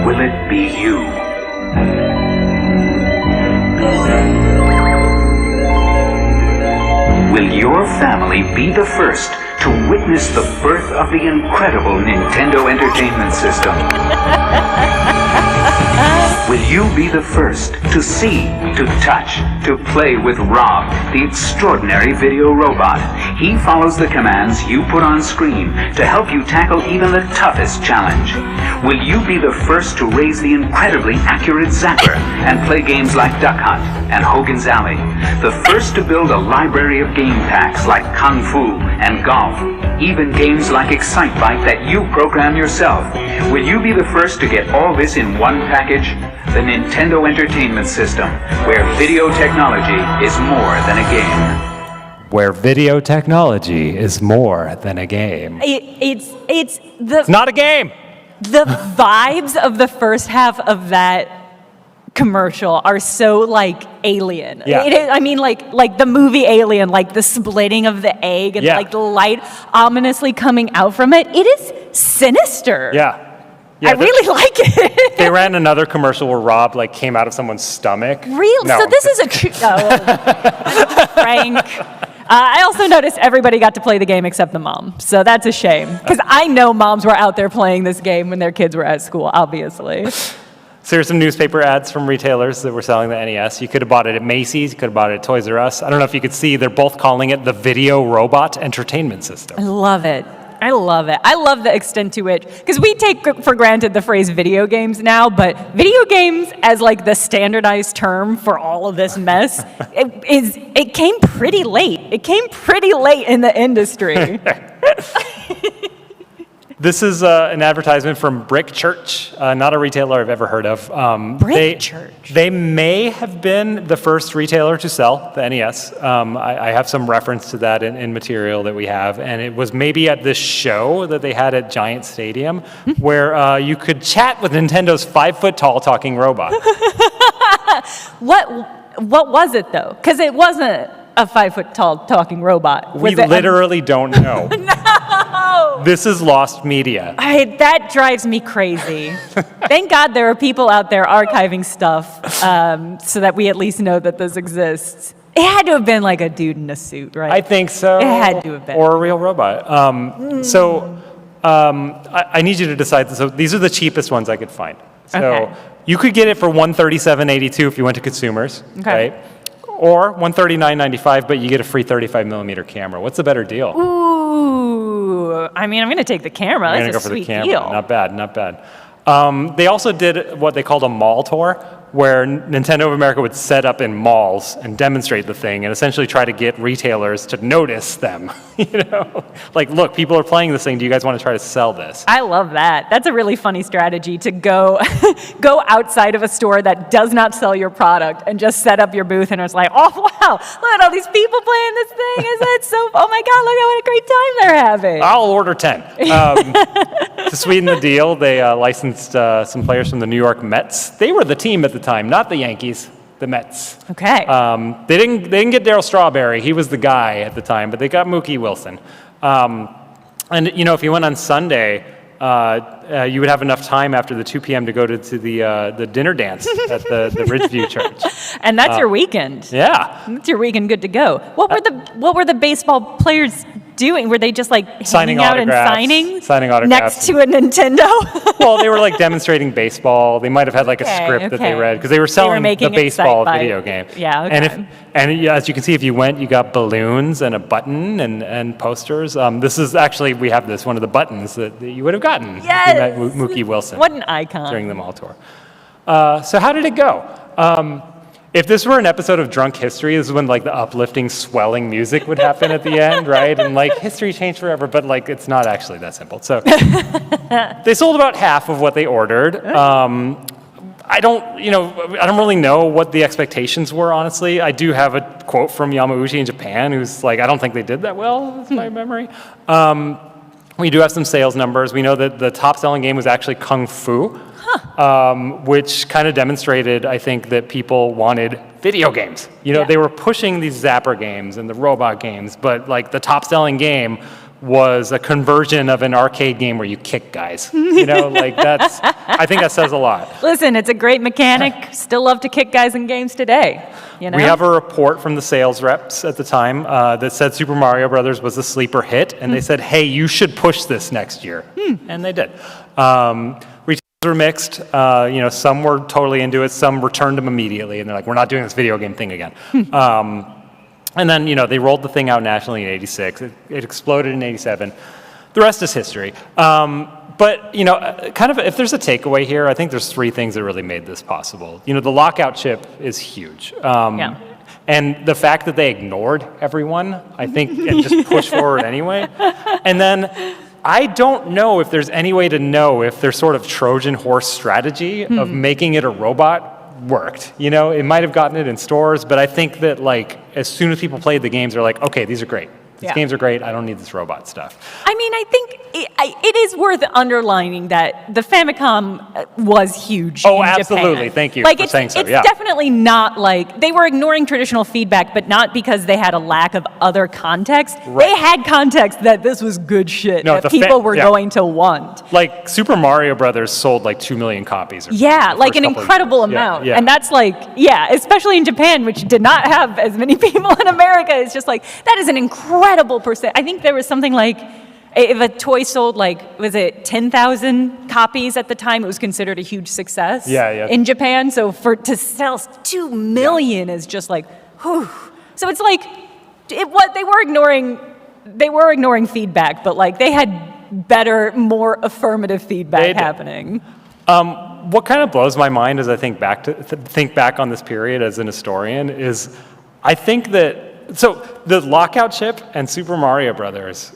Will it be you? Will your family be the first to witness the birth of the incredible Nintendo Entertainment System? Will you be the first to see, to touch, to play with Rob, the extraordinary video robot? He follows the commands you put on screen to help you tackle even the toughest challenge. Will you be the first to raise the incredibly accurate Zapper and play games like Duck Hunt and Hogan's Alley? The first to build a library of game packs like Kung Fu and golf, even games like Excitebike that you program yourself. Will you be the first to get all this in one package? The Nintendo Entertainment System, where video technology is more than a game. Where video technology is more than a game. It's not a game. The vibes of the first half of that commercial are so like Alien. Yeah. I mean, like the movie Alien, like the splitting of the egg and like the light ominously coming out from it. It is sinister. Yeah. I really like it. They ran another commercial where Rob like came out of someone's stomach. Real? No. So this is a true. Frank. I also noticed everybody got to play the game except the mom. So that's a shame. Because I know moms were out there playing this game when their kids were at school, obviously. So here's some newspaper ads from retailers that were selling the NES. You could have bought it at Macy's, you could have bought it at Toys R Us. I don't know if you could see, they're both calling it the Video Robot Entertainment System. I love it. I love it. I love the extent to which, because we take for granted the phrase video games now, but video games as like the standardized term for all of this mess, it came pretty late. It came pretty late in the industry. This is an advertisement from Brick Church, not a retailer I've ever heard of. Brick Church? They may have been the first retailer to sell the NES. I have some reference to that in material that we have, and it was maybe at this show that they had at Giant Stadium where you could chat with Nintendo's 5-foot-tall talking robot. What was it, though? Because it wasn't a 5-foot-tall talking robot. We literally don't know. No! This is lost media. That drives me crazy. Thank God there are people out there archiving stuff so that we at least know that this exists. It had to have been like a dude in a suit, right? I think so. It had to have been. Or a real robot. I need you to decide. So these are the cheapest ones I could find. So Okay. you could get it for $137.82 if you went to consumers, right? Or $139.95, but you get a free 35mm camera. What's the better deal? Ooh, I mean, I'm going to take the camera. I'm gonna That's go a for the sweet camera. deal. Not bad, not bad. They also did what they called a mall tour, where Nintendo of America would set up in malls and demonstrate the thing and essentially try to get retailers to notice them. You know, like, look, people are playing this thing. Do you guys want to try to sell this? I love that. That's a really funny strategy to go outside of a store that does not sell your product and just set up your booth and it's like, oh, wow, look at all these people playing this thing. Is it so, oh my God, look at what a great time they're having. I'll order 10. To sweeten the deal, they licensed some players from the New York Mets. They were the team at the time, not the Yankees, the Mets. Okay. They didn't get Darryl Strawberry. He was the guy at the time, but they got Mookie Wilson. And you know, if you went on Sunday, you would have enough time after the 2 p.m. to go to the dinner dance at the Ridgeview Church. And that's your weekend. Yeah. That's your weekend good to go. What were the baseball players doing? Were they just like Signing hanging out and autographs. Signing autographs. next to a Nintendo? Well, they were like demonstrating baseball. They might have had like a script that they read because they were selling the baseball video game. Yeah, okay. And as you can see, if you went, you got balloons and a button and posters. This is actually, we have this, one of the buttons that you would have gotten if you met Mookie Wilson. What an icon. During the mall tour. So how did it go? If this were an episode of Drunk History, this is when like the uplifting, swelling music would happen at the end, right? And like history changed forever, but like it's not actually that simple. So they sold about half of what they ordered. I don't really know what the expectations were, honestly. I do have a quote from Yamauchi in Japan who's like, I don't think they did that well, that's my memory. We do have some sales numbers. We know that the top selling game was actually Kung Fu. Which kind of demonstrated, I think, that people wanted video games. You know, they were pushing these Zapper games and the robot games, but like the top-selling game was a conversion of an arcade game where you kick guys. You know, like I think that says a lot. Listen, it's a great mechanic. Still love to kick guys in games today. You know? We have a report from the sales reps at the time that said Super Mario Brothers was a sleeper hit, and they said, hey, you should push this next year. And they did. were mixed. Some were totally into it. Some returned them immediately, and they're like, "We're not doing this video game thing again." And then they rolled the thing out nationally in '86. It exploded in '87. The rest is history. But kind of if there's a takeaway here, I think there's 3 things that really made this possible. The lockout chip is huge. And the fact that they ignored everyone, I think, and just pushed forward anyway. And then I don't know if there's any way to know if their sort of Trojan horse strategy of making it a robot worked. It might have gotten it in stores, but I think that as soon as people played the games, they're like, okay, these are great. These games are great. I don't need this robot stuff. I mean, I think it is worth underlining that the Famicom was huge in absolutely. Japan. Thank you for saying so. It's definitely not they were ignoring traditional feedback, but not because they had a lack of other context. Right. They had context that this was good shit that people were going to want. Super Mario Brothers sold 2 million copies. An incredible amount. And that's especially in Japan, which did not have as many people in America. It's just that is an incredible percent. I think there was something if a toy sold was it 10,000 copies at the time, it was considered a huge success in Japan. So to sell 2 million is just whew. So it's they were ignoring feedback, but they had better, more affirmative feedback happening. What kind of blows my mind as I think back on this period as an historian is I think that the lockout chip and Super Mario Brothers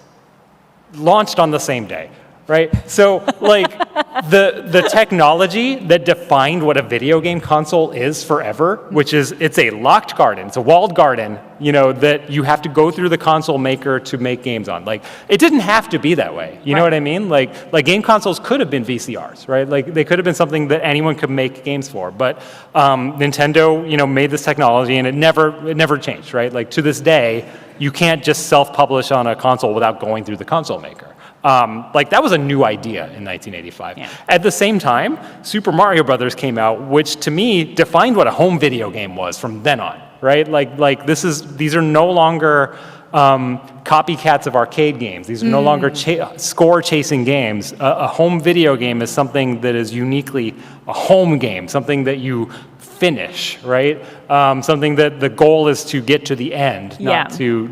launched on the same day, right? So the technology that defined what a video game console is forever, which is it's a locked garden, it's a walled garden, that you have to go through the console maker to make games on. It didn't have to be that way. You know what I mean? Game consoles could have been VCRs, right? They could have been something that anyone could make games for. But Nintendo, made this technology and it never changed, right? To this day, you can't just self-publish on a console without going through the console maker. That was a new idea in 1985. Yeah. At the same time, Super Mario Brothers came out, which to me defined what a home video game was from then on, right? These are no longer copycats of arcade games. These are no longer score-chasing games. A home video game is something that is uniquely a home game, something that you finish, right? Something that the goal is to get to the end, not to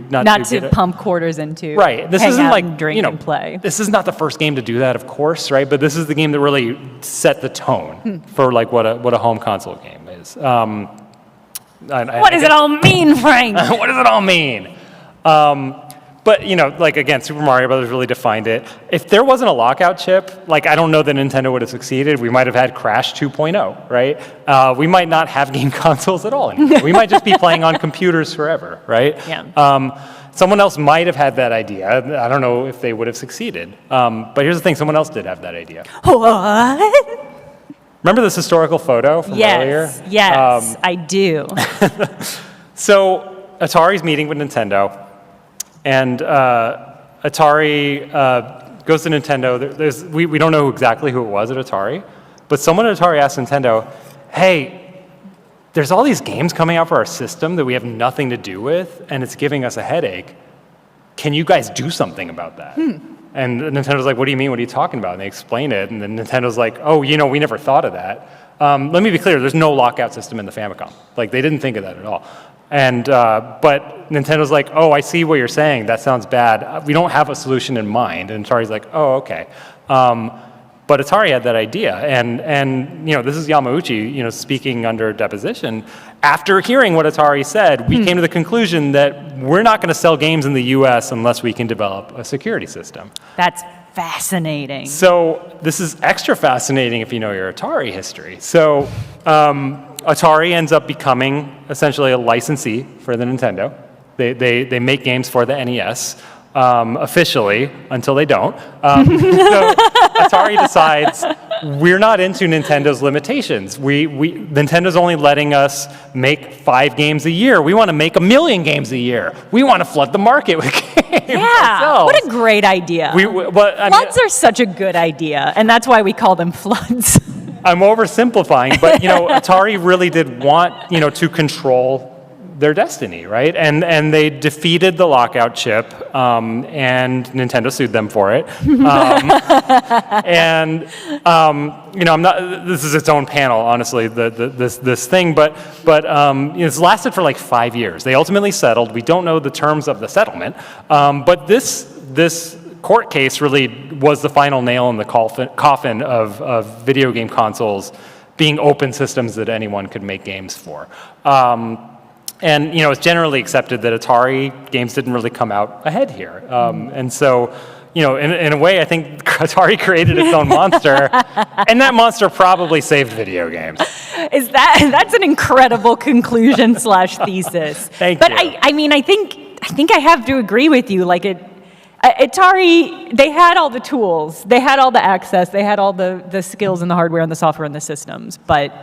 pump quarters into. Right. This isn't drink and play. This is not the first game to do that, of course, right? But this is the game that really set the tone for what a home console game is. What does it all mean, Frank? What does it all mean? But, again, Super Mario Brothers really defined it. If there wasn't a lockout chip, I don't know that Nintendo would have succeeded. We might have had Crash 2.0, right? We might not have game consoles at all anymore. We might just be playing on computers forever, right? Yeah. Someone else might have had that idea. I don't know if they would have succeeded. But here's the thing, someone else did have that idea. What? Remember this historical photo from earlier? Yes, I do. So Atari's meeting with Nintendo. And Atari goes to Nintendo. We don't know exactly who it was at Atari, but someone at Atari asked Nintendo, hey, there's all these games coming out for our system that we have nothing to do with, and it's giving us a headache. Can you guys do something about that? And Nintendo's like, what do you mean? What are you talking about? And they explain it, and then Nintendo's like, oh, we never thought of that. Let me be clear, there's no lockout system in the Famicom. They didn't think of that at all. And but Nintendo's like, oh, I see what you're saying. That sounds bad. We don't have a solution in mind. And Atari's like, oh, okay. But Atari had that idea, and this is Yamauchi, speaking under deposition. After hearing what Atari said, we came to the conclusion that we're not going to sell games in the U.S. unless we can develop a security system. That's fascinating. So this is extra fascinating if you know your Atari history. So. Atari ends up becoming essentially a licensee for the Nintendo. They make games for the NES officially until they don't. So Atari decides we're not into Nintendo's limitations. Nintendo's only letting us make 5 games a year. We want to make 1 million games a year. We want to flood the market with games. Yeah, ourselves. What a great idea. Floods are such a good idea, and that's why we call them floods. I'm oversimplifying, but Atari really did want to control their destiny, right? And they defeated the lockout chip, and Nintendo sued them for it. I'm not. This is its own panel, honestly. This thing, but it's lasted for like 5 years. They ultimately settled. We don't know the terms of the settlement, but this court case really was the final nail in the coffin of video game consoles being open systems that anyone could make games for. And it's generally accepted that Atari games didn't really come out ahead here. And so, in a way, I think Atari created its own monster, and that monster probably saved video games. That's an incredible conclusion / thesis. Thank but you. I think I have to agree with you. Like Atari, they had all the tools, they had all the access, they had all the skills and the hardware and the software and the systems, but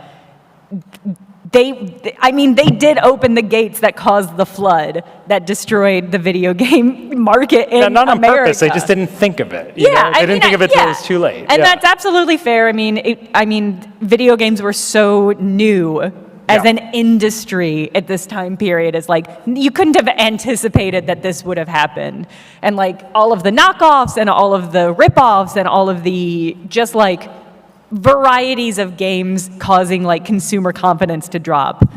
they did open the gates that caused the flood that destroyed the video game market in not on America. purpose. They just didn't think of it. They didn't think of it yeah. till it was too late. And that's absolutely fair. Video games were so new as an industry at this time period. It's like you couldn't have anticipated that this would have happened. And like all of the knockoffs and all of the rip-offs and all of the just like varieties of games causing like consumer confidence to drop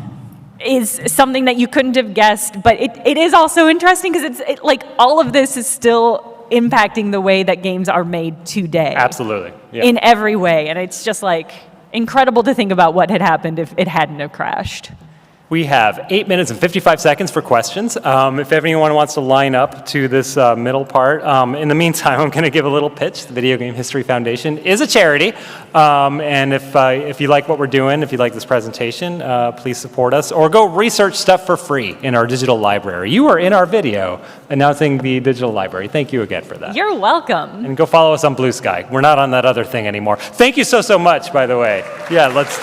is something that you couldn't have guessed. But it is also interesting because it's like all of this is still impacting the way that games are made today. Absolutely. Yeah. In every way. And it's just like incredible to think about what had happened if it hadn't have crashed. We have 8 minutes and 55 seconds for questions. If anyone wants to line up to this middle part. In the meantime, I'm going to give a little pitch. The Video Game History Foundation is a charity. And if you like what we're doing, if you like this presentation, please support us. Or go research stuff for free in our digital library. You are in our video announcing the digital library. Thank you again for that. You're welcome. And go follow us on Blue Sky. We're not on that other thing anymore. Thank you so much, by the way. Yeah, let's...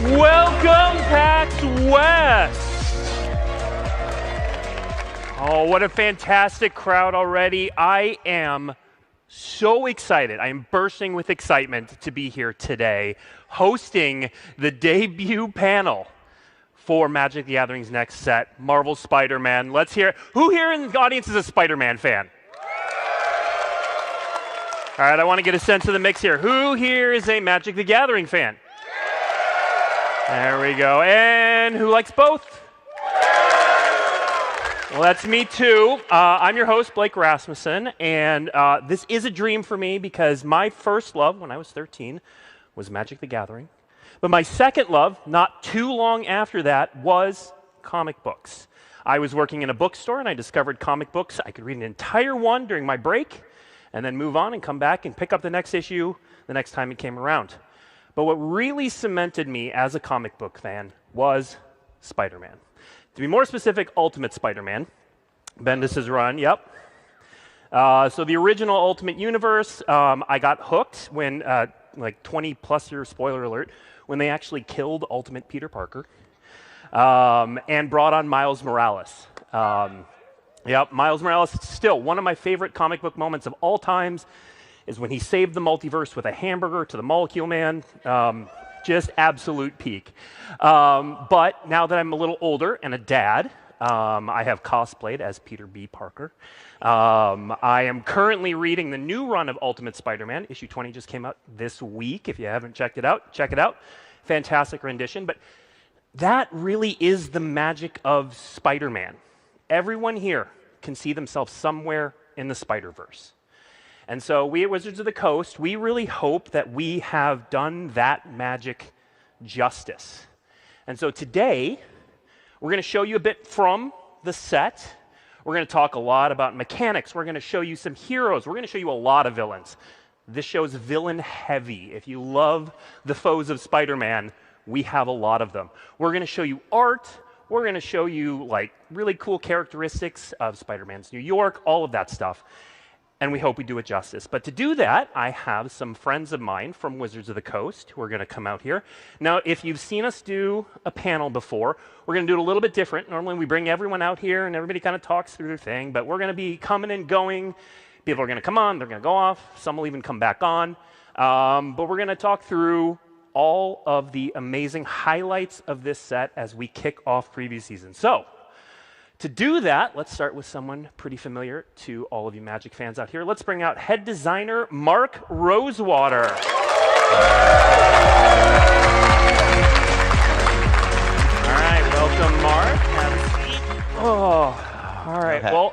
Welcome, PAX West! Oh, what a fantastic crowd already. I am so excited. I am bursting with excitement to be here today, hosting the debut panel for Magic the Gathering's next set, Marvel's Spider-Man. Let's hear, who here in the audience is a Spider-Man fan? All right, I want to get a sense of the mix here. Who here is a Magic the Gathering fan? There we go. And who likes both? Well, that's me too. I'm your host, Blake Rasmussen, and this is a dream for me because my first love when I was 13 was Magic the Gathering. But my second love, not too long after that, was comic books. I was working in a bookstore and I discovered comic books. I could read an entire one during my break and then move on and come back and pick up the next issue the next time it came around. But what really cemented me as a comic book fan was Spider-Man. To be more specific, Ultimate Spider-Man. Bendis' run, yep. So the original Ultimate Universe, I got hooked when, like 20-plus year spoiler alert, when they actually killed Ultimate Peter Parker and brought on Miles Morales. Yep, Miles Morales, still one of my favorite comic book moments of all times is when he saved the multiverse with a hamburger to the Molecule Man. Just absolute peak. But now that I'm a little older and a dad, I have cosplayed as Peter B. Parker. I am currently reading the new run of Ultimate Spider-Man. Issue 20 just came out this week. If you haven't checked it out, check it out. Fantastic rendition. But that really is the magic of Spider-Man. Everyone here can see themselves somewhere in the Spider-Verse. And so we at Wizards of the Coast, we really hope that we have done that magic justice. And so today, we're going to show you a bit from the set. We're going to talk a lot about mechanics. We're going to show you some heroes. We're going to show you a lot of villains. This show is villain heavy. If you love the foes of Spider-Man, we have a lot of them. We're going to show you art. We're going to show you like really cool characteristics of Spider-Man's New York, all of that stuff. And we hope we do it justice. But to do that, I have some friends of mine from Wizards of the Coast who are going to come out here. Now, if you've seen us do a panel before, we're going to do it a little bit different. Normally, we bring everyone out here and everybody kind of talks through their thing, but we're going to be coming and going. People are going to come on, they're going to go off. Some will even come back on. But we're going to talk through all of the amazing highlights of this set as we kick off preview season. So, to do that, let's start with someone pretty familiar to all of you Magic fans out here. Let's bring out head designer Mark Rosewater. All right, welcome, Mark. Have a seat. Oh, all right. Okay. Well,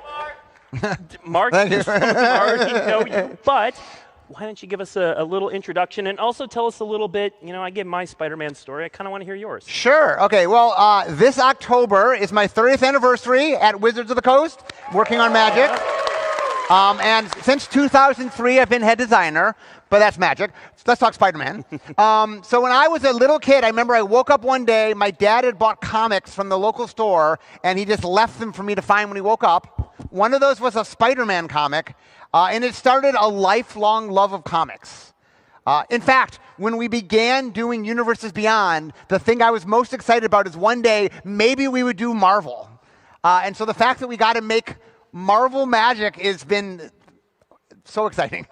Mark, already know you, but why don't you give us a little introduction and also tell us a little bit, you know, I give my Spider-Man story. I kind of want to hear yours. Sure. Okay. Well, this October is my 30th anniversary at Wizards of the Coast, working on Magic. And since 2003, I've been head designer, but that's Magic. Let's talk Spider-Man. So when I was a little kid, I remember I woke up one day, my dad had bought comics from the local store, and he just left them for me to find when he woke up. One of those was a Spider-Man comic. And it started a lifelong love of comics. In fact, when we began doing Universes Beyond, the thing I was most excited about is one day, maybe we would do Marvel. And so the fact that we got to make Marvel Magic has been so exciting.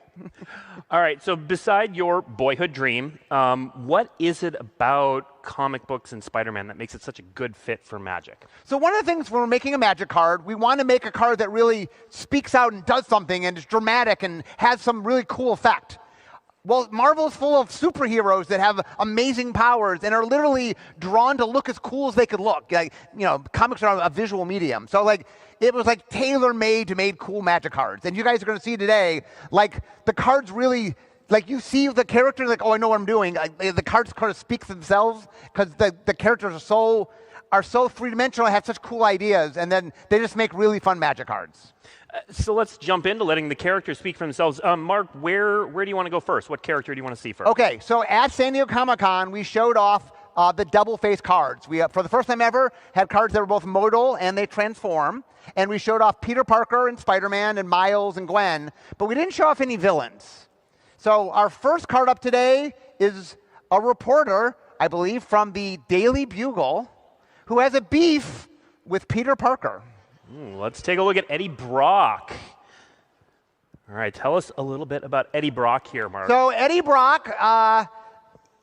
All right, so beside your boyhood dream, what is it about comic books and Spider-Man that makes it such a good fit for Magic? So one of the things when we're making a Magic card, we want to make a card that really speaks out and does something and is dramatic and has some really cool effect. Well, Marvel's full of superheroes that have amazing powers and are literally drawn to look as cool as they could look. Like, you know, comics are a visual medium. So like, it was like tailor-made to make cool Magic cards. And you guys are going to see today, like the cards really, like you see the character, like, oh, I know what I'm doing. The cards kind of speak for themselves because the characters are so three-dimensional, have such cool ideas, and then they just make really fun Magic cards. So let's jump into letting the characters speak for themselves. Mark, where do you want to go first? What character do you want to see first? Okay, so at San Diego Comic-Con, we showed off the double-face cards. We, for the first time ever, had cards that were both modal and they transform. And we showed off Peter Parker and Spider-Man and Miles and Gwen, but we didn't show off any villains. So our first card up today is a reporter I believe, from the Daily Bugle, who has a beef with Peter Parker. Let's take a look at Eddie Brock. All right, tell us a little bit about Eddie Brock here, Mark. So Eddie Brock,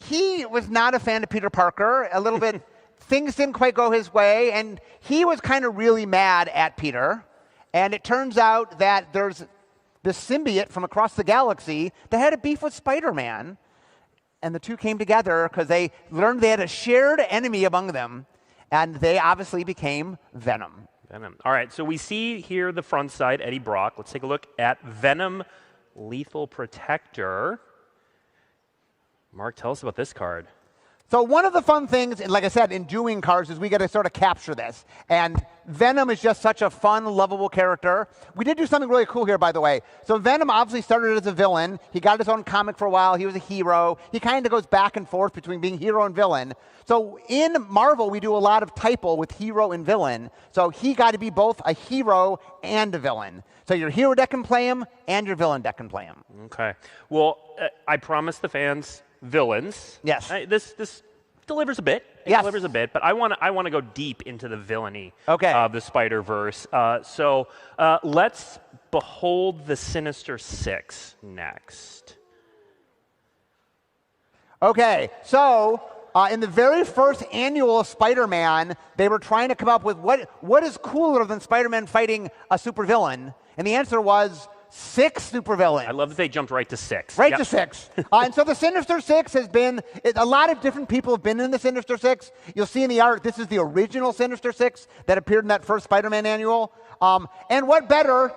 he was not a fan of Peter Parker. A little bit, things didn't quite go his way, and he was kind of really mad at Peter. And it turns out that there's this symbiote from across the galaxy that had a beef with Spider-Man. And the two came together because they learned they had a shared enemy among them, and they obviously became Venom. Venom. All right, so we see here the front side, Eddie Brock. Let's take a look at Venom Lethal Protector. Mark, tell us about this card. So one of the fun things, and like I said, in doing cards is we get to sort of capture this. And Venom is just such a fun, lovable character. We did do something really cool here, by the way. So Venom obviously started as a villain. He got his own comic for a while. He was a hero. He kind of goes back and forth between being hero and villain. So in Marvel, we do a lot of typo with hero and villain. So he got to be both a hero and a villain. So your hero deck can play him, and your villain deck can play him. Okay. Well, I promised the fans villains. Yes. This delivers a bit. It delivers a bit, but I want to go deep into the villainy of the Spider-Verse. So let's behold the Sinister Six next. Okay, so in the very first annual of Spider-Man, they were trying to come up with what is cooler than Spider-Man fighting a supervillain, and the answer was 6 supervillains. I love that they jumped right to 6. Right to 6. And so the Sinister Six has been, a lot of different people have been in the Sinister Six. You'll see in the art, this is the original Sinister Six that appeared in that first Spider-Man annual. And what better,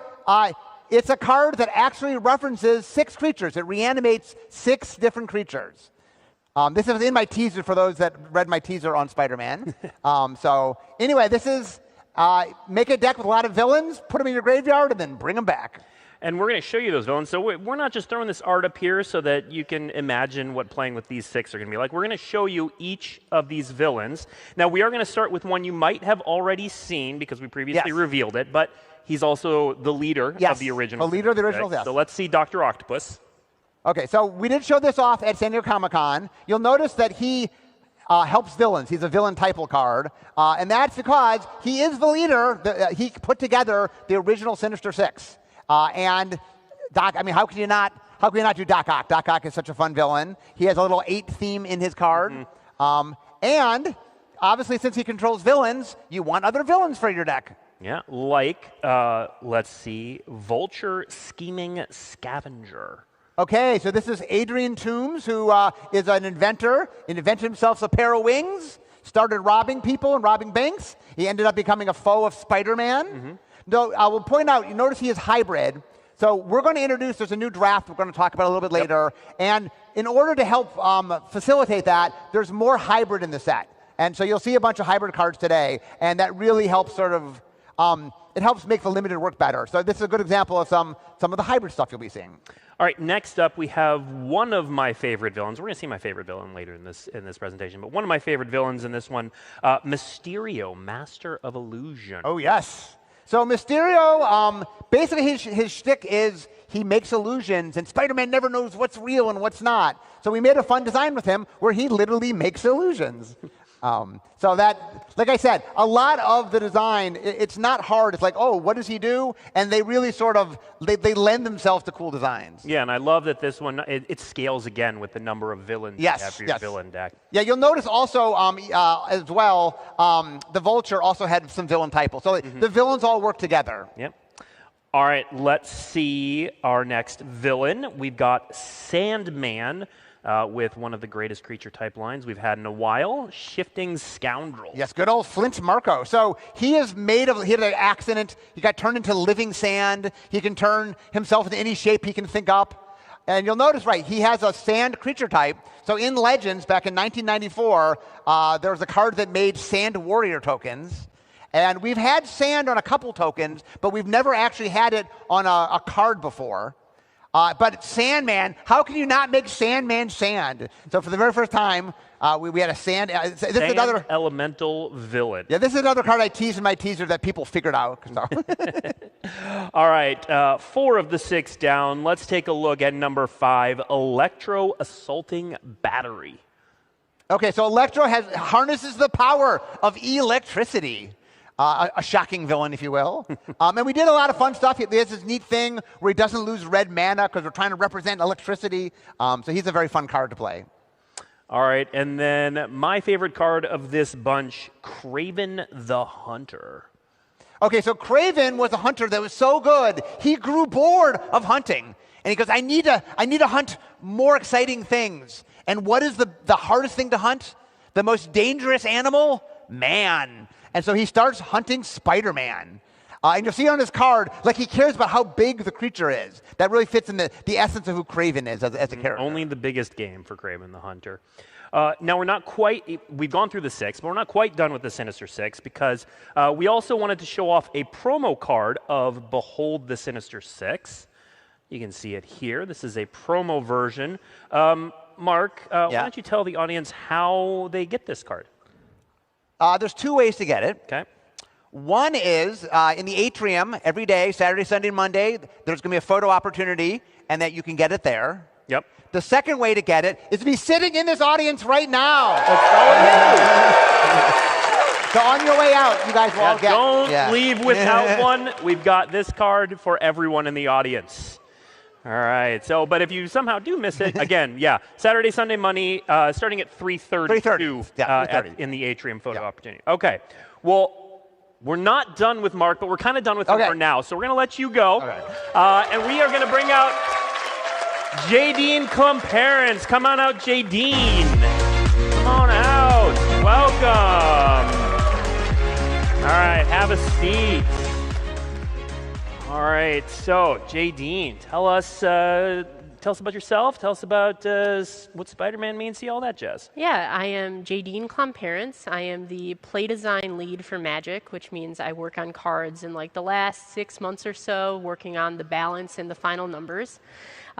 it's a card that actually references 6 creatures. It reanimates 6 different creatures. This is in my teaser for those that read my teaser on Spider-Man. So anyway, this is make a deck with a lot of villains, put them in your graveyard, and then bring them back. And we're going to show you those villains. So we're not just throwing this art up here so that you can imagine what playing with these 6 are going to be like. We're going to show you each of these villains. Now, we are going to start with one you might have already seen because we previously revealed it, but he's also the leader of the original. The leader of the original, yes. So let's see Dr. Octopus. Okay, so we did show this off at San Diego Comic-Con. You'll notice that he helps villains. He's a villain typo card. And that's because he is the leader. He put together the original Sinister Six. And Doc, I mean, how can you not do Doc Ock? Doc Ock is such a fun villain. He has a little 8 theme in his card. And obviously, since he controls villains, you want other villains for your deck. Yeah, like, let's see, Vulture Scheming Scavenger. Okay, so this is Adrian Toomes, who is an inventor. He invented himself a pair of wings, started robbing people and robbing banks. He ended up becoming a foe of Spider-Man. No, I will point out, you notice he is hybrid. So we're going to introduce, there's a new draft we're going to talk about a little bit later. And in order to help facilitate that, there's more hybrid in the set. And so you'll see a bunch of hybrid cards today. And that really helps sort of, it helps make the limited work better. So this is a good example of some of the hybrid stuff you'll be seeing. All right, next up we have one of my favorite villains. We're going to see my favorite villain later in this presentation, but one of my favorite villains in this one, Mysterio, Master of Illusion. Oh, yes. So Mysterio, basically his shtick is he makes illusions, and Spider-Man never knows what's real and what's not. So we made a fun design with him where he literally makes illusions. So that, like I said, a lot of the design, it's not hard. It's like, oh, what does he do? And they really sort of, they lend themselves to cool designs. Yeah, and I love that this one, it scales again with the number of villains you have for your villain deck. Yeah, you'll notice also as well, the Vulture also had some villain typos. So the villains all work together. Yep. All right, let's see our next villain. We've got Sandman. With one of the greatest creature type lines we've had in a while, Shifting Scoundrel. Yes, good old Flint Marko. So he is he had an accident. He got turned into living sand. He can turn himself into any shape he can think up. And you'll notice, right, he has a sand creature type. So in Legends, back in 1994, there was a card that made sand warrior tokens. And we've had sand on a couple tokens, but we've never actually had it on a card before. But Sandman, how can you not make Sandman sand? So for the very first time, we had a sand. This is another elemental villain. Yeah, this is another card I teased in my teaser that people figured out. So. All right, 4 of the 6 down. Let's take a look at number 5, Electro Assaulting Battery. Okay, so Electro harnesses the power of electricity. A shocking villain, if you will. And we did a lot of fun stuff. There's this neat thing where he doesn't lose red mana because we're trying to represent electricity. So he's a very fun card to play. All right, and then my favorite card of this bunch, Kraven the Hunter. Okay, so Kraven was a hunter that was so good, he grew bored of hunting. And he goes, I need to hunt more exciting things. And what is the hardest thing to hunt? The most dangerous animal? Man. And so he starts hunting Spider-Man. And you'll see on his card, like he cares about how big the creature is. That really fits in the essence of who Kraven is as a character. Only the biggest game for Kraven the Hunter. Now, we're not quite, we've gone through the 6, but we're not quite done with the Sinister 6 because we also wanted to show off a promo card of Behold the Sinister 6. You can see it here. This is a promo version. Mark, why don't you tell the audience how they get this card? There's 2 ways to get it. Okay. One is in the atrium every day, Saturday, Sunday, Monday, there's going to be a photo opportunity, and that you can get it there. Yep. The second way to get it is to be sitting in this audience right now. So on your way out, you guys will all get. Don't leave without one. We've got this card for everyone in the audience. All right. So, but if you somehow do miss it, again, Saturday, Sunday, Monday, starting at 3:32 in the atrium photo opportunity. Okay. Well, we're not done with Mark, but we're kind of done with him for now. So we're going to let you go. And we are going to bring out Jadine Klumparents. Come on out, Jadine. Come on out. Welcome. All right, have a seat. All right, so Jadine, tell us about yourself. Tell us about what Spider-Man means to you, all that jazz. Yeah, I am Jadine Klumparents. I am the play design lead for Magic, which means I work on cards in like the last 6 months or so, working on the balance and the final numbers.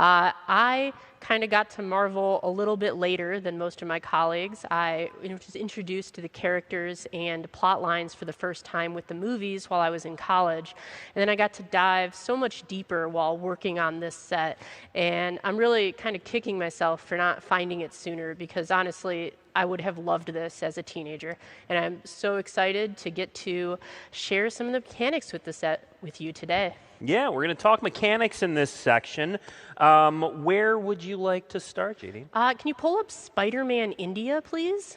I kind of got to Marvel a little bit later than most of my colleagues. I was introduced to the characters and plot lines for the first time with the movies while I was in college. And then I got to dive so much deeper while working on this set. And I'm really kind of kicking myself for not finding it sooner because honestly, I would have loved this as a teenager. And I'm so excited to get to share some of the mechanics with the set with you today. Yeah, we're going to talk mechanics in this section. Where would you like to start, JD? Can you pull up Spider-Man India, please?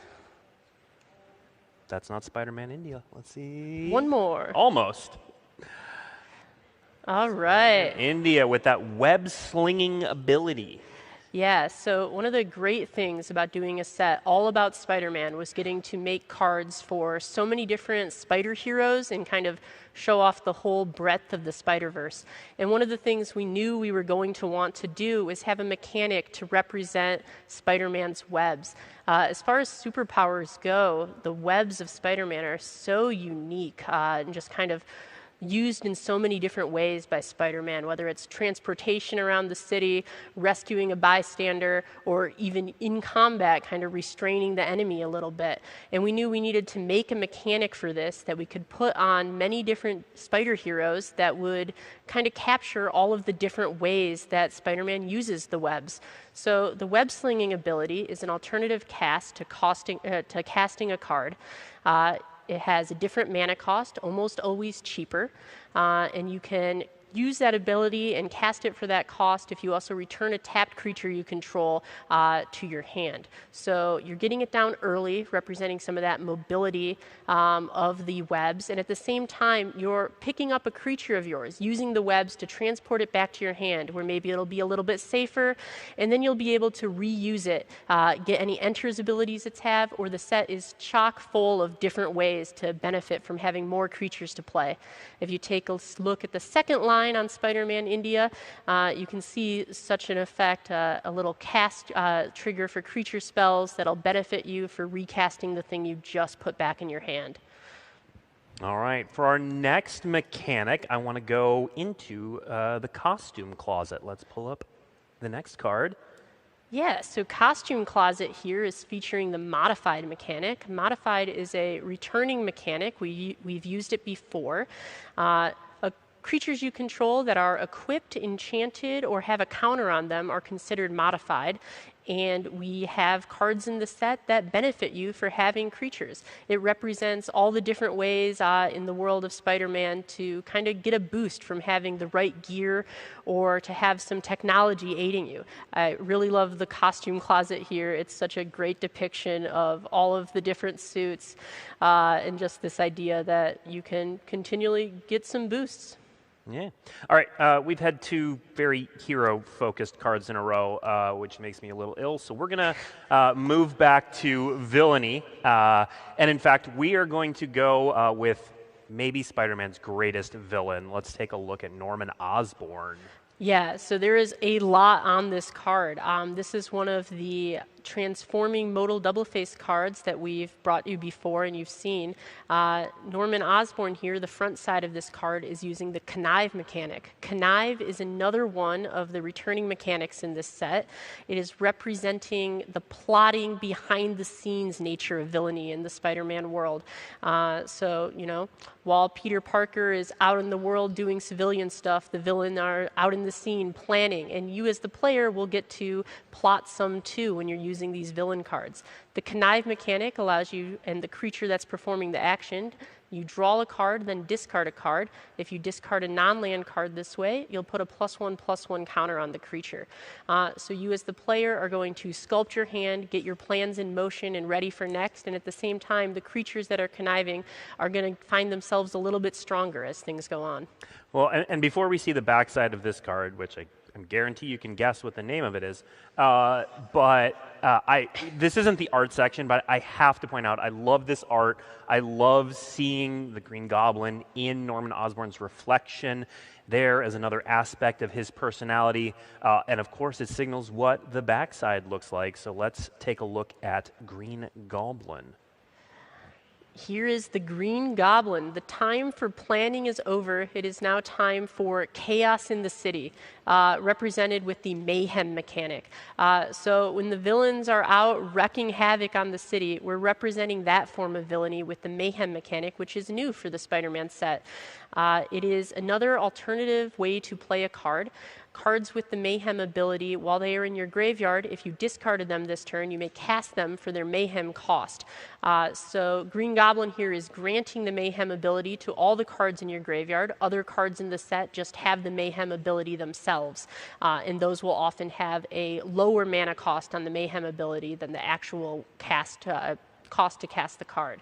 That's not Spider-Man India. Let's see. One more. Almost. All right. India with that web-slinging ability. Yeah, so one of the great things about doing a set all about Spider-Man was getting to make cards for so many different spider heroes and kind of show off the whole breadth of the Spider-Verse. And one of the things we knew we were going to want to do was have a mechanic to represent Spider-Man's webs. As far as superpowers go, the webs of Spider-Man are so unique and just kind of used in so many different ways by Spider-Man, whether it's transportation around the city, rescuing a bystander, or even in combat, kind of restraining the enemy a little bit. And we knew we needed to make a mechanic for this that we could put on many different spider heroes that would kind of capture all of the different ways that Spider-Man uses the webs. So the web slinging ability is an alternative cast to casting a card. It has a different mana cost, almost always cheaper, and you can use that ability and cast it for that cost if you also return a tapped creature you control to your hand. So you're getting it down early, representing some of that mobility of the webs, and at the same time, you're picking up a creature of yours, using the webs to transport it back to your hand, where maybe it'll be a little bit safer, and then you'll be able to reuse it, get any enters abilities it's have, or the set is chock full of different ways to benefit from having more creatures to play. If you take a look at the second line on Spider-Man India, you can see such an effect, a little cast trigger for creature spells that'll benefit you for recasting the thing you just put back in your hand. All right, for our next mechanic, I want to go into the costume closet. Let's pull up the next card. Yeah, so Costume Closet here is featuring the Modified mechanic. Modified is a returning mechanic. We've used it before. Creatures you control that are equipped, enchanted, or have a counter on them are considered modified. and we have cards in the set that benefit you for having creatures. It represents all the different ways in the world of Spider-Man to kind of get a boost from having the right gear or to have some technology aiding you. I really love the costume closet here. It's such a great depiction of all of the different suits and just this idea that you can continually get some boosts. Yeah. All right. We've had two very hero-focused cards in a row, which makes me a little ill. So we're going to move back to villainy. And in fact, we are going to go with maybe Spider-Man's greatest villain. Let's take a look at Norman Osborn. Yeah, so there is a lot on this card. This is one of the transforming modal double-face cards that we've brought you before and you've seen. Norman Osborn here, the front side of this card, is using the connive mechanic. Connive is another one of the returning mechanics in this set. It is representing the plotting behind-the-scenes nature of villainy in the Spider-Man world. So, you know, while Peter Parker is out in the world doing civilian stuff, the villain are out in the scene planning, and you as the player will get to plot some too when you're using these villain cards. The connive mechanic allows you, and the creature that's performing the action, you draw a card, then discard a card. If you discard a non-land card this way, you'll put a +1/+1 counter on the creature. So you as the player are going to sculpt your hand, get your plans in motion and ready for next, and at the same time, the creatures that are conniving are going to find themselves a little bit stronger as things go on. Well, and before we see the backside of this card, which I guarantee you can guess what the name of it is, this isn't the art section, but I have to point out, I love this art. I love seeing the Green Goblin in Norman Osborn's reflection there as another aspect of his personality. And of course, it signals what the backside looks like. So let's take a look at Green Goblin. Here is the Green Goblin. The time for planning is over. It is now time for chaos in the city, represented with the mayhem mechanic. So when the villains are out wreaking havoc on the city, we're representing that form of villainy with the mayhem mechanic, which is new for the Spider-Man set. It is another alternative way to play a card. Cards with the Mayhem ability, while they are in your graveyard, if you discarded them this turn, you may cast them for their Mayhem cost. So Green Goblin here is granting the Mayhem ability to all the cards in your graveyard. Other cards in the set just have the Mayhem ability themselves, and those will often have a lower mana cost on the Mayhem ability than the actual cost to cast the card.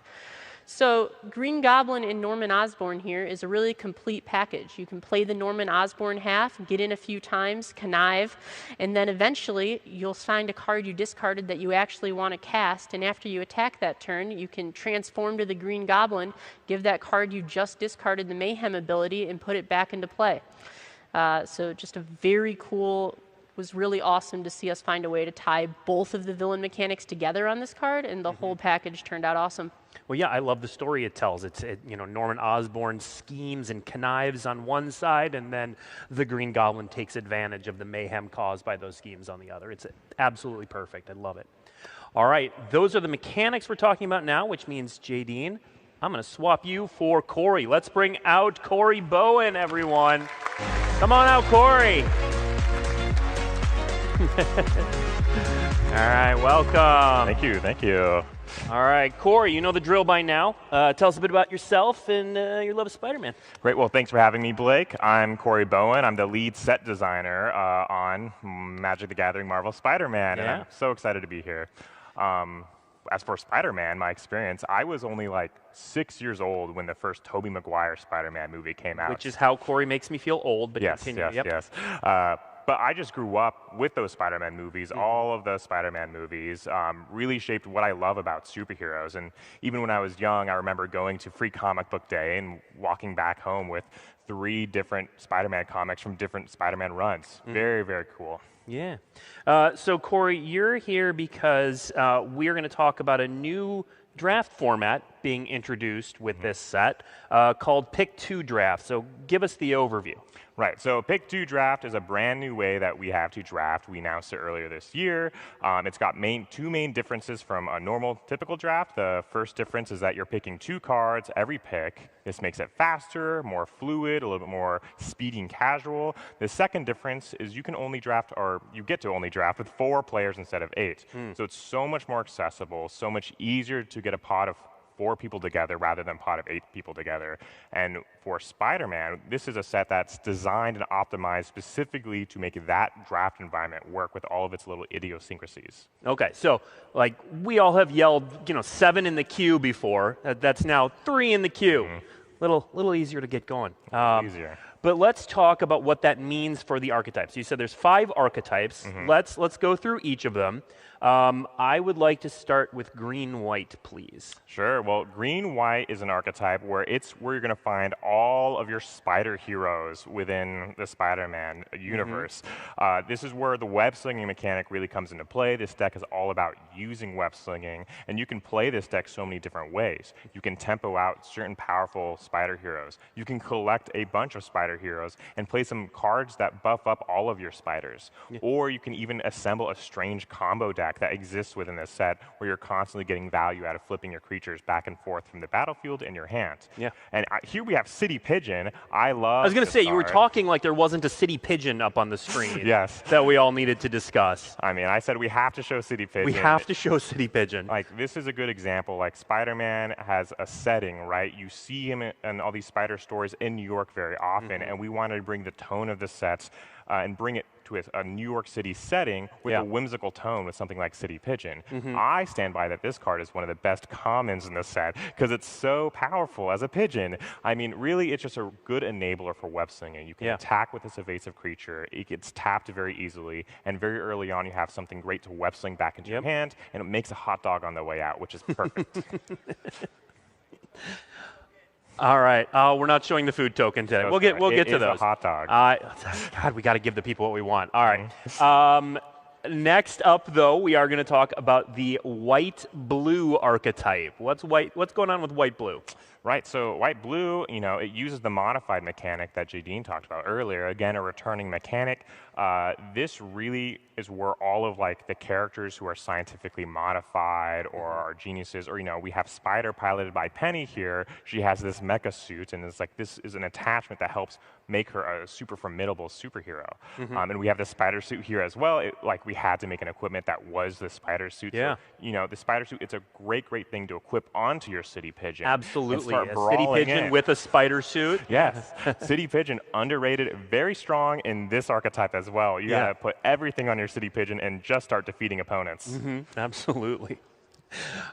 So Green Goblin and Norman Osborn here is a really complete package. You can play the Norman Osborn half, get in a few times, connive, and then eventually you'll find a card you discarded that you actually want to cast, and after you attack that turn, you can transform to the Green Goblin, give that card you just discarded the Mayhem ability, and put it back into play. So just a very cool, was really awesome to see us find a way to tie both of the villain mechanics together on this card, and the whole package turned out awesome. Well, yeah, I love the story it tells. It's Norman Osborn schemes and connives on one side, and then the Green Goblin takes advantage of the mayhem caused by those schemes on the other. It's absolutely perfect. I love it. All right, those are the mechanics we're talking about now, which means, J. Dean, I'm going to swap you for Corey. Let's bring out Corey Bowen, everyone. Come on out, Corey. All right, welcome. Thank you. All right, Corey, you know the drill by now. Tell us a bit about yourself and your love of Spider-Man. Great, well, thanks for having me, Blake. I'm Corey Bowen. I'm the lead set designer on Magic the Gathering Marvel Spider-Man, and I'm so excited to be here. As for Spider-Man, my experience, I was only like 6 years old when the first Tobey Maguire Spider-Man movie came out. Which is how Corey makes me feel old, but continue. Yes. But I just grew up with those Spider-Man movies. All of the Spider-Man movies really shaped what I love about superheroes. And even when I was young, I remember going to Free Comic Book Day and walking back home with 3 different Spider-Man comics from different Spider-Man runs. Very, very cool. Yeah. So, Corey, you're here because we're going to talk about a new draft format being introduced with this set called Pick 2 Draft. So give us the overview. Right, so Pick 2 Draft is a brand new way that we have to draft. We announced it earlier this year. It's got two main differences from a normal, typical draft. The first difference is that you're picking 2 cards every pick. This makes it faster, more fluid, a little bit more speedy and casual. The second difference is you can only draft, or you get to only draft with 4 players instead of 8. So it's so much more accessible, so much easier to get a pot of 4 people together rather than a pot of 8 people together. And for Spider-Man, this is a set that's designed and optimized specifically to make that draft environment work with all of its little idiosyncrasies. Okay, so like we all have yelled, 7 in the queue before. That's now 3 in the queue. Little easier to get going. Easier. But let's talk about what that means for the archetypes. You said there's 5 archetypes. Let's go through each of them. I would like to start with green-white, please. Sure. Well, green-white is an archetype where it's where you're going to find all of your spider heroes within the Spider-Man universe. This is where the web-slinging mechanic really comes into play. This deck is all about using web-slinging, and you can play this deck so many different ways. You can tempo out certain powerful spider heroes. You can collect a bunch of spider heroes and play some cards that buff up all of your spiders. Or you can even assemble a strange combo deck that exists within this set where you're constantly getting value out of flipping your creatures back and forth from the battlefield in your hand. And here we have City Pigeon. I was going to say, you were talking like there wasn't a City Pigeon up on the screen. Yes. That we all needed to discuss. I mean, I said we have to show City Pigeon. We have to show City Pigeon. Like, this is a good example. Like, Spider-Man has a setting, right? You see him in all these spider stories in New York very often, and we wanted to bring the tone of the sets and bring it to a New York City setting with a whimsical tone with something like City Pigeon. I stand by that this card is one of the best commons in the set because it's so powerful as a pigeon. I mean, really, it's just a good enabler for web slinging. You can attack with this evasive creature. It gets tapped very easily, and very early on, you have something great to web sling back into your hand, and it makes a hot dog on the way out, which is perfect. All right. We're not showing the food token today. We'll get to those. It is a hot dog. God, we got to give the people what we want. All right. Next up, though, we are going to talk about the white-blue archetype. What's going on with white-blue? Right, so white-blue, it uses the modified mechanic that Jadine talked about earlier. Again, a returning mechanic. This really is where all of the characters who are scientifically modified or are geniuses, or we have Spider piloted by Penny here. She has this mecha suit, and it's this is an attachment that helps make her a super formidable superhero. And we have the spider suit here as well. We had to make an equipment that was the spider suit. Yeah. So, the spider suit, it's a great thing to equip onto your City Pigeon. Absolutely. A City Pigeon with a spider suit. Yes. City Pigeon, underrated, very strong in this archetype as well. You gotta put everything on your City Pigeon and just start defeating opponents. Absolutely.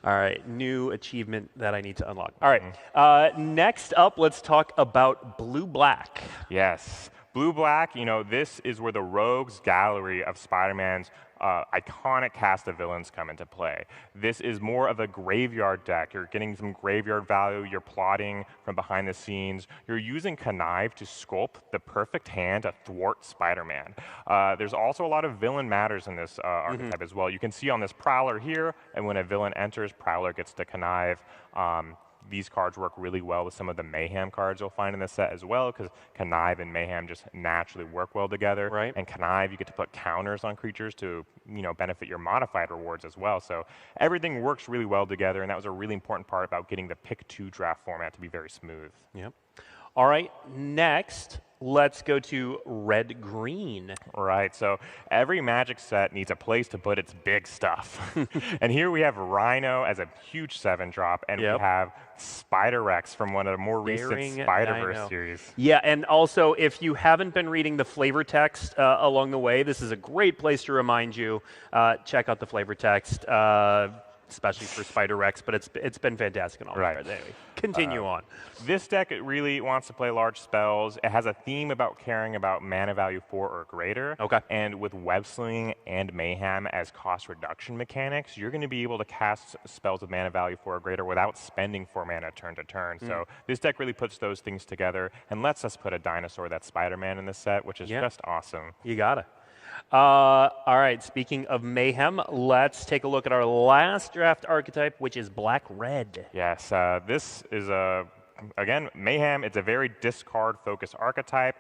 All right, new achievement that I need to unlock. All right, next up, let's talk about blue-black. Yes. Blue-black, this is where the Rogues Gallery of Spider-Man's iconic cast of villains come into play. This is more of a graveyard deck. You're getting some graveyard value. You're plotting from behind the scenes. You're using Connive to sculpt the perfect hand to thwart Spider-Man. There's also a lot of villain matters in this archetype as well. You can see on this Prowler here, and when a villain enters, Prowler gets to Connive. These cards work really well with some of the Mayhem cards you'll find in the set as well, because Connive and Mayhem just naturally work well together. Right. And Connive, you get to put counters on creatures to, benefit your modified rewards as well. So everything works really well together, and that was a really important part about getting the Pick 2 draft format to be very smooth. Yep. All right, next, let's go to red-green. Right, so every Magic set needs a place to put its big stuff. And here we have Rhino as a huge 7-drop, and we have Spider-Rex from one of the more recent Spider-Verse series. Yeah, and also, if you haven't been reading the flavor text along the way, this is a great place to remind you, check out the flavor text, especially for Spider-Rex, but it's been fantastic in all regards. Anyway, continue on. This deck really wants to play large spells. It has a theme about caring about mana value 4 or greater. Okay. And with Web Slinging and Mayhem as cost reduction mechanics, you're going to be able to cast spells with mana value 4 or greater without spending 4 mana turn to turn. So this deck really puts those things together and lets us put a dinosaur that's Spider-Man in the set, which is just awesome. You gotta. All right, speaking of mayhem, let's take a look at our last draft archetype, which is black-red. Yes, this is again, mayhem. It's a very discard-focused archetype.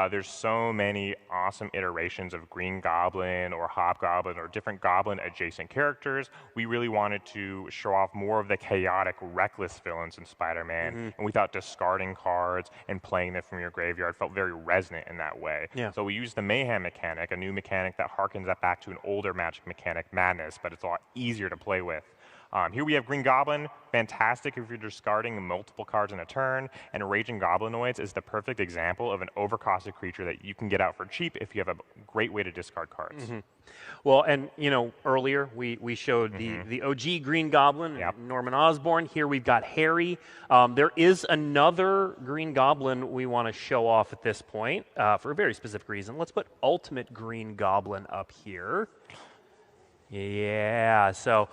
There's so many awesome iterations of Green Goblin or Hobgoblin or different Goblin-adjacent characters. We really wanted to show off more of the chaotic, reckless villains in Spider-Man, and we thought discarding cards and playing them from your graveyard felt very resonant in that way. Yeah. So we used the mayhem mechanic, a new mechanic that harkens that back to an older Magic mechanic, Madness, but it's a lot easier to play with. Here we have Green Goblin, fantastic if you're discarding multiple cards in a turn, and Raging Goblinoids is the perfect example of an overcosted creature that you can get out for cheap if you have a great way to discard cards. Well, and earlier we showed the OG Green Goblin, Norman Osborn. Here we've got Harry. There is another Green Goblin we want to show off at this point for a very specific reason. Let's put Ultimate Green Goblin up here. Yeah, so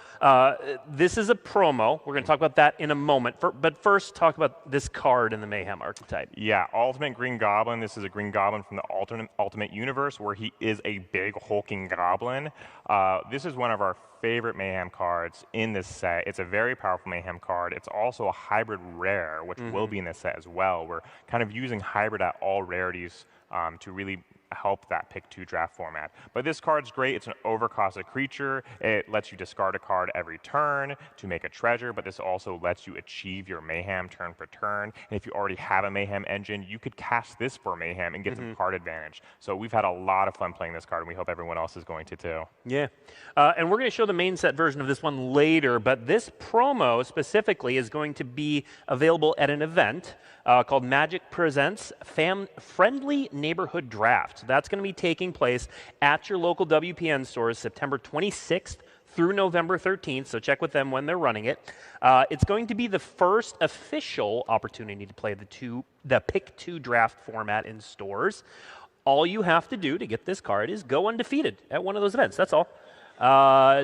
this is a promo. We're going to talk about that in a moment. But first, talk about this card in the Mayhem archetype. Yeah, Ultimate Green Goblin. This is a Green Goblin from the Ultimate Universe where he is a big hulking goblin. This is one of our favorite Mayhem cards in this set. It's a very powerful Mayhem card. It's also a hybrid rare, which will be in this set as well. We're kind of using hybrid at all rarities to really help that pick 2 draft format. But this card's great. It's an overcosted creature. It lets you discard a card every turn to make a treasure, but this also lets you achieve your Mayhem turn per turn. And if you already have a Mayhem engine, you could cast this for Mayhem and get some card advantage. So we've had a lot of fun playing this card, and we hope everyone else is going to too. Yeah. And we're going to show the main set version of this one later, but this promo specifically is going to be available at an event called Magic Presents Friendly Neighborhood Draft. That's going to be taking place at your local WPN stores September 26th through November 13th, so check with them when they're running it. It's going to be the first official opportunity to play the Pick 2 draft format in stores. All you have to do to get this card is go undefeated at one of those events. That's all.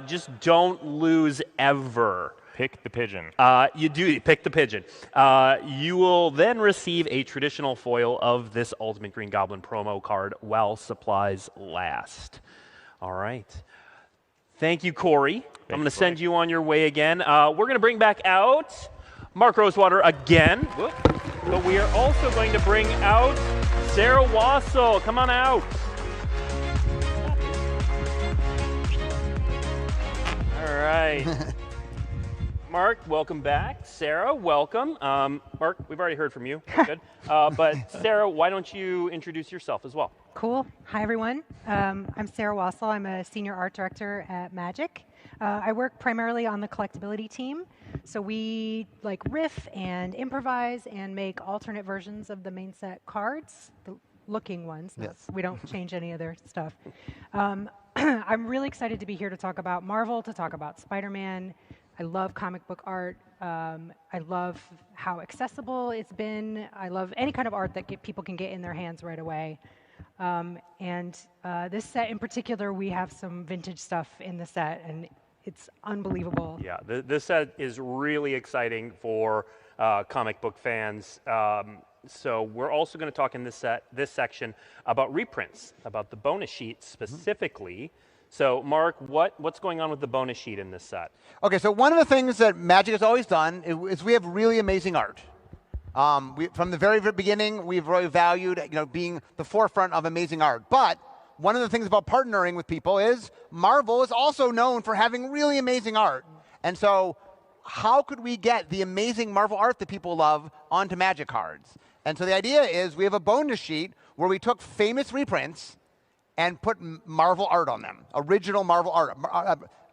Just don't lose ever. Pick the pigeon. You do pick the pigeon. You will then receive a traditional foil of this Ultimate Green Goblin promo card while supplies last. All right. Thank you, Corey. I'm going to send you on your way again. We're going to bring back out Mark Rosewater again. But we are also going to bring out Sarah Wassel. Come on out. All right. Mark, welcome back. Sarah, welcome. Mark, we've already heard from you. Good. But Sarah, why don't you introduce yourself as well? Cool. Hi, everyone. I'm Sarah Wassel. I'm a senior art director at Magic. I work primarily on the collectability team. So we riff and improvise and make alternate versions of the main set cards, the looking ones. Yes. We don't change any other stuff. I'm really excited to be here to talk about Marvel, to talk about Spider-Man. I love comic book art. I love how accessible it's been. I love any kind of art that people can get in their hands right away. And this set in particular, we have some vintage stuff in the set, and it's unbelievable. Yeah, this set is really exciting for comic book fans. So we're also going to talk in this section about reprints, about the bonus sheet specifically. So, Mark, what's going on with the bonus sheet in this set? Okay, so one of the things that Magic has always done is we have really amazing art. From the very beginning, we've really valued being the forefront of amazing art. But one of the things about partnering with people is Marvel is also known for having really amazing art. And so how could we get the amazing Marvel art that people love onto Magic cards? And so the idea is we have a bonus sheet where we took famous reprints and put Marvel art on them, original Marvel art.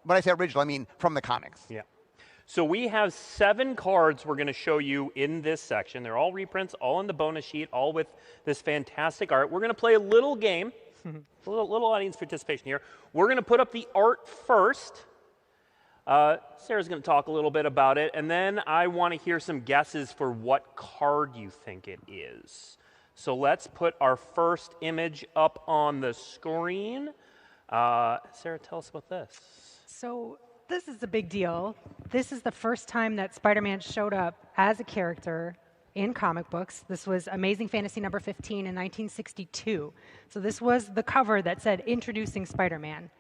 When I say original, I mean from the comics. Yeah. So we have 7 cards we're going to show you in this section. They're all reprints, all in the bonus sheet, all with this fantastic art. We're going to play a little game, a little audience participation here. We're going to put up the art first. Sarah's going to talk a little bit about it, and then I want to hear some guesses for what card you think it is. So let's put our first image up on the screen. Sarah, tell us about this. So this is a big deal. This is the first time that Spider-Man showed up as a character in comic books. This was Amazing Fantasy number 15 in 1962. So this was the cover that said Introducing Spider-Man.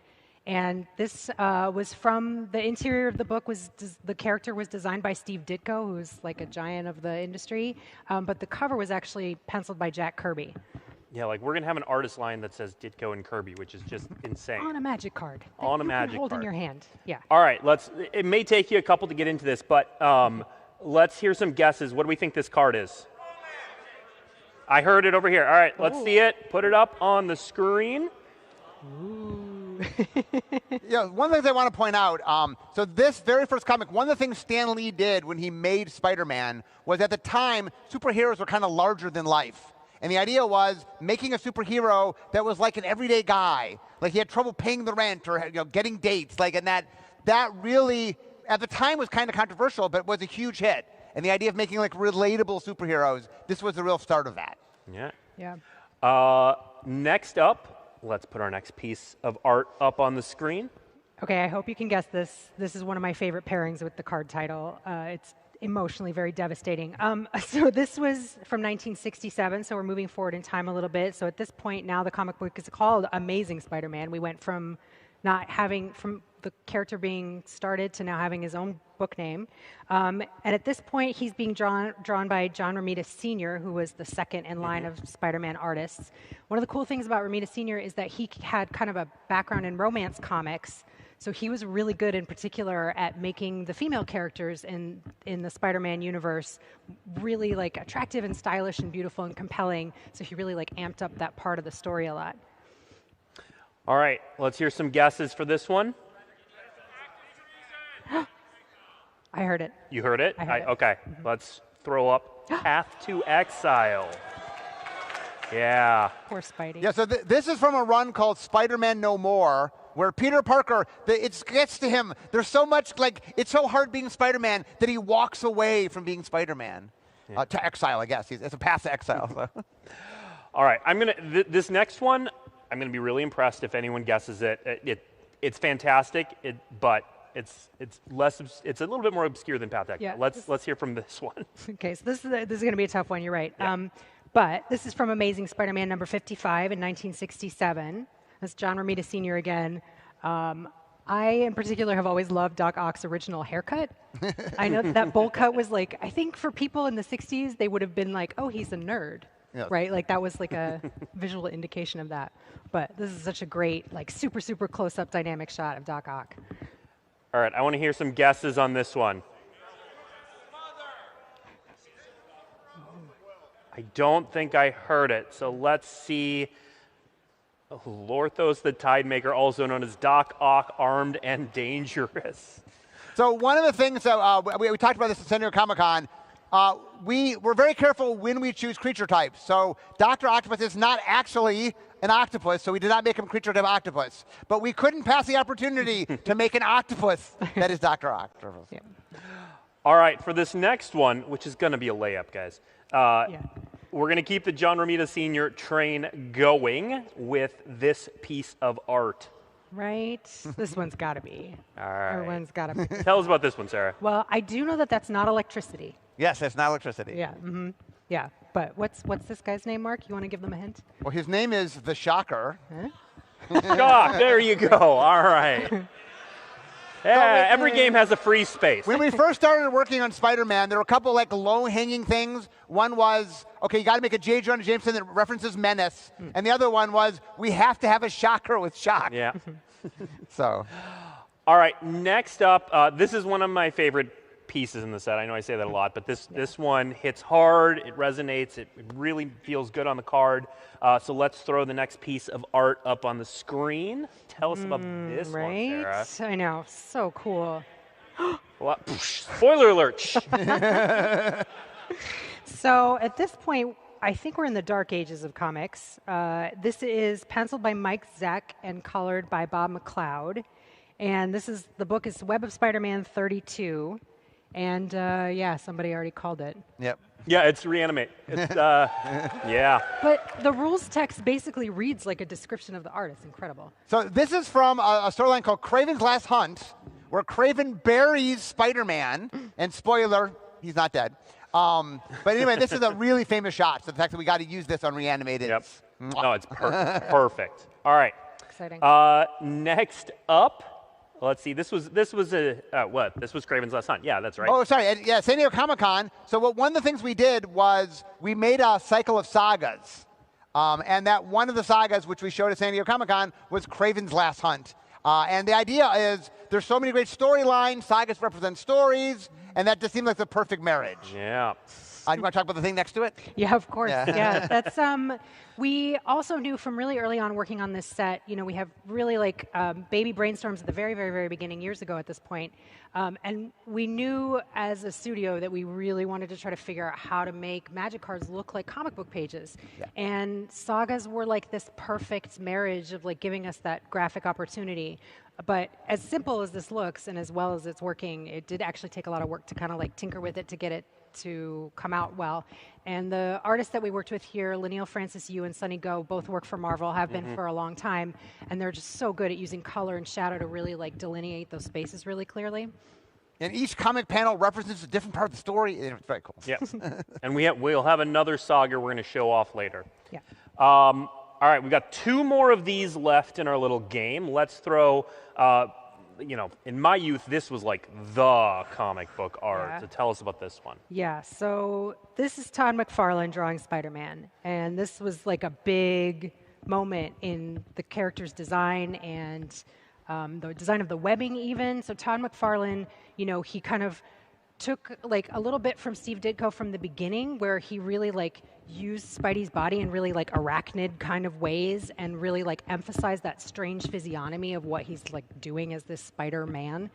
And this was from the interior of the book. The character was designed by Steve Ditko, who's like a giant of the industry. But the cover was actually penciled by Jack Kirby. Yeah, like we're going to have an artist line that says Ditko and Kirby, which is just insane. On a magic card. On a magic hold card. in your hand. Yeah. All right, it may take you a couple to get into this, but let's hear some guesses. What do we think this card is? I heard it over here. All right, let's see it. Put it up on the screen. Ooh. Yeah, one of the things I want to point out, so this very first comic, one of the things Stan Lee did when he made Spider-Man was at the time, superheroes were kind of larger than life. And the idea was making a superhero that was like an everyday guy. Like he had trouble paying the rent or getting dates. And that really, at the time, was kind of controversial, but was a huge hit. And the idea of making like relatable superheroes, this was the real start of that. Yeah. Yeah. Next up, let's put our next piece of art up on the screen. Okay, I hope you can guess this. This is one of my favorite pairings with the card title. It's emotionally very devastating. So this was from 1967, so we're moving forward in time a little bit. So at this point now the comic book is called Amazing Spider-Man. We went from the character being started to now having his own book name. And at this point he's being drawn by John Romita Sr., who was the second in line of Spider-Man artists. One of the cool things about Romita Sr. is that he had kind of a background in romance comics. So he was really good in particular at making the female characters in the Spider-Man universe really like attractive and stylish and beautiful and compelling. So he really like amped up that part of the story a lot. All right, let's hear some guesses for this one. I heard it. You heard it? I heard it. Okay, let's throw up Path to Exile. Yeah. Poor Spidey. Yeah, so this is from a run called Spider-Man No More, where Peter Parker, it gets to him. There's so much, it's so hard being Spider-Man that he walks away from being Spider-Man. To exile, I guess. It's a path to exile. So. All right, this next one, I'm going to be really impressed if anyone guesses it. It's fantastic, but it's a little bit more obscure than Path to Exile. Yeah, Let's hear from this one. Okay, so this is going to be a tough one. You're right. Yeah. But this is from Amazing Spider-Man number 55 in 1967. That's John Romita Sr. again. I, in particular, have always loved Doc Ock's original haircut. I know that bowl cut was I think for people in the 60s, they would have been like, oh, he's a nerd, right? Like that was like a visual indication of that. But this is such a great, super, super close-up dynamic shot of Doc Ock. All right, I want to hear some guesses on this one. I don't think I heard it, so let's see. Lorthos the Tidemaker, also known as Doc Ock, armed and dangerous. So one of the things that we talked about this at San Diego Comic-Con, we're very careful when we choose creature types. So Dr. Octopus is not actually an octopus, so we did not make him creature type octopus. But we couldn't pass the opportunity to make an octopus that is Dr. Octopus. Yeah. All right, for this next one, which is going to be a layup, guys. We're going to keep the John Romita Sr. train going with this piece of art. Right? This one's got to be. All right. Everyone's got to be. Tell us about this one, Sarah. Well, I do know that that's not electricity. Yes, it's not electricity. Yeah. Mm-hmm. Yeah. But what's this guy's name, Mark? You want to give them a hint? Well, his name is the Shocker. Huh? Shock, there you go. All right. Yeah, every game has a free space. When we first started working on Spider-Man, there were a couple low-hanging things. One was, okay, you got to make a J. Jonah Jameson that references Menace, and the other one was, we have to have a Shocker with Shock. Yeah. So. All right, next up, this is one of my favorite pieces in the set. I know I say that a lot, but this one hits hard, it resonates, it really feels good on the card. So let's throw the next piece of art up on the screen. Tell us about this one, Sarah. I know, so cool. Well, spoiler alert. So at this point, I think we're in the dark ages of comics. This is penciled by Mike Zeck and colored by Bob McLeod. And the book is Web of Spider-Man 32. And somebody already called it. Yep. Yeah, it's Reanimate. It's, yeah. But the rules text basically reads like a description of the art. It's incredible. So this is from a storyline called Kraven's Last Hunt, where Kraven buries Spider-Man, and spoiler, he's not dead. But anyway, this is a really famous shot. So the fact that we got to use this on Reanimated. Yep. No, it's perfect. Perfect. All right. Exciting. Next up, let's see. This was a what? This was Craven's Last Hunt. Yeah, that's right. Oh, sorry. Yeah, San Diego Comic-Con. So one of the things we did was we made a cycle of sagas. And that one of the sagas which we showed at San Diego Comic-Con was Craven's Last Hunt. And the idea is there's so many great storylines. Sagas represent stories. And that just seemed like the perfect marriage. Yeah. You want to talk about the thing next to it? Yeah, of course. Yeah, that's we also knew from really early on working on this set. You know, we have really like baby brainstorms at the very, very, very beginning years ago at this point, and we knew as a studio that we really wanted to try to figure out how to make Magic cards look like comic book pages, and sagas were like this perfect marriage of like giving us that graphic opportunity. But as simple as this looks, and as well as it's working, it did actually take a lot of work to kind of like tinker with it to get it to come out well. And the artists that we worked with here, Laniel Francis Yu and Sunny Go, both work for Marvel, have been for a long time, and they're just so good at using color and shadow to really like delineate those spaces really clearly. And each comic panel represents a different part of the story. It's very cool. Yeah. And we'll have another saga we're going to show off later. Yeah. All right, we've got 2 more of these left in our little game. Let's throw, you know, in my youth, this was like the comic book art. Yeah. So tell us about this one. Yeah, so this is Todd McFarlane drawing Spider-Man, and this was like a big moment in the character's design and the design of the webbing even. So Todd McFarlane, you know, he kind of took like a little bit from Steve Ditko from the beginning, where he really like used Spidey's body in really like arachnid kind of ways and really like emphasized that strange physiognomy of what he's like doing as this Spider-Man.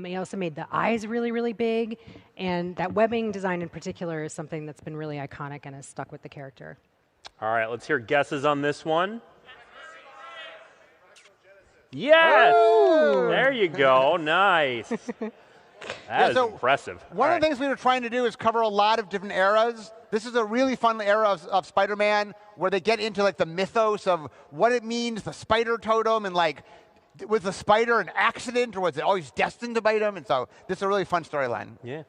He also made the eyes really, really big, and that webbing design in particular is something that's been really iconic and has stuck with the character. All right, let's hear guesses on this one. Yes! Oh! There you go. Nice. That is impressive. One of the things we were trying to do is cover a lot of different eras. This is a really fun era of Spider-Man where they get into like the mythos of what it means, the spider totem, and like, was the spider an accident or was it always destined to bite him? And so this is a really fun storyline. Yeah.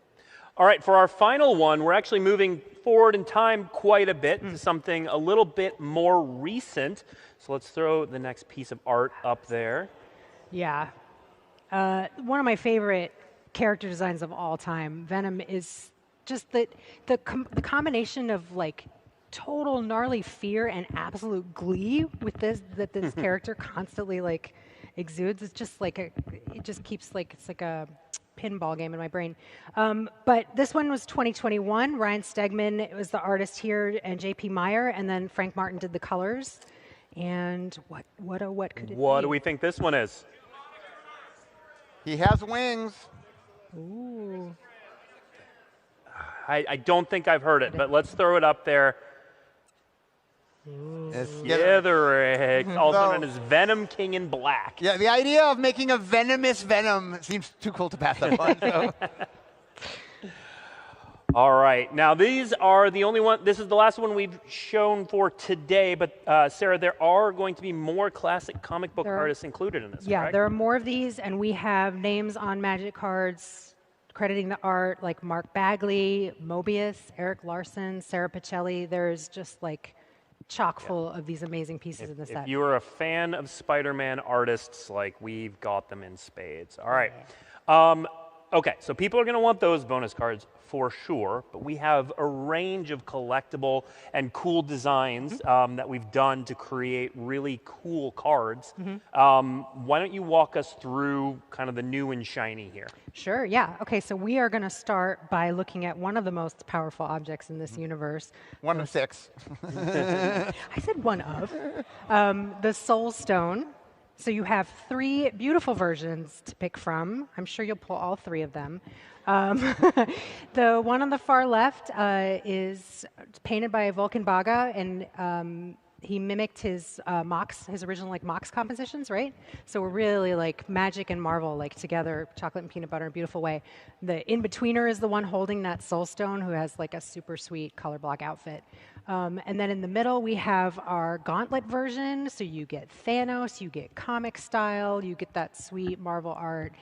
All right, for our final one, we're actually moving forward in time quite a bit to something a little bit more recent. So let's throw the next piece of art up there. Yeah. One of my favorite character designs of all time. Venom is just the combination of like total gnarly fear and absolute glee with this character constantly like exudes. It's just like it just keeps like, it's like a pinball game in my brain. But this one was 2021. Ryan Stegman was the artist here, and J.P. Meyer, and then Frank Martin did the colors. And what could it be? What do we think this one is? He has wings. Ooh. I don't think I've heard it, but let's throw it up there. Skitterick, also known as Venom King in Black. Yeah, the idea of making a venomous Venom seems too cool to pass up on. So. All right, now these are the only one. This is the last one we've shown for today, but Sarah, there are going to be more classic comic book artists included in this, Yeah, correct? there are more of these, and we have names on Magic cards crediting the art, like Mark Bagley, Mobius, Eric Larson, Sarah Pacelli. There's just like chock full of these amazing pieces in the set. If you are a fan of Spider-Man artists, like, we've got them in spades. All right. Okay, so people are going to want those bonus cards for sure, but we have a range of collectible and cool designs that we've done to create really cool cards. Why don't you walk us through kind of the new and shiny here? Sure, yeah. Okay, so we are going to start by looking at one of the most powerful objects in this universe. One of 6. I said one of. The Soul Stone. So you have 3 beautiful versions to pick from. I'm sure you'll pull all 3 of them. The one on the far left is painted by Vulcan Baga, and he mimicked his his original like Mox compositions, right? So we're really like Magic and Marvel like together, chocolate and peanut butter in a beautiful way. The in-betweener is the one holding that Soul Stone, who has like a super sweet color block outfit. And then in the middle, we have our gauntlet version. So you get Thanos, you get comic style, you get that sweet Marvel art.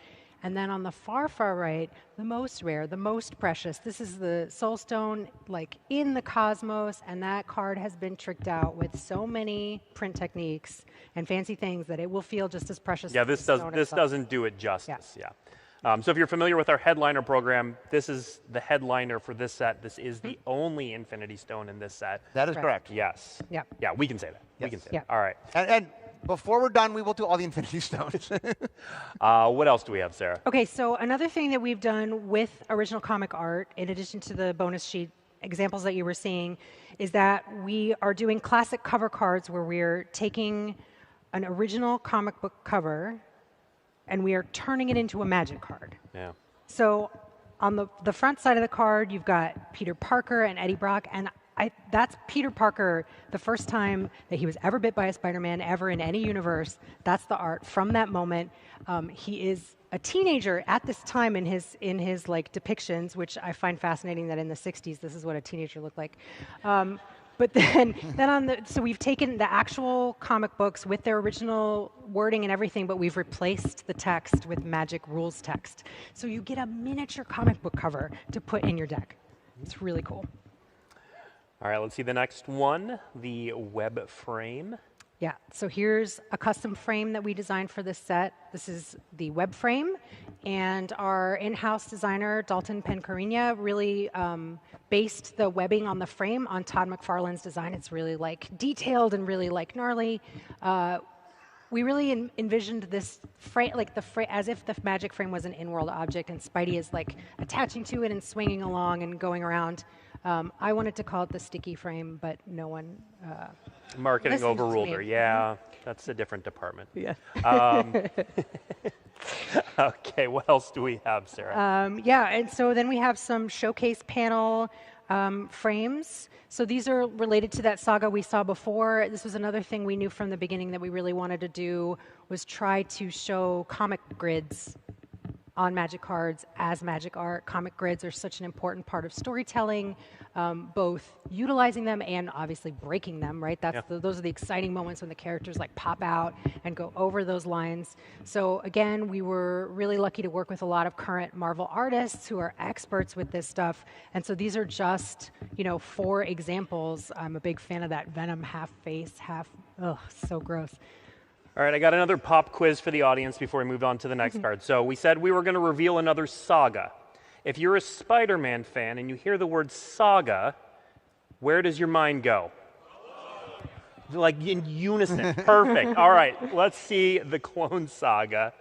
And then on the far, far right, the most rare, the most precious. This is the Soul Stone, like in the cosmos, and that card has been tricked out with so many print techniques and fancy things that it will feel just as precious. Yeah, as this the stone itself. doesn't do it justice. Yeah. So if you're familiar with our headliner program, this is the headliner for this set. This is the only Infinity Stone in this set. That is correct. Yes. Yeah. Yeah, we can say that. Yes. We can say that. All right. And before we're done, we will do all the Infinity Stones. What else do we have, Sarah? Okay, so another thing that we've done with original comic art, in addition to the bonus sheet examples that you were seeing, is that we are doing classic cover cards where we're taking an original comic book cover and we are turning it into a Magic card. Yeah. So on the front side of the card, you've got Peter Parker and Eddie Brock, and that's Peter Parker the first time that he was ever bit by a Spider-Man ever in any universe. That's the art from that moment. He is a teenager at this time in his like depictions, which I find fascinating that in the 60s this is what a teenager looked like. But then so we've taken the actual comic books with their original wording and everything, but we've replaced the text with Magic rules text. So you get a miniature comic book cover to put in your deck. It's really cool. All right, let's see the next one, the web frame. Yeah, so here's a custom frame that we designed for this set. This is the web frame, and our in-house designer, Dalton Pencarina, really based the webbing on the frame on Todd McFarlane's design. It's really like detailed and really like gnarly. We really envisioned this frame, like as if the Magic frame was an in-world object, and Spidey is like attaching to it and swinging along and going around. I wanted to call it the sticky frame, but no one. Marketing overruled her. Yeah, that's a different department. Yeah. Okay, what else do we have, Sarah? Yeah, and so then we have some showcase panel frames. So these are related to that saga we saw before. This was another thing we knew from the beginning that we really wanted to do, was try to show comic grids on Magic cards as Magic art. Comic grids are such an important part of storytelling, both utilizing them and obviously breaking them, right? Those are the exciting moments when the characters like pop out and go over those lines. So again, we were really lucky to work with a lot of current Marvel artists who are experts with this stuff. And so these are just, 4 examples. I'm a big fan of that Venom half face, half, so gross. All right, I got another pop quiz for the audience before we move on to the next card. So we said we were going to reveal another saga. If you're a Spider-Man fan and you hear the word saga, where does your mind go? Like in unison. Perfect. All right, let's see the Clone Saga.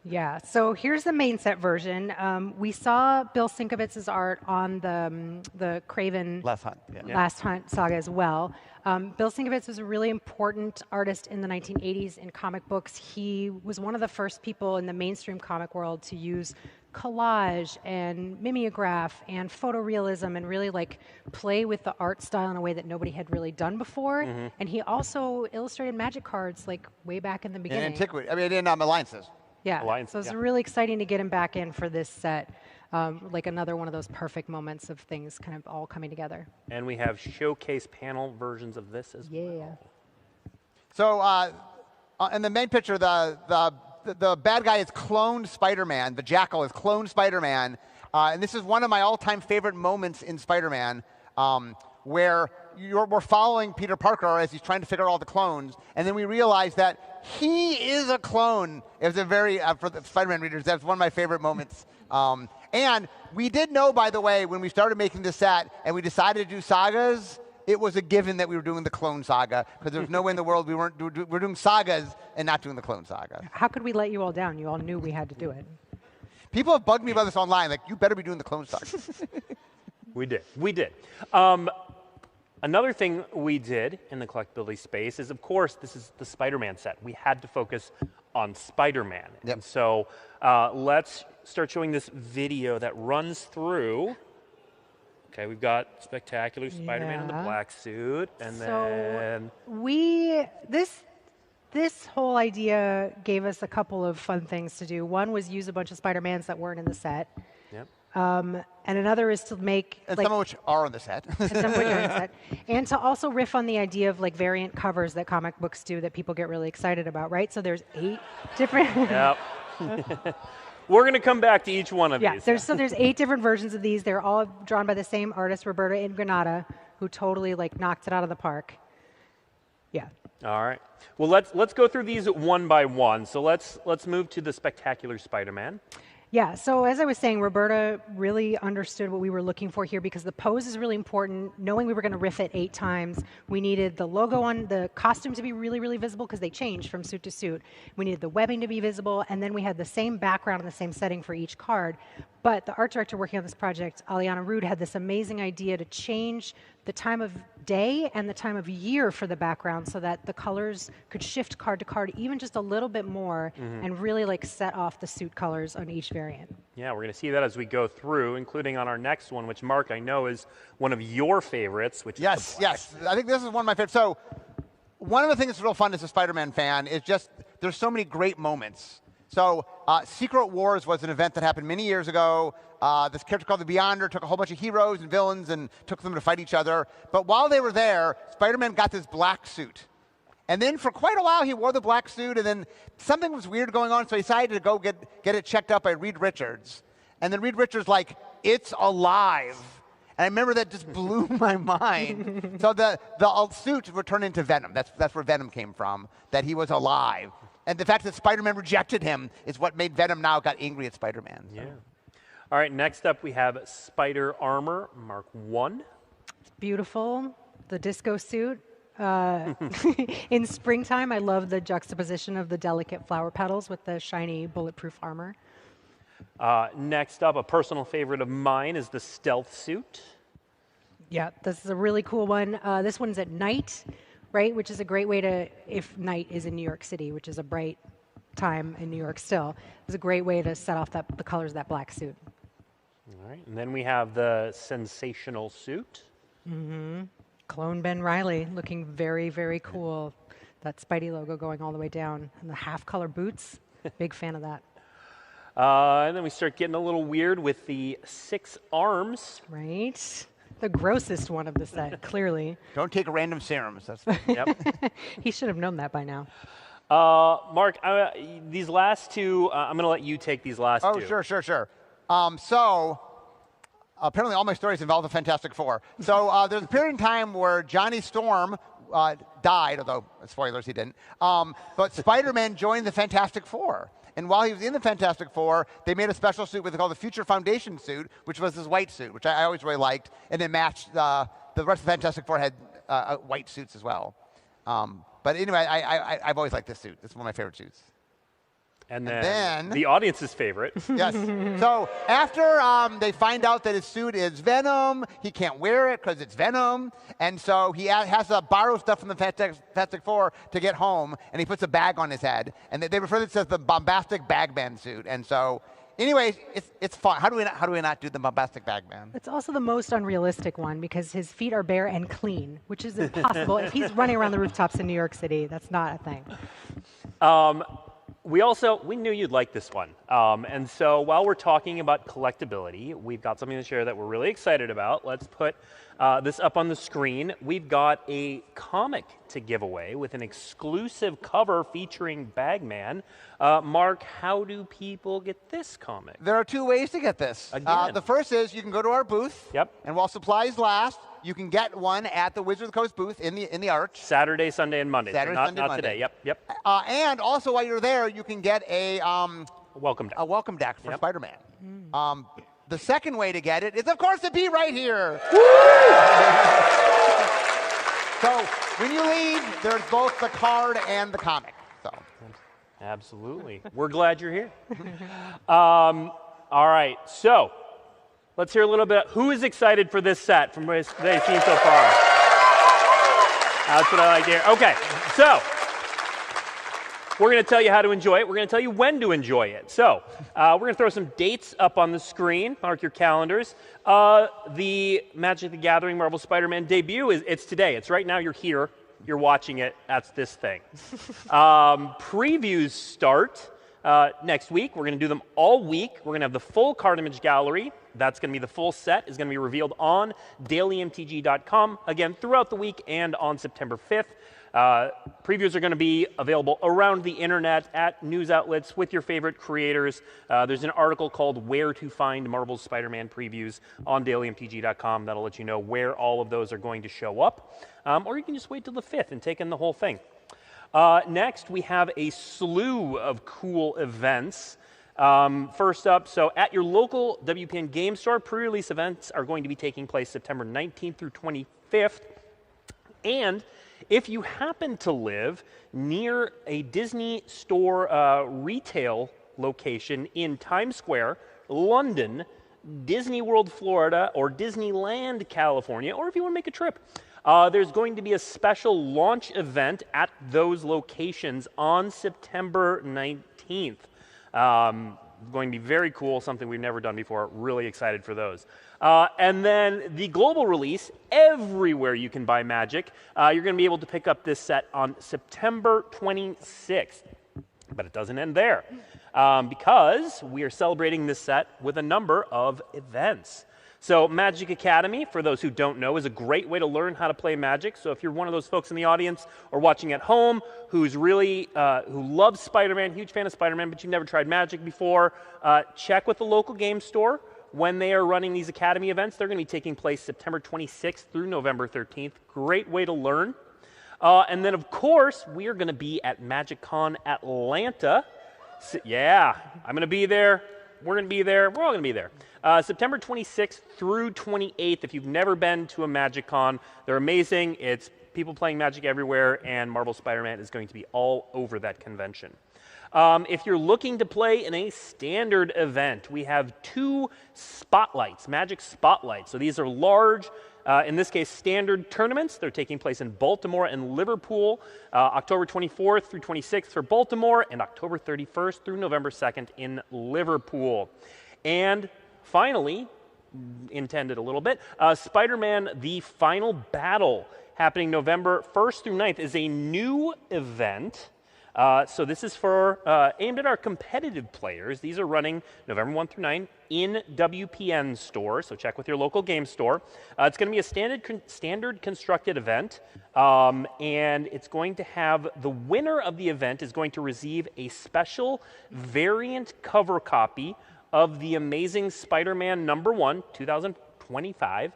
Yeah, so here's the main set version. We saw Bill Sienkiewicz's art on the Kraven Last Hunt, Last Hunt saga as well. Bill Sienkiewicz's was a really important artist in the 1980s in comic books. He was one of the first people in the mainstream comic world to use collage and mimeograph and photorealism and really like play with the art style in a way that nobody had really done before. Mhm. And he also illustrated Magic cards like way back in the beginning. In Antiquity, in Alliances. Yeah, Alliance, so it's yeah. really exciting to get him back in for this set. Like another one of those perfect moments of things kind of all coming together. And we have showcase panel versions of this as well. So in the main picture, the bad guy is cloned Spider-Man. The Jackal is cloned Spider-Man. And this is one of my all-time favorite moments in Spider-Man, where we're following Peter Parker as he's trying to figure out all the clones, and then we realize that he is a clone. It was a very, for the Spider-Man readers, that's one of my favorite moments. And we did know, by the way, when we started making this set and we decided to do sagas, it was a given that we were doing the Clone Saga, because there was no way in the world we're doing sagas and not doing the Clone Saga. How could we let you all down? You all knew we had to do it. People have bugged me about this online, like, you better be doing the Clone Saga. We did. Another thing we did in the collectability space is, of course, this is the Spider-Man set. We had to focus on Spider-Man. Yep. And so let's start showing this video that runs through. Okay, we've got spectacular Spider-Man in the black suit, and then this whole idea gave us a couple of fun things to do. One was use a bunch of Spider-Mans that weren't in the set. Yep. And another is to make and some of which are on the set. And some of which are on the set. And to also riff on the idea of like variant covers that comic books do that people get really excited about, right? So there's 8 different We're going to come back to each one of Yeah, these. there's 8 different versions of these. They're all drawn by the same artist, Roberta in Granada, who totally like knocked it out of the park. Yeah. All right. Well, let's go through these one by one. So let's move to the Spectacular Spider-Man. Yeah, so as I was saying, Roberta really understood what we were looking for here because the pose is really important. Knowing we were going to riff it 8 times, we needed the logo on the costume to be really, really visible because they changed from suit to suit. We needed the webbing to be visible, and then we had the same background and the same setting for each card. But the art director working on this project, Aliana Rude, had this amazing idea to change the time of day and the time of year for the background so that the colors could shift card to card even just a little bit more and really like set off the suit colors on each variant. Yeah, we're going to see that as we go through, including on our next one, which, Mark, I know is one of your favorites, which yes, is yes. I think this is one of my favorites. So one of the things that's real fun as a Spider-Man fan is just there's so many great moments. So Secret Wars was an event that happened many years ago. This character called the Beyonder took a whole bunch of heroes and villains and took them to fight each other. But while they were there, Spider-Man got this black suit. And then for quite a while, he wore the black suit, and then something was weird going on, so he decided to go get it checked out by Reed Richards. And then Reed Richards like, it's alive. And I remember that just blew my mind. So the suit would turn into Venom. That's where Venom came from, that he was alive. And the fact that Spider-Man rejected him is what made Venom now got angry at Spider-Man. So. Yeah. All right, next up we have Spider Armor Mark 1. It's beautiful, the disco suit. In springtime, I love the juxtaposition of the delicate flower petals with the shiny bulletproof armor. Next up, a personal favorite of mine is the Stealth Suit. Yeah, this is a really cool one. This one's at night, right, which is a great way to, if night is in New York City, which is a bright time in New York still, it's a great way to set off the colors of that black suit. All right, and then we have the Sensational Suit. Clone Ben Reilly, looking very, very cool. That Spidey logo going all the way down. And the half-color boots, big fan of that. And then we start getting a little weird with the 6 arms. Right. The grossest one of the set, clearly. Don't take random serums. That's Yep. He should have known that by now. Mark, these last 2, I'm going to let you take these last 2. Oh, sure. So apparently all my stories involve the Fantastic Four. So there's a period in time where Johnny Storm died, although, spoilers, he didn't. But Spider-Man joined the Fantastic Four. And while he was in the Fantastic Four, they made a special suit called the Future Foundation suit, which was this white suit, which I always really liked. And it matched, the rest of the Fantastic Four had white suits as well. But anyway, I've always liked this suit. It's one of my favorite suits. And then the audience's favorite. Yes. So after they find out that his suit is Venom, he can't wear it because it's Venom. And so he has to borrow stuff from the Fantastic Four to get home, and he puts a bag on his head. And they refer to it as the bombastic bagman suit. And so, anyways, it's fun. How do we not do the bombastic bagman? It's also the most unrealistic one because his feet are bare and clean, which is impossible. If he's running around the rooftops in New York City, that's not a thing. We knew you'd like this one. And so while we're talking about collectability, we've got something to share that we're really excited about. Let's put this up on the screen. We've got a comic to give away with an exclusive cover featuring Bagman. Mark, how do people get this comic? There are 2 ways to get this. The first is you can go to our booth. Yep. And while supplies last, you can get one at the Wizard of the Coast booth in the Arch. Saturday, Sunday, and Monday. Saturday, not Sunday, not Monday. today. Yep. And also while you're there, you can get a welcome deck. A welcome deck for Spider-Man. The second way to get it is, of course, to be right here. So when you leave, there's both the card and the comic. So. Absolutely. We're glad you're here. All right. So let's hear a little bit. Who is excited for this set from what they've seen so far? That's what I like to hear. Okay. So we're going to tell you how to enjoy it. We're going to tell you when to enjoy it. So we're going to throw some dates up on the screen. Mark your calendars. The Magic the Gathering Marvel Spider-Man debut, it's today. It's right now. You're here. You're watching it. That's this thing. Previews start next week. We're going to do them all week. We're going to have the full card image gallery That's going to be the full set, is going to be revealed on dailymtg.com, again, throughout the week and on September 5th. Previews are going to be available around the internet at news outlets with your favorite creators. There's an article called Where to Find Marvel's Spider-Man Previews on dailymtg.com that'll let you know where all of those are going to show up. Or you can just wait till the 5th and take in the whole thing. Next, we have a slew of cool events. First up, so at your local WPN game store, pre-release events are going to be taking place September 19th through 25th. And if you happen to live near a Disney store retail location in Times Square, London, Disney World, Florida, or Disneyland, California, or if you want to make a trip, there's going to be a special launch event at those locations on September 19th. Going to be very cool, something we've never done before. Really excited for those. And then the global release, everywhere you can buy Magic, you're going to be able to pick up this set on September 26th. But it doesn't end there, because we are celebrating this set with a number of events. So Magic Academy, for those who don't know, is a great way to learn how to play Magic. So if you're one of those folks in the audience or watching at home who's really, who loves Spider-Man, huge fan of Spider-Man, but you've never tried Magic before, check with the local game store when they are running these Academy events. They're going to be taking place September 26th through November 13th. Great way to learn. And then, of course, we are going to be at MagicCon Atlanta. So, yeah, I'm going to be there. We're going to be there. We're all going to be there. September 26th through 28th. If you've never been to a MagicCon, they're amazing. It's people playing Magic everywhere, and Marvel Spider-Man is going to be all over that convention. If you're looking to play in a standard event, we have 2 spotlights, Magic Spotlights. So these are large, in this case, standard tournaments. They're taking place in Baltimore and Liverpool, October 24th through 26th for Baltimore, and October 31st through November 2nd in Liverpool. And finally, intended a little bit, Spider-Man The Final Battle, happening November 1st through 9th, is a new event. So this is for aimed at our competitive players. These are running November 1 through 9 in WPN stores, so check with your local game store. It's going to be a standard constructed event, and it's going to have the winner of the event is going to receive a special variant cover copy of The Amazing Spider-Man #1, 2025.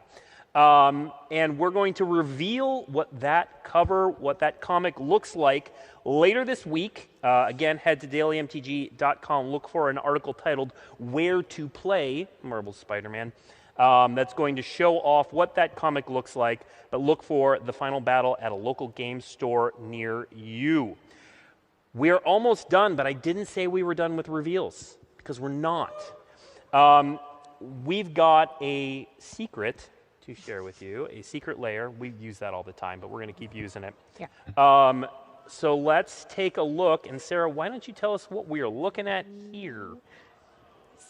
And we're going to reveal what that cover, what that comic looks like later this week. Again, head to dailymtg.com, look for an article titled Where to Play Marvel's Spider-Man. That's going to show off what that comic looks like, but look for The Final Battle at a local game store near you. We're almost done, but I didn't say we were done with reveals, because we're not. We've got a secret to share with you, a secret layer. We use that all the time, but we're going to keep using it. Yeah. So let's take a look. And Sarah, why don't you tell us what we are looking at here?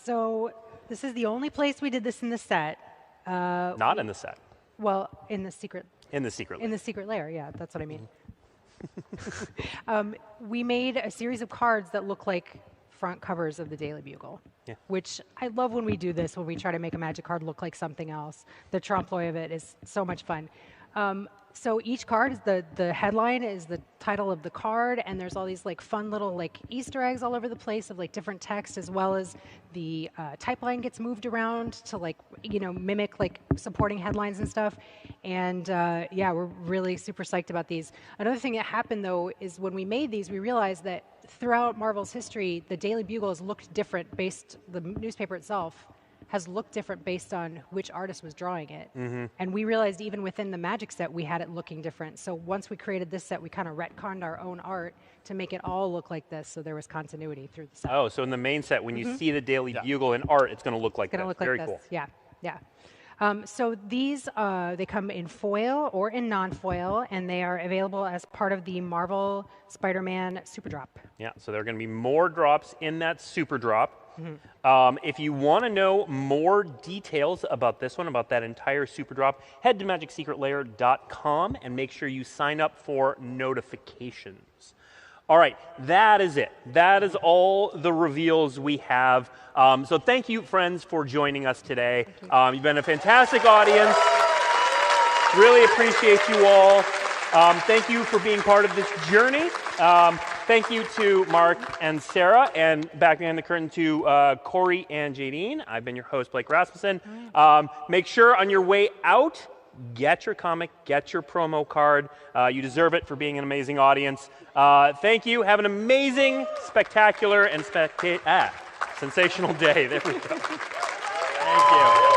So this is the only place we did this in the set. Not in the set. Well, in the secret. In the secret layer. In the secret layer, yeah, that's what I mean. We made a series of cards that look like front covers of the Daily Bugle, which I love when we do this, when we try to make a Magic card look like something else. The trompe-l'oeil of it is so much fun. So each card, is the headline is the title of the card, and there's all these like fun little like Easter eggs all over the place of like different text, as well as the type line gets moved around to like, you know, mimic like supporting headlines and stuff. And yeah, we're really super psyched about these. Another thing that happened though is when we made these, we realized that throughout Marvel's history, the Daily Bugle has looked different the newspaper itself has looked different based on which artist was drawing it. Mm-hmm. And we realized even within the Magic set, we had it looking different. So once we created this set, we kind of retconned our own art to make it all look like this, so there was continuity through the set. Oh, so in the main set, when you see the Daily Bugle in art, it's going to look like It's going to that. look Very like cool. this. Yeah, yeah. So these, they come in foil or in non-foil, and they are available as part of the Marvel Spider-Man Super Drop. Yeah, so there are going to be more drops in that Super Drop. Mm-hmm. If you want to know more details about this one, about that entire Super Drop, head to magicsecretlayer.com and make sure you sign up for notifications. All right, that is it. That is all the reveals we have. So thank you, friends, for joining us today. You've been a fantastic audience. Really appreciate you all. Thank you for being part of this journey. Thank you to Mark and Sarah, and back behind the curtain to Corey and Jadine. I've been your host, Blake Rasmussen. Make sure on your way out, get your comic, get your promo card. You deserve it for being an amazing audience. Thank you. Have an amazing, spectacular, and sensational day. There we go. Thank you.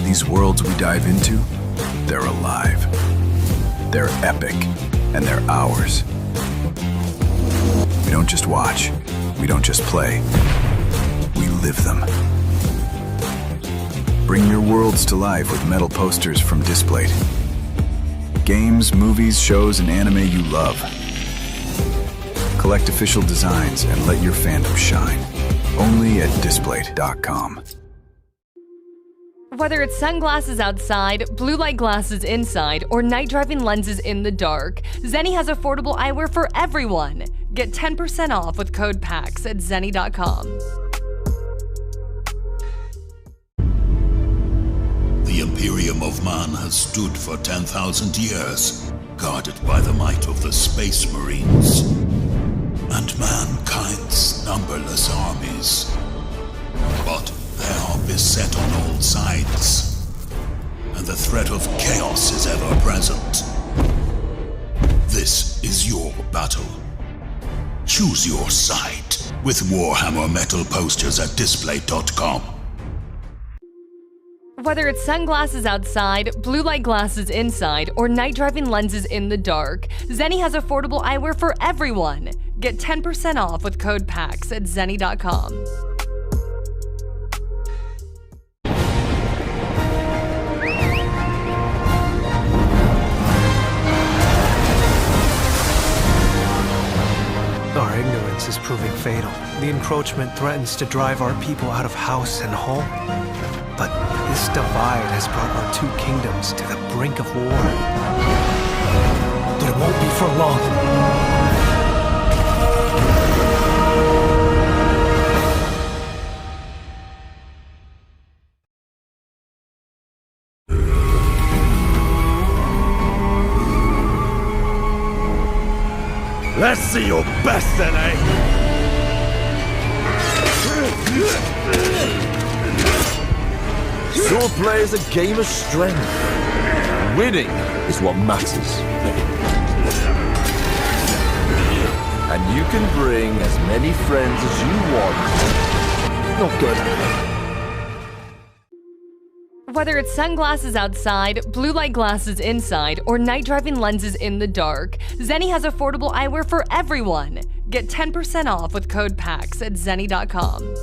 These worlds we dive into, they're alive. They're epic, and they're ours. We don't just watch, we don't just play, we live them. Bring your worlds to life with metal posters from Displate. Games, movies, shows, and anime you love. Collect official designs and let your fandom shine. Only at Displate.com. Whether it's sunglasses outside, blue light glasses inside, or night driving lenses in the dark, Zenni has affordable eyewear for everyone. Get 10% off with code PAX at Zenni.com. The Imperium of Man has stood for 10,000 years, guarded by the might of the Space Marines and mankind's numberless armies. But they are beset on all sides, and the threat of chaos is ever present. This is your battle. Choose your side with Warhammer metal posters at Displate.com. Whether it's sunglasses outside, blue light glasses inside, or night driving lenses in the dark, Zenni has affordable eyewear for everyone. Get 10% off with code PAX at Zenni.com. Our ignorance is proving fatal. The encroachment threatens to drive our people out of house and home. But this divide has brought our two kingdoms to the brink of war. But it won't be for long. Let's see your best then, eh? Swordplay is a game of strength. Winning is what matters. And you can bring as many friends as you want. Not good. Whether it's sunglasses outside, blue light glasses inside, or night driving lenses in the dark, Zenni has affordable eyewear for everyone. Get 10% off with code PAX at Zenni.com.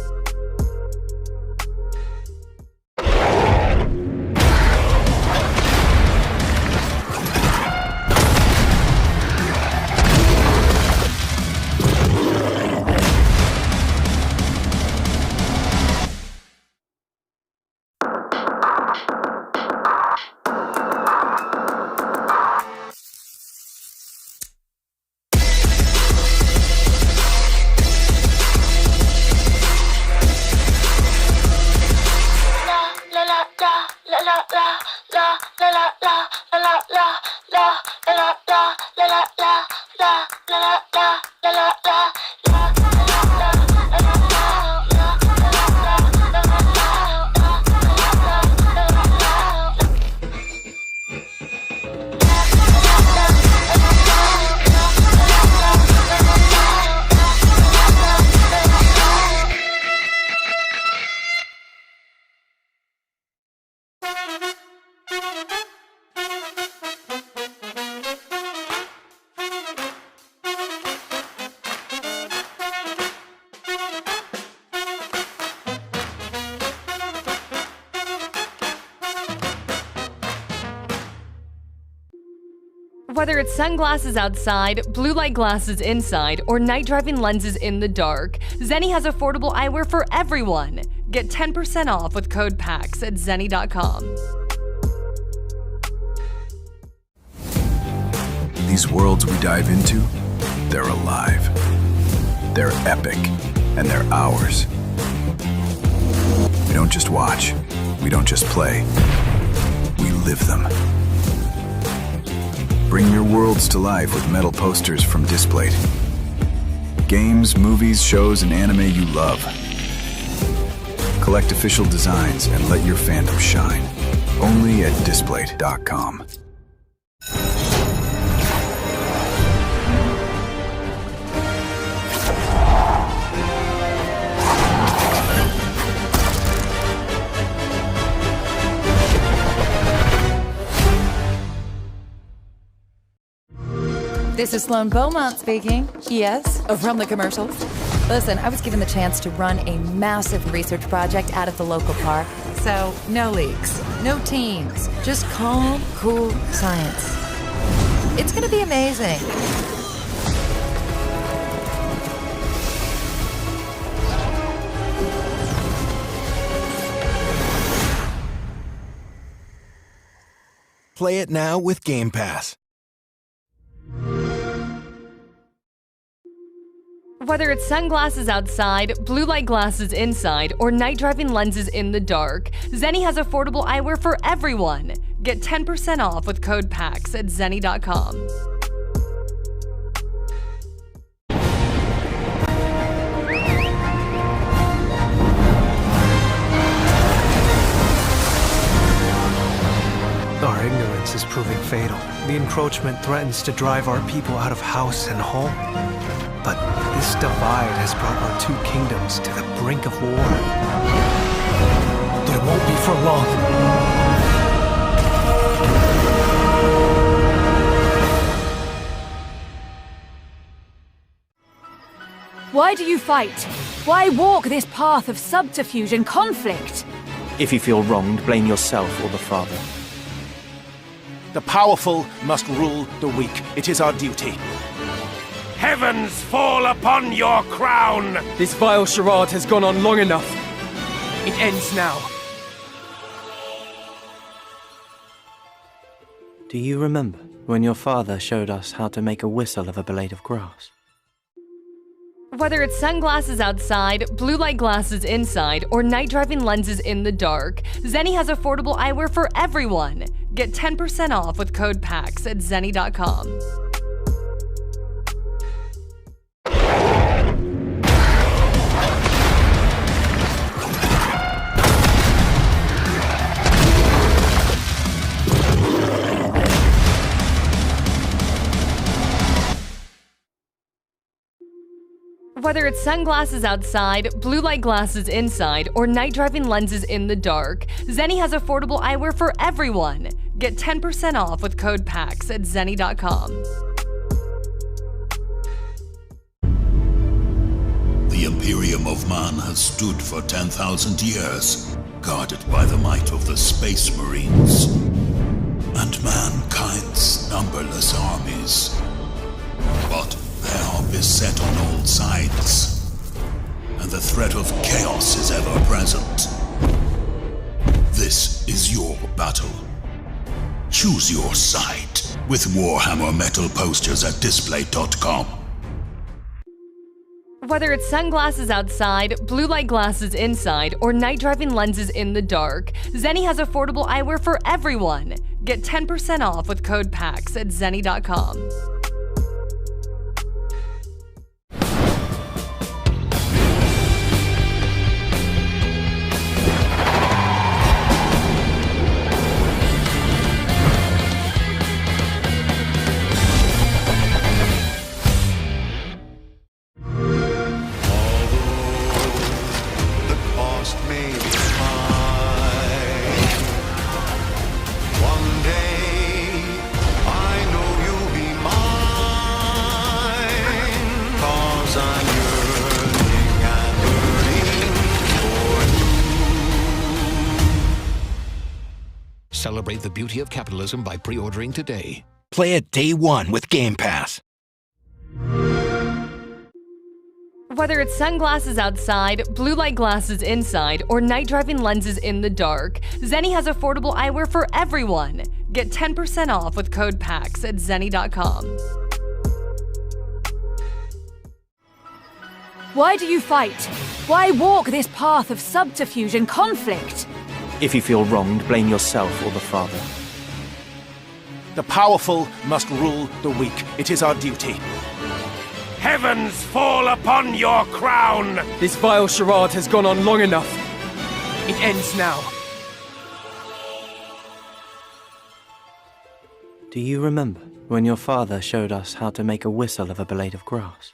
Whether it's sunglasses outside, blue light glasses inside, or night driving lenses in the dark, Zenni has affordable eyewear for everyone. Get 10% off with code PAX at zenni.com. These worlds we dive into, they're alive. They're epic, and they're ours. We don't just watch, we don't just play, we live them. Bring your worlds to life with metal posters from Displate. Games, movies, shows, and anime you love. Collect official designs and let your fandom shine. Only at Displate.com. This is Sloan Beaumont speaking. Yes, from the commercials. Listen, I was given the chance to run a massive research project out at the local park. So, no leaks, no teams, just calm, cool science. It's gonna be amazing. Play it now with Game Pass. Whether it's sunglasses outside, blue light glasses inside, or night driving lenses in the dark, Zenni has affordable eyewear for everyone. Get 10% off with code PAX at zenni.com. Our ignorance is proving fatal. The encroachment threatens to drive our people out of house and home. But this divide has brought our two kingdoms to the brink of war. But it won't be for long. Why do you fight? Why walk this path of subterfuge and conflict? If you feel wronged, blame yourself or the father. The powerful must rule the weak. It is our duty. Heavens fall upon your crown! This vile charade has gone on long enough. It ends now. Do you remember when your father showed us how to make a whistle of a blade of grass? Whether it's sunglasses outside, blue light glasses inside, or night driving lenses in the dark, Zenni has affordable eyewear for everyone. Get 10% off with code PAX at zenni.com. Whether it's sunglasses outside, blue light glasses inside, or night driving lenses in the dark, Zenni has affordable eyewear for everyone. Get 10% off with code PAX at zenni.com. The Imperium of Man has stood for 10,000 years, guarded by the might of the Space Marines and mankind's numberless armies. But they are beset on all sides, and the threat of chaos is ever present. This is your battle. Choose your side with Warhammer metal posters at Displate.com. Whether it's sunglasses outside, blue light glasses inside, or night driving lenses in the dark, Zenni has affordable eyewear for everyone. Get 10% off with code PAX at zenni.com. Celebrate the beauty of capitalism by pre-ordering today. Play it day one with Game Pass. Whether it's sunglasses outside, blue light glasses inside, or night driving lenses in the dark, Zenni has affordable eyewear for everyone. Get 10% off with code PAX at zenni.com. Why do you fight? Why walk this path of subterfuge and conflict? If you feel wronged, blame yourself or the Father. The powerful must rule the weak. It is our duty. Heavens fall upon your crown! This vile charade has gone on long enough. It ends now. Do you remember when your father showed us how to make a whistle of a blade of grass?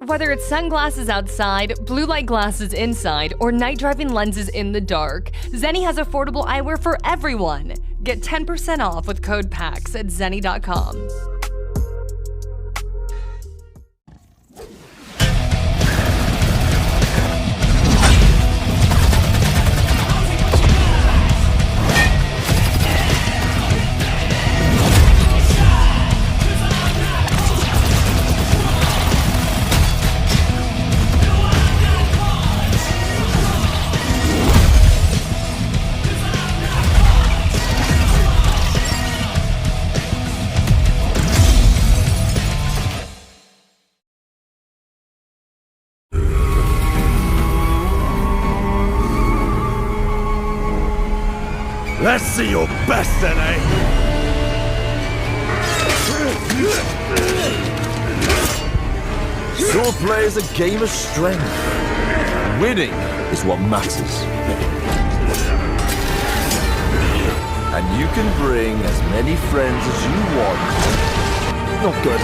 Whether it's sunglasses outside, blue light glasses inside, or night driving lenses in the dark, Zenni has affordable eyewear for everyone. Get 10% off with code PAX at zenni.com. Let's see your best then, eh? Sword play is a game of strength. Winning is what matters. And you can bring as many friends as Not good.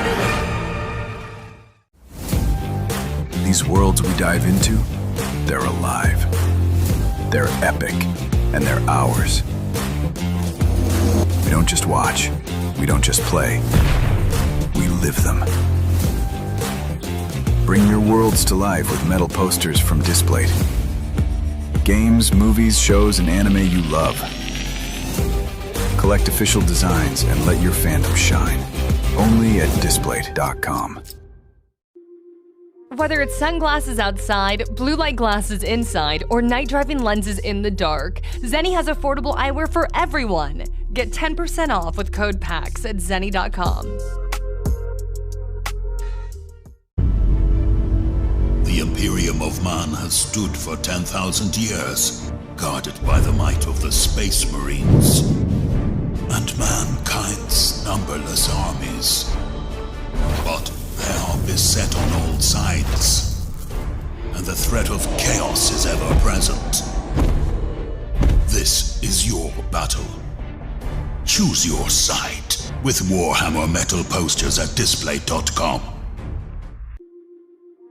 These worlds we dive into, they're alive. They're epic, and they're ours. We don't just watch, we don't just play, we live them. Bring your worlds to life with metal posters from Displate. Games, movies, shows, and anime you love. Collect official designs and let your fandom shine. Only at Displate.com. Whether it's sunglasses outside, blue light glasses inside, or night driving lenses in the dark, Zenni has affordable eyewear for everyone. Get 10% off with code PAX at zenni.com. The Imperium of Man has stood for 10,000 years, guarded by the might of the Space Marines and mankind's numberless armies. But they are beset on all sides, and the threat of chaos is ever present. This is your battle. Choose your side with Warhammer metal posters at Displate.com.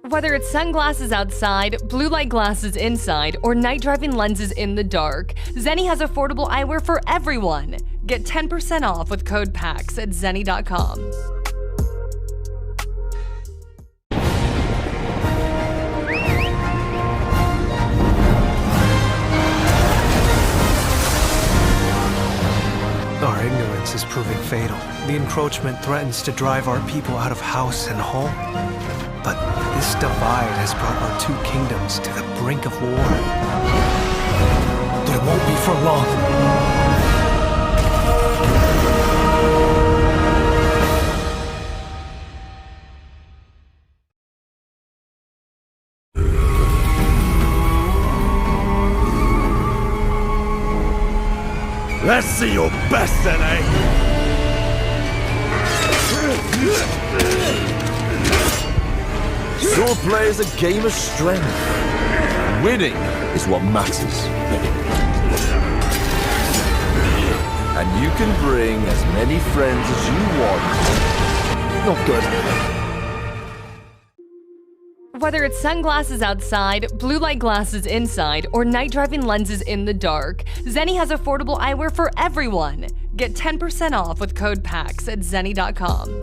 Whether it's sunglasses outside, blue light glasses inside, or night driving lenses in the dark, Zenni has affordable eyewear for everyone. Get 10% off with code PAX at zenni.com. fatal. The encroachment threatens to drive our people out of house and home. But this divide has brought our two kingdoms to the brink of war. But it won't be for long. Let's see your best then, eh? Sword play is a game of strength. Winning is what matters. And you can bring as many friends as you want. Not good. Whether it's sunglasses outside, blue light glasses inside, or night driving lenses in the dark, Zenni has affordable eyewear for everyone. Get 10% off with code PAX at zenni.com.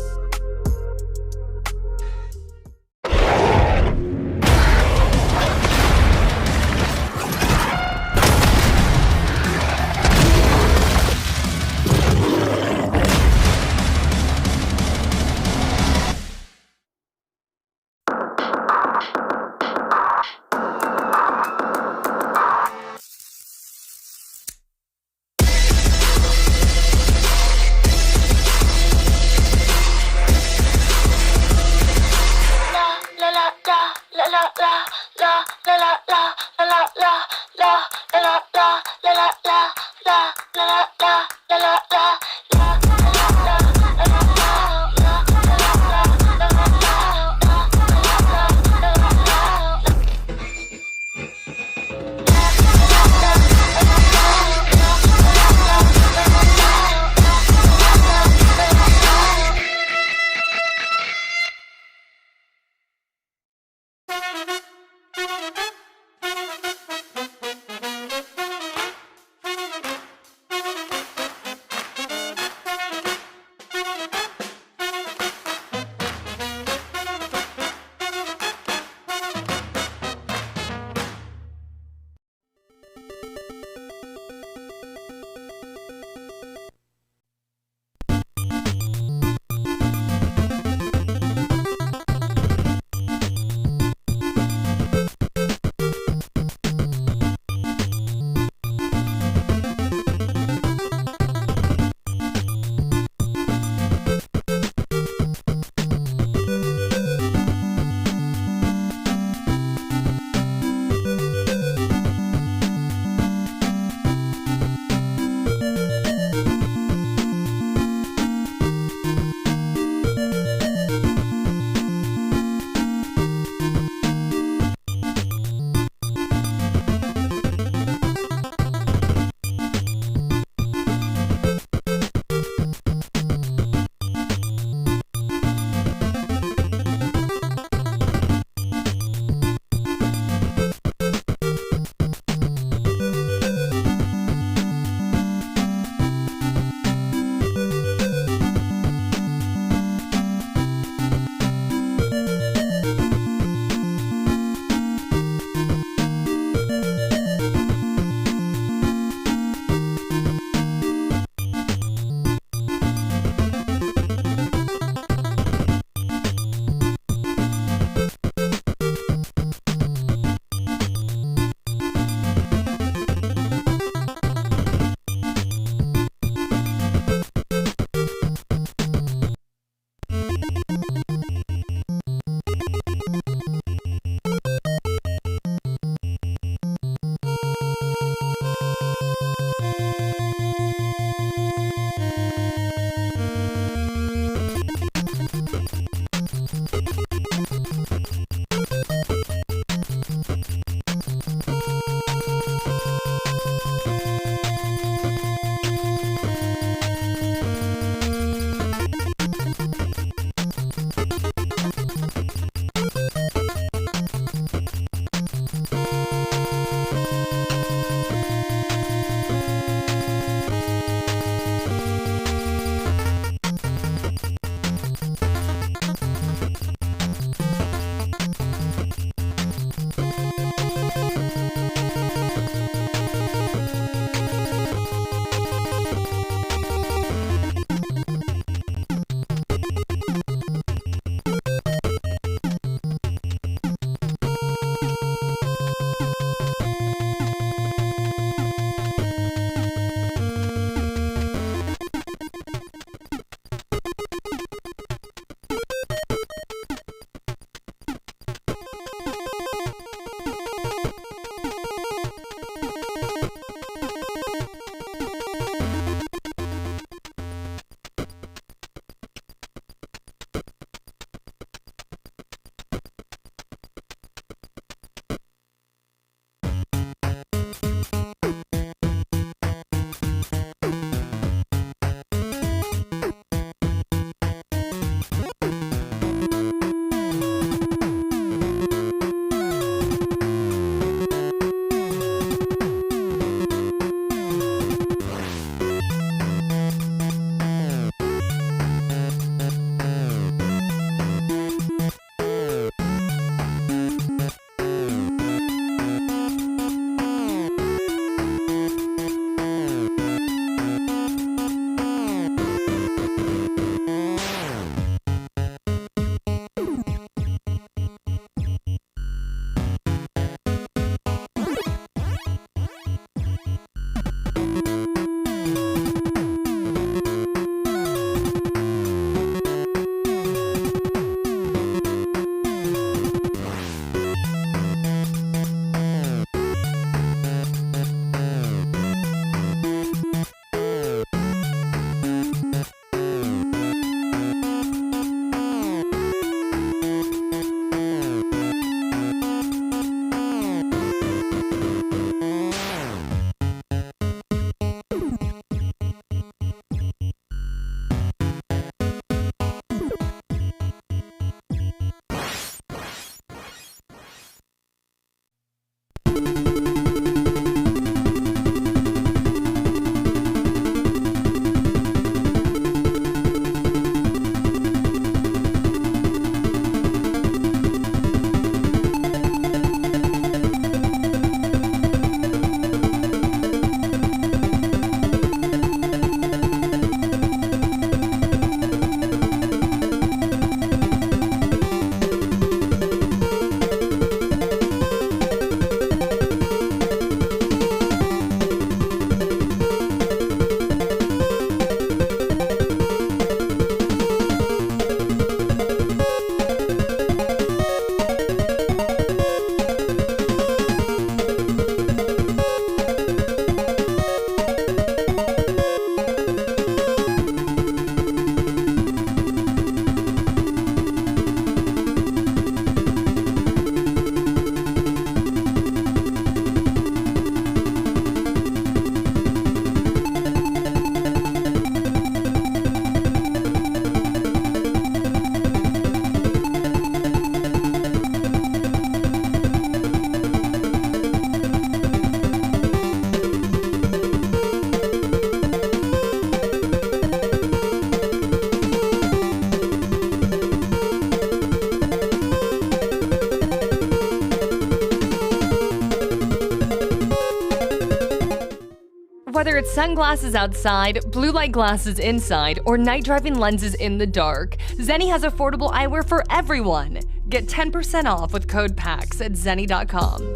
it's sunglasses outside, blue light glasses inside, or night driving lenses in the dark, Zenni has affordable eyewear for everyone. Get 10% off with code PAX at zenni.com.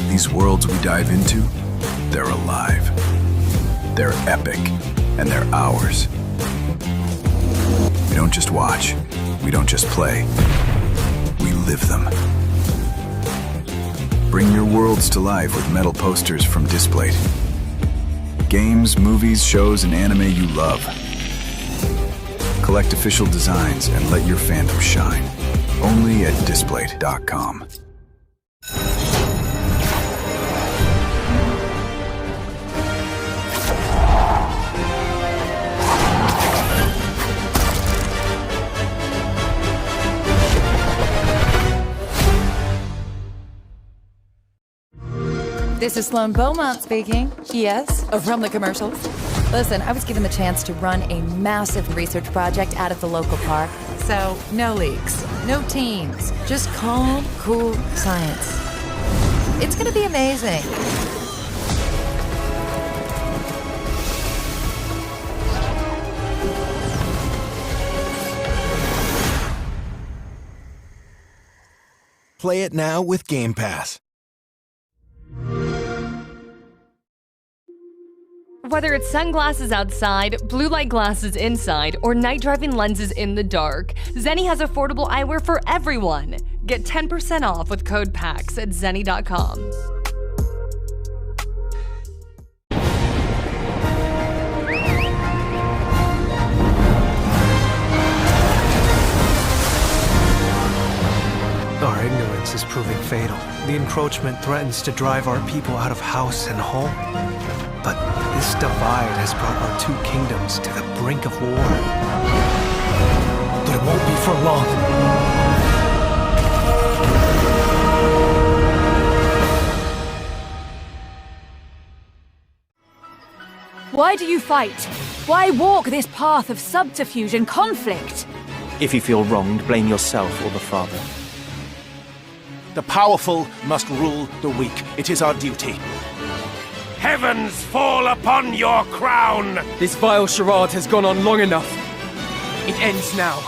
These worlds we dive into, they're alive. They're epic, and they're ours. We don't just watch, we don't just play, we live them. Bring your worlds to life with metal posters from Displate. Games, movies, shows, and anime you love. Collect official designs and let your fandom shine. Only at Displate.com. This is Sloan Beaumont speaking. Yes, from the commercials. Listen, I was given the chance to run a massive research project out at the local park. So, no leaks, no teams, just calm, cool science. It's gonna be amazing. Play it now with Game Pass. Whether it's sunglasses outside, blue light glasses inside, or night driving lenses in the dark, Zenni has affordable eyewear for everyone. Get 10% off with code PAX at zenni.com. Our ignorance is proving fatal. The encroachment threatens to drive our people out of house and home. But this divide has brought our two kingdoms to the brink of war. But it won't be for long. Why do you fight? Why walk this path of subterfuge and conflict? If you feel wronged, blame yourself or the father. The powerful must rule the weak. It is our duty. Heavens fall upon your crown! This vile charade has gone on long enough. It ends now.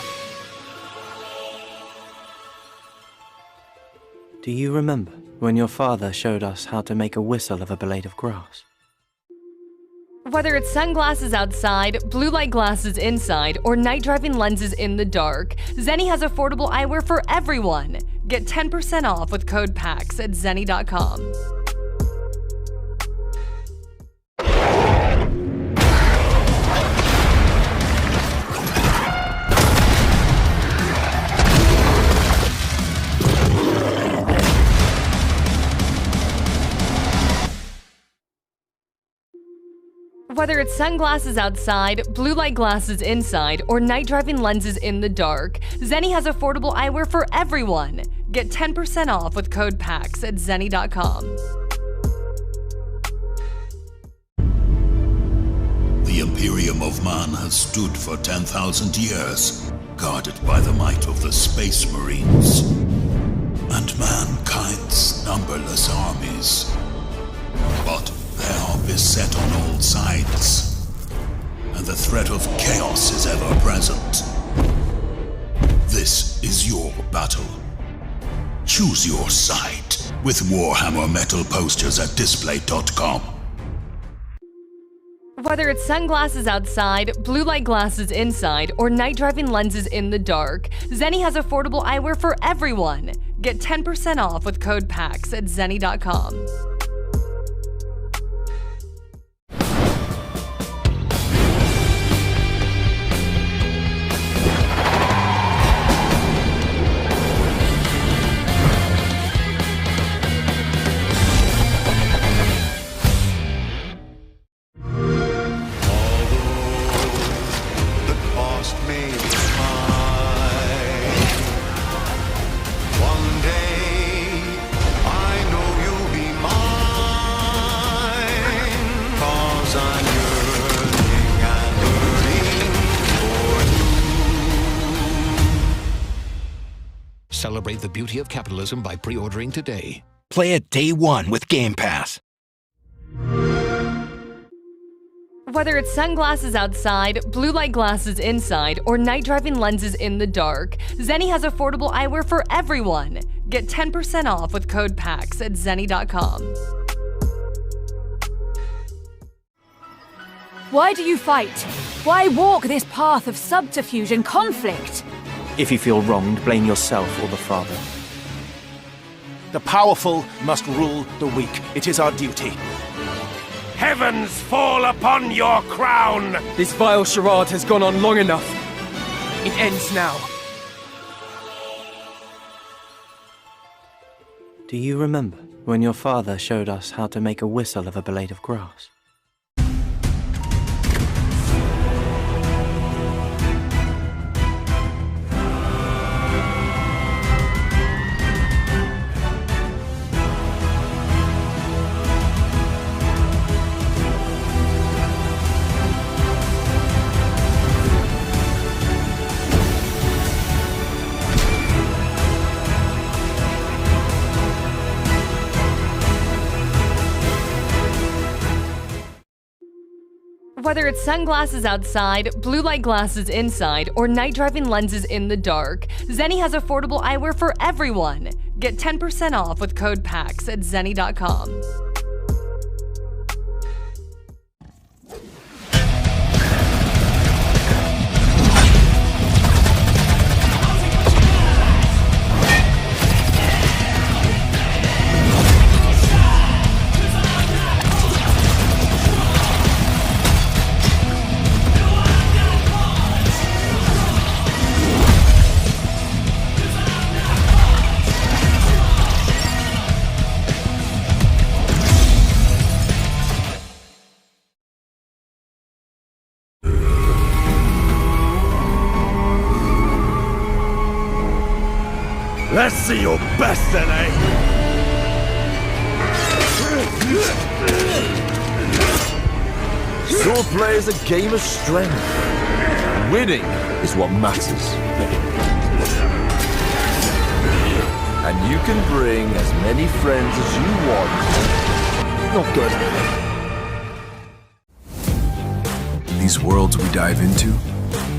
Do you remember when your father showed us how to make a whistle of a blade of grass? Whether it's sunglasses outside, blue light glasses inside, or night driving lenses in the dark, Zenni has affordable eyewear for everyone. Get 10% off with code PAX at zenni.com. Whether it's sunglasses outside, blue light glasses inside, or night driving lenses in the dark, Zenni has affordable eyewear for everyone. Get 10% off with code PAX at zenni.com. The Imperium of Man has stood for 10,000 years, guarded by the might of the Space Marines and mankind's numberless armies. But they are beset on all sides, and the threat of chaos is ever present. This is your battle. Choose your side with Warhammer Metal posters at Displate.com. Whether it's sunglasses outside, blue light glasses inside, or night driving lenses in the dark, Zenni has affordable eyewear for everyone. Get 10% off with code PAX at zenni.com. Celebrate the beauty of capitalism by pre-ordering today. Play it day one with Game Pass. Whether it's sunglasses outside, blue light glasses inside, or night driving lenses in the dark, Zenni has affordable eyewear for everyone. Get 10% off with code PAX at Zenni.com. Why do you fight? Why walk this path of subterfuge and conflict? If you feel wronged, blame yourself or the Father. The powerful must rule the weak. It is our duty. Heavens fall upon your crown! This vile charade has gone on long enough. It ends now. Do you remember when your father showed us how to make a whistle of a blade of grass? Whether it's sunglasses outside, blue light glasses inside, or night driving lenses in the dark, Zenni has affordable eyewear for everyone. Get 10% off with code PAX at Zenni.com. Let's see your best then, eh? Sword play is a game of strength. Winning is what matters. And you can bring as many friends as you want. Not good. These worlds we dive into,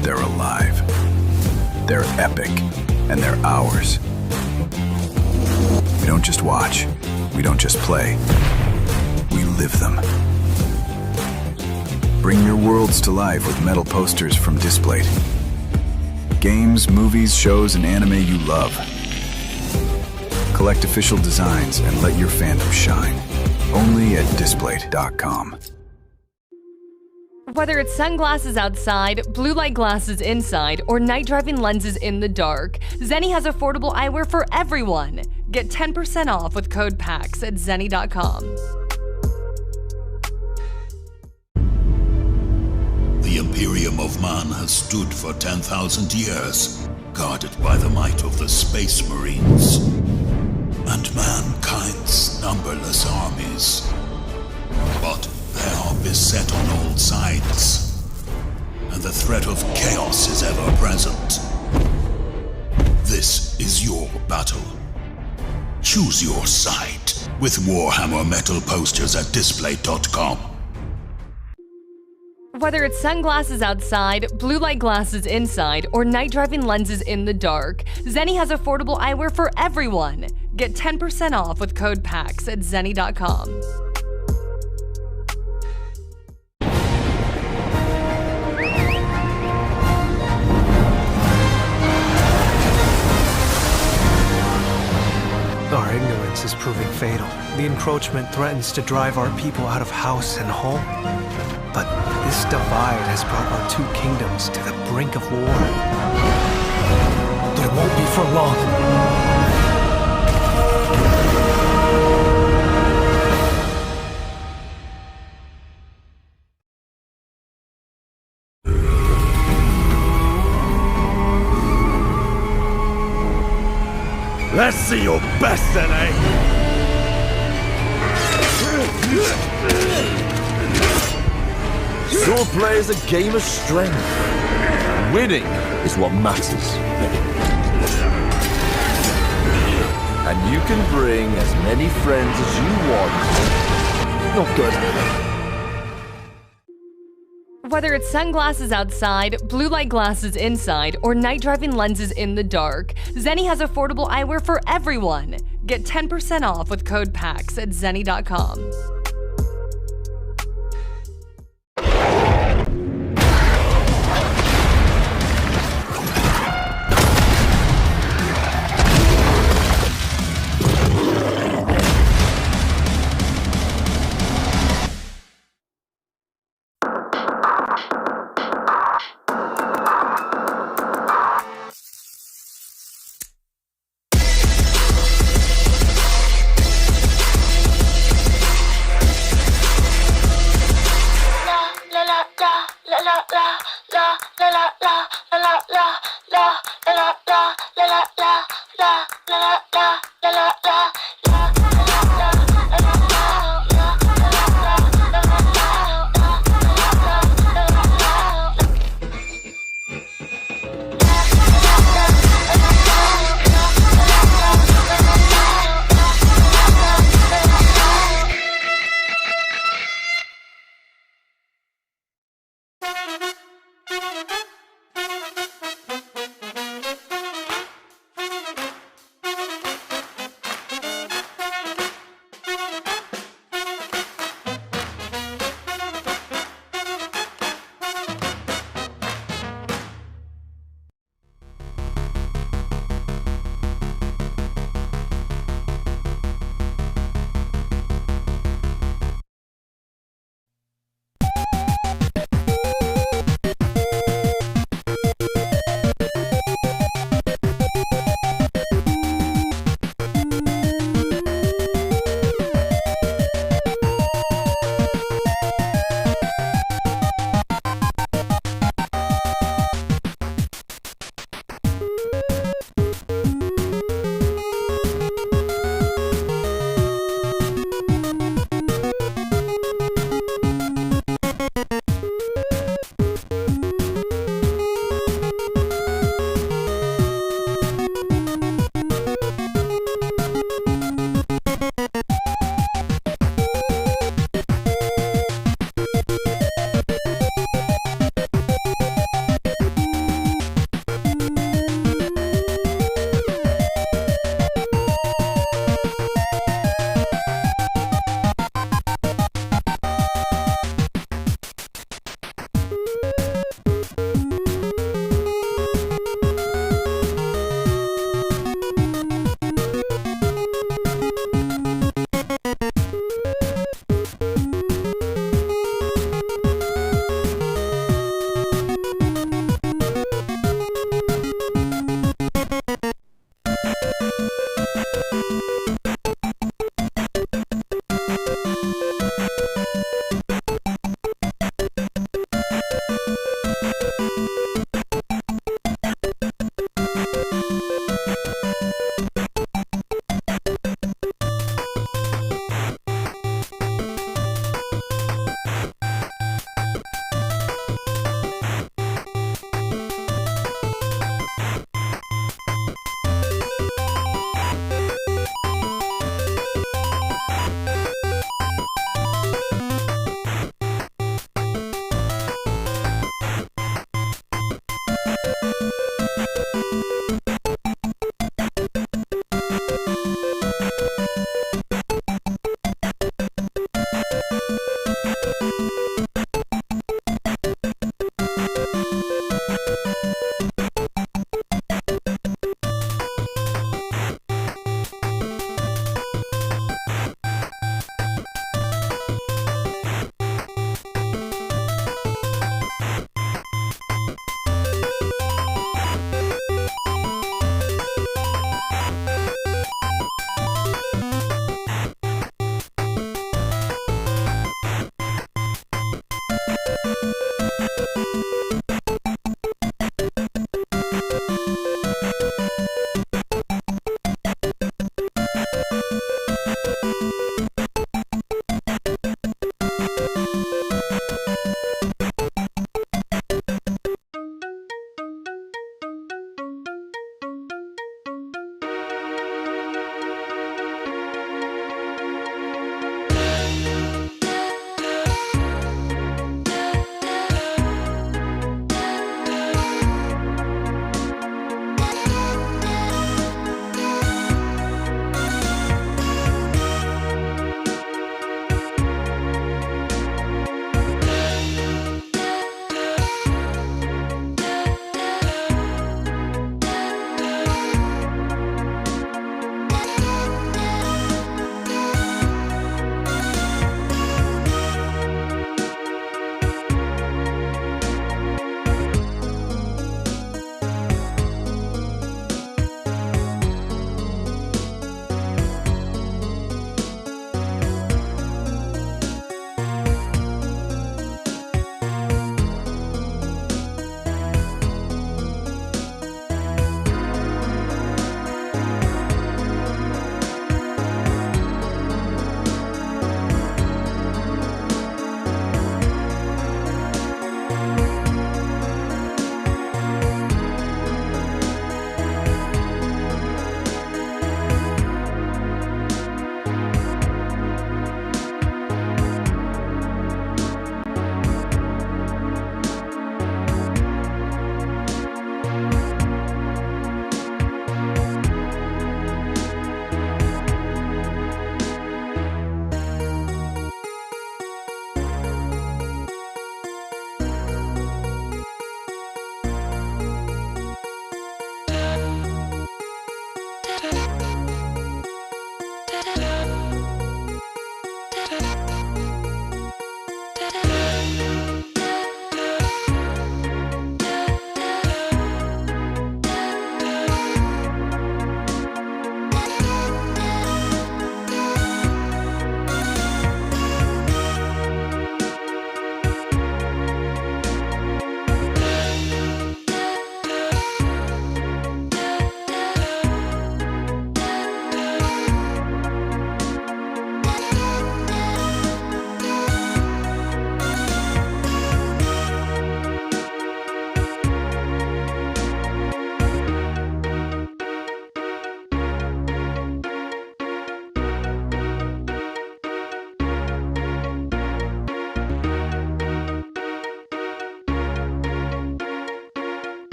they're alive. They're epic, and they're ours. We don't just watch. We don't just play. We live them. Bring your worlds to life with metal posters from Displate. Games, movies, shows, and anime you love. Collect official designs and let your fandom shine. Only at Displate.com. Whether it's sunglasses outside, blue light glasses inside, or night driving lenses in the dark, Zenni has affordable eyewear for everyone. Get 10% off with code PAX at Zenni.com. The Imperium of Man has stood for 10,000 years, guarded by the might of the Space Marines and mankind's numberless armies. But they are beset on all sides, and the threat of chaos is ever present. This is your battle. Choose your side with Warhammer metal posters at Displate.com. Whether it's sunglasses outside, blue light glasses inside, or night driving lenses in the dark, Zenni has affordable eyewear for everyone. Get 10% off with code PAX at Zenni.com. Our ignorance is proving fatal. The encroachment threatens to drive our people out of house and home. But this divide has brought our two kingdoms to the brink of war. But it won't be for long. Let's see your best then, eh? Sword play is a game of strength. Winning is what matters. And you can bring as many friends as you want. Not good. Whether it's sunglasses outside, blue light glasses inside, or night driving lenses in the dark, Zenni has affordable eyewear for everyone. Get 10% off with code PAX at zenni.com.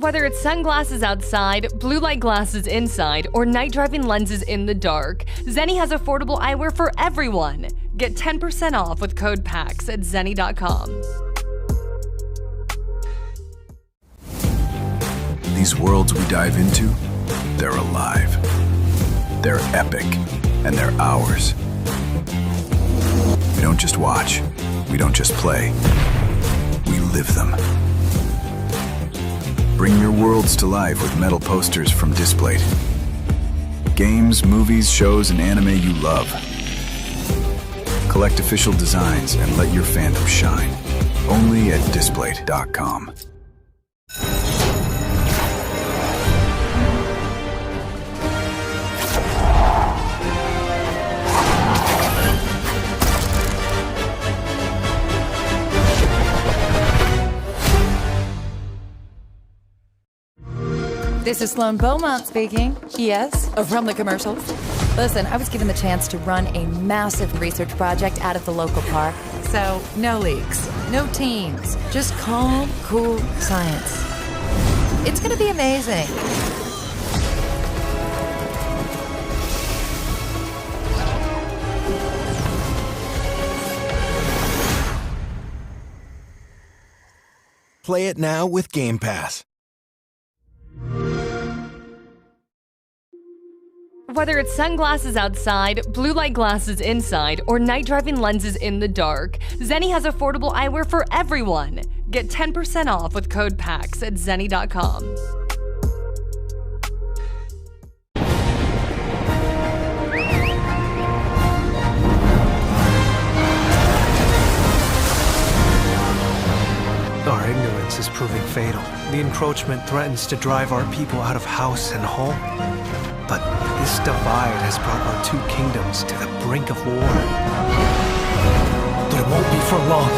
Whether it's sunglasses outside, blue light glasses inside, or night driving lenses in the dark, Zenni has affordable eyewear for everyone. Get 10% off with code PAX at zenni.com. These worlds we dive into, they're alive. They're epic, and they're ours. We don't just watch, we don't just play, we live them. Bring your worlds to life with metal posters from Displate. Games, movies, shows, and anime you love. Collect official designs and let your fandom shine. Only at Displate.com. This is Sloan Beaumont speaking. Yes, from the commercials. Listen, I was given the chance to run a massive research project out at the local park. So, no leaks, no teams, just calm, cool science. It's gonna be amazing. Play it now with Game Pass. Whether it's sunglasses outside, blue light glasses inside, or night driving lenses in the dark, Zenni has affordable eyewear for everyone. Get 10% off with code PAX at zenni.com. Our ignorance is proving fatal. The encroachment threatens to drive our people out of house and home. But this divide has brought our two kingdoms to the brink of war. But it won't be for long.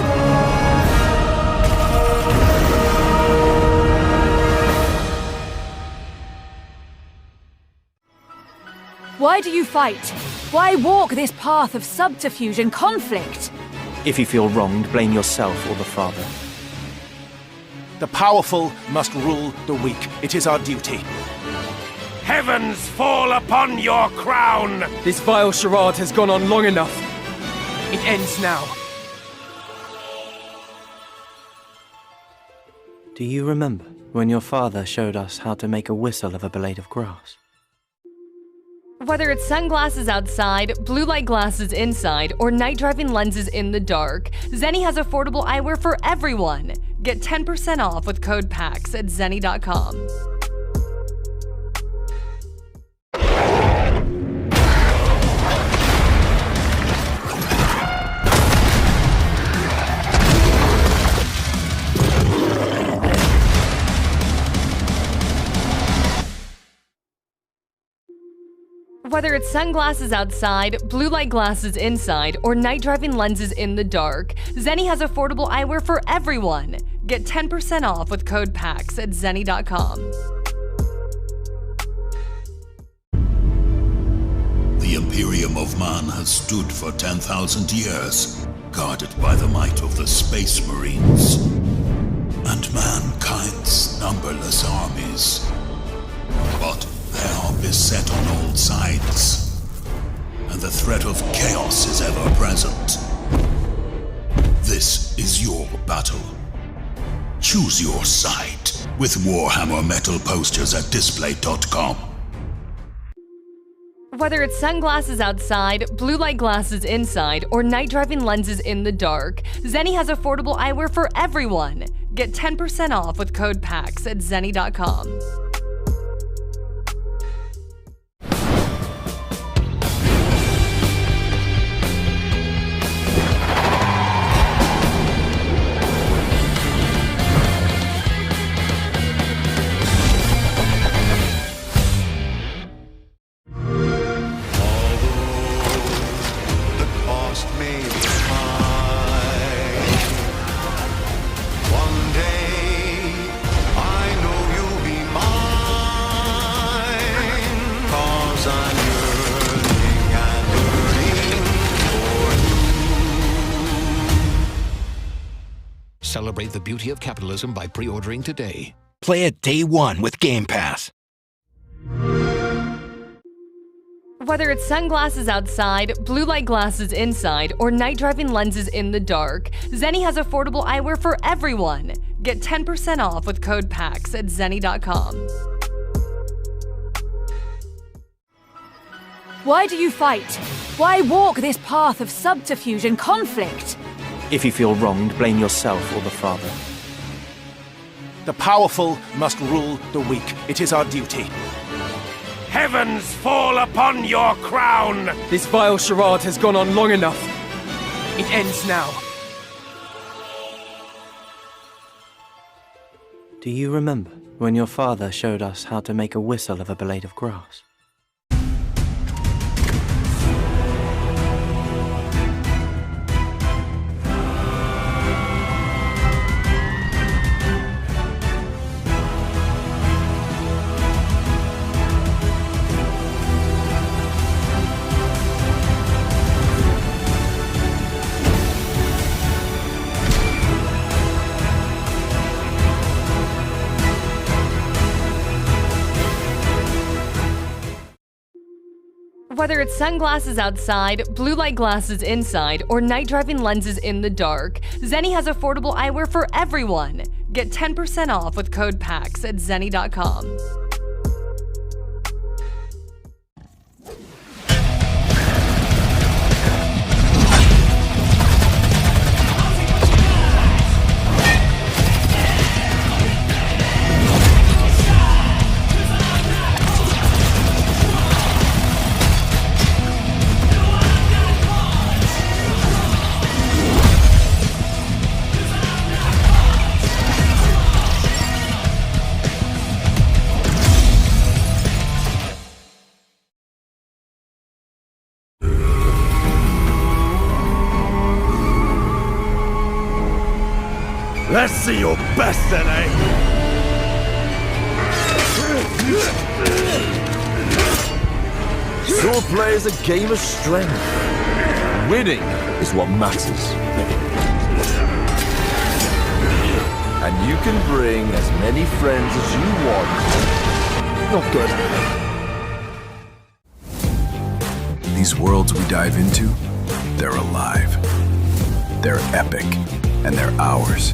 Why do you fight? Why walk this path of subterfuge and conflict? If you feel wronged, blame yourself or the father. The powerful must rule the weak. It is our duty. Heavens fall upon your crown! This vile charade has gone on long enough. It ends now. Do you remember when your father showed us how to make a whistle of a blade of grass? Whether it's sunglasses outside, blue light glasses inside, or night driving lenses in the dark, Zenni has affordable eyewear for everyone. Get 10% off with code PAX at zenni.com. Whether it's sunglasses outside, blue light glasses inside, or night driving lenses in the dark, Zenni has affordable eyewear for everyone. Get 10% off with code PAX at zenni.com. The Imperium of Man has stood for 10,000 years, guarded by the might of the Space Marines and mankind's numberless armies. But they are beset on all sides, and the threat of chaos is ever present. This is your battle. Choose your side with Warhammer metal posters at Displate.com. Whether it's sunglasses outside, blue light glasses inside, or night driving lenses in the dark, Zenni has affordable eyewear for everyone. Get 10% off with code PAX at zenni.com. Celebrate the beauty of capitalism by pre-ordering today. Play it day one with Game Pass. Whether it's sunglasses outside, blue light glasses inside, or night driving lenses in the dark, Zenni has affordable eyewear for everyone. Get 10% off with code PAX at zenni.com. Why do you fight? Why walk this path of subterfuge and conflict? If you feel wronged, blame yourself or the Father. The powerful must rule the weak. It is our duty. Heavens fall upon your crown! This vile charade has gone on long enough. It ends now. Do you remember when your father showed us how to make a whistle of a blade of grass? Whether it's sunglasses outside, blue light glasses inside, or night driving lenses in the dark, Zenni has affordable eyewear for everyone. Get 10% off with code PAX at zenni.com. Let's see your best then, eh? Swordplay is a game of strength. Winning is what matters. And you can bring as many friends as you want. Not good. These worlds we dive into, they're alive. They're epic, and they're ours.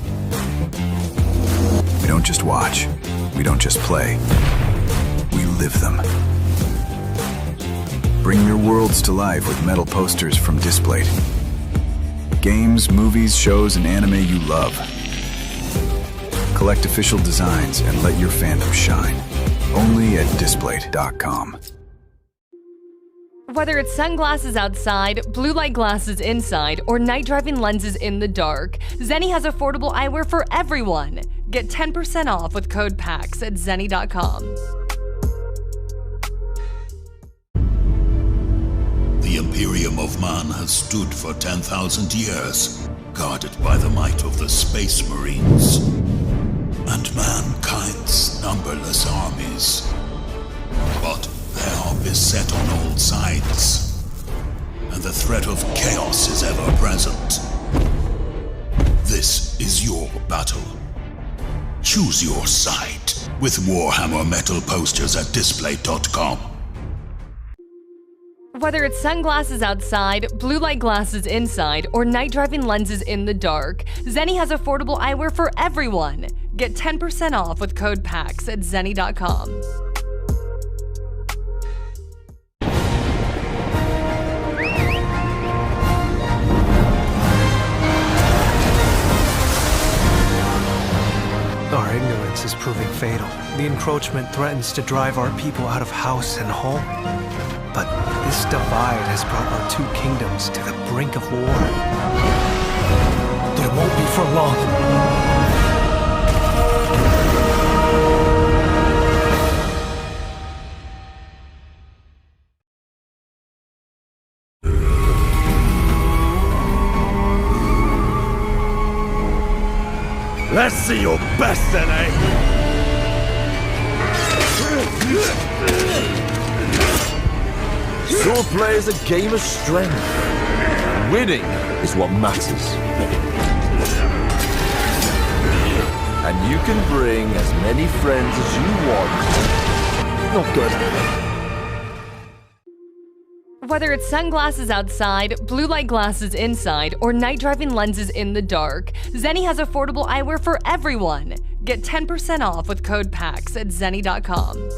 We don't just watch, we don't just play, we live them. Bring your worlds to life with metal posters from Displayed. Games, movies, shows, and anime you love. Collect official designs and let your fandom shine. Only at Displayed.com. Whether it's sunglasses outside, blue light glasses inside, or night driving lenses in the dark, Zenni has affordable eyewear for everyone. Get 10% off with code PAX at zenni.com. The Imperium of Man has stood for 10,000 years, guarded by the might of the Space Marines and mankind's numberless armies. But they are beset on all sides, and the threat of chaos is ever present. This is your battle. Choose your side with Warhammer metal posters at Display.com. Whether it's sunglasses outside, blue light glasses inside, or night driving lenses in the dark, Zenni has affordable eyewear for everyone. Get 10% off with code PAX at zenni.com. Our ignorance is proving fatal. The encroachment threatens to drive our people out of house and home. But this divide has brought our two kingdoms to the brink of war. But it won't be for long. Let's see your best then, eh? Swordplay is a game of strength. Winning is what matters. And you can bring as many friends as you want. Not good. Whether it's sunglasses outside, blue light glasses inside, or night driving lenses in the dark, Zenni has affordable eyewear for everyone. Get 10% off with code PAX at zenni.com.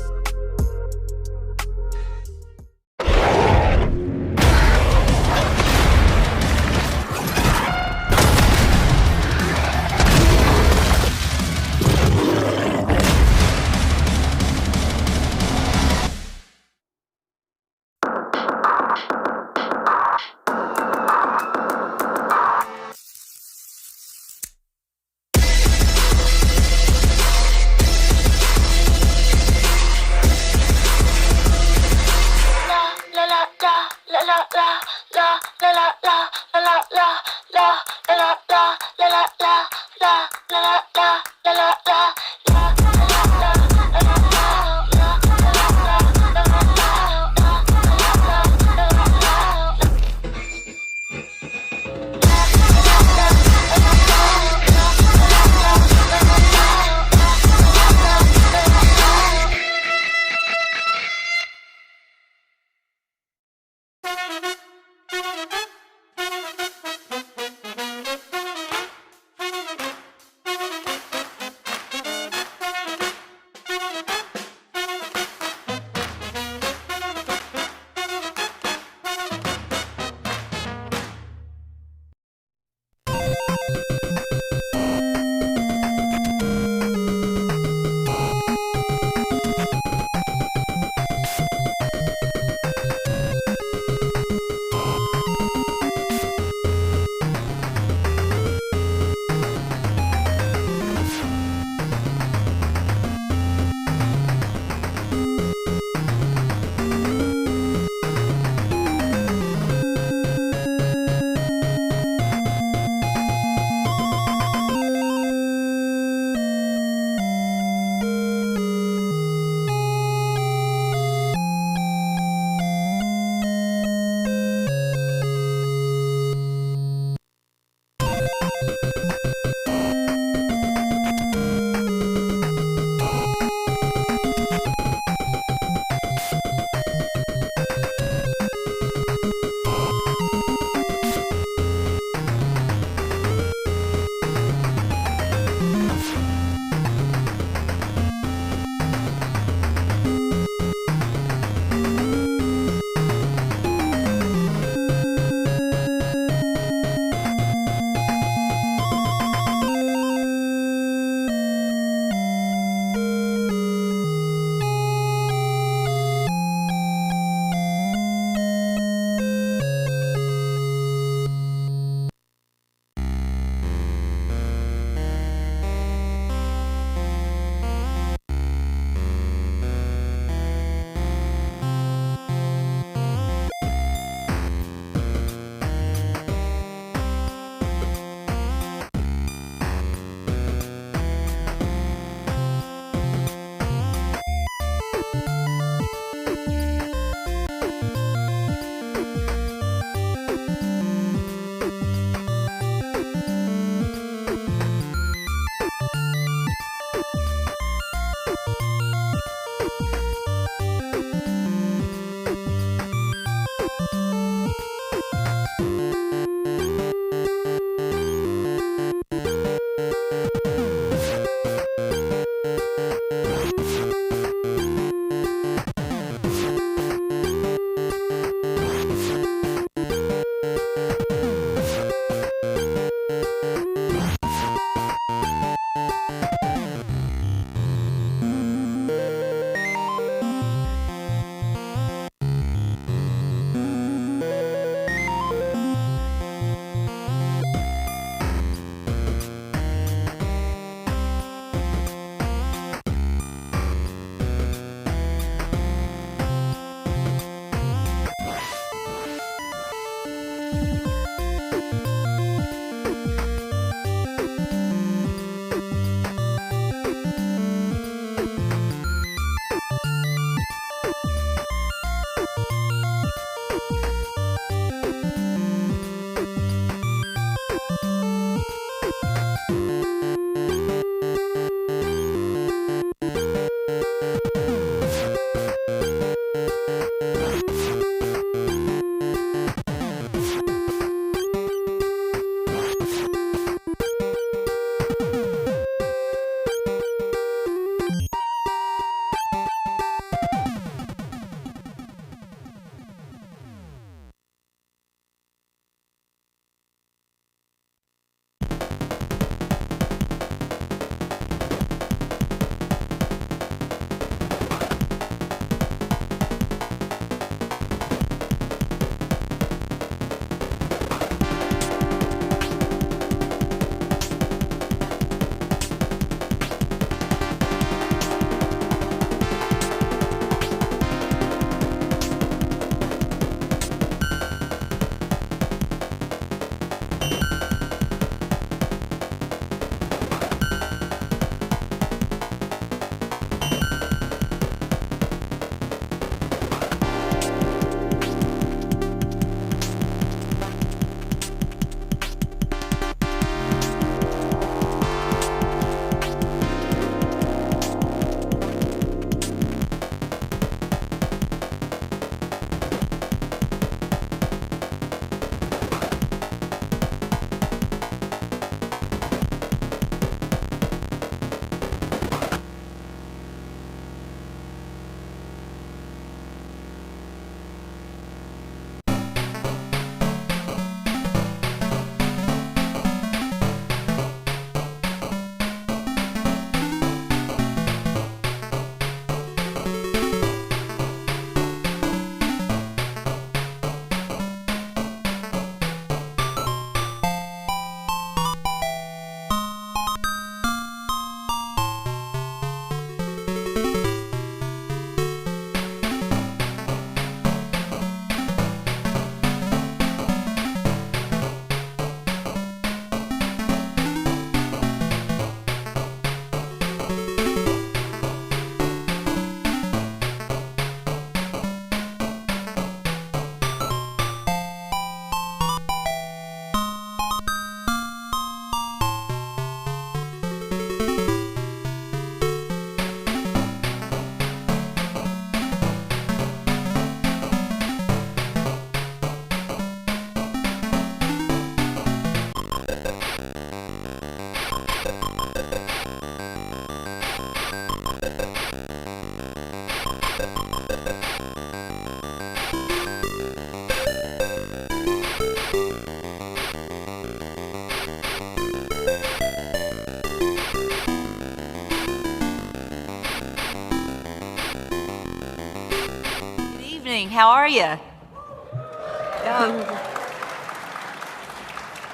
evening. How are you?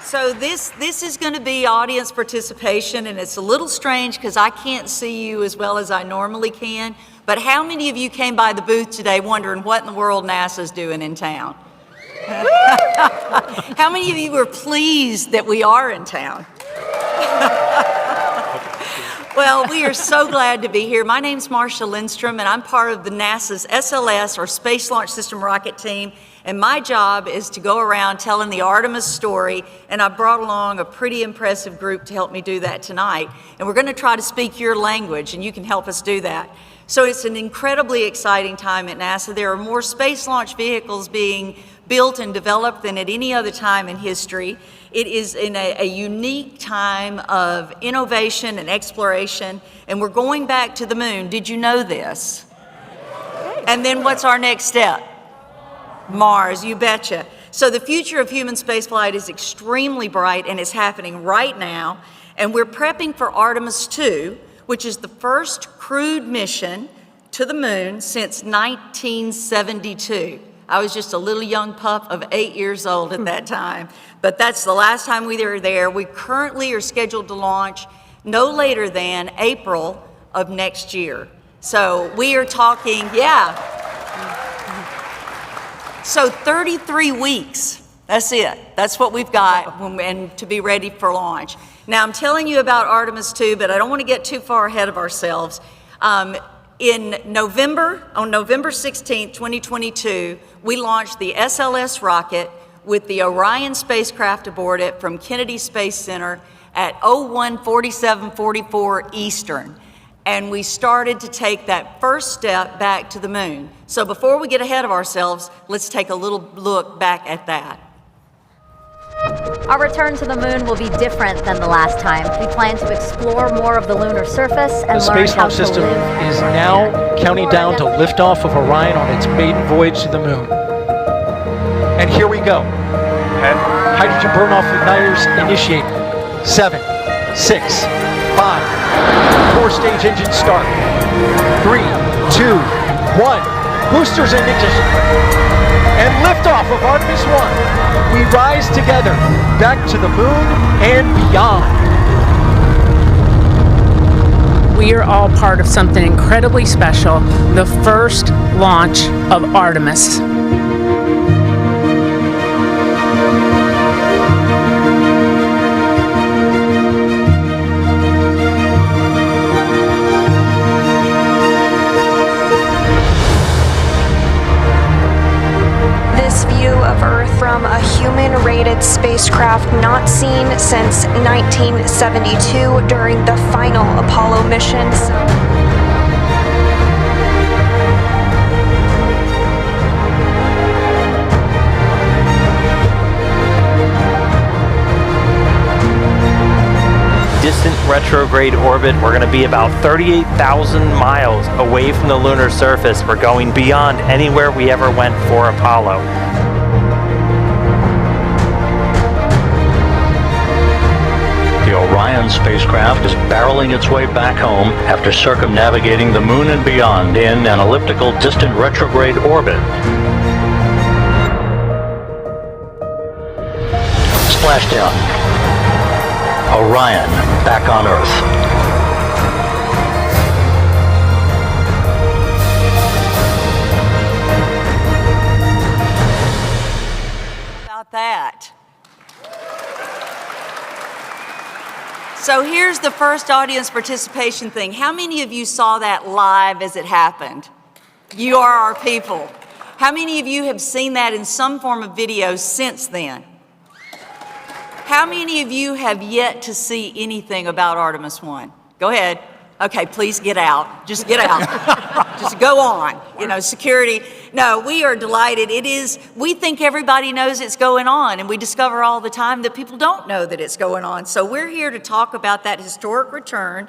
So this is going to be audience participation, and it's a little strange because I can't see you as well as I normally can. But how many of you came by the booth today wondering what in the world NASA's doing in town? How many of you were pleased that we are in town? Well, we are so glad to be here. My name's Marcia Lindstrom, and I'm part of the NASA's SLS, or Space Launch System rocket team. And my job is to go around telling the Artemis story, and I brought along a pretty impressive group to help me do that tonight. And we're going to try to speak your language, and you can help us do that. So it's an incredibly exciting time at NASA. There are more space launch vehicles being built and developed than at any other time in history. It is in a unique time of innovation and exploration, and we're going back to the moon. Did you know this? And then what's our next step? Mars, you betcha. So the future of human spaceflight is extremely bright, and it's happening right now. And we're prepping for Artemis II, which is the first crewed mission to the moon since 1972. I was just a little young pup of 8 years old at that time, but that's the last time we were there. We currently are scheduled to launch no later than April of next year. So we are talking, So 33 weeks, that's it. That's what we've got and to be ready for launch. Now I'm telling you about Artemis II, but I don't want to get too far ahead of ourselves. On November 16th, 2022, we launched the SLS rocket with the Orion spacecraft aboard it from Kennedy Space Center at 01:47:44 Eastern. And we started to take that first step back to the moon. So before we get ahead of ourselves, let's take a little look back at that. Our return to the moon will be different than the last time. We plan to explore more of the lunar surface and the learn Space how Launch to System live. is now counting down to liftoff of Orion on its maiden voyage to the moon. And here we go. Hydrogen burn-off igniters initiate. 7, 6, 5. 4-stage engine start. 3, 2, 1. Boosters in ignition. And liftoff of Artemis 1. We rise together back to the moon and beyond. We are all part of something incredibly special, the first launch of Artemis. Of Earth from a human-rated spacecraft not seen since 1972 during the final Apollo mission. Distant retrograde orbit. We're going to be about 38,000 miles away from the lunar surface. We're going beyond anywhere we ever went for Apollo. The Orion spacecraft is barreling its way back home after circumnavigating the moon and beyond in an elliptical distant retrograde orbit. Splashdown. Orion back on Earth. About that. So here's the first audience participation thing. How many of you saw that live as it happened? You are our people. How many of you have seen that in some form of video since then? How many of you have yet to see anything about Artemis 1? Go ahead. Okay, please get out. Just get out. Just go on. You know, security. No, we are delighted. We think everybody knows it's going on, and we discover all the time that people don't know that it's going on. So we're here to talk about that historic return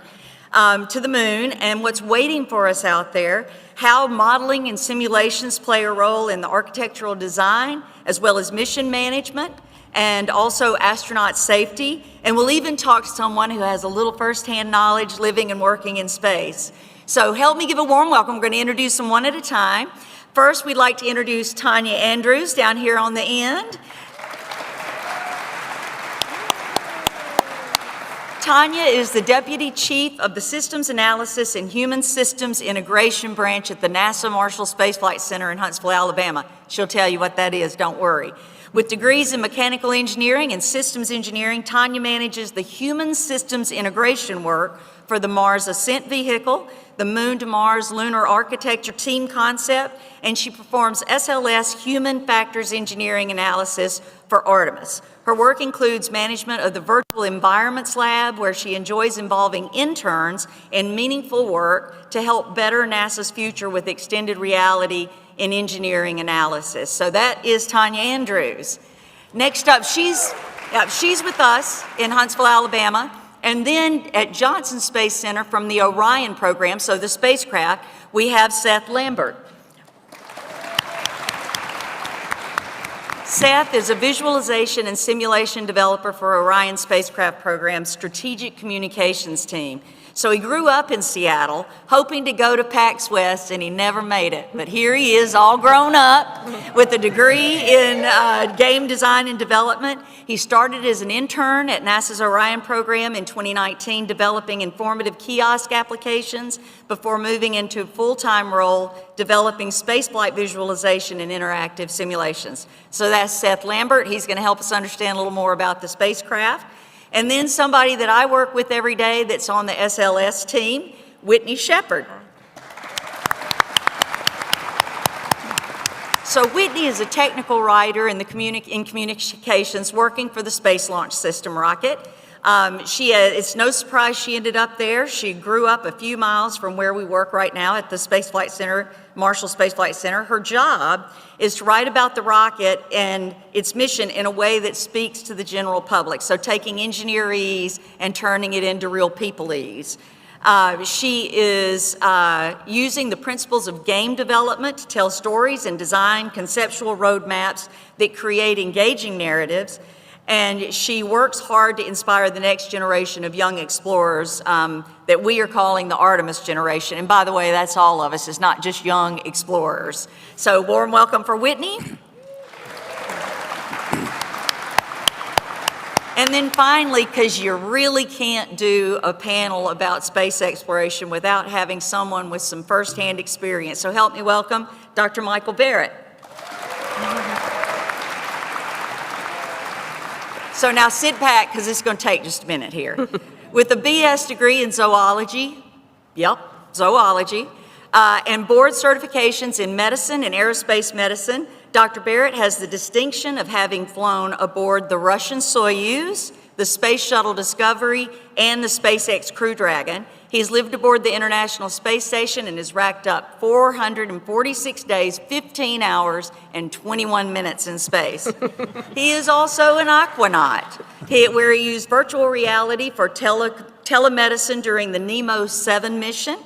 to the moon and what's waiting for us out there, how modeling and simulations play a role in the architectural design, as well as mission management, and also astronaut safety. And we'll even talk to someone who has a little firsthand knowledge living and working in space. So help me give a warm welcome. We're going to introduce them one at a time. First, we'd like to introduce Tanya Andrews down here on the end. Tanya is the Deputy Chief of the Systems Analysis and Human Systems Integration Branch at the NASA Marshall Space Flight Center in Huntsville, Alabama. She'll tell you what that is, don't worry. With degrees in mechanical engineering and systems engineering, Tanya manages the human systems integration work for the Mars Ascent Vehicle, the Moon to Mars Lunar Architecture Team Concept, and she performs SLS Human Factors Engineering Analysis for Artemis. Her work includes management of the Virtual Environments Lab, where she enjoys involving interns in meaningful work to help better NASA's future with extended reality in engineering analysis. So that is Tanya Andrews. Next up, she's with us in Huntsville, Alabama, and then at Johnson Space Center from the Orion program, so the spacecraft, we have Seth Lambert. Seth is a visualization and simulation developer for Orion spacecraft program's strategic communications team. So he grew up in Seattle, hoping to go to PAX West, and he never made it. But here he is, all grown up, with a degree in game design and development. He started as an intern at NASA's Orion program in 2019, developing informative kiosk applications before moving into a full-time role developing spaceflight visualization and interactive simulations. So that's Seth Lambert. He's going to help us understand a little more about the spacecraft. And then somebody that I work with every day that's on the SLS team, Whitney Shepard. So Whitney is a technical writer in communications working for the Space Launch System rocket. It's no surprise she ended up there. She grew up a few miles from where we work right now at the Space Flight Center, Marshall Space Flight Center. Her job is to write about the rocket and its mission in a way that speaks to the general public. So taking engineerese and turning it into real peopleese. She is using the principles of game development to tell stories and design conceptual roadmaps that create engaging narratives. And she works hard to inspire the next generation of young explorers that we are calling the Artemis generation. And by the way, that's all of us, it's not just young explorers. So warm welcome for Whitney. And then finally, because you really can't do a panel about space exploration without having someone with some firsthand experience. So help me welcome Dr. Michael Barrett. So now sit back, because it's going to take just a minute here. With a BS degree in zoology, zoology, and board certifications in medicine and aerospace medicine, Dr. Barrett has the distinction of having flown aboard the Russian Soyuz, the Space Shuttle Discovery, and the SpaceX Crew Dragon. He's lived aboard the International Space Station and has racked up 446 days, 15 hours, and 21 minutes in space. He is also an aquanaut, where he used virtual reality for telemedicine during the Nemo 7 mission.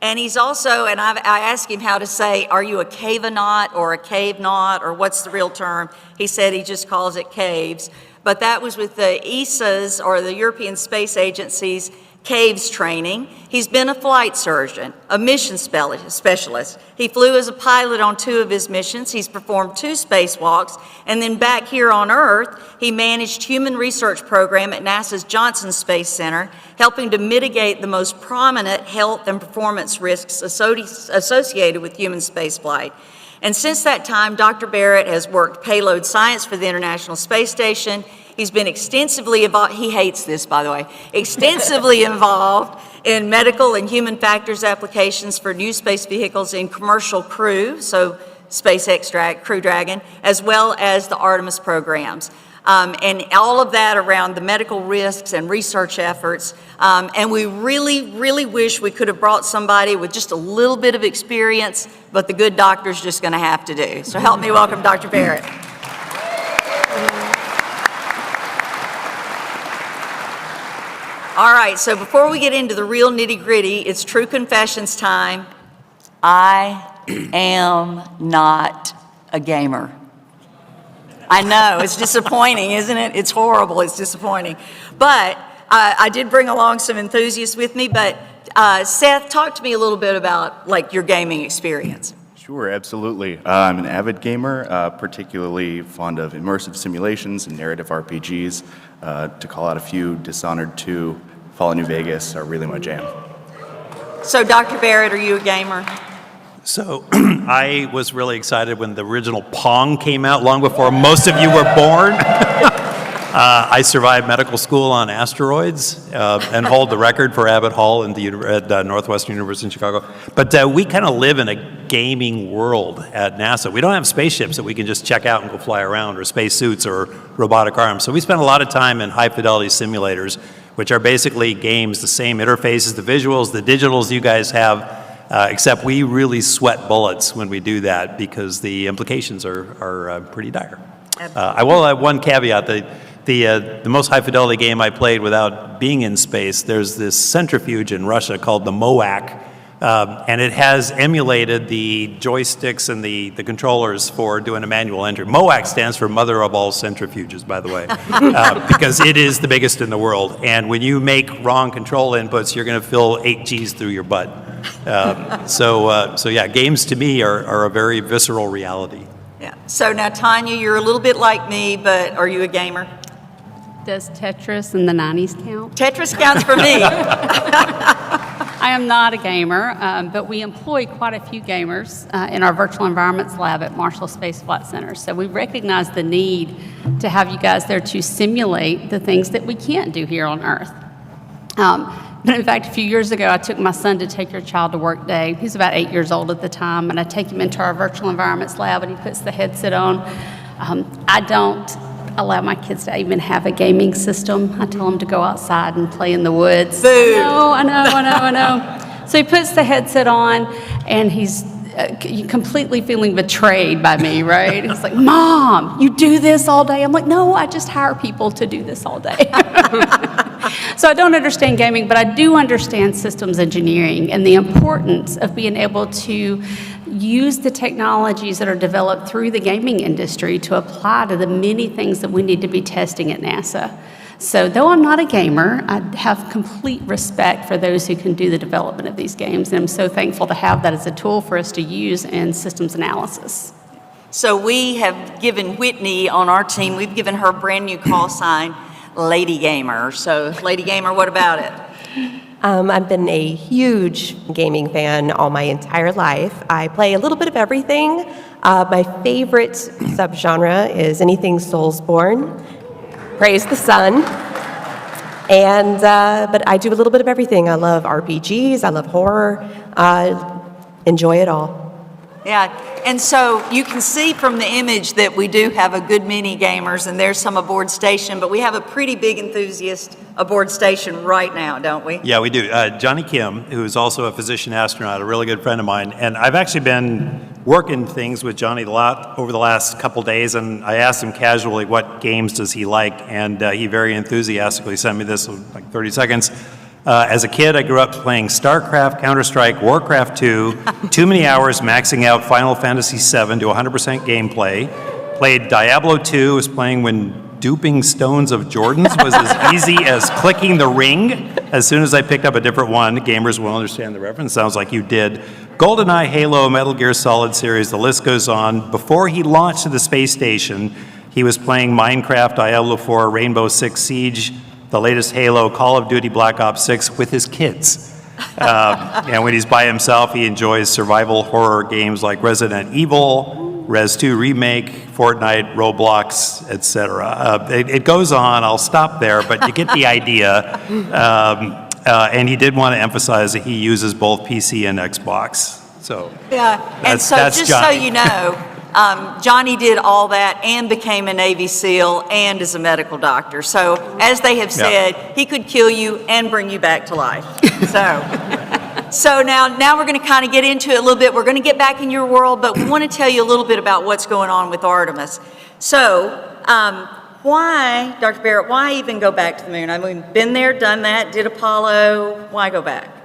And he's also, and I asked him how to say, are you a cave-a-naut or a cave-naut, or what's the real term? He said he just calls it caves. But that was with the ESA's, or the European Space Agency's, caves training. He's been a flight surgeon, a mission specialist. He flew as a pilot on 2 of his missions. He's performed 2 spacewalks. And then back here on Earth, he managed human research program at NASA's Johnson Space Center, helping to mitigate the most prominent health and performance risks associated with human spaceflight. And since that time, Dr. Barrett has worked payload science for the International Space Station. He's been extensively involved, he hates this, by the way, extensively involved in medical and human factors applications for new space vehicles in commercial crew, so SpaceX Crew Dragon, as well as the Artemis programs. And all of that around the medical risks and research efforts. And we really, really wish we could have brought somebody with just a little bit of experience, but the good doctor's just gonna have to do. So help me welcome Dr. Barrett. All right, so before we get into the real nitty-gritty, it's true confessions time. I am not a gamer. I know, it's disappointing, isn't it? It's horrible, it's disappointing. But I did bring along some enthusiasts with me, but Seth, talk to me a little bit about like your gaming experience. Sure, absolutely. I'm an avid gamer, particularly fond of immersive simulations and narrative RPGs. To call out a few, Dishonored 2, Fallout New Vegas are really my jam. So, Dr. Barrett, are you a gamer? So I was really excited when the original Pong came out long before most of you were born. I survived medical school on asteroids and hold the record for Abbott Hall at Northwestern University in Chicago. But we kind of live in a gaming world at NASA. We don't have spaceships that we can just check out and go fly around, or spacesuits or robotic arms. So we spend a lot of time in high-fidelity simulators, which are basically games, the same interfaces, the visuals, the digitals you guys have, except we really sweat bullets when we do that because the implications are pretty dire. I will have one caveat. The most high-fidelity game I played without being in space, there's this centrifuge in Russia called the MOAC, and it has emulated the joysticks and the controllers for doing a manual entry. MOAC stands for Mother of All Centrifuges, by the way, because it is the biggest in the world. And when you make wrong control inputs, you're going to fill 8 Gs through your butt. So yeah, games to me are a very visceral reality. Yeah. So now, Tanya, you're a little bit like me, but are you a gamer? Does Tetris in the 90s count? Tetris counts for me. I am not a gamer, but we employ quite a few gamers in our virtual environments lab at Marshall Space Flight Center. So we recognize the need to have you guys there to simulate the things that we can't do here on Earth. But in fact, a few years ago, I took my son to Take Your Child to Work Day. He's about 8 years old at the time, and I take him into our virtual environments lab, and he puts the headset on. I don't allow my kids to even have a gaming system. I tell them to go outside and play in the woods. Boo! No, I know. So he puts the headset on, and he's completely feeling betrayed by me, right? He's like, Mom, you do this all day? I'm like, no, I just hire people to do this all day. So I don't understand gaming, but I do understand systems engineering and the importance of being able to use the technologies that are developed through the gaming industry to apply to the many things that we need to be testing at NASA. So though I'm not a gamer, I have complete respect for those who can do the development of these games, and I'm so thankful to have that as a tool for us to use in systems analysis. So we have given Whitney on our team, we've given her a brand new call sign, Lady Gamer. So Lady Gamer, what about it? I've been a huge gaming fan all my entire life. I play a little bit of everything. My favorite subgenre is anything Soulsborne. Praise the sun. And but I do a little bit of everything. I love RPGs. I love horror. Enjoy it all. Yeah, and so you can see from the image that we do have a good many gamers, and there's some aboard station, but we have a pretty big enthusiast aboard station right now, don't we? Yeah, we do. Johnny Kim, who is also a physician astronaut, a really good friend of mine, and I've actually been working things with Johnny a lot over the last couple days, and I asked him casually what games does he like, and he very enthusiastically sent me this in like 30 seconds. As a kid, I grew up playing StarCraft, Counter-Strike, Warcraft 2, too many hours maxing out Final Fantasy VII to 100% gameplay. Played Diablo 2, was playing when duping stones of Jordans was as easy as clicking the ring. As soon as I picked up a different one, gamers will understand the reference. Sounds like you did. GoldenEye, Halo, Metal Gear Solid series, the list goes on. Before he launched to the space station, he was playing Minecraft, Diablo 4, Rainbow Six Siege, the latest Halo, Call of Duty Black Ops 6 with his kids. And when he's by himself, he enjoys survival horror games like Resident Evil, Res 2 Remake, Fortnite, Roblox, etc. It goes on. I'll stop there, but you get the idea. And he did want to emphasize that he uses both PC and Xbox. So yeah, and so just Johnny. So you know, Johnny did all that and became a Navy SEAL and is a medical doctor. So as they have said, he could kill you and bring you back to life. So now we're going to kind of get into it a little bit. We're going to get back in your world, but we want to tell you a little bit about what's going on with Artemis. So why, Dr. Barrett, why even go back to the moon? I mean, been there, done that, did Apollo. Why go back?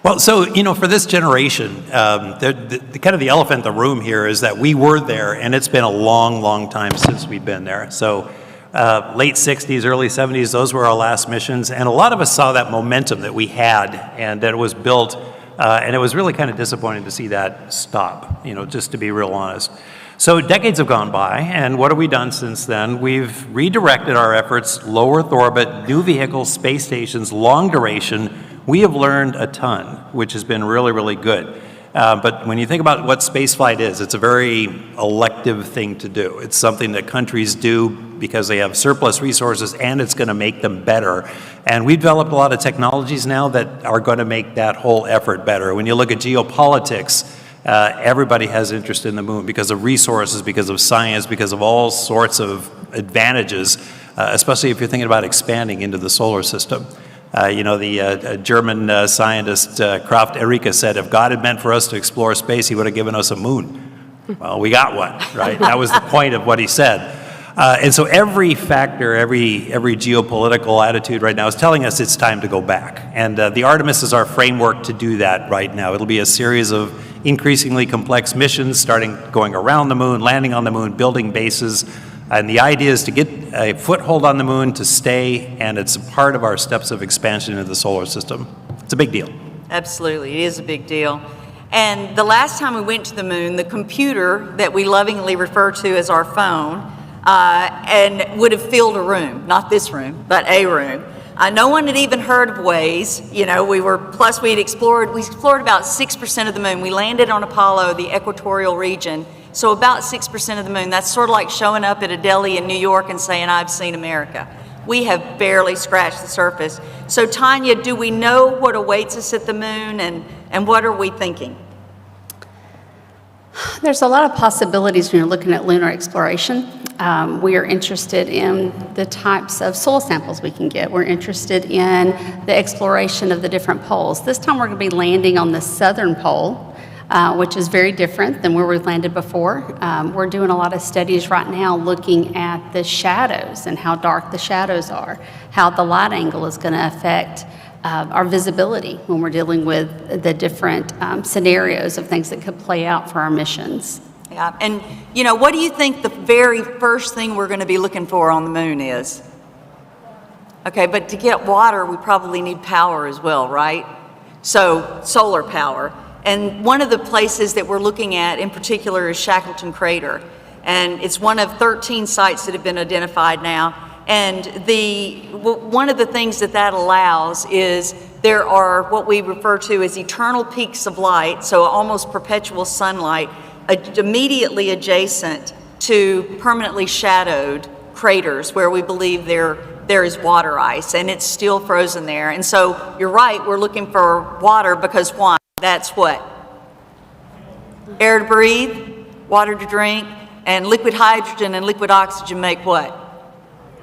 Well, so, you know, for this generation, the kind of the elephant in the room here is that we were there, and it's been a long, long time since we've been there. So late 60s, early 70s, those were our last missions, and a lot of us saw that momentum that we had and that it was built And it was really kind of disappointing to see that stop, just to be real honest. So decades have gone by, and what have we done since then? We've redirected our efforts, low Earth orbit, new vehicles, space stations, long duration. We have learned a ton, which has been really, really good. But when you think about what spaceflight is, it's a very elective thing to do. It's something that countries do because they have surplus resources and it's going to make them better. And we've developed a lot of technologies now that are going to make that whole effort better. When you look at geopolitics, everybody has interest in the moon because of resources, because of science, because of all sorts of advantages, especially if you're thinking about expanding into the solar system. The German scientist Kraft Erika said, if God had meant for us to explore space, he would have given us a moon. Well, we got one, right? That was the point of what he said. And so every factor, every geopolitical attitude right now is telling us it's time to go back. And the Artemis is our framework to do that right now. It'll be a series of increasingly complex missions, starting going around the moon, landing on the moon, building bases. And the idea is to get a foothold on the moon, to stay, and it's a part of our steps of expansion into the solar system. It's a big deal. Absolutely, it is a big deal. And the last time we went to the moon, the computer that we lovingly refer to as our phone, and would have filled a room, not this room, but a room. No one had even heard of Waze. We explored about 6% of the moon. We landed on Apollo, the equatorial region, so about 6% of the moon. That's sort of like showing up at a deli in New York and saying, I've seen America. We have barely scratched the surface. So Tanya, do we know what awaits us at the moon, and what are we thinking? There's a lot of possibilities when you're looking at lunar exploration. We are interested in the types of soil samples we can get. We're interested in the exploration of the different poles. This time we're going to be landing on the southern pole, which is very different than where we've landed before. We're doing a lot of studies right now looking at the shadows and how dark the shadows are, how the light angle is going to affect our visibility when we're dealing with the different scenarios of things that could play out for our missions. Yeah, and what do you think the very first thing we're going to be looking for on the moon is? Okay, but to get water, we probably need power as well, right? So solar power. And one of the places that we're looking at in particular is Shackleton Crater. And it's one of 13 sites that have been identified now. And one of the things that allows is there are what we refer to as eternal peaks of light, so almost perpetual sunlight, immediately adjacent to permanently shadowed craters where we believe there is water ice, and it's still frozen there. And so you're right, we're looking for water because why? That's what? Air to breathe, water to drink, and liquid hydrogen and liquid oxygen make what?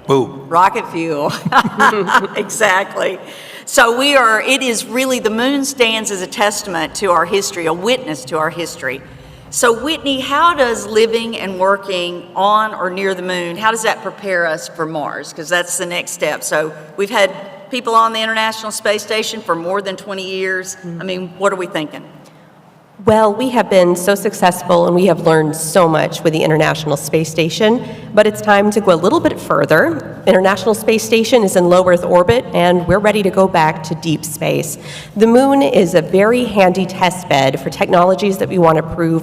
Boom. Rocket fuel. Exactly. So it is really, the moon stands as a testament to our history, a witness to our history. So Whitney, how does living and working on or near the moon, how does that prepare us for Mars? Because that's the next step. So we've had people on the International Space Station for more than 20 years. I mean, what are we thinking? Well, we have been so successful and we have learned so much with the International Space Station, but it's time to go a little bit further. International Space Station is in low Earth orbit and we're ready to go back to deep space. The moon is a very handy test bed for technologies that we want to prove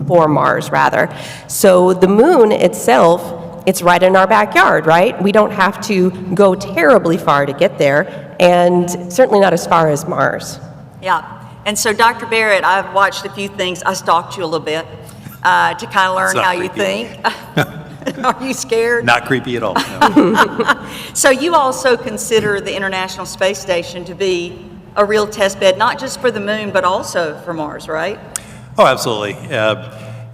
for Mars rather. So the moon itself, it's right in our backyard, right? We don't have to go terribly far to get there, and certainly not as far as Mars. Yeah. And so, Dr. Barrett, I've watched a few things. I stalked you a little bit to kind of learn how you think. Are you scared? Not creepy at all. No. So you also consider the International Space Station to be a real test bed, not just for the moon, but also for Mars, right? Oh, absolutely.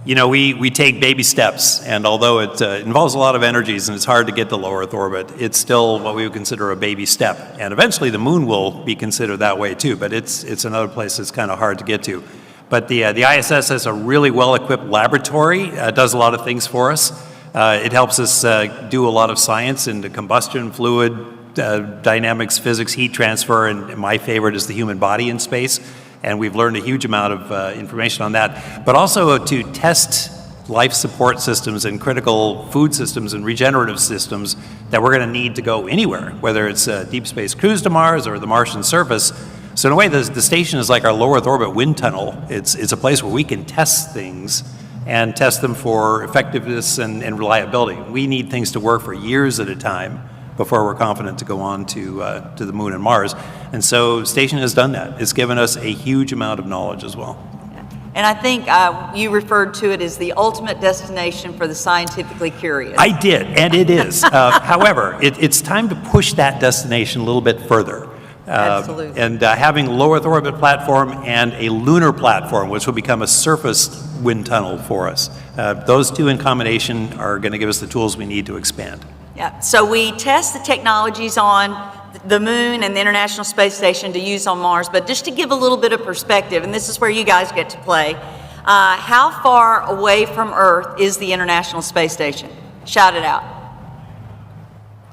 We take baby steps, and although it involves a lot of energies and it's hard to get to low Earth orbit, it's still what we would consider a baby step. And eventually the moon will be considered that way too, but it's another place that's kind of hard to get to. But the ISS has a really well-equipped laboratory, does a lot of things for us. It helps us do a lot of science into combustion, fluid, dynamics, physics, heat transfer, and my favorite is the human body in space. And we've learned a huge amount of information on that, but also to test life support systems and critical food systems and regenerative systems that we're going to need to go anywhere, whether it's a deep space cruise to Mars or the Martian surface. So in a way, the station is like our low Earth orbit wind tunnel. It's a place where we can test things and test them for effectiveness and reliability. We need things to work for years at a time before we're confident to go on to the moon and Mars. And so station has done that. It's given us a huge amount of knowledge as well. And I think you referred to it as the ultimate destination for the scientifically curious. I did, and it is. However, it's time to push that destination a little bit further. Absolutely. And having a low Earth orbit platform and a lunar platform, which will become a surface wind tunnel for us. Those two in combination are going to give us the tools we need to expand. Yeah, so we test the technologies on the moon and the International Space Station to use on Mars, but just to give a little bit of perspective, and this is where you guys get to play, how far away from Earth is the International Space Station? Shout it out.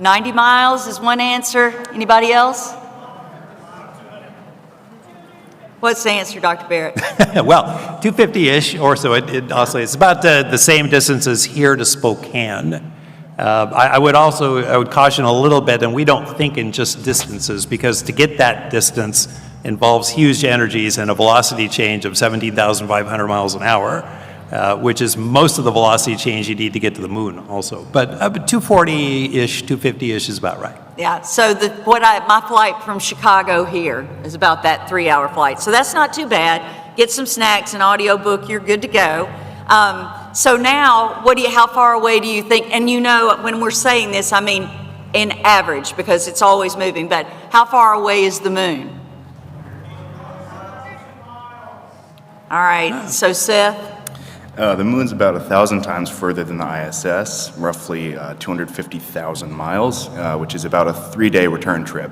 90 miles is one answer. Anybody else? What's the answer, Dr. Barrett? Well, 250-ish or so. It's about the same distance as here to Spokane. I would caution a little bit, and we don't think in just distances, because to get that distance involves huge energies and a velocity change of 17,500 miles an hour, which is most of the velocity change you need to get to the moon also. But 240-ish, 250-ish is about right. Yeah, so my flight from Chicago here is about that 3-hour flight. So that's not too bad. Get some snacks, an audio book, you're good to go. So now, how far away do you think, and when we're saying this, I mean in average, because it's always moving, but how far away is the moon? All right, so Seth? The moon's about 1,000 times further than the ISS, roughly 250,000 miles, which is about a 3-day return trip.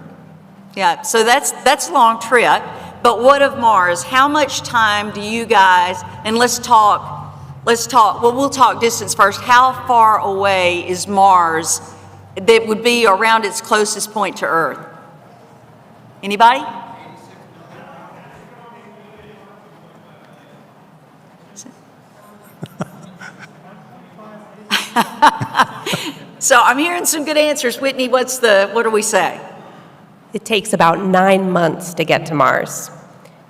Yeah, so that's a long trip. But what of Mars? How much time do you guys, and we'll talk distance first. How far away is Mars that would be around its closest point to Earth? Anybody? So I'm hearing some good answers. Whitney, what do we say? It takes about 9 months to get to Mars.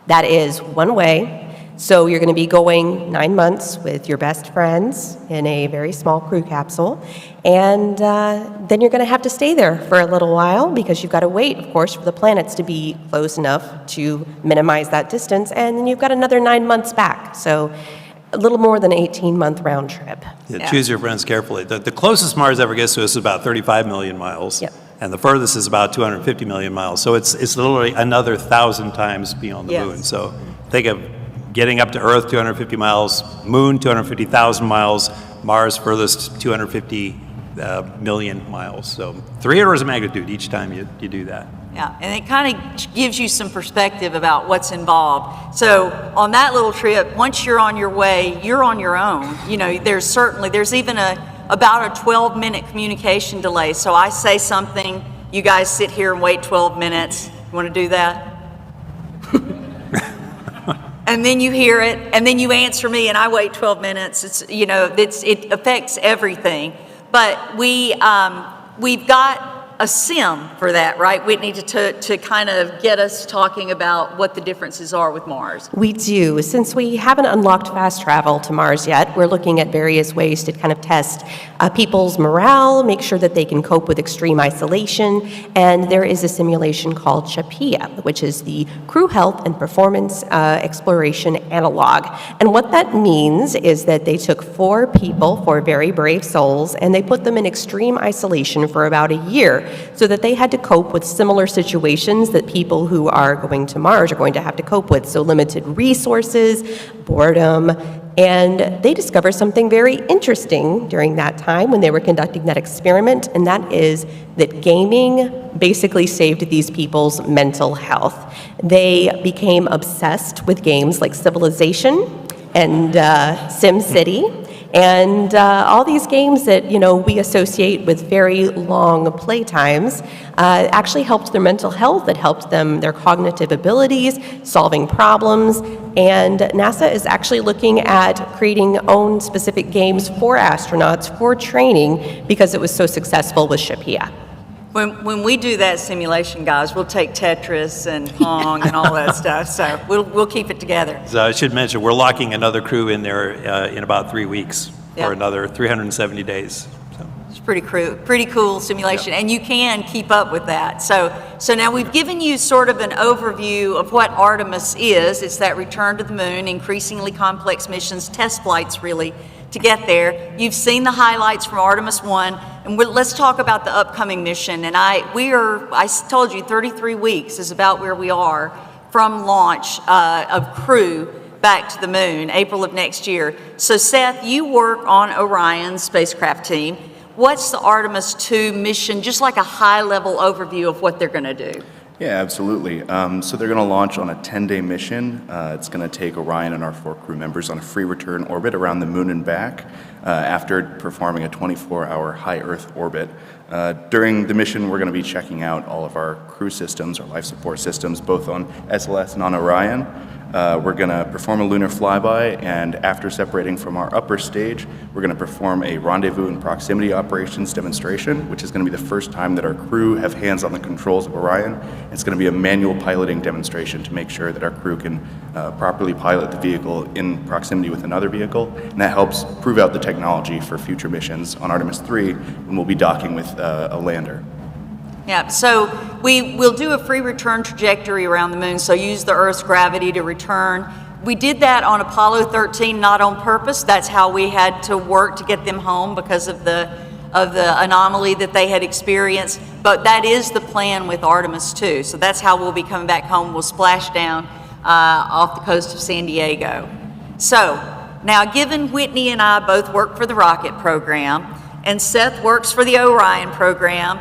That is one way. So you're going to be going 9 months with your best friends in a very small crew capsule. And then you're going to have to stay there for a little while, because you've got to wait, of course, for the planets to be close enough to minimize that distance. And then you've got another 9 months back. So a little more than an 18-month round trip. Yeah, choose your friends carefully. The closest Mars ever gets to us is about 35 million miles. Yep. And the furthest is about 250 million miles. So it's literally another 1,000 times beyond the moon. So think of getting up to Earth, 250 miles, moon, 250,000 miles, Mars furthest 250 million miles. So 3 orders of magnitude each time you do that. Yeah, and it kind of gives you some perspective about what's involved. So on that little trip, once you're on your way, you're on your own. There's even about a 12-minute communication delay. So I say something, you guys sit here and wait 12 minutes. You want to do that? And then you hear it, and then you answer me, and I wait 12 minutes. It affects everything. But we've got a sim for that, right, Whitney, to kind of get us talking about what the differences are with Mars? We do. Since we haven't unlocked fast travel to Mars yet, we're looking at various ways to kind of test people's morale, make sure that they can cope with extreme isolation, and there is a simulation called CHAPIA, which is the Crew Health and Performance Exploration Analog. And what that means is that they took 4 people, 4 very brave souls, and they put them in extreme isolation for about a year, so that they had to cope with similar situations that people who are going to Mars are going to have to cope with. So limited resources, boredom, and they discovered something very interesting during that time when they were conducting that experiment, and that is that gaming basically saved these people's mental health. They became obsessed with games like Civilization and SimCity, and all these games that we associate with very long play times actually helped their mental health. It helped them their cognitive abilities, solving problems, and NASA is actually looking at creating own specific games for astronauts for training because it was so successful with CHAPIA. When we do that simulation, guys, we'll take Tetris and Pong and all that stuff. So we'll keep it together. So I should mention, we're locking another crew in there in about 3 weeks Yep. for another 370 days. It's pretty cool simulation, and you can keep up with that. So now we've given you sort of an overview of what Artemis is. It's that return to the moon, increasingly complex missions, test flights really, to get there. You've seen the highlights from Artemis 1, and let's talk about the upcoming mission. And I told you 33 weeks is about where we are from launch of crew back to the moon, April of next year. So Seth, you work on Orion's spacecraft team. What's the Artemis 2 mission, just like a high-level overview of what they're going to do? Yeah, absolutely. So they're going to launch on a 10-day mission. It's going to take Orion and our 4 crew members on a free return orbit around the moon and back after performing a 24-hour high Earth orbit. During the mission, we're going to be checking out all of our crew systems, our life support systems, both on SLS and on Orion. We're going to perform a lunar flyby, and after separating from our upper stage, we're going to perform a rendezvous and proximity operations demonstration, which is going to be the first time that our crew have hands on the controls of Orion. It's going to be a manual piloting demonstration to make sure that our crew can properly pilot the vehicle in proximity with another vehicle, and that helps prove out the technology for future missions on Artemis 3, when we'll be docking with a lander. Yeah, so we'll do a free return trajectory around the moon, so use the Earth's gravity to return. We did that on Apollo 13, not on purpose. That's how we had to work to get them home because of the anomaly that they had experienced. But that is the plan with Artemis 2. So that's how we'll be coming back home. We'll splash down off the coast of San Diego. So now, given Whitney and I both work for the rocket program, and Seth works for the Orion program,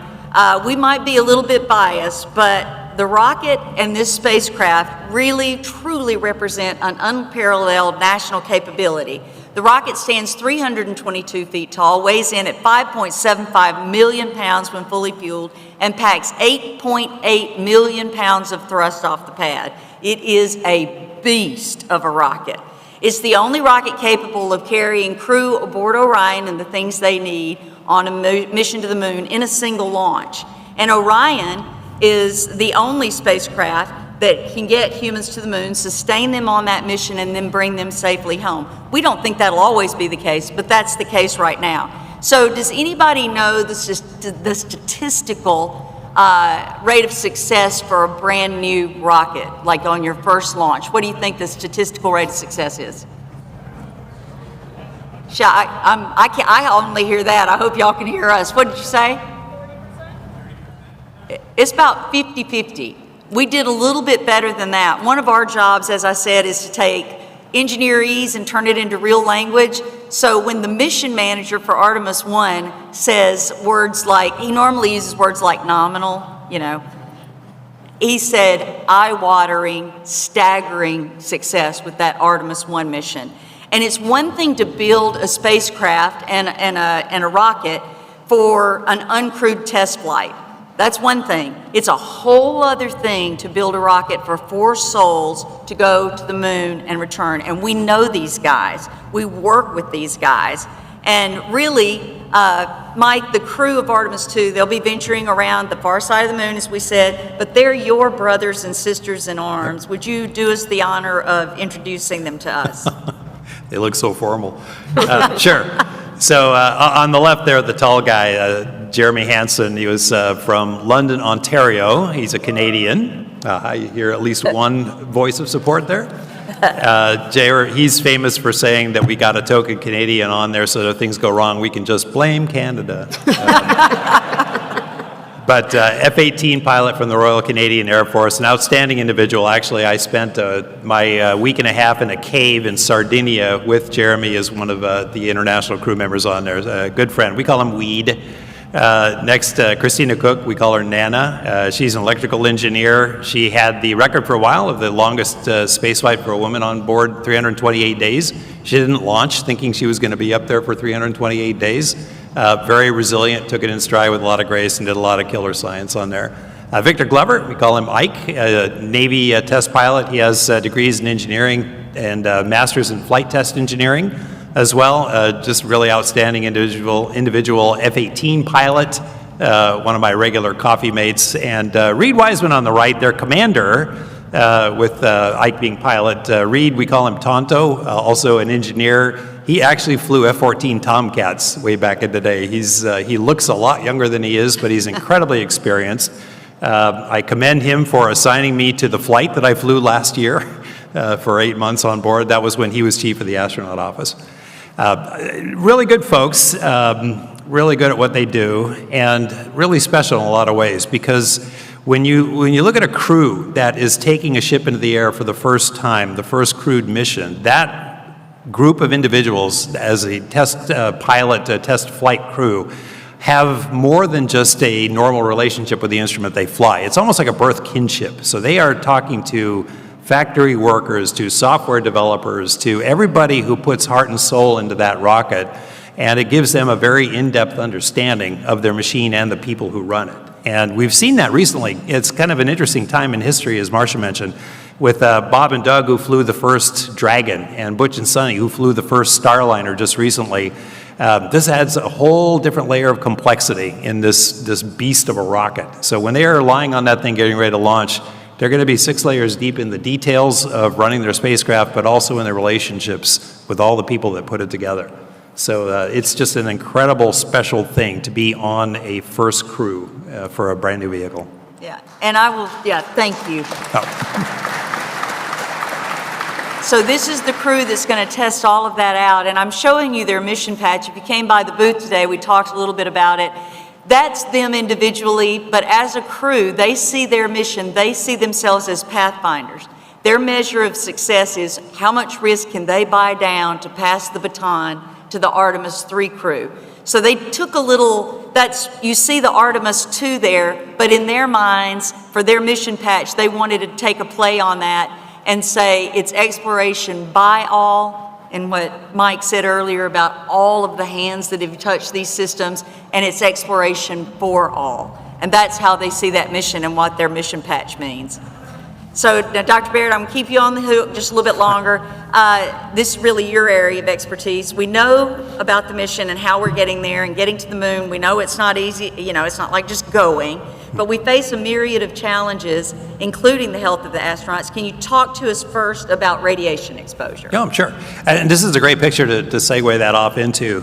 we might be a little bit biased, but the rocket and this spacecraft really, truly represent an unparalleled national capability. The rocket stands 322 feet tall, weighs in at 5.75 million pounds when fully fueled, and packs 8.8 million pounds of thrust off the pad. It is a beast of a rocket. It's the only rocket capable of carrying crew aboard Orion and the things they need on a mission to the moon in a single launch. And Orion is the only spacecraft that can get humans to the moon, sustain them on that mission, and then bring them safely home. We don't think that'll always be the case, but that's the case right now. So does anybody know the statistical rate of success for a brand new rocket, like on your first launch? What do you think the statistical rate of success is? I only hear that. I hope y'all can hear us. What did you say? It's about 50-50. We did a little bit better than that. One of our jobs, as I said, is to take engineerese and turn it into real language. So when the mission manager for Artemis 1 says words like, he normally uses words like nominal, you know, he said eye-watering, staggering success with that Artemis 1 mission. And it's one thing to build a spacecraft and a rocket for an uncrewed test flight. That's one thing. It's a whole other thing to build a rocket for 4 souls to go to the moon and return. And we know these guys. We work with these guys. And really, Mike, the crew of Artemis 2, they'll be venturing around the far side of the moon, as we said, but they're your brothers and sisters in arms. Would you do us the honor of introducing them to us? They look so formal. Sure. So on the left there, the tall guy, Jeremy Hansen, he was from London, Ontario. He's a Canadian. I hear at least one voice of support there. He's famous for saying that we got a token Canadian on there, so if things go wrong, we can just blame Canada. But F-18 pilot from the Royal Canadian Air Force, an outstanding individual. Actually, I spent my week and a half in a cave in Sardinia with Jeremy as one of the international crew members on there. A good friend. We call him Weed. Next, Christina Cook, we call her Nana. She's an electrical engineer. She had the record for a while of the longest spaceflight for a woman on board, 328 days. She didn't launch thinking she was going to be up there for 328 days. Very resilient, took it in stride with a lot of grace, and did a lot of killer science on there. Victor Glover, we call him Ike, Navy test pilot. He has degrees in engineering and masters in flight test engineering as well. Just really outstanding individual F-18 pilot. one of my regular coffee mates, and Reed Wiseman on the right, their commander, with Ike being pilot. Reed, we call him Tonto, also an engineer. He actually flew F-14 Tomcats way back in the day. He looks a lot younger than he is, but he's incredibly experienced. I commend him for assigning me to the flight that I flew last year for 8 months on board. That was when he was chief of the astronaut office. Really good folks, really good at what they do, and really special in a lot of ways, because when you look at a crew that is taking a ship into the air for the first time, the first crewed mission, that group of individuals as a test pilot, a test flight crew, have more than just a normal relationship with the instrument they fly. It's almost like a birth kinship. So they are talking to factory workers, to software developers, to everybody who puts heart and soul into that rocket, and it gives them a very in-depth understanding of their machine and the people who run it. And we've seen that recently. It's kind of an interesting time in history, as Marcia mentioned, with Bob and Doug, who flew the first Dragon, and Butch and Sonny, who flew the first Starliner just recently. This adds a whole different layer of complexity in this beast of a rocket. So when they are lying on that thing getting ready to launch, they're going to be 6 layers deep in the details of running their spacecraft, but also in their relationships with all the people that put it together. So it's just an incredible, special thing to be on a first crew for a brand new vehicle. Yeah, and thank you. Oh. So this is the crew that's going to test all of that out, and I'm showing you their mission patch. If you came by the booth today, we talked a little bit about it. That's them individually, but as a crew, they see their mission, they see themselves as pathfinders. Their measure of success is how much risk can they buy down to pass the baton to the Artemis 3 crew. So they took a little, you see the Artemis 2 there, but in their minds, for their mission patch, they wanted to take a play on that and say it's exploration by all, and what Mike said earlier about all of the hands that have touched these systems, and it's exploration for all. And that's how they see that mission and what their mission patch means. So now, Dr. Baird, I'm gonna keep you on the hook just a little bit longer. This is really your area of expertise. We know about the mission and how we're getting there and getting to the moon. We know it's not easy, it's not like just going, but we face a myriad of challenges, including the health of the astronauts. Can you talk to us first about radiation exposure? Yeah, sure. And this is a great picture to segue that off into.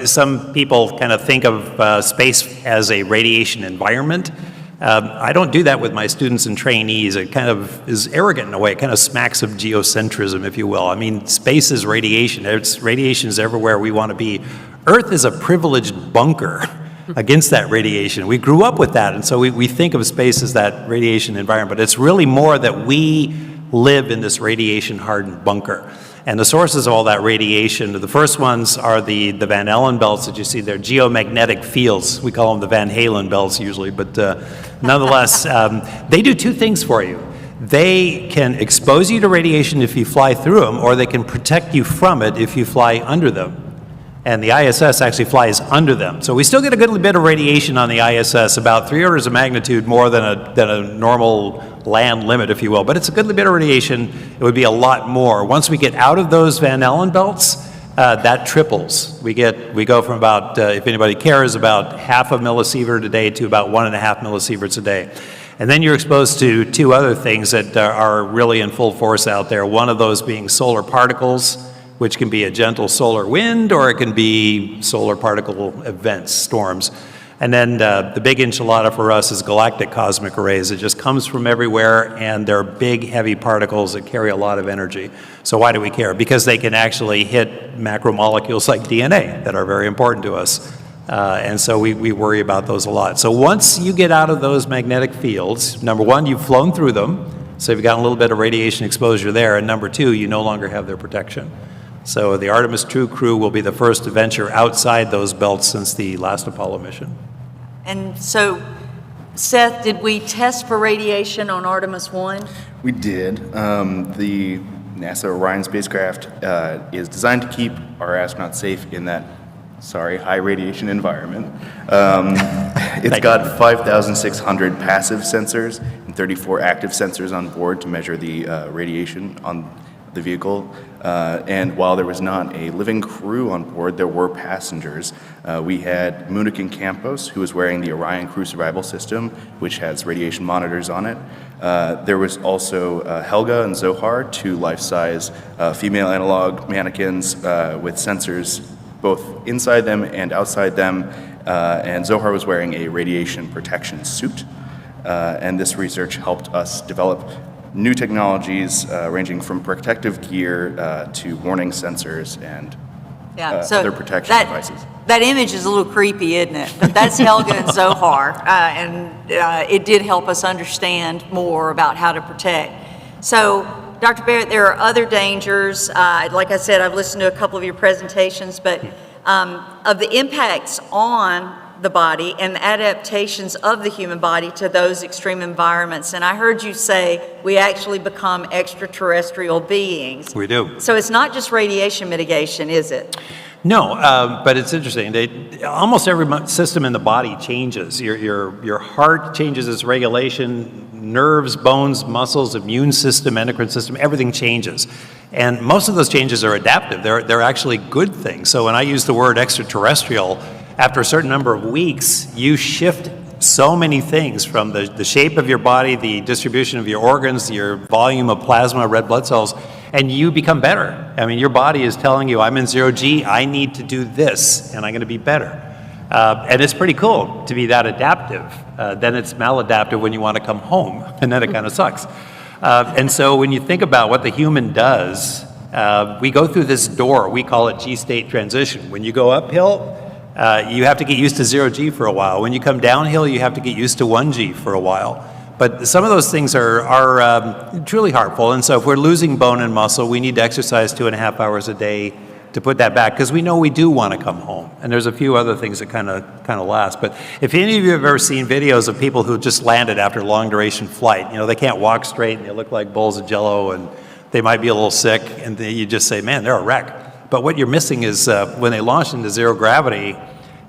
Some people kind of think of space as a radiation environment. I don't do that with my students and trainees. It kind of is arrogant in a way. It kind of smacks of geocentrism, if you will. I mean, space is radiation. Radiation is everywhere we want to be. Earth is a privileged bunker against that radiation. We grew up with that, and so we think of space as that radiation environment. But it's really more that we live in this radiation-hardened bunker. And the sources of all that radiation, the first ones are the Van Allen belts that you see there, geomagnetic fields. We call them the Van Halen belts usually, but nonetheless, they do two things for you. They can expose you to radiation if you fly through them, or they can protect you from it if you fly under them. And the ISS actually flies under them. So we still get a good bit of radiation on the ISS, about 3 orders of magnitude more than a normal land limit, if you will. But it's a good bit of radiation. It would be a lot more. Once we get out of those Van Allen belts, that triples. We go from about, if anybody cares, about half a millisievert a day to about 1.5 millisieverts a day. And then you're exposed to two other things that are really in full force out there. One of those being solar particles, which can be a gentle solar wind, or it can be solar particle events, storms. And then the big enchilada for us is galactic cosmic rays. It just comes from everywhere, and they're big, heavy particles that carry a lot of energy. So why do we care? Because they can actually hit macromolecules like DNA that are very important to us. And so we worry about those a lot. So once you get out of those magnetic fields, number one, you've flown through them, so you've got a little bit of radiation exposure there, and number two, you no longer have their protection. So the Artemis 2 crew will be the first to venture outside those belts since the last Apollo mission. And so, Seth, did we test for radiation on Artemis 1? We did. The NASA Orion spacecraft is designed to keep our astronauts safe in that, high radiation environment. It's got 5,600 passive sensors and 34 active sensors on board to measure the radiation the vehicle. And while there was not a living crew on board, there were passengers. We had Munikin Campos, who was wearing the Orion Crew Survival System, which has radiation monitors on it. There was also Helga and Zohar, two life-size female analog mannequins with sensors both inside them and outside them. And Zohar was wearing a radiation protection suit. And this research helped us develop new technologies ranging from protective gear to warning sensors and other protection devices. That image is a little creepy, isn't it? But that's Helga and Zohar, and it did help us understand more about how to protect. So, Dr. Barrett, there are other dangers. Like I said, I've listened to a couple of your presentations, but of the impacts on the body and the adaptations of the human body to those extreme environments. And I heard you say we actually become extraterrestrial beings. We do. So it's not just radiation mitigation, is it? No, but it's interesting. Almost every system in the body changes. Your heart changes its regulation, nerves, bones, muscles, immune system, endocrine system, everything changes. And most of those changes are adaptive. They're actually good things. So when I use the word extraterrestrial, after a certain number of weeks, you shift so many things from the shape of your body, the distribution of your organs, your volume of plasma, red blood cells, and you become better. I mean, your body is telling you, I'm in 0G, I need to do this, and I'm going to be better. And it's pretty cool to be that adaptive. Then it's maladaptive when you want to come home, and then it kind of sucks. And so when you think about what the human does, we go through this door, we call it G-state transition. When you go uphill, you have to get used to 0G for a while. When you come downhill, you have to get used to 1G for a while. But some of those things are truly harmful. And so if we're losing bone and muscle, we need to exercise 2.5 hours a day to put that back, because we know we do want to come home. And there's a few other things that kind of last. But if any of you have ever seen videos of people who just landed after long duration flight, you know, they can't walk straight and they look like bowls of Jello and they might be a little sick, and you just say, man, they're a wreck. But what you're missing is when they launch into zero gravity,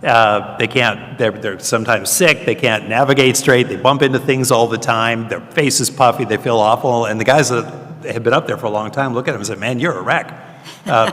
they're sometimes sick, they can't navigate straight, they bump into things all the time, their face is puffy, they feel awful, and the guys that have been up there for a long time look at them and say, man, you're a wreck.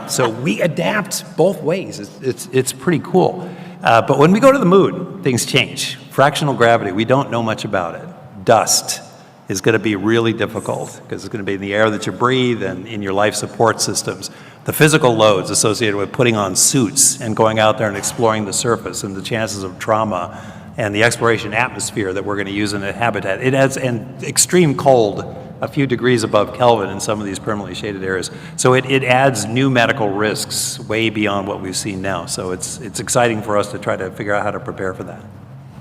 So we adapt both ways. It's pretty cool. But when we go to the moon, things change. Fractional gravity, we don't know much about it. Dust is going to be really difficult because it's going to be in the air that you breathe and in your life support systems. The physical loads associated with putting on suits and going out there and exploring the surface and the chances of trauma and the exploration atmosphere that we're going to use in a habitat. It adds an extreme cold, a few degrees above Kelvin in some of these permanently shaded areas. So it adds new medical risks way beyond what we've seen now. So it's exciting for us to try to figure out how to prepare for that.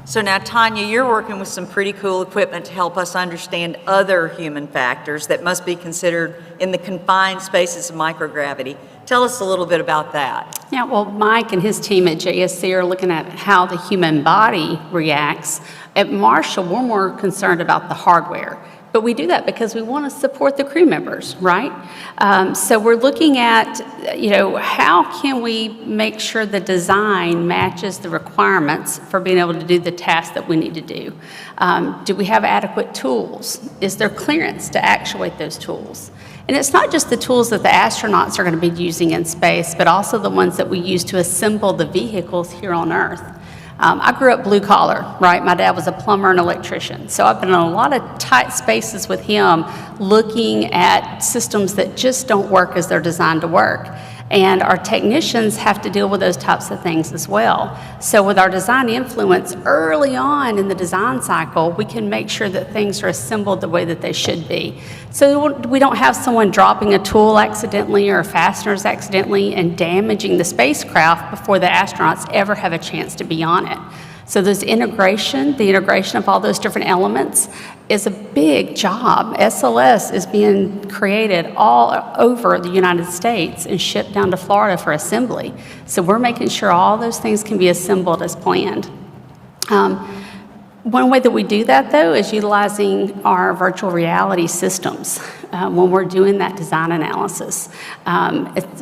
So now, Tanya, you're working with some pretty cool equipment to help us understand other human factors that must be considered in the confined spaces of microgravity. Tell us a little bit about that. Yeah, well, Mike and his team at JSC are looking at how the human body reacts. At Marshall, we're more concerned about the hardware. But we do that because we want to support the crew members, right? So we're looking at, how can we make sure the design matches the requirements for being able to do the tasks that we need to do? Do we have adequate tools? Is there clearance to actuate those tools? And it's not just the tools that the astronauts are going to be using in space, but also the ones that we use to assemble the vehicles here on Earth. I grew up blue collar, right? My dad was a plumber and electrician. So I've been in a lot of tight spaces with him looking at systems that just don't work as they're designed to work. And our technicians have to deal with those types of things as well. So with our design influence early on in the design cycle, we can make sure that things are assembled the way that they should be. So we don't have someone dropping a tool accidentally or fasteners accidentally and damaging the spacecraft before the astronauts ever have a chance to be on it. So the integration of all those different elements is a big job. SLS is being created all over the United States and shipped down to Florida for assembly. So we're making sure all those things can be assembled as planned. One way that we do that, though, is utilizing our virtual reality systems. when we're doing that design analysis.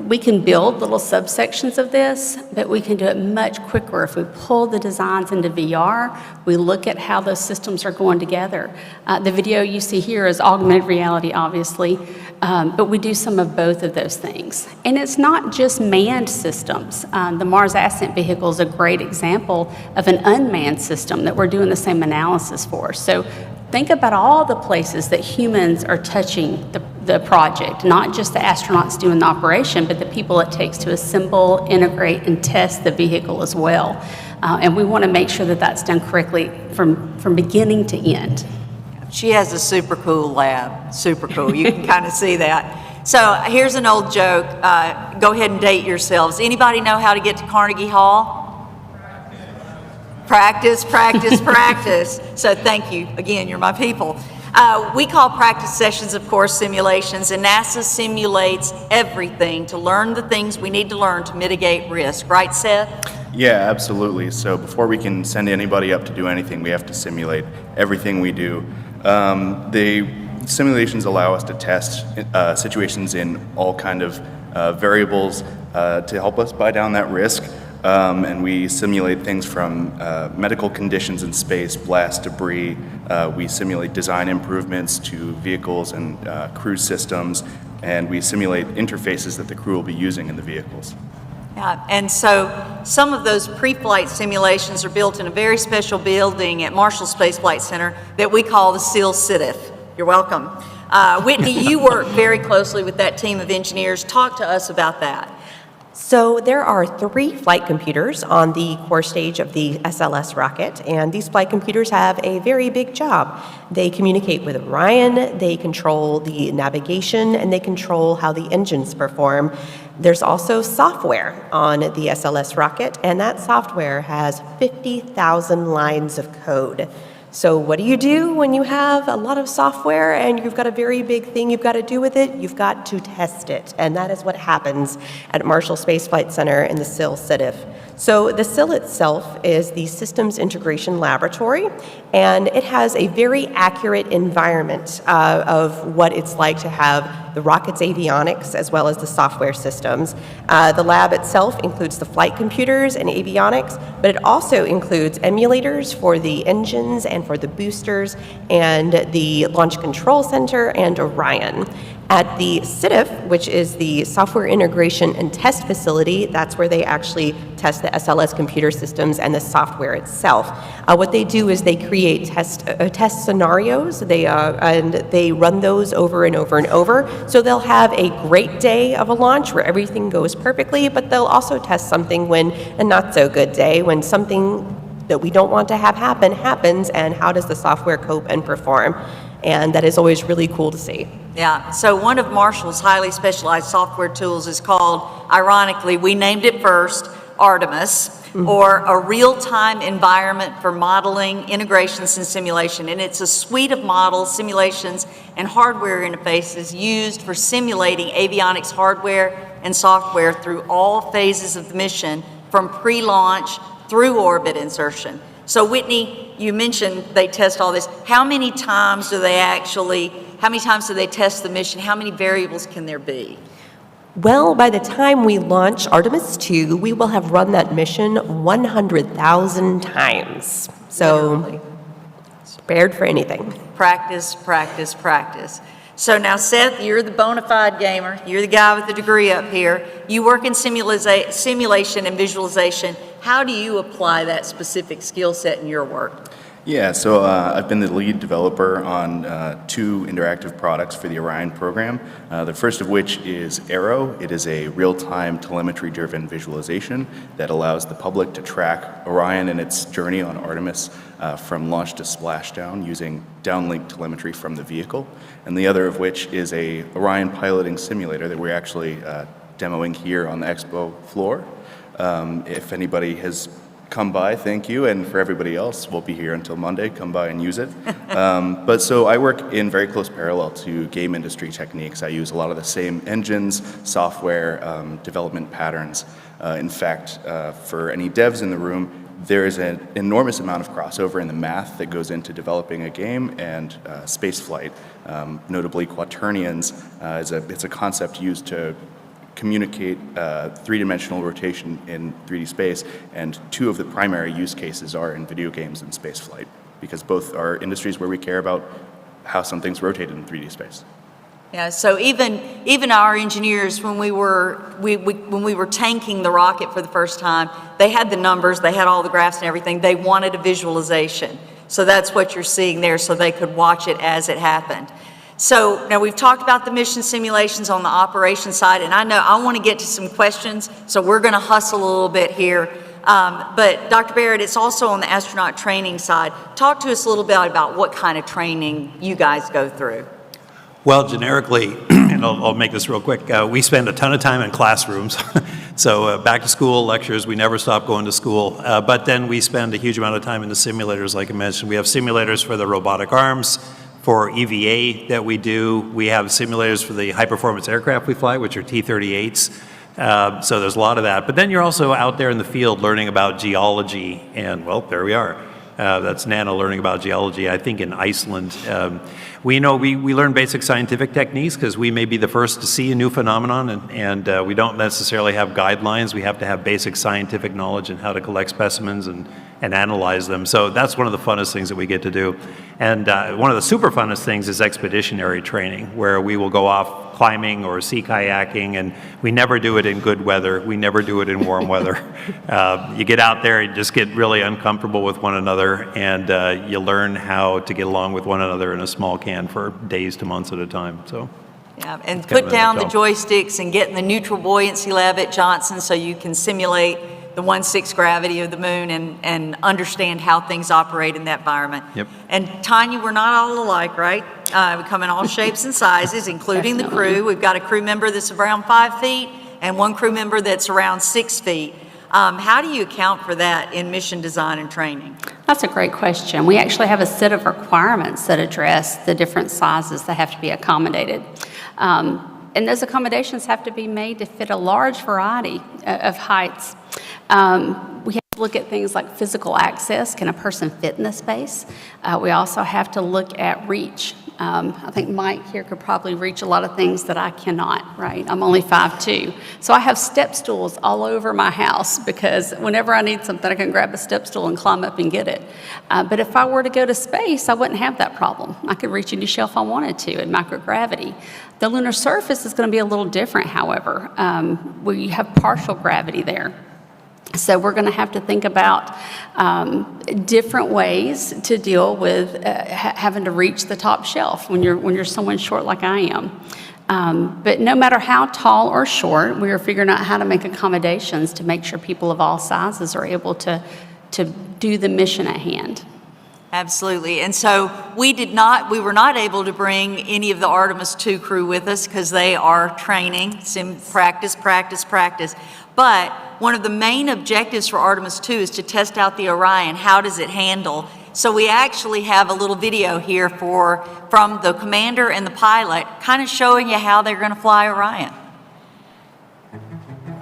We can build little subsections of this, but we can do it much quicker if we pull the designs into VR. We look at how those systems are going together. The video you see here is augmented reality, obviously, but we do some of both of those things. And it's not just manned systems. The Mars Ascent Vehicle is a great example of an unmanned system that we're doing the same analysis for. So think about all the places that humans are touching the project, not just the astronauts doing the operation, but the people it takes to assemble, integrate, and test the vehicle as well. And we want to make sure that that's done correctly from beginning to end. She has a super cool lab, super cool. You can kind of see that. So here's an old joke. Go ahead and date yourselves. Anybody know how to get to Carnegie Hall? Practice, practice, practice. So thank you. Again, you're my people. We call practice sessions, of course, simulations, and NASA simulates everything to learn the things we need to learn to mitigate risk. Right, Seth? Yeah, absolutely. So before we can send anybody up to do anything, we have to simulate everything we do. The simulations allow us to test situations in all kind of variables to help us buy down that risk. And we simulate things from medical conditions in space, blast debris. We simulate design improvements to vehicles and crew systems, and we simulate interfaces that the crew will be using in the vehicles. Yeah, and so some of those pre-flight simulations are built in a very special building at Marshall Space Flight Center that we call the SEAL CITF. You're welcome. Whitney, you work very closely with that team of engineers. Talk to us about that. So there are 3 flight computers on the core stage of the SLS rocket, and these flight computers have a very big job. They communicate with Orion, they control the navigation, and they control how the engines perform. There's also software on the SLS rocket, and that software has 50,000 lines of code. So what do you do when you have a lot of software and you've got a very big thing you've got to do with it? You've got to test it, and that is what happens at Marshall Space Flight Center in the SIL CITF. So the SIL itself is the Systems Integration Laboratory, and it has a very accurate environment of what it's like to have the rocket's avionics as well as the software systems. The lab itself includes the flight computers and avionics, but it also includes emulators for the engines and for the boosters and the Launch Control Center and Orion. At the CITF, which is the Software Integration and Test Facility, that's where they actually test the SLS computer systems and the software itself. What they do is they create test scenarios, and they run those over and over and over. So they'll have a great day of a launch where everything goes perfectly, but they'll also test something when a not so good day, when something that we don't want to have happen happens, and how does the software cope and perform? And that is always really cool to see. Yeah, so one of Marshall's highly specialized software tools is called, ironically, we named it first, Artemis, or a real-time environment for modeling, integrations, and simulation. And it's a suite of models, simulations, and hardware interfaces used for simulating avionics hardware and software through all phases of the mission, from pre-launch through orbit insertion. So Whitney, you mentioned they test all this. How many times do they test the mission? How many variables can there be? Well, by the time we launch Artemis 2, we will have run that mission 100,000 times. So, prepared for anything. Practice, practice, practice. So now, Seth, you're the bona fide gamer. You're the guy with the degree up here. You work in simulation and visualization. How do you apply that specific skill set in your work? Yeah, so I've been the lead developer on 2 interactive products for the Orion program. The first of which is Arrow. It is a real-time telemetry-driven visualization that allows the public to track Orion and its journey on Artemis from launch to splashdown using downlink telemetry from the vehicle. And the other of which is a Orion piloting simulator that we're actually demoing here on the expo floor. If anybody has come by, thank you, and for everybody else, we'll be here until Monday, come by and use it. But so I work in very close parallel to game industry techniques. I use a lot of the same engines, software, development patterns. In fact, for any devs in the room, there is an enormous amount of crossover in the math that goes into developing a game and spaceflight. Notably, quaternions it's a concept used to communicate three-dimensional rotation in 3D space, and two of the primary use cases are in video games and spaceflight, because both are industries where we care about how something's rotated in 3D space. Yeah, so even our engineers, when we were tanking the rocket for the first time, they had the numbers, they had all the graphs and everything. They wanted a visualization. So that's what you're seeing there, so they could watch it as it happened. So now we've talked about the mission simulations on the operations side, and I know I want to get to some questions, so we're going to hustle a little bit here. But Dr. Barrett, it's also on the astronaut training side. Talk to us a little bit about what kind of training you guys go through. Well, generically, and I'll make this real quick, we spend a ton of time in classrooms. So back to school lectures, we never stop going to school. But then we spend a huge amount of time in the simulators, like I mentioned. We have simulators for the robotic arms, for EVA that we do. We have simulators for the high-performance aircraft we fly, which are T-38s. So there's a lot of that. But then you're also out there in the field learning about geology, and, well, there we are. That's Nana learning about geology, I think, in Iceland. We learn basic scientific techniques because we may be the first to see a new phenomenon, and we don't necessarily have guidelines. We have to have basic scientific knowledge in how to collect specimens and analyze them. So that's one of the funnest things that we get to do. And one of the super funnest things is expeditionary training, where we will go off climbing or sea kayaking, and we never do it in good weather. We never do it in warm weather. You get out there, you just get really uncomfortable with one another, and you learn how to get along with one another in a small can for days to months at a time. So. Yeah, and put down the joysticks and get in the neutral buoyancy lab at Johnson so you can simulate the 1/6 gravity of the moon and understand how things operate in that environment. Yep. And Tanya, we're not all alike, right? We come in all shapes and sizes, including the crew. We've got a crew member that's around 5 feet and one crew member that's around 6 feet. How do you account for that in mission design and training? That's a great question. We actually have a set of requirements that address the different sizes that have to be accommodated. And those accommodations have to be made to fit a large variety of heights. We have to look at things like physical access. Can a person fit in the space? We also have to look at reach. I think Mike here could probably reach a lot of things that I cannot, right? I'm only 5'2". So I have step stools all over my house because whenever I need something, I can grab a step stool and climb up and get it. But if I were to go to space, I wouldn't have that problem. I could reach any shelf I wanted to in microgravity. The lunar surface is going to be a little different, however. We have partial gravity there. So we're going to have to think about different ways to deal with having to reach the top shelf when you're someone short like I am. But no matter how tall or short, we are figuring out how to make accommodations to make sure people of all sizes are able to do the mission at hand. Absolutely. And so we were not able to bring any of the Artemis II crew with us because they are training, practice. But one of the main objectives for Artemis II is to test out the Orion. How does it handle? So we actually have a little video here from the commander and the pilot kind of showing you how they're going to fly Orion.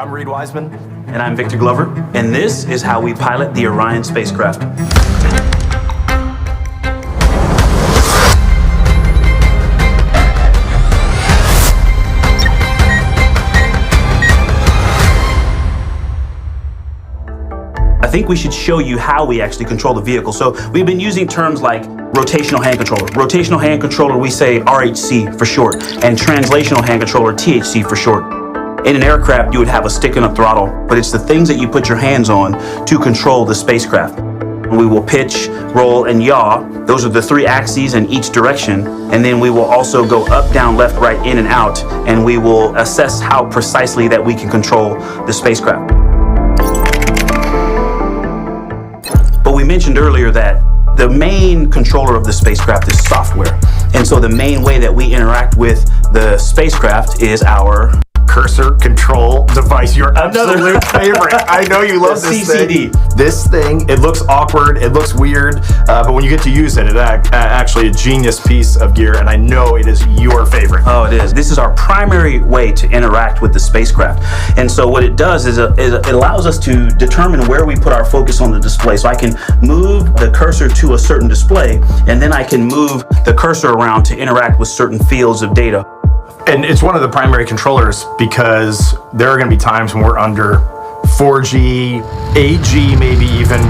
I'm Reed Wiseman. And I'm Victor Glover. And this is how we pilot the Orion spacecraft. I think we should show you how we actually control the vehicle. So we've been using terms like rotational hand controller. Rotational hand controller, we say RHC for short, and translational hand controller, THC for short. In an aircraft, you would have a stick and a throttle, but it's the things that you put your hands on to control the spacecraft. We will pitch, roll, and yaw. Those are the 3 axes in each direction. And then we will also go up, down, left, right, in, and out, and we will assess how precisely that we can control the spacecraft. But we mentioned earlier that the main controller of the spacecraft is software. And so the main way that we interact with the spacecraft is our cursor control device, your absolute favorite. I know you love this CCD. thing. This thing, it looks awkward, it looks weird, but when you get to use it, it's actually a genius piece of gear, and I know it is your favorite. Oh, it is. This is our primary way to interact with the spacecraft. And so what it does is it allows us to determine where we put our focus on the display. So I can move the cursor to a certain display, and then I can move the cursor around to interact with certain fields of data. And it's one of the primary controllers because there are going to be times when we're under 4G, 8G maybe even,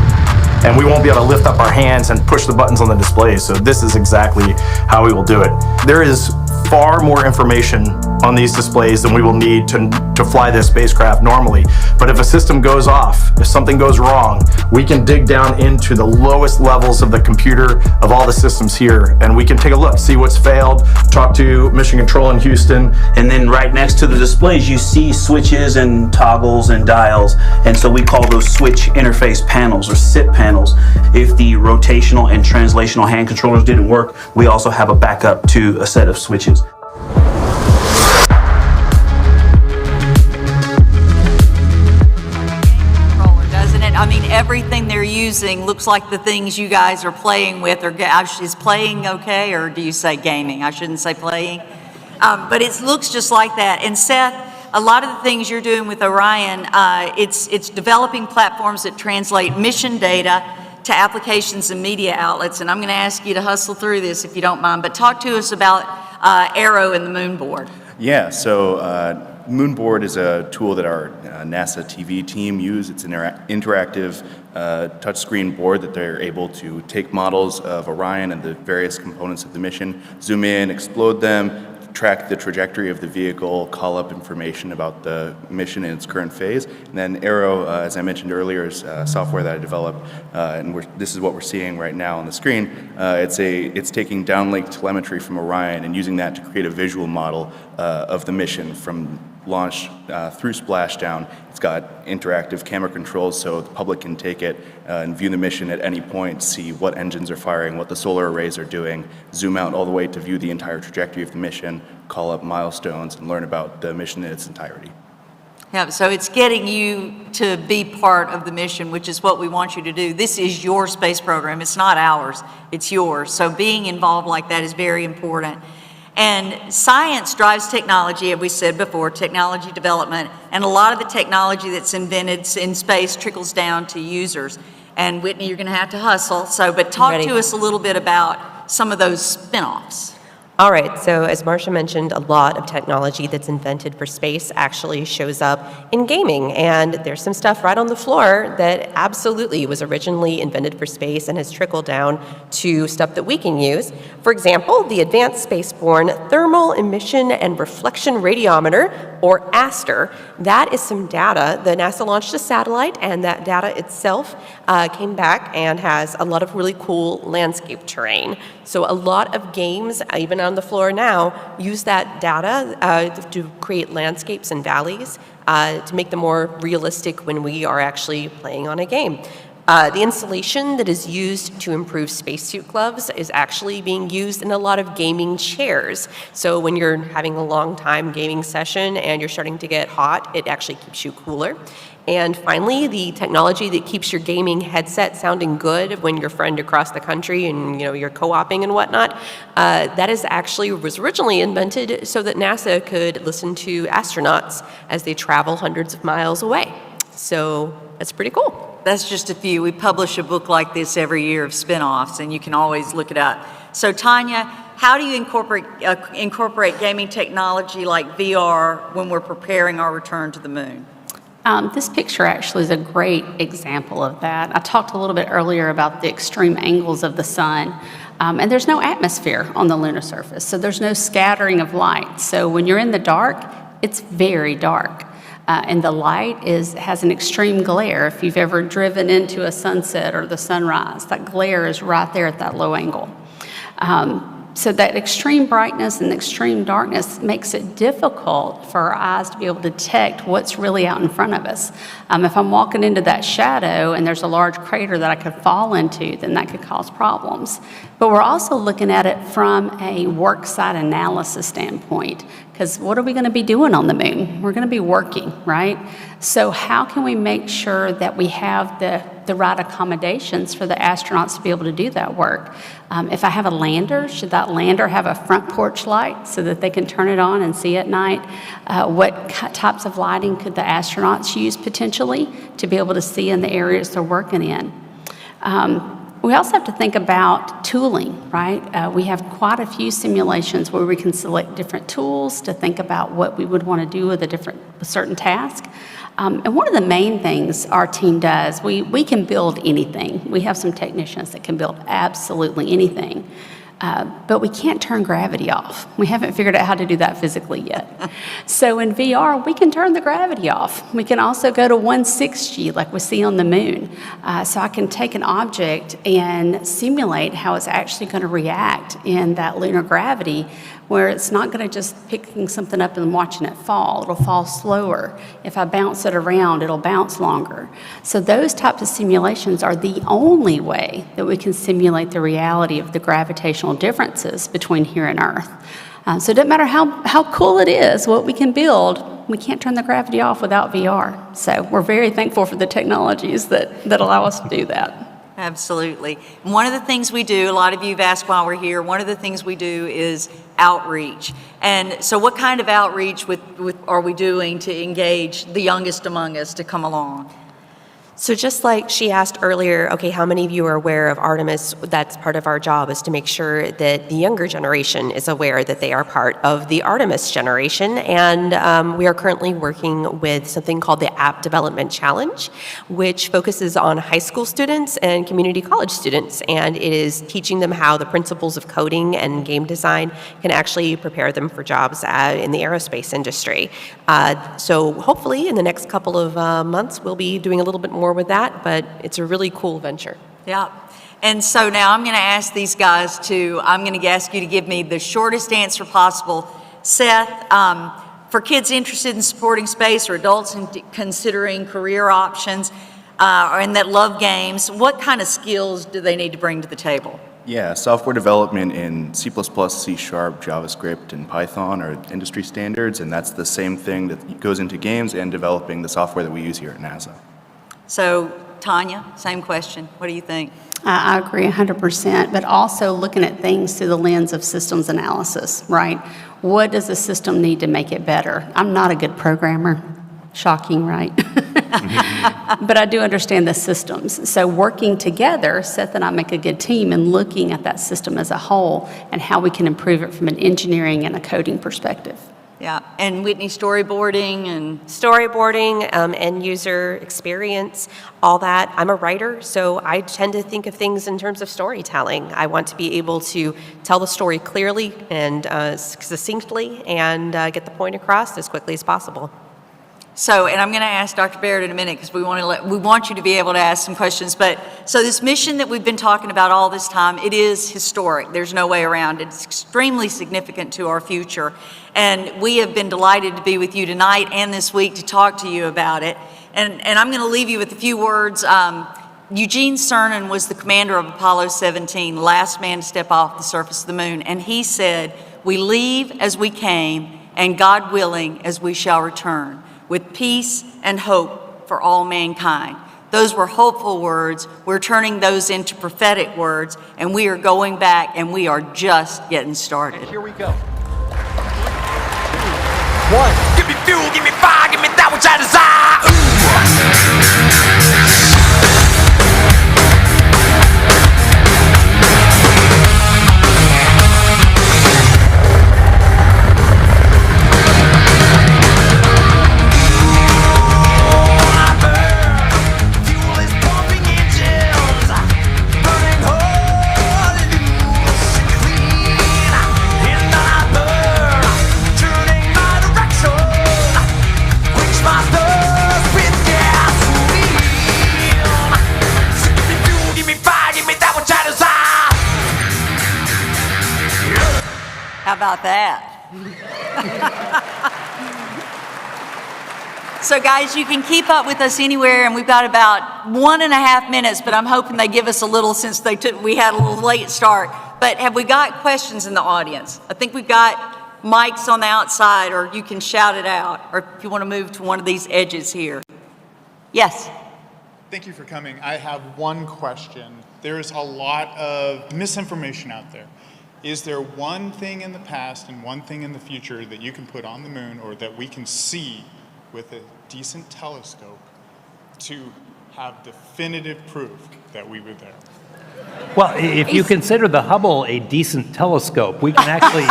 and we won't be able to lift up our hands and push the buttons on the display. So this is exactly how we will do it. There is far more information on these displays than we will need to fly this spacecraft normally. But if a system goes off, if something goes wrong, we can dig down into the lowest levels of the computer of all the systems here, and we can take a look, see what's failed, talk to Mission Control in Houston. And then right next to the displays, you see switches and toggles and dials. And so we call those switch interface panels or SIP panels. If the rotational and translational hand controllers didn't work, we also have a backup to a set of switches. I mean, everything they're using looks like the things you guys are playing with. Or is playing okay, or do you say gaming? I shouldn't say playing. But it looks just like that. And Seth, a lot of the things you're doing with Orion, it's developing platforms that translate mission data to applications and media outlets. And I'm going to ask you to hustle through this if you don't mind. But talk to us about Arrow and the Moon Board. Yeah, so Moonboard is a tool that our NASA TV team use. It's an interactive touchscreen board that they're able to take models of Orion and the various components of the mission, zoom in, explode them, track the trajectory of the vehicle, call up information about the mission in its current phase. And then Arrow, as I mentioned earlier, is software that I developed, and this is what we're seeing right now on the screen. It's taking downlink telemetry from Orion and using that to create a visual model of the mission from launch through splashdown. It's got interactive camera controls so the public can take it and view the mission at any point, see what engines are firing, what the solar arrays are doing, zoom out all the way to view the entire trajectory of the mission, call up milestones, and learn about the mission in its entirety. Yeah, so it's getting you to be part of the mission, which is what we want you to do. This is your space program. It's not ours. It's yours. So being involved like that is very important. And science drives technology, as we said before, technology development, and a lot of the technology that's invented in space trickles down to users. And Whitney, you're going to have to hustle. But talk to us a little bit about some of those spin-offs. All right, so as Marcia mentioned, a lot of technology that's invented for space actually shows up in gaming, and there's some stuff right on the floor that absolutely was originally invented for space and has trickled down to stuff that we can use. For example, the Advanced Spaceborne Thermal Emission and Reflection Radiometer, or ASTER. That is some data. The NASA launched a satellite, and that data itself came back and has a lot of really cool landscape terrain. So a lot of games, even on the floor now, use that data to create landscapes and valleys to make them more realistic when we are actually playing on a game. The insulation that is used to improve spacesuit gloves is actually being used in a lot of gaming chairs. So when you're having a long time gaming session and you're starting to get hot, it actually keeps you cooler. And finally, the technology that keeps your gaming headset sounding good when your friend across the country and you're co-oping and whatnot, that is actually was originally invented so that NASA could listen to astronauts as they travel hundreds of miles away. So that's pretty cool. That's just a few. We publish a book like this every year of spin-offs, and you can always look it up. So Tanya, how do you incorporate gaming technology like VR when we're preparing our return to the moon? This picture actually is a great example of that. I talked a little bit earlier about the extreme angles of the sun, and there's no atmosphere on the lunar surface, so there's no scattering of light. So when you're in the dark, it's very dark. And the light has an extreme glare. If you've ever driven into a sunset or the sunrise, that glare is right there at that low angle. So that extreme brightness and extreme darkness makes it difficult for our eyes to be able to detect what's really out in front of us. If I'm walking into that shadow and there's a large crater that I could fall into, then that could cause problems. But we're also looking at it from a worksite analysis standpoint, because what are we going to be doing on the moon? We're going to be working, right? So how can we make sure that we have the right accommodations for the astronauts to be able to do that work? If I have a lander, should that lander have a front porch light so that they can turn it on and see at night? What types of lighting could the astronauts use potentially to be able to see in the areas they're working in? We also have to think about tooling, right? We have quite a few simulations where we can select different tools to think about what we would want to do with a certain task. And one of the main things our team does, we can build anything. We have some technicians that can build absolutely anything. But we can't turn gravity off. We haven't figured out how to do that physically yet. So in VR, we can turn the gravity off. We can also go to 1/6G like we see on the moon. So I can take an object and simulate how it's actually going to react in that lunar gravity, where it's not going to just picking something up and watching it fall. It'll fall slower. If I bounce it around, it'll bounce longer. So those types of simulations are the only way that we can simulate the reality of the gravitational differences between here and Earth. So it doesn't matter how cool it is, what we can build, we can't turn the gravity off without VR. So we're very thankful for the technologies that allow us to do that. Absolutely. And one of the things we do, a lot of you have asked while we're here, one of the things we do is outreach. And so what kind of outreach are we doing to engage the youngest among us to come along? So just like she asked earlier, okay, how many of you are aware of Artemis? That's part of our job, is to make sure that the younger generation is aware that they are part of the Artemis generation. And we are currently working with something called the App Development Challenge, which focuses on high school students and community college students. And it is teaching them how the principles of coding and game design can actually prepare them for jobs in the aerospace industry. So hopefully in the next couple of months, we'll be doing a little bit more with that, but it's a really cool venture. Yeah. And so now I'm going to ask these guys I'm going to ask you to give me the shortest answer possible. Seth, for kids interested in supporting space or adults considering career options and that love games, what kind of skills do they need to bring to the table? Yeah, software development in C++, C#, JavaScript, and Python are industry standards, and that's the same thing that goes into games and developing the software that we use here at NASA. So, Tanya, same question. What do you think? I agree 100%, but also looking at things through the lens of systems analysis, right? What does the system need to make it better? I'm not a good programmer. Shocking, right? But I do understand the systems. So working together, Seth and I make a good team in looking at that system as a whole and how we can improve it from an engineering and a coding perspective. Yeah, and Whitney, storyboarding, end user experience, all that. I'm a writer, so I tend to think of things in terms of storytelling. I want to be able to tell the story clearly and succinctly and get the point across as quickly as possible. So, and I'm going to ask Dr. Barrett in a minute because we want you to be able to ask some questions. But so this mission that we've been talking about all this time, it is historic. There's no way around it. It's extremely significant to our future. And we have been delighted to be with you tonight and this week to talk to you about it. And I'm going to leave you with a few words. Eugene Cernan was the commander of Apollo 17, last man to step off the surface of the moon. And he said, "We leave as we came, and God willing, as we shall return, with peace and hope for all mankind." Those were hopeful words. We're turning those into prophetic words, and we are going back, and we are just getting started. Here we go. 1. Give me fuel, give me fire, give me that which I desire. My thirst with gasoline. How about that? So guys, you can keep up with us anywhere, and we've got about 1.5 minutes, but I'm hoping they give us a little since we had a little late start. But have we got questions in the audience? I think we've got mics on the outside, or you can shout it out, or if you want to move to one of these edges here. Yes? Thank you for coming. I have one question. There's a lot of misinformation out there. Is there one thing in the past and one thing in the future that you can put on the moon or that we can see with a decent telescope to have definitive proof that we were there? Well, if you consider the Hubble a decent telescope, we can actually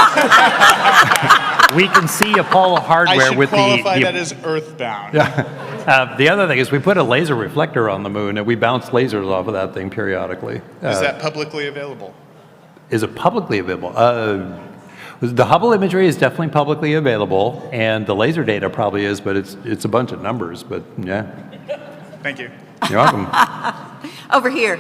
we can see Apollo hardware I should with qualify the that as earthbound. the other thing is we put a laser reflector on the moon and we bounce lasers off of that thing periodically. Is that publicly available? Is it publicly available? The Hubble imagery is definitely publicly available, and the laser data probably is, but it's a bunch of numbers. But yeah. Thank you. You're welcome. Over here.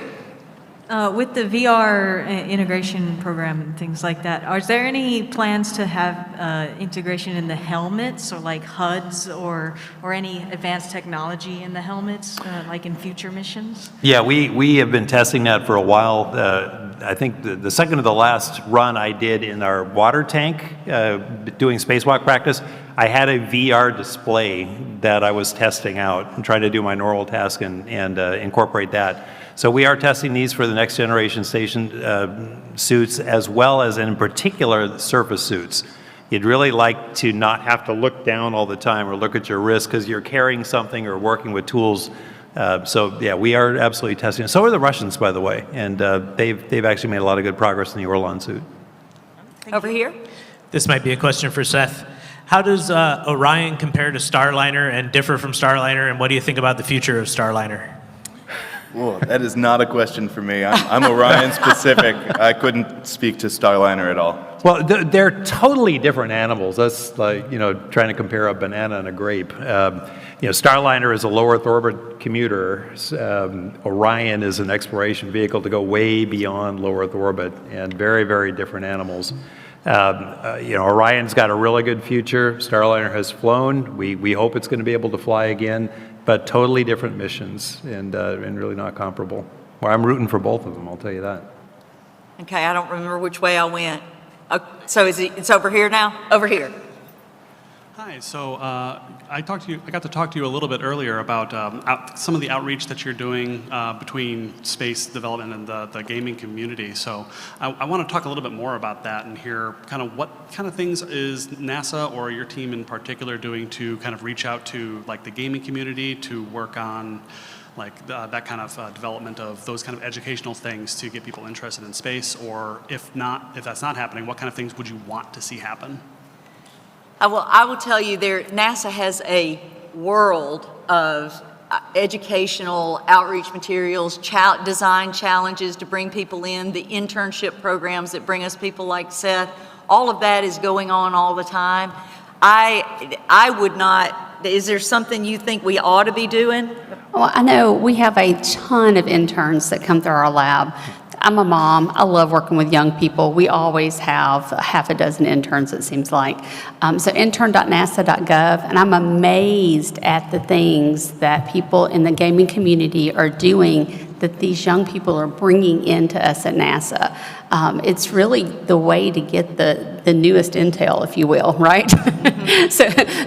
With the VR integration program and things like that, are there any plans to have integration in the helmets or like HUDs or any advanced technology in the helmets, like in future missions? Yeah, we have been testing that for a while. I think the second to the last run I did in our water tank, doing spacewalk practice, I had a VR display that I was testing out and trying to do my normal task and incorporate that. So we are testing these for the next generation station suits, as well as in particular surface suits. You'd really like to not have to look down all the time or look at your wrist because you're carrying something or working with tools. So yeah, we are absolutely testing it. So are the Russians, by the way, and they've actually made a lot of good progress in the Orlan suit. Over here. This might be a question for Seth. How does Orion compare to Starliner and differ from Starliner, and what do you think about the future of Starliner? Whoa, that is not a question for me. I'm Orion specific. I couldn't speak to Starliner at all. Well, they're totally different animals. That's like, trying to compare a banana and a grape. Starliner is a low Earth orbit commuter. Orion is an exploration vehicle to go way beyond low Earth orbit, and very, very different animals. Orion's got a really good future. Starliner has flown. We hope it's going to be able to fly again, but totally different missions and really not comparable. Well, I'm rooting for both of them, I'll tell you that. Okay, I don't remember which way I went. So it's over here now? Over here. Hi, so I got to talk to you a little bit earlier about some of the outreach that you're doing between space development and the gaming community. So I want to talk a little bit more about that and hear kind of what kind of things is NASA or your team in particular doing to kind of reach out to like the gaming community to work on like that kind of development of those kind of educational things to get people interested in space, or if that's not happening, what kind of things would you want to see happen? I will tell you, NASA has a world of educational outreach materials, design challenges to bring people in, the internship programs that bring us people like Seth. All of that is going on all the time. I would not, is there something you think we ought to be doing? Well, I know we have a ton of interns that come through our lab. I'm a mom. I love working with young people. We always have half a dozen interns, it seems like. So intern.nasa.gov, and I'm amazed at the things that people in the gaming community are doing that these young people are bringing into us at NASA. It's really the way to get the newest intel, if you will, right?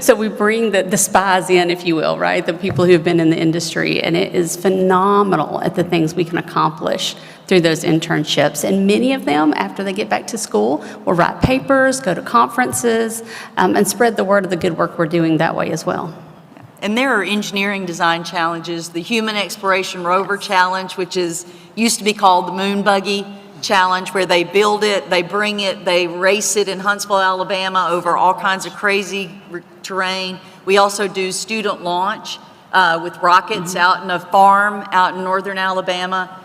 So we bring the spies in, if you will, right? The people who have been in the industry, and it is phenomenal at the things we can accomplish through those internships. And many of them, after they get back to school, will write papers, go to conferences, and spread the word of the good work we're doing that way as well. And there are engineering design challenges, the Human Exploration Rover Challenge, which used to be called the Moon Buggy Challenge, where they build it, they bring it, they race it in Huntsville, Alabama over all kinds of crazy terrain. We also do student launch with rockets out in a farm out in northern Alabama,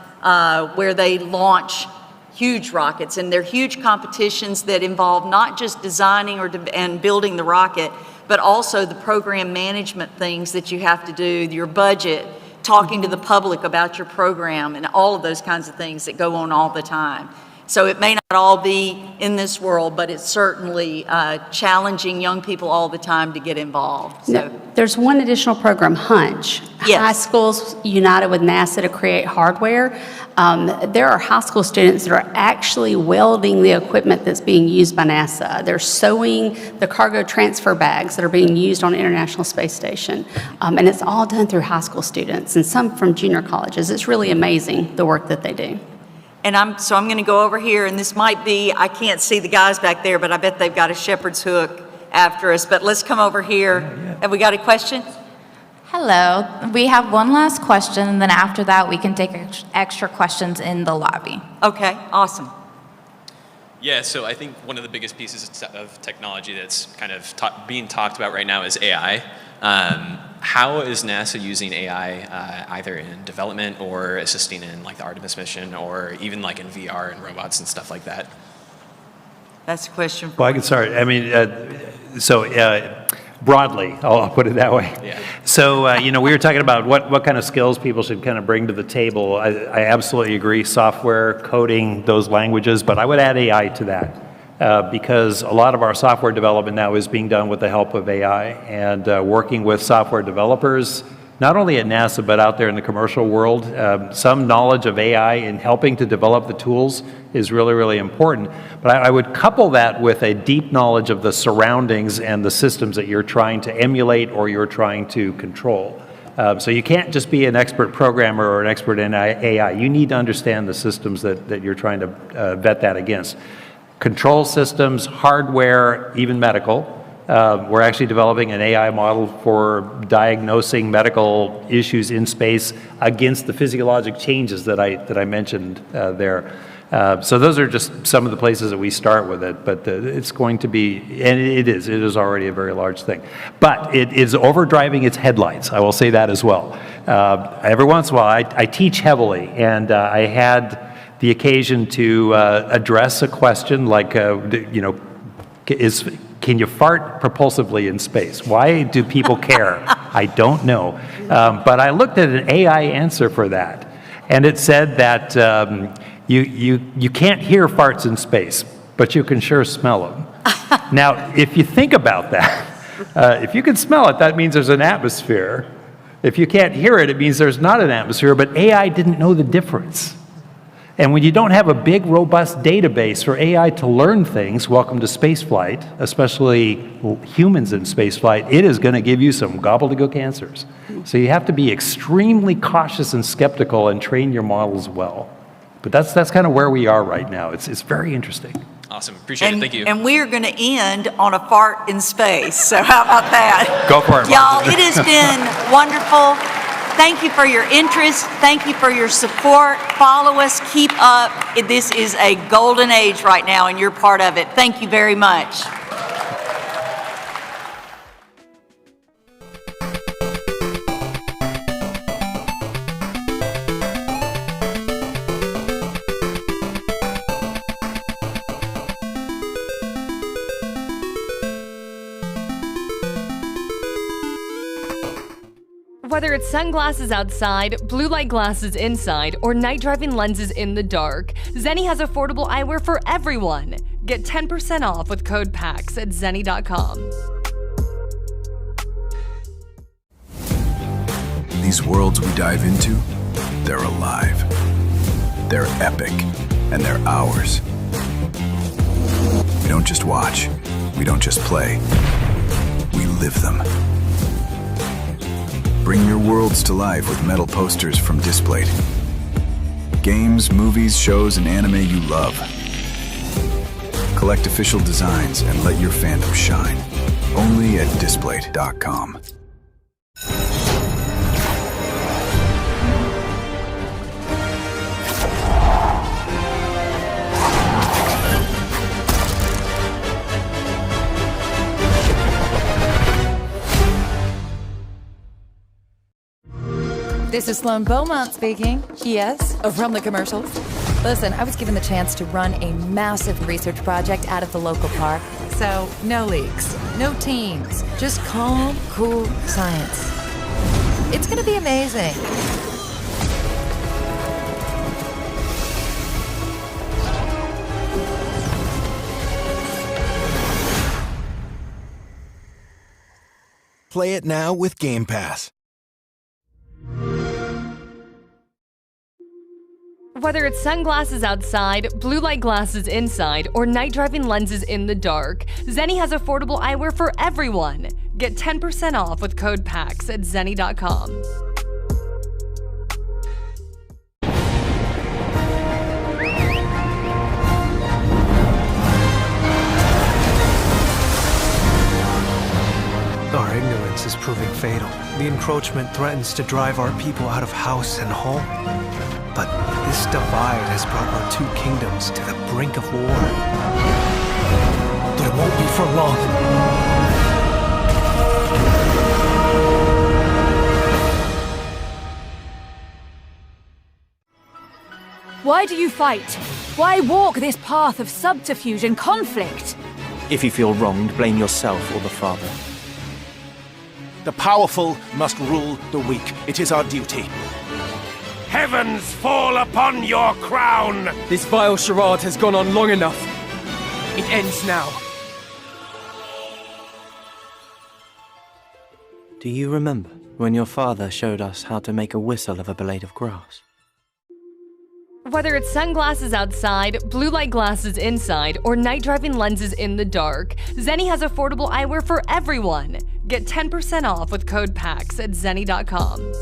where they launch huge rockets, and they're huge competitions that involve not just designing and building the rocket, but also the program management things that you have to do, your budget, talking to the public about your program, and all of those kinds of things that go on all the time. So it may not all be in this world, but it's certainly challenging young people all the time to get involved. So. No, there's one additional program, Hunch. Yes. High schools united with NASA to create hardware. There are high school students that are actually welding the equipment that's being used by NASA. They're sewing the cargo transfer bags that are being used on the International Space Station. And it's all done through high school students and some from junior colleges. It's really amazing the work that they do. And I'm going to go over here, and this might be, I can't see the guys back there, but I bet they've got a shepherd's hook after us. But let's come over here. Have we got a question? Hello. We have one last question, and then after that, we can take extra questions in the lobby. Okay, awesome. Yeah, so I think one of the biggest pieces of technology that's kind of being talked about right now is AI. How is NASA using AI either in development or assisting in like the Artemis mission or even like in VR and robots and stuff like that? That's a question. Well, I can start. I mean, broadly, I'll put it that way. Yeah. So, we were talking about what kind of skills people should kind of bring to the table. I absolutely agree, software, coding, those languages, but I would add AI to that. Because a lot of our software development now is being done with the help of AI and working with software developers, not only at NASA, but out there in the commercial world. Some knowledge of AI in helping to develop the tools is really, really important. But I would couple that with a deep knowledge of the surroundings and the systems that you're trying to emulate or you're trying to control. So you can't just be an expert programmer or an expert in AI. You need to understand the systems that you're trying to vet that against. Control systems, hardware, even medical. We're actually developing an AI model for diagnosing medical issues in space against the physiologic changes that I mentioned there. So those are just some of the places that we start with it, but it's going to be, and it is already a very large thing. But it is overdriving its headlights, I will say that as well. Every once in a while, I teach heavily, and I had the occasion to address a question like, can you fart propulsively in space? Why do people care? I don't know. But I looked at an AI answer for that, and it said that you can't hear farts in space, but you can sure smell them. Now, if you think about that, if you can smell it, that means there's an atmosphere. If you can't hear it, it means there's not an atmosphere, but AI didn't know the difference. And when you don't have a big, robust database for AI to learn things, welcome to spaceflight, especially humans in spaceflight, it is going to give you some gobbledygook answers. So you have to be extremely cautious and skeptical and train your models well. But that's kind of where we are right now. It's very interesting. Awesome. Appreciate it. Thank you. And we're going to end on a fart in space. So how about that? Go for it, Y'all, it has been wonderful. Thank you for your interest. Thank you for your support. Follow us. Keep up. This is a golden age right now, and you're part of it. Thank you very much. Whether it's sunglasses outside, blue light glasses inside, or night driving lenses in the dark, Zenni has affordable eyewear for everyone. Get 10% off with code PAX at Zenni.com. These worlds we dive into, they're alive. They're epic, and they're ours. We don't just watch, we don't just play, we live them. Bring your worlds to life with metal posters from Displayed. Games, movies, shows, and anime you love. Collect official designs and let your fandom shine. Only at Displayed.com. This is Sloan Beaumont speaking. Yes, from the commercials. Listen, I was given the chance to run a massive research project out of the local park. So, no leaks, no teams, just calm, cool science. It's gonna be amazing. Play it now with Game Pass. Whether it's sunglasses outside, blue light glasses inside, or night driving lenses in the dark, Zenni has affordable eyewear for everyone. Get 10% off with code PAX at zenni.com. Our ignorance is proving fatal. The encroachment threatens to drive our people out of house and home. But this divide has brought our two kingdoms to the brink of war. But it won't be for long. Why do you fight? Why walk this path of subterfuge and conflict? If you feel wronged, blame yourself or the Father. The powerful must rule the weak. It is our duty. Heavens fall upon your crown! This vile charade has gone on long enough. It ends now. Do you remember when your father showed us how to make a whistle of a blade of grass? Whether it's sunglasses outside, blue light glasses inside, or night driving lenses in the dark, Zenni has affordable eyewear for everyone. Get 10% off with code PAX at zenni.com.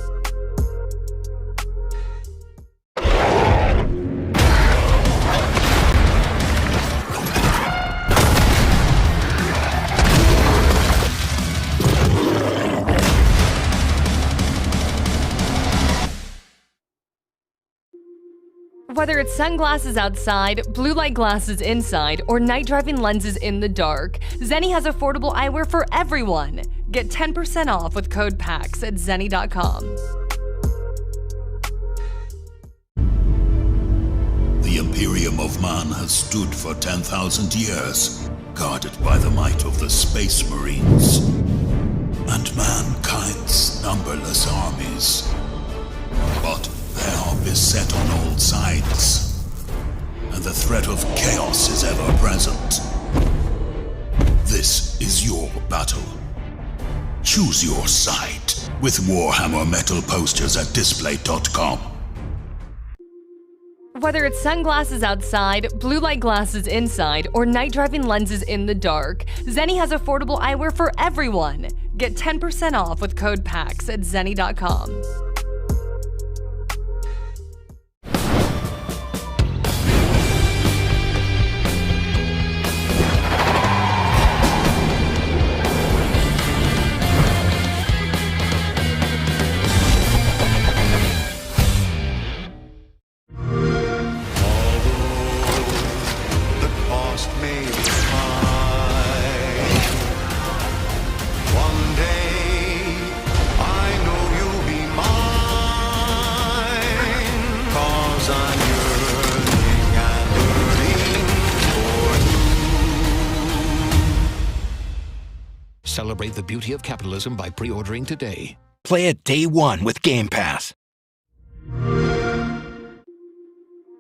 Whether it's sunglasses outside, blue light glasses inside, or night driving lenses in the dark, Zenni has affordable eyewear for everyone. Get 10% off with code PAX at zenni.com. The Imperium of Man has stood for 10,000 years, guarded by the might of the Space Marines and mankind's numberless armies. But they are beset on all sides, and the threat of chaos is ever present. This is your battle. Choose your side with Warhammer Metal posters at display.com. Whether it's sunglasses outside, blue light glasses inside, or night driving lenses in the dark, Zenni has affordable eyewear for everyone. Get 10% off with code PAX at zenni.com. Celebrate the beauty of capitalism by pre-ordering today. Play it day one with Game Pass.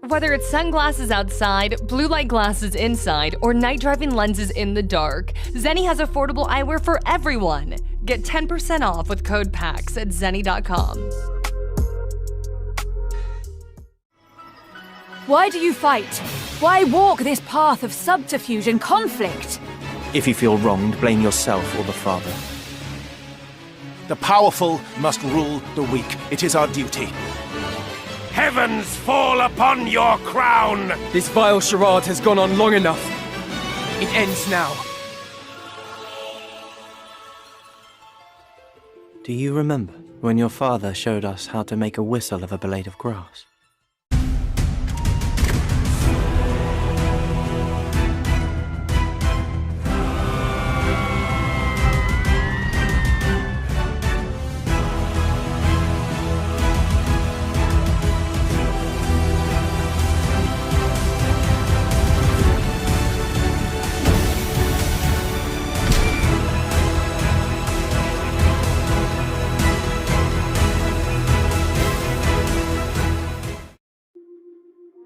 Whether it's sunglasses outside, blue light glasses inside, or night driving lenses in the dark, Zenni has affordable eyewear for everyone. Get 10% off with code PAX at zenni.com. Why do you fight? Why walk this path of subterfuge and conflict? If you feel wronged, blame yourself or the Father. The powerful must rule the weak. It is our duty. Heavens fall upon your crown! This vile charade has gone on long enough. It ends now. Do you remember when your father showed us how to make a whistle of a blade of grass?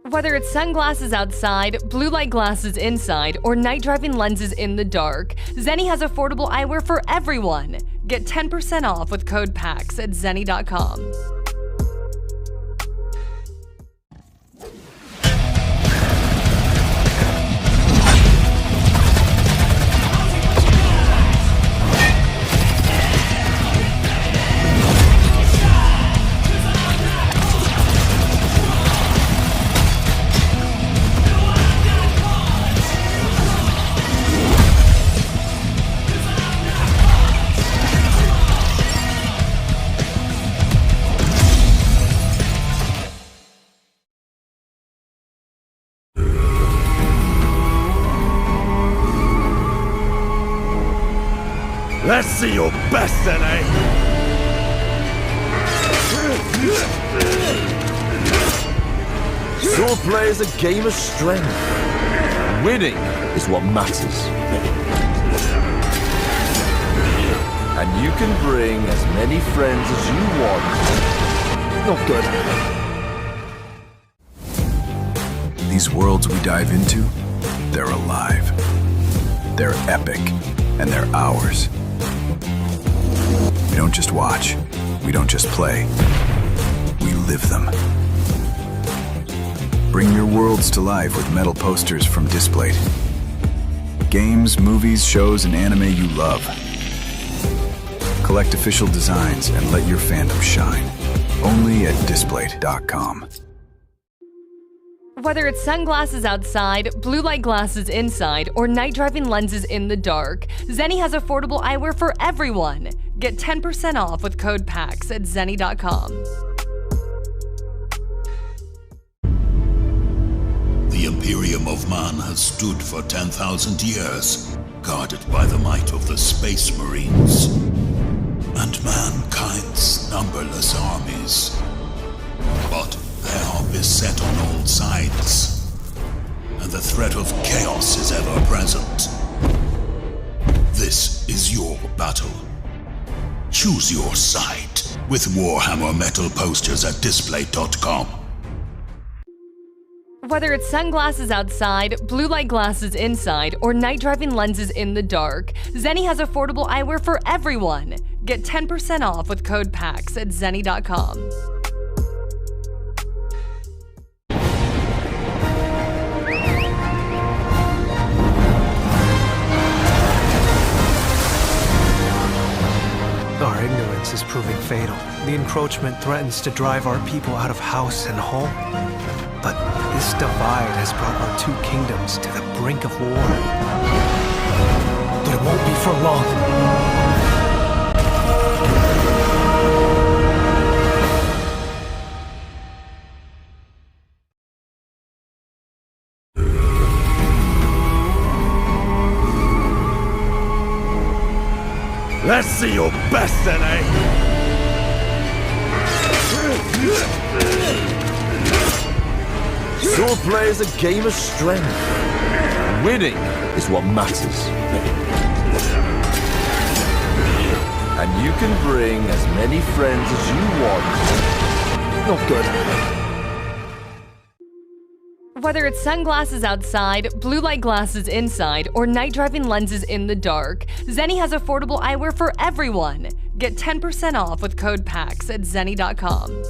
Whether it's sunglasses outside, blue light glasses inside, or night driving lenses in the dark, Zenni has affordable eyewear for everyone. Get 10% off with code PAX at zenni.com. Let's see your best then, eh? Swordplay is a game of strength. Winning is what matters. And you can bring as many friends as you want. Not good. These worlds we dive into, they're alive. They're epic, and they're ours. We don't just watch, we don't just play, we live them. Bring your worlds to life with metal posters from Displate. Games, movies, shows, and anime you love. Collect official designs and let your fandom shine. Only at Displate.com. Whether it's sunglasses outside, blue light glasses inside, or night driving lenses in the dark, Zenni has affordable eyewear for everyone. Get 10% off with code PAX at zenni.com. The Imperium of Man has stood for 10,000 years, guarded by the might of the Space Marines and mankind's numberless armies. But they are beset on all sides, and the threat of chaos is ever present. This is your battle. Choose your side with Warhammer metal posters at Displate.com. Whether it's sunglasses outside, blue light glasses inside, or night driving lenses in the dark, Zenni has affordable eyewear for everyone. Get 10% off with code PAX at zenni.com. Our ignorance is proving fatal. The encroachment threatens to drive our people out of house and home. But this divide has brought our two kingdoms to the brink of war. But it won't be for long. Let's see your best then, eh? Swordplay is a game of strength. Winning is what matters. And you can bring as many friends as you want. Not good. Whether it's sunglasses outside, blue light glasses inside, or night driving lenses in the dark, Zenni has affordable eyewear for everyone. Get 10% off with code PAX at zenni.com.